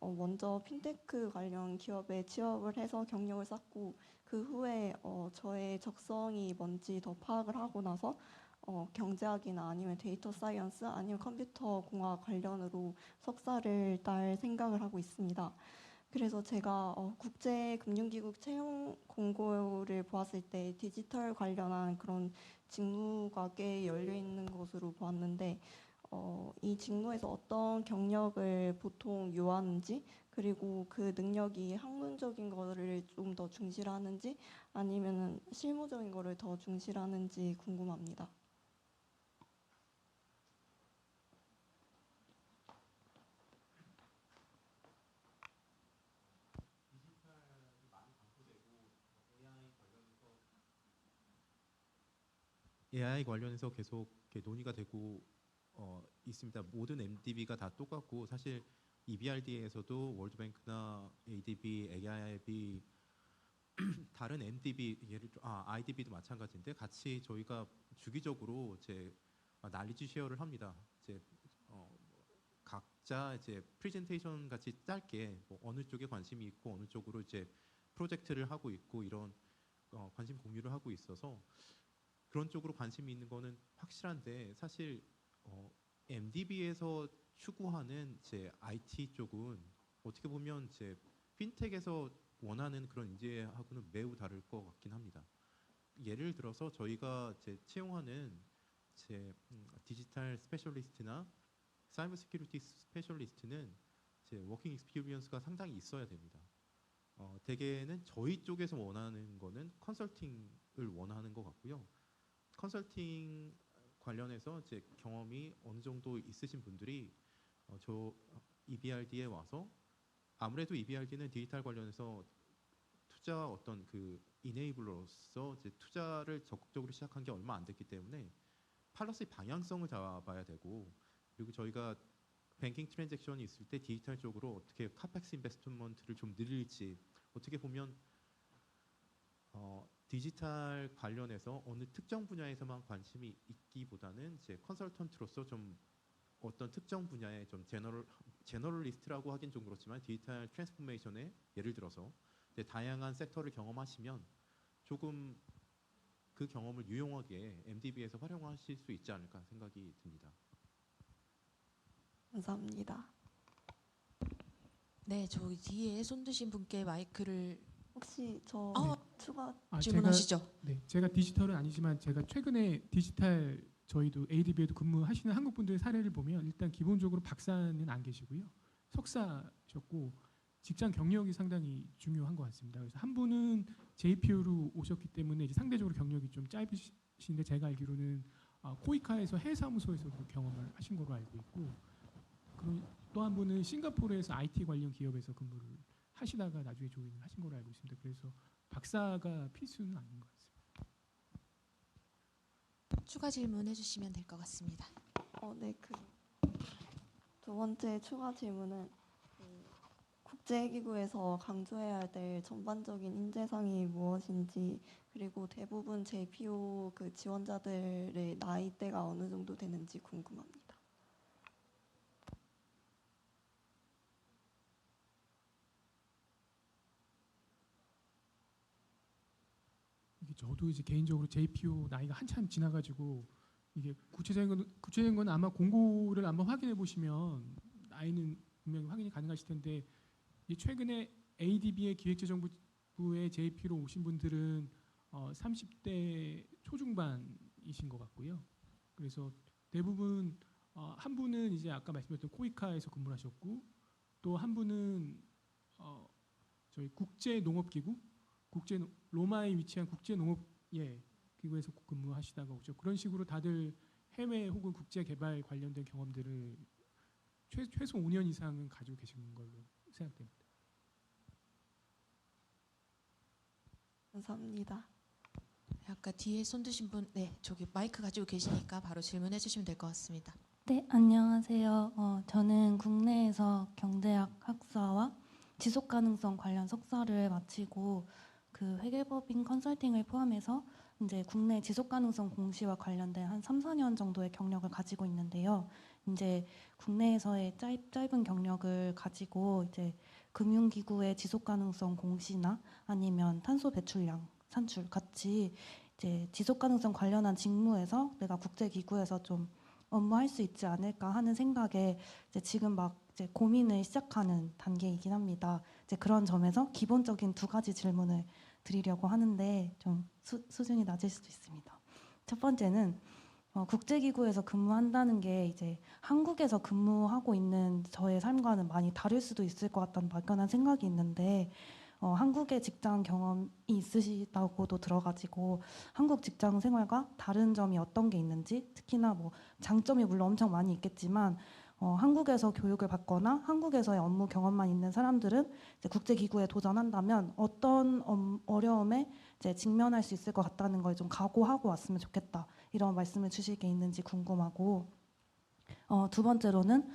먼저 핀테크 관련 기업에 취업을 해서 경력을 쌓고 그 후에 저의 적성이 뭔지 더 파악을 하고 나서 경제학이나 아니면 데이터 사이언스 아니면 컴퓨터 공학 관련으로 석사를 딸 생각을 하고 있습니다. 그래서 제가 국제금융기구 채용 공고를 보았을 때 디지털 관련한 그런 직무가 꽤 열려 있는 것으로 보았는데 이 직무에서 어떤 경력을 보통 요하는지 그리고 그 능력이 학문적인 거를 좀 더 중시하는지 아니면 실무적인 거를 더 중시하는지 궁금합니다. AI 관련해서 계속 이렇게 논의가 되고 있습니다. 모든 MDB가 다 똑같고 사실 EBRD에서도 월드뱅크나 ADB, AIB 다른 MDB IDB도 마찬가지인데 같이 저희가 주기적으로 이제 날리지 쉐어를 합니다. 이제 각자 이제 프레젠테이션 같이 짧게 뭐 어느 쪽에 관심이 있고 어느 쪽으로 이제 프로젝트를 하고 있고 이런 관심 공유를 하고 있어서 그런 쪽으로 관심이 있는 거는 확실한데 사실 MDB에서 추구하는 제 IT 쪽은 어떻게 보면 제 핀텍에서 원하는 그런 인재하고는 매우 다를 것 같긴 합니다. 예를 들어서 저희가 제 채용하는 제 디지털 스페셜리스트나 사이버 시큐리티 스페셜리스트는 제 워킹 익스피리언스가 상당히 있어야 됩니다. 대개는 저희 쪽에서 원하는 거는 컨설팅을 원하는 것 같고요. 컨설팅 관련해서 제 경험이 어느 정도 있으신 분들이 저 EBRD에 와서 아무래도 EBRD는 디지털 관련해서 투자 어떤 그 이네이블러로서 이제 투자를 적극적으로 시작한 게 얼마 안 됐기 때문에 팔러스의 방향성을 잡아야 되고, 그리고 저희가 뱅킹 트랜잭션이 있을 때 디지털 쪽으로 어떻게 카펙스 인베스트먼트를 좀 늘릴지, 어떻게 보면 디지털 관련해서 어느 특정 분야에서만 관심이 있기보다는 이제 컨설턴트로서 좀 어떤 특정 분야의 좀 제너럴리스트라고 하긴 좀 그렇지만 디지털 트랜스포메이션에 예를 들어서 이제 다양한 섹터를 경험하시면 조금 그 경험을 유용하게 MDB에서 활용하실 수 있지 않을까 생각이 듭니다. 감사합니다. 네, 저기 뒤에 손 드신 분께 마이크를 혹시 저 추가 질문하시죠. 제가 디지털은 아니지만 제가 최근에 디지털 저희도 ADB에도 근무하시는 한국 분들의 사례를 보면 일단 기본적으로 박사는 안 계시고요. 석사셨고 직장 경력이 상당히 중요한 것 같습니다. 그래서 한 분은 JPO로 오셨기 때문에 이제 상대적으로 경력이 좀 짧으신데 제가 알기로는 코이카에서 해외사무소에서도 경험을 하신 걸로 알고 있고, 또 한 분은 싱가포르에서 IT 관련 기업에서 근무를 하시다가 나중에 조인을 하신 걸로 알고 있습니다. 그래서 박사가 필수는 아닌 것 같습니다. 추가 질문 해주시면 될 것 같습니다. 네, 두 번째 추가 질문은 국제기구에서 강조해야 될 전반적인 인재상이 무엇인지, 그리고 대부분 JPO 그 지원자들의 나이대가 어느 정도 되는지 궁금합니다. 저도 이제 개인적으로 JPO 나이가 한참 지나가지고 이게 구체적인 건 아마 공고를 한번 확인해 보시면 나이는 분명히 확인이 가능하실 텐데, 최근에 ADB의 기획재정부의 JP로 오신 분들은 30대 초중반이신 것 같고요. 그래서 대부분 한 분은 이제 아까 말씀드렸던 코이카에서 근무를 하셨고, 또 한 분은 저희 국제농업기구 로마에 위치한 국제농업기구에서 근무하시다가 오죠. 그런 식으로 다들 해외 혹은 국제 개발 관련된 경험들을 최소 5년 이상은 가지고 계신 걸로 생각됩니다. 감사합니다. 아까 뒤에 손 드신 분, 저기 마이크 가지고 계시니까 바로 질문해 주시면 될 것 같습니다. 네, 안녕하세요. 저는 국내에서 경제학 학사와 지속가능성 관련 석사를 마치고 그 회계법인 컨설팅을 포함해서 이제 국내 지속가능성 공시와 관련된 한 3, 4년 정도의 경력을 가지고 있는데요. 이제 국내에서의 짧은 경력을 가지고 이제 금융기구의 지속가능성 공시나 아니면 탄소 배출량 산출 같이 이제 지속가능성 관련한 직무에서 내가 국제기구에서 좀 업무할 수 있지 않을까 하는 생각에 이제 지금 막 이제 고민을 시작하는 단계이긴 합니다. 이제 그런 점에서 기본적인 두 가지 질문을 드리려고 하는데 좀 수준이 낮을 수도 있습니다. 첫 번째는 국제기구에서 근무한다는 게 이제 한국에서 근무하고 있는 저의 삶과는 많이 다를 수도 있을 것 같다는 막연한 생각이 있는데 한국의 직장 경험이 있으시다고도 들어가지고 한국 직장 생활과 다른 점이 어떤 게 있는지, 특히나 뭐 장점이 물론 엄청 많이 있겠지만 한국에서 교육을 받거나 한국에서의 업무 경험만 있는 사람들은 이제 국제기구에 도전한다면 어떤 어려움에 이제 직면할 수 있을 것 같다는 걸 좀 각오하고 왔으면 좋겠다, 이런 말씀을 주실 게 있는지 궁금하고, 두 번째로는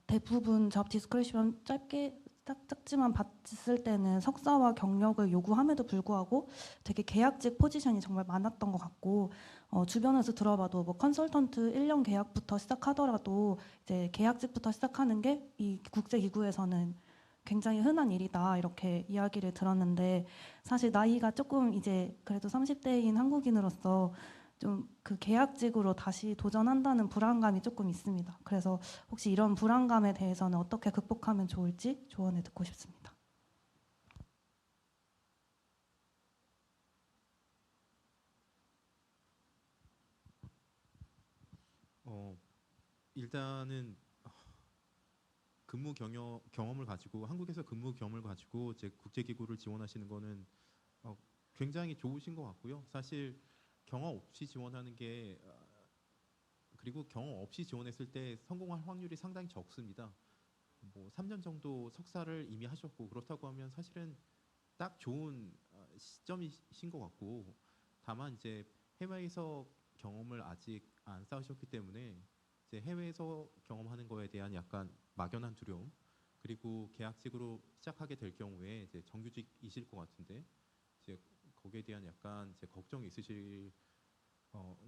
대부분 잡 디스크리션 작지만 봤을 때는 석사와 경력을 요구함에도 불구하고 되게 계약직 포지션이 정말 많았던 것 같고, 주변에서 들어봐도 뭐 컨설턴트 1년 계약부터 시작하더라도 이제 계약직부터 시작하는 게 이 국제기구에서는 굉장히 흔한 일이다, 이렇게 이야기를 들었는데, 사실 나이가 조금 이제 그래도 30대인 한국인으로서 좀 그 계약직으로 다시 도전한다는 불안감이 조금 있습니다. 그래서 혹시 이런 불안감에 대해서는 어떻게 극복하면 좋을지 조언을 듣고 싶습니다. 일단은 근무 경험을 가지고 한국에서 근무 경험을 가지고 이제 국제기구를 지원하시는 거는 굉장히 좋으신 것 같고요. 사실 경험 없이 지원하는 게 그리고 경험 없이 지원했을 때 성공할 확률이 상당히 적습니다. 뭐 3년 정도 석사를 이미 하셨고 그렇다고 하면 사실은 딱 좋은 시점이신 것 같고, 다만 이제 해외에서 경험을 아직 안 쌓으셨기 때문에 이제 해외에서 경험하는 거에 대한 약간 막연한 두려움, 그리고 계약직으로 시작하게 될 경우에 이제 정규직이실 것 같은데 이제 거기에 대한 약간 이제 걱정이 있으실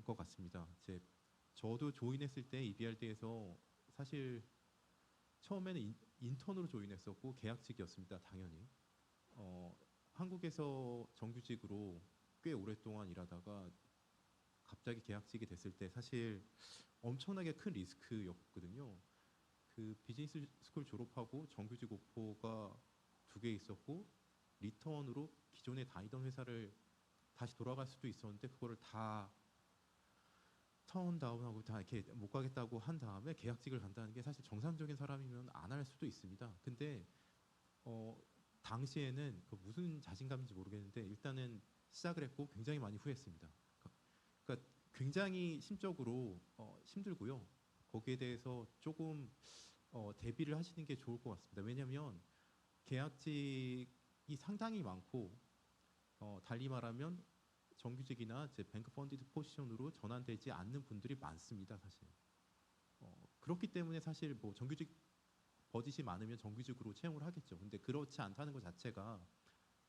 것 같습니다. 이제 저도 조인했을 때 EBRD에서 사실 처음에는 인턴으로 조인했었고 계약직이었습니다. 당연히 한국에서 정규직으로 꽤 오랫동안 일하다가 갑자기 계약직이 됐을 때 사실 엄청나게 큰 리스크였거든요. 그 비즈니스 스쿨 졸업하고 정규직 오퍼가 2개 있었고 리턴으로 기존에 다니던 회사를 다시 돌아갈 수도 있었는데 그거를 다 턴다운하고 다 이렇게 못 가겠다고 한 다음에 계약직을 간다는 게 사실 정상적인 사람이면 안 할 수도 있습니다. 근데 당시에는 그 무슨 자신감인지 모르겠는데 일단은 시작을 했고 굉장히 많이 후회했습니다. 그러니까 굉장히 심적으로 힘들고요. 거기에 대해서 조금 대비를 하시는 게 좋을 것 같습니다. 왜냐하면 계약직이 상당히 많고 달리 말하면 정규직이나 이제 뱅크 펀디드 포지션으로 전환되지 않는 분들이 많습니다. 사실 그렇기 때문에 사실 뭐 정규직 버짓이 많으면 정규직으로 채용을 하겠죠. 근데 그렇지 않다는 것 자체가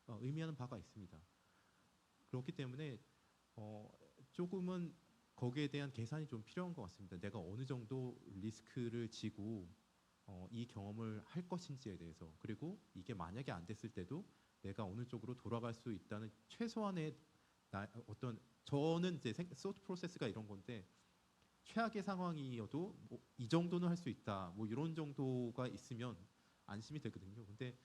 의미하는 바가 있습니다. 그렇기 때문에 조금은 거기에 대한 계산이 좀 필요한 것 같습니다. 내가 어느 정도 리스크를 지고 이 경험을 할 것인지에 대해서, 그리고 이게 만약에 안 됐을 때도 내가 어느 쪽으로 돌아갈 수 있다는 최소한의 저는 이제 소트 프로세스가 이런 건데 최악의 상황이어도 뭐 이 정도는 할 수 있다, 뭐 이런 정도가 있으면 안심이 되거든요. 근데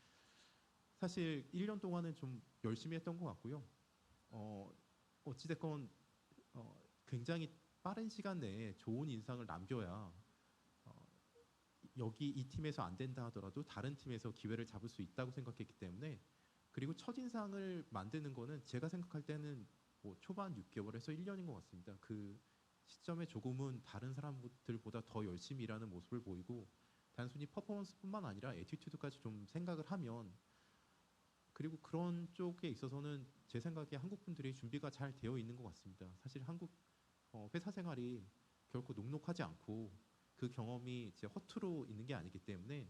사실 1년 동안은 좀 열심히 했던 것 같고요. 어찌됐건 굉장히 빠른 시간 내에 좋은 인상을 남겨야 여기 이 팀에서 안 된다 하더라도 다른 팀에서 기회를 잡을 수 있다고 생각했기 때문에, 그리고 첫인상을 만드는 거는 제가 생각할 때는 뭐 초반 6개월에서 1년인 것 같습니다. 그 시점에 조금은 다른 사람들보다 더 열심히 일하는 모습을 보이고 단순히 퍼포먼스뿐만 아니라 애티튜드까지 좀 생각을 하면, 그리고 그런 쪽에 있어서는 제 생각에 한국 분들이 준비가 잘 되어 있는 것 같습니다. 사실 한국 회사 생활이 결코 녹록하지 않고 그 경험이 이제 허투루 있는 게 아니기 때문에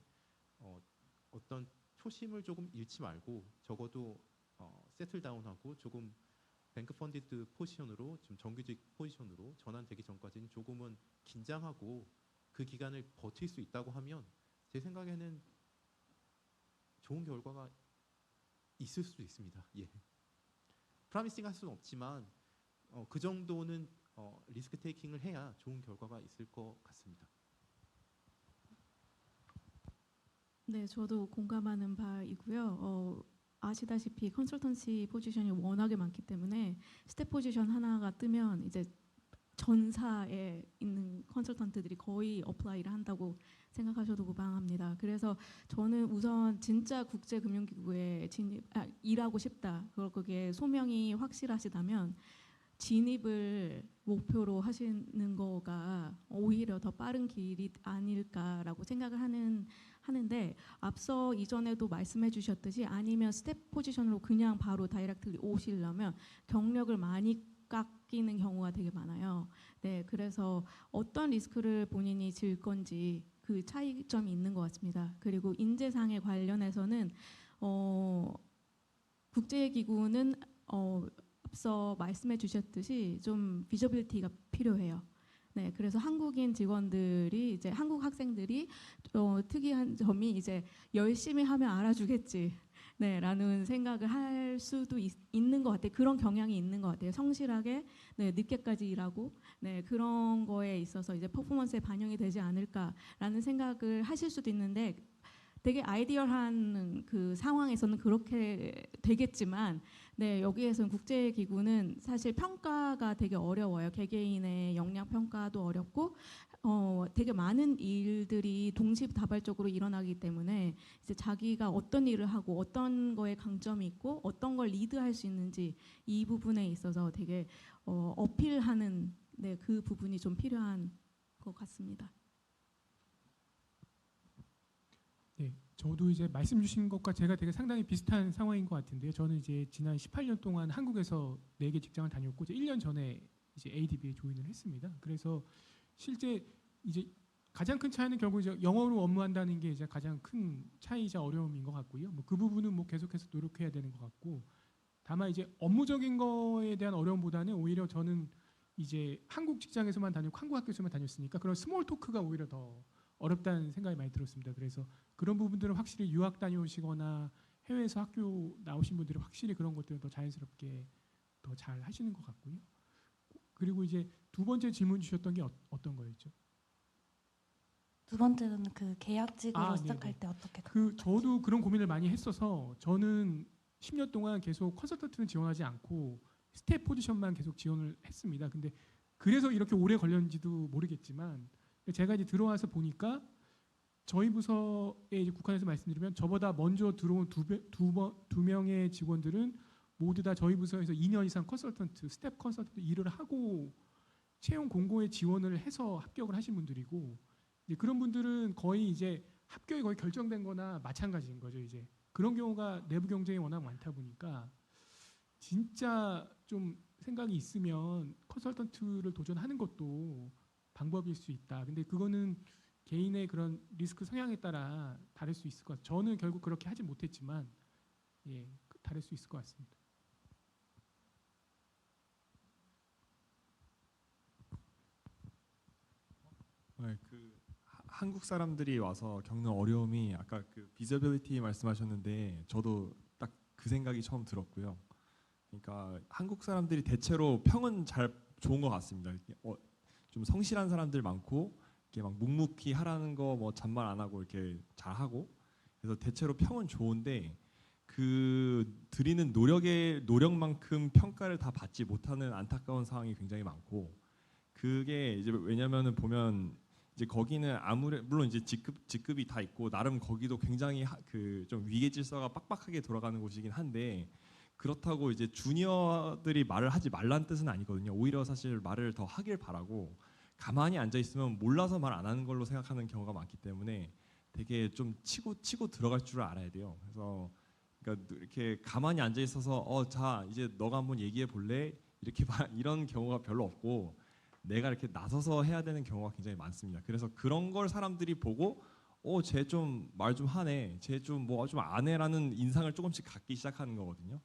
어떤 초심을 조금 잃지 말고 적어도 세틀 다운하고 조금 뱅크 펀디드 포지션으로 좀 정규직 포지션으로 전환되기 전까지는 조금은 긴장하고 그 기간을 버틸 수 있다고 하면 제 생각에는 좋은 결과가 있을 수도 있습니다. 예. 프라미싱 할 수는 없지만 그 정도는 리스크 테이킹을 해야 좋은 결과가 있을 것 같습니다. 네, 저도 공감하는 바이고요. 아시다시피 컨설턴시 포지션이 워낙에 많기 때문에 스텝 포지션 하나가 뜨면 이제 전사에 있는 컨설턴트들이 거의 어플라이를 한다고 생각하셔도 무방합니다. 그래서 저는 우선 진짜 국제금융기구에 일하고 싶다, 그게 소명이 확실하시다면 진입을 목표로 하시는 거가 오히려 더 빠른 길이 아닐까라고 생각을 하는데, 앞서 이전에도 말씀해 주셨듯이 아니면 스텝 포지션으로 그냥 바로 다이렉트리 오시려면 경력을 많이 깎이는 경우가 되게 많아요. 네, 그래서 어떤 리스크를 본인이 질 건지 그 차이점이 있는 것 같습니다. 그리고 인재상에 관련해서는 국제기구는 앞서 말씀해 주셨듯이 좀 비저빌리티가 필요해요. 네, 그래서 한국인 직원들이 이제 한국 학생들이 특이한 점이 이제 열심히 하면 알아주겠지. 네, 라는 생각을 할 수도 있는 것 같아요. 그런 경향이 있는 것 같아요. 성실하게 네, 늦게까지 일하고 네, 그런 거에 있어서 이제 퍼포먼스에 반영이 되지 않을까라는 생각을 하실 수도 있는데, 되게 아이디얼한 그 상황에서는 그렇게 되겠지만, 네, 여기에서는 국제기구는 사실 평가가 되게 어려워요. 개개인의 역량 평가도 어렵고 되게 많은 일들이 동시다발적으로 일어나기 때문에 이제 자기가 어떤 일을 하고 어떤 거에 강점이 있고 어떤 걸 리드할 수 있는지 이 부분에 있어서 되게 어필하는 네, 그 부분이 좀 필요한 것 같습니다. 네, 저도 이제 말씀 주신 것과 제가 되게 상당히 비슷한 상황인 것 같은데요. 저는 이제 지난 18년 동안 한국에서 4개 직장을 다녔고 이제 1년 전에 이제 ADB에 조인을 했습니다. 그래서 실제 이제 가장 큰 차이는 결국 이제 영어로 업무한다는 게 이제 가장 큰 차이자 어려움인 것 같고요. 뭐 그 부분은 뭐 계속해서 노력해야 되는 것 같고, 다만 이제 업무적인 거에 대한 어려움보다는 오히려 저는 이제 한국 직장에서만 다니고 한국 학교에서만 다녔으니까 그런 스몰 토크가 오히려 더 어렵다는 생각이 많이 들었습니다. 그래서 그런 부분들은 확실히 유학 다녀오시거나 해외에서 학교 나오신 분들은 확실히 그런 것들은 더 자연스럽게 더 잘 하시는 것 같고요. 그리고 이제 두 번째 질문 주셨던 게 어떤 거였죠? 두 번째는 그 계약직으로 시작할 네네. 때 어떻게 저도 그런 고민을 많이 했어서 저는 10년 동안 계속 컨설턴트는 지원하지 않고 스텝 포지션만 계속 지원을 했습니다. 근데 그래서 이렇게 오래 걸렸는지도 모르겠지만 제가 이제 들어와서 보니까 저희 부서에 이제 국한에서 말씀드리면 저보다 먼저 들어온 두 명의 직원들은 모두 다 저희 부서에서 2년 이상 컨설턴트, 스텝 컨설턴트 일을 하고 채용 공고에 지원을 해서 합격을 하신 분들이고, 이제 그런 분들은 거의 이제 합격이 거의 결정된 거나 마찬가지인 거죠. 이제 그런 경우가 내부 경쟁이 워낙 많다 보니까 진짜 좀 생각이 있으면 컨설턴트를 도전하는 것도 방법일 수 있다. 근데 그거는 개인의 그런 리스크 성향에 따라 다를 수 있을 것 같아요. 저는 결국 그렇게 하지 못했지만 예, 다를 수 있을 것 같습니다. 네, 한국 사람들이 와서 겪는 어려움이 아까 그 비저빌리티 말씀하셨는데 저도 딱 그 생각이 처음 들었고요. 그러니까 한국 사람들이 대체로 평은 잘 좋은 것 같습니다. 좀 성실한 사람들 많고 이렇게 막 묵묵히 하라는 거 뭐 잔말 안 하고 이렇게 잘 하고, 그래서 대체로 평은 좋은데 그 드리는 노력만큼 평가를 다 받지 못하는 안타까운 상황이 굉장히 많고, 그게 이제 왜냐면은 보면 이제 거기는 물론 이제 직급이 다 있고 나름 거기도 굉장히 그 좀 위계 질서가 빡빡하게 돌아가는 곳이긴 한데, 그렇다고 이제 주니어들이 말을 하지 말라는 뜻은 아니거든요. 오히려 사실 말을 더 하길 바라고, 가만히 앉아 있으면 몰라서 말 안 하는 걸로 생각하는 경우가 많기 때문에 되게 좀 치고 들어갈 줄 알아야 돼요. 그래서 그러니까 이렇게 가만히 앉아 있어서 자 이제 너가 한번 얘기해 볼래? 이렇게 이런 경우가 별로 없고, 내가 이렇게 나서서 해야 되는 경우가 굉장히 많습니다. 그래서 그런 걸 사람들이 보고 쟤 좀 말 좀 하네, 쟤 좀 뭐 좀 안 해라는 인상을 조금씩 갖기 시작하는 거거든요.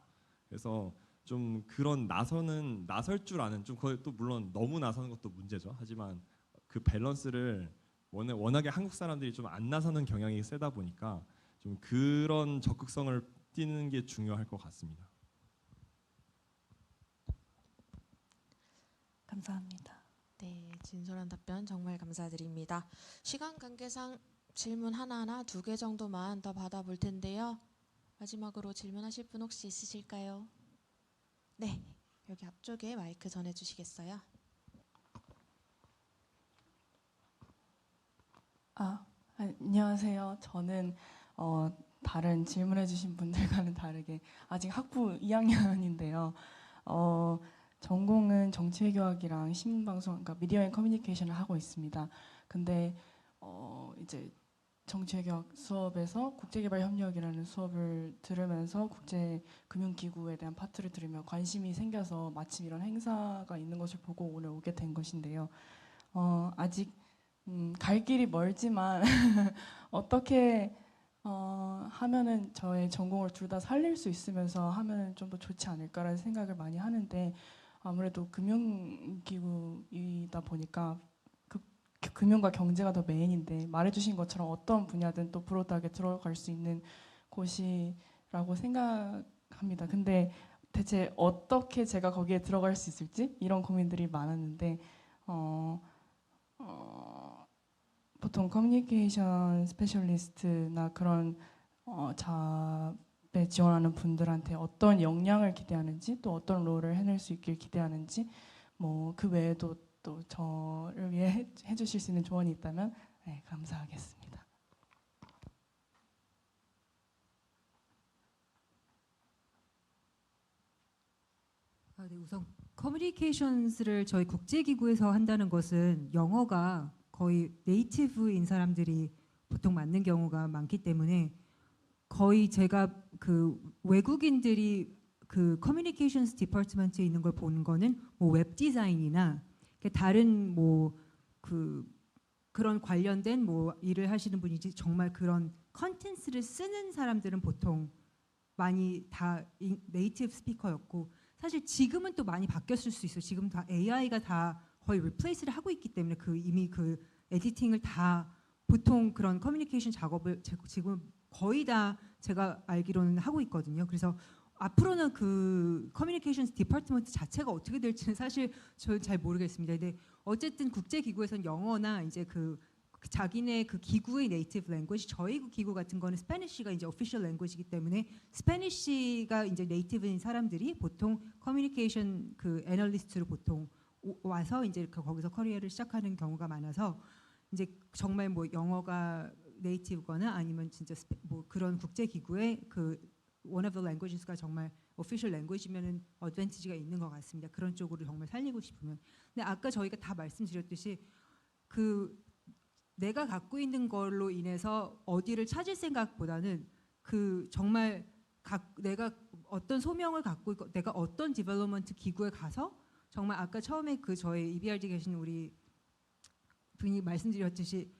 그래서 좀 그런 나설 줄 아는, 좀 그걸 또 물론 너무 나서는 것도 문제죠. 하지만 그 밸런스를 워낙에 한국 사람들이 좀 안 나서는 경향이 세다 보니까 좀 그런 적극성을 띠는 게 중요할 것 같습니다. 감사합니다. 네, 진솔한 답변 정말 감사드립니다. 시간 관계상 질문 하나나 2개 정도만 더 받아볼 텐데요. 마지막으로 질문하실 분 혹시 있으실까요? 네, 여기 앞쪽에 마이크 전해주시겠어요? 안녕하세요. 저는 다른 질문해주신 분들과는 다르게 아직 학부 2학년인데요. 전공은 정치외교학이랑 신문방송, 그러니까 미디어 앤 커뮤니케이션을 하고 있습니다. 근데 이제 정치외교학 수업에서 국제개발협력이라는 수업을 들으면서 국제금융기구에 대한 파트를 들으며 관심이 생겨서 마침 이런 행사가 있는 것을 보고 오늘 오게 된 것인데요. 아직 갈 길이 멀지만 어떻게 하면은 저의 전공을 둘 다 살릴 수 있으면서 하면 좀 더 좋지 않을까라는 생각을 많이 하는데, 아무래도 금융기구이다 보니까 금융과 경제가 더 메인인데, 말해주신 것처럼 어떤 분야든 또 브로드하게 들어갈 수 있는 곳이라고 생각합니다. 근데 대체 어떻게 제가 거기에 들어갈 수 있을지 이런 고민들이 많았는데, 보통 커뮤니케이션 스페셜리스트나 그런 잡에 지원하는 분들한테 어떤 역량을 기대하는지, 또 어떤 롤을 해낼 수 있길 기대하는지, 뭐 그 외에도 또 저를 위해 해주실 수 있는 조언이 있다면 네, 감사하겠습니다. 네, 우선 커뮤니케이션스를 저희 국제기구에서 한다는 것은 영어가 거의 네이티브인 사람들이 보통 맞는 경우가 많기 때문에 거의 제가 그 외국인들이 그 커뮤니케이션스 디파트먼트에 있는 걸 보는 거는 뭐 웹 디자인이나 다른 뭐 그런 관련된 뭐 일을 하시는 분이지 정말 그런 컨텐츠를 쓰는 사람들은 보통 많이 다 네이티브 스피커였고 사실 지금은 또 많이 바뀌었을 수 있어요. 지금 다 AI가 다 거의 리플레이스를 하고 있기 때문에 이미 그 에디팅을 다 보통 그런 커뮤니케이션 작업을 지금 거의 다 제가 알기로는 하고 있거든요. 그래서 앞으로는 그 커뮤니케이션 디파트먼트 자체가 어떻게 될지는 사실 저는 잘 모르겠습니다. 근데 어쨌든 국제기구에서는 영어나 이제 그 자기네 그 기구의 네이티브 랭귀지, 저희 기구 같은 거는 스페니쉬가 이제 오피셜 랭귀지이기 때문에 스페니쉬가 이제 네이티브인 사람들이 보통 커뮤니케이션 그 애널리스트로 보통 와서 이제 거기서 커리어를 시작하는 경우가 많아서 이제 정말 뭐 영어가 네이티브거나 아니면 진짜 뭐 그런 국제기구의 그 one of the languages가 정말 official language면은 어드밴티지가 있는 것 같습니다. 그런 쪽으로 정말 살리고 싶으면. 근데 아까 저희가 다 말씀드렸듯이 그 내가 갖고 있는 걸로 인해서 어디를 찾을 생각보다는 그 정말 내가 어떤 소명을 갖고 있고 내가 어떤 디벨롭먼트 기구에 가서 정말 아까 처음에 그 저희 EBRD 계신 우리 분이 말씀드렸듯이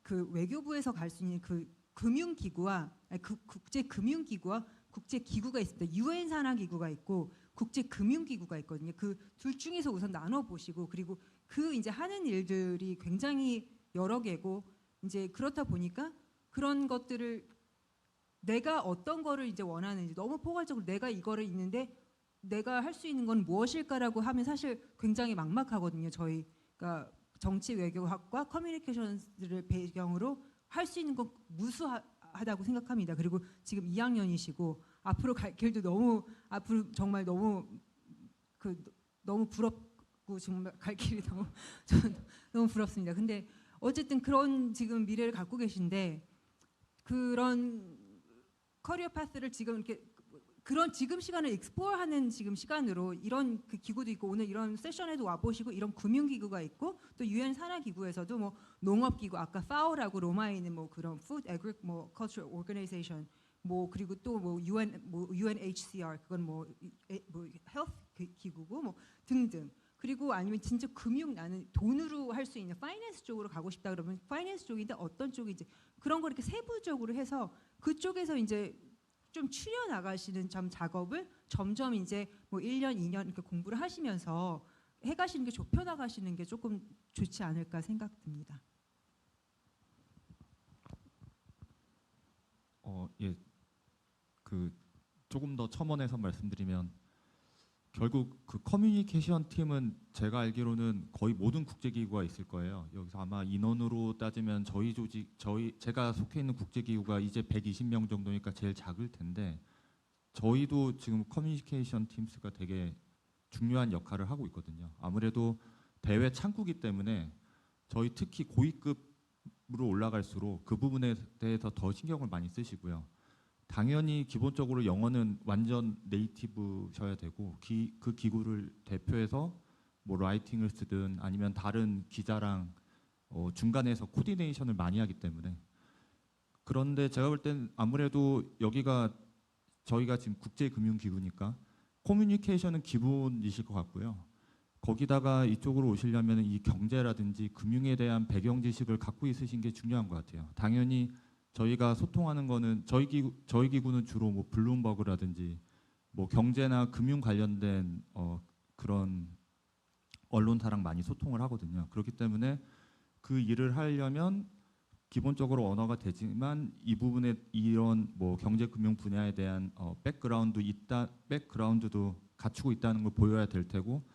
그 외교부에서 갈 수 있는 그 금융기구와 그 국제금융기구와 국제기구가 있습니다. UN 산하기구가 있고 국제금융기구가 있거든요. 그 둘 중에서 우선 나눠 보시고 그리고 그 이제 하는 일들이 굉장히 여러 개고 이제 그렇다 보니까 그런 것들을 내가 어떤 거를 이제 원하는지 너무 포괄적으로 내가 이거를 있는데 내가 할 수 있는 건 무엇일까라고 하면 사실 굉장히 막막하거든요. 저희가 정치 외교학과 커뮤니케이션을 배경으로 할 수 있는 건 무수하다고 생각합니다. 그리고 지금 2학년이시고 앞으로 갈 길도 너무 앞으로 정말 너무 너무 부럽고 정말 갈 길이 너무 부럽습니다. 근데 어쨌든 그런 지금 미래를 갖고 계신데 그런 커리어 파스를 지금 이렇게 그런 지금 시간을 익스플로어하는 지금 시간으로 이런 그 기구도 있고 오늘 이런 세션에도 와 보시고 이런 금융기구가 있고 또 UN 산하기구에서도 뭐 농업기구 아까 FAO라고 로마에 있는 뭐 그런 Food Agriculture Organization 뭐 그리고 또 뭐 UNHCR 그건 뭐 헬스 기구고 뭐 등등 그리고 아니면 진짜 금융 나는 돈으로 할 수 있는 파이낸스 쪽으로 가고 싶다 그러면 파이낸스 쪽인데 어떤 쪽인지 그런 걸 이렇게 세부적으로 해서 그쪽에서 이제 좀 추려 나가시는 작업을 점점 이제 뭐 1년, 2년 이렇게 공부를 하시면서 해가시는 게 좁혀 나가시는 게 조금 좋지 않을까 생각됩니다. 예, 그 조금 더 첨언해서 말씀드리면 결국 그 커뮤니케이션 팀은 제가 알기로는 거의 모든 국제기구가 있을 거예요. 여기서 아마 인원으로 따지면 저희 조직, 제가 속해 있는 국제기구가 이제 120명 정도니까 제일 작을 텐데 저희도 지금 커뮤니케이션 팀스가 되게 중요한 역할을 하고 있거든요. 아무래도 대외 창구기 때문에 저희 특히 고위급으로 올라갈수록 그 부분에 대해서 더 신경을 많이 쓰시고요. 당연히 기본적으로 영어는 완전 네이티브셔야 되고 그 기구를 대표해서 뭐 라이팅을 쓰든 아니면 다른 기자랑 중간에서 코디네이션을 많이 하기 때문에 그런데 제가 볼 땐 아무래도 여기가 저희가 지금 국제금융기구니까 커뮤니케이션은 기본이실 것 같고요. 거기다가 이쪽으로 오시려면 이 경제라든지 금융에 대한 배경 지식을 갖고 있으신 게 중요한 것 같아요. 당연히 저희가 소통하는 거는 저희 기구는 주로 뭐 블룸버그라든지 뭐 경제나 금융 관련된 그런 언론사랑 많이 소통을 하거든요. 그렇기 때문에 그 일을 하려면 기본적으로 언어가 되지만 이 부분에 이런 뭐 경제 금융 분야에 대한 백그라운드도 갖추고 있다는 걸 보여야 될 테고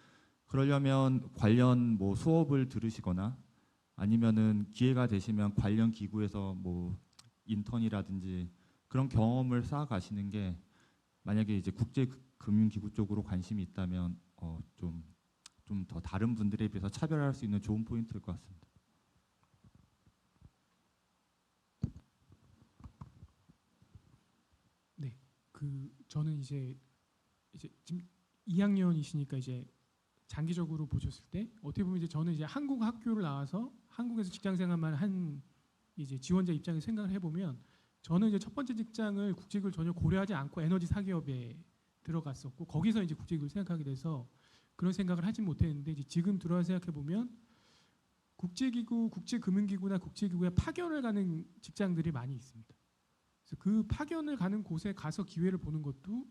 그러려면 관련 뭐 수업을 들으시거나 아니면은 기회가 되시면 관련 기구에서 뭐 인턴이라든지 그런 경험을 쌓아 가시는 게 만약에 이제 국제금융기구 쪽으로 관심이 있다면 좀 더 다른 분들에 비해서 차별할 수 있는 좋은 포인트일 것 같습니다. 네, 저는 이제 지금 2학년이시니까 이제 장기적으로 보셨을 때 어떻게 보면 이제 저는 이제 한국 학교를 나와서 한국에서 직장 생활만 한 이제 지원자 입장에서 생각을 해보면 저는 이제 첫 번째 직장을 국제기구를 전혀 고려하지 않고 에너지 사기업에 들어갔었고 거기서 이제 국제기구를 생각하게 돼서 그런 생각을 하진 못했는데 이제 지금 들어와 생각해 보면 국제기구, 국제금융기구나 국제기구에 파견을 가는 직장들이 많이 있습니다. 그래서 그 파견을 가는 곳에 가서 기회를 보는 것도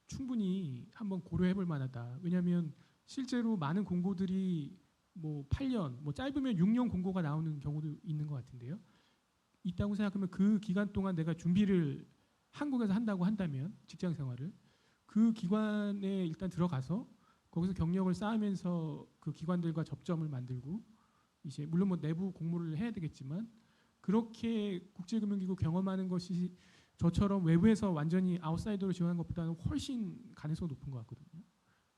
충분히 한번 고려해 볼 만하다. 왜냐하면 실제로 많은 공고들이 뭐 8년, 뭐 짧으면 6년 공고가 나오는 경우도 있는 것 같은데요. 있다고 생각하면 그 기간 동안 내가 준비를 한국에서 한다고 한다면 직장 생활을 그 기관에 일단 들어가서 거기서 경력을 쌓으면서 그 기관들과 접점을 만들고 이제 물론 뭐 내부 공모를 해야 되겠지만 그렇게 국제금융기구 경험하는 것이 저처럼 외부에서 완전히 아웃사이더로 지원하는 것보다는 훨씬 가능성이 높은 것 같거든요.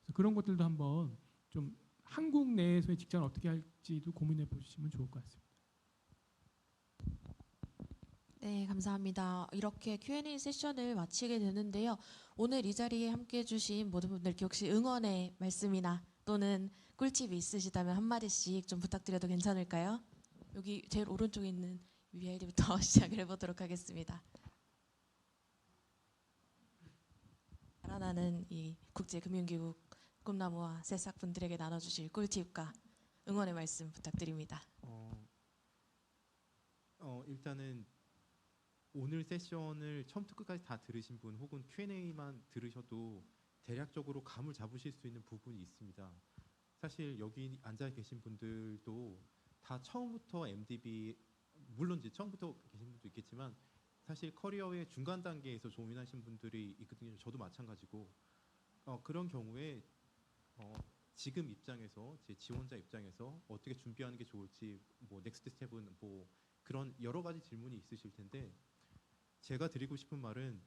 그래서 그런 것들도 한번 좀 한국 내에서의 직장을 어떻게 할지도 고민해 보시면 좋을 것 같습니다. 네, 감사합니다. 이렇게 Q&A 세션을 마치게 되는데요. 오늘 이 자리에 함께해 주신 모든 분들께 혹시 응원의 말씀이나 또는 꿀팁이 있으시다면 한마디씩 좀 부탁드려도 괜찮을까요? 여기 제일 오른쪽에 있는 UBID부터 시작을 해보도록 하겠습니다. 자라나는 이 국제금융기구 꿈나무와 새싹분들에게 나눠주실 꿀팁과 응원의 말씀 부탁드립니다. 일단은 오늘 세션을 처음부터 끝까지 다 들으신 분 혹은 Q&A만 들으셔도 대략적으로 감을 잡으실 수 있는 부분이 있습니다. 사실 여기 앉아 계신 분들도 다 처음부터 MDB 물론 이제 처음부터 계신 분도 있겠지만 사실 커리어의 중간 단계에서 조인하신 분들이 있거든요. 저도 마찬가지고 그런 경우에 지금 입장에서 제 지원자 입장에서 어떻게 준비하는 게 좋을지 뭐 넥스트 스텝은 뭐 그런 여러 가지 질문이 있으실 텐데 제가 드리고 싶은 말은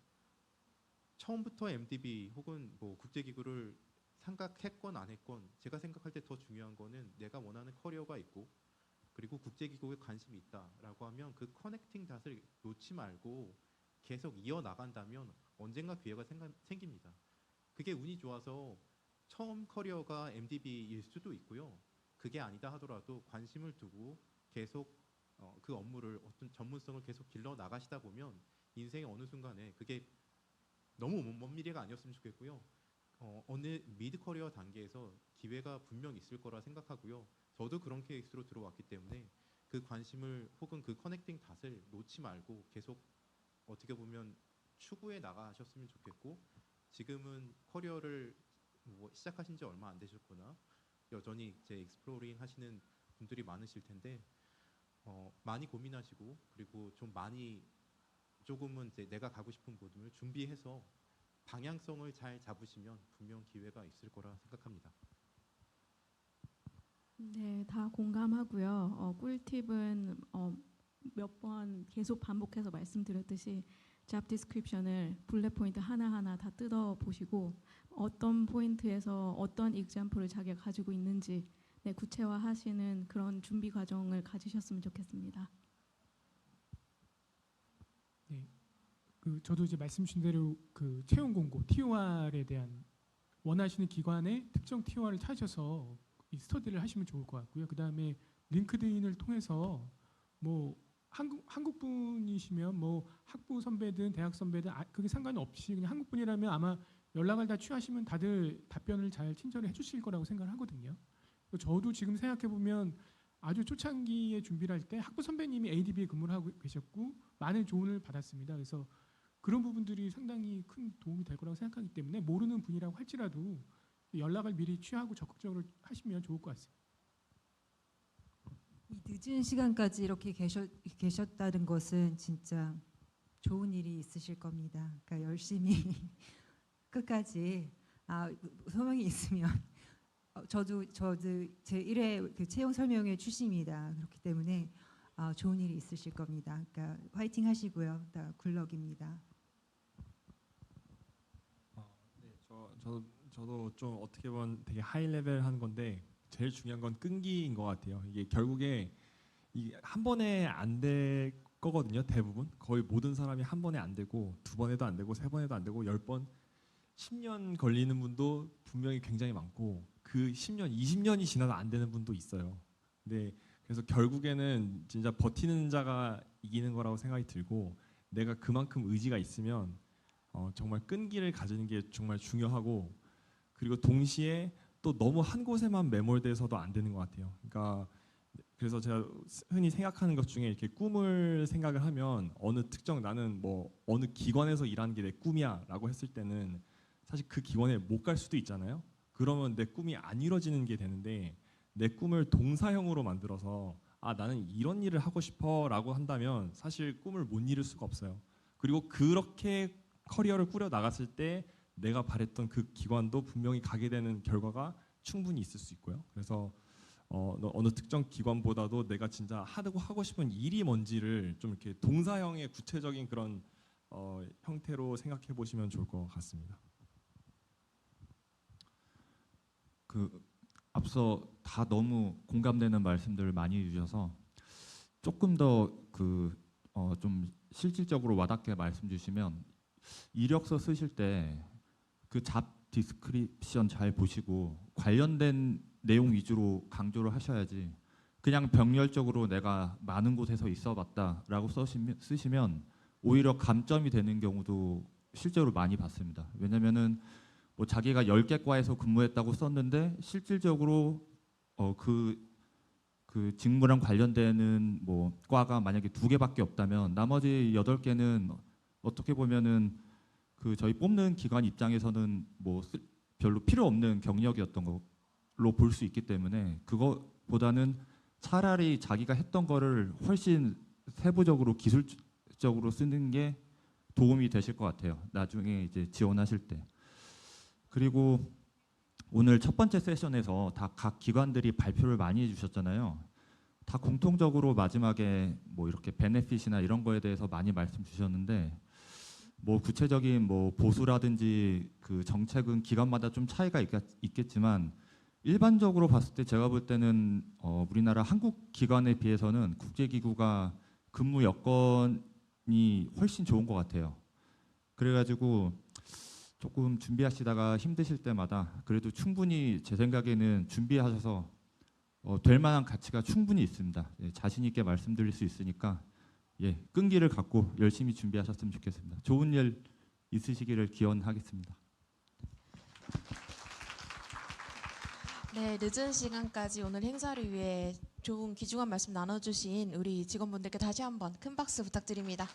처음부터 MDB 혹은 뭐 국제기구를 생각했건 안 했건 제가 생각할 때 더 중요한 거는 내가 원하는 커리어가 있고 그리고 국제기구에 관심이 있다라고 하면 그 커넥팅 닷을 놓지 말고 계속 이어나간다면 언젠가 기회가 생깁니다. 그게 운이 좋아서 처음 커리어가 MDB일 수도 있고요. 그게 아니다 하더라도 관심을 두고 계속 그 업무를 어떤 전문성을 계속 길러 나가시다 보면 인생의 어느 순간에 그게 너무 먼 미래가 아니었으면 좋겠고요. 어느 미드 커리어 단계에서 기회가 분명 있을 거라 생각하고요. 저도 그런 케이스로 들어왔기 때문에 그 관심을 혹은 그 커넥팅 닷을 놓지 말고 계속 어떻게 보면 추구해 나가셨으면 좋겠고 지금은 커리어를 뭐 시작하신 지 얼마 안 되셨거나 여전히 이제 익스플로링 하시는 분들이 많으실 텐데 많이 고민하시고 그리고 좀 많이 조금은 이제 내가 가고 싶은 부분을 준비해서 방향성을 잘 잡으시면 분명 기회가 있을 거라 생각합니다. 네, 다 공감하고요. 꿀팁은 몇 번 계속 반복해서 말씀드렸듯이 잡 디스크립션을 블랙 포인트 하나하나 다 뜯어 보시고 어떤 포인트에서 어떤 example을 자기가 가지고 있는지 구체화하시는 그런 준비 과정을 가지셨으면 좋겠습니다. 네, 저도 이제 말씀 주신 대로 그 채용 공고 TOR에 대한 원하시는 기관의 특정 TOR을 찾으셔서 이 스터디를 하시면 좋을 것 같고요. 그 다음에 링크드인을 통해서 뭐 한국 분이시면 뭐 학부 선배든 대학 선배든 그게 상관없이 그냥 한국 분이라면 아마 연락을 다 취하시면 다들 답변을 잘 친절히 해주실 거라고 생각을 하거든요. 저도 지금 생각해 보면 아주 초창기에 준비를 할 때 학부 선배님이 ADB에 근무를 하고 계셨고 많은 조언을 받았습니다. 그래서 그런 부분들이 상당히 큰 도움이 될 거라고 생각하기 때문에 모르는 분이라고 할지라도 연락을 미리 취하고 적극적으로 하시면 좋을 것 같습니다. 이 늦은 시간까지 이렇게 계셨다는 것은 진짜 좋은 일이 있으실 겁니다. 그러니까 열심히 끝까지 소명이 있으면 저도 제 1회 그 채용 설명회 출신입니다. 그렇기 때문에 좋은 일이 있으실 겁니다. 그러니까 화이팅 하시고요. 다 굿럭입니다. 저도 좀 어떻게 보면 되게 하이 레벨 하는 건데 제일 중요한 건 끈기인 것 같아요. 이게 결국에 이게 한 번에 안 될 거거든요. 대부분 거의 모든 사람이 한 번에 안 되고 두 번 해도 안 되고 세 번 해도 안 되고 10번 10년 걸리는 분도 분명히 굉장히 많고 그 10년 20년이 지나도 안 되는 분도 있어요. 근데 그래서 결국에는 진짜 버티는 자가 이기는 거라고 생각이 들고 내가 그만큼 의지가 있으면 정말 끈기를 가지는 게 정말 중요하고 그리고 동시에 또 너무 한 곳에만 매몰돼서도 안 되는 것 같아요. 그러니까 그래서 제가 흔히 생각하는 것 중에 이렇게 꿈을 생각을 하면 어느 특정 나는 뭐 어느 기관에서 일하는 게 내 꿈이야라고 했을 때는 사실 그 기관에 못 갈 수도 있잖아요. 그러면 내 꿈이 안 이루어지는 게 되는데 내 꿈을 동사형으로 만들어서 아 나는 이런 일을 하고 싶어라고 한다면 사실 꿈을 못 이룰 수가 없어요. 그리고 그렇게 커리어를 꾸려 나갔을 때 내가 바랬던 그 기관도 분명히 가게 되는 결과가 충분히 있을 수 있고요. 그래서 어느 특정 기관보다도 내가 진짜 하고 싶은 일이 뭔지를 좀 이렇게 동사형의 구체적인 그런 형태로 생각해 보시면 좋을 것 같습니다. 앞서 다 너무 공감되는 말씀들을 많이 해주셔서 조금 더 좀 실질적으로 와닿게 말씀 주시면 이력서 쓰실 때 그 잡 디스크립션 잘 보시고 관련된 내용 위주로 강조를 하셔야지 그냥 병렬적으로 내가 많은 곳에서 있어봤다라고 쓰시면 오히려 감점이 되는 경우도 실제로 많이 봤습니다. 왜냐면은 뭐 자기가 10개 과에서 근무했다고 썼는데 실질적으로 그 직무랑 관련되는 뭐 과가 만약에 2개밖에 없다면 나머지 8개는 어떻게 보면은 그 저희 뽑는 기관 입장에서는 뭐 별로 필요 없는 경력이었던 걸로 볼 수 있기 때문에 그거보다는 차라리 자기가 했던 거를 훨씬 세부적으로 기술적으로 쓰는 게 도움이 되실 것 같아요. 나중에 이제 지원하실 때. 그리고 오늘 첫 번째 세션에서 다 각 기관들이 발표를 많이 해주셨잖아요. 다 공통적으로 마지막에 뭐 이렇게 베네핏이나 이런 거에 대해서 많이 말씀 주셨는데 뭐 구체적인 뭐 보수라든지 그 정책은 기관마다 좀 차이가 있겠지만 일반적으로 봤을 때 제가 볼 때는 우리나라 한국 기관에 비해서는 국제기구가 근무 여건이 훨씬 좋은 것 같아요. 그래가지고 조금 준비하시다가 힘드실 때마다 그래도 충분히 제 생각에는 준비하셔서 될 만한 가치가 충분히 있습니다. 예, 자신 있게 말씀드릴 수 있으니까 예, 끈기를 갖고 열심히 준비하셨으면 좋겠습니다. 좋은 일 있으시기를 기원하겠습니다. 네, 늦은 시간까지 오늘 행사를 위해 좋은 귀중한 말씀 나눠주신 우리 직원분들께 다시 한번 큰 박수 부탁드립니다.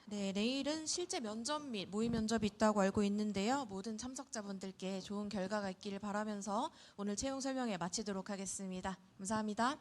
네, 내일은 실제 면접 및 모의 면접이 있다고 알고 있는데요. 모든 참석자분들께 좋은 결과가 있기를 바라면서 오늘 채용 설명회 마치도록 하겠습니다. 감사합니다.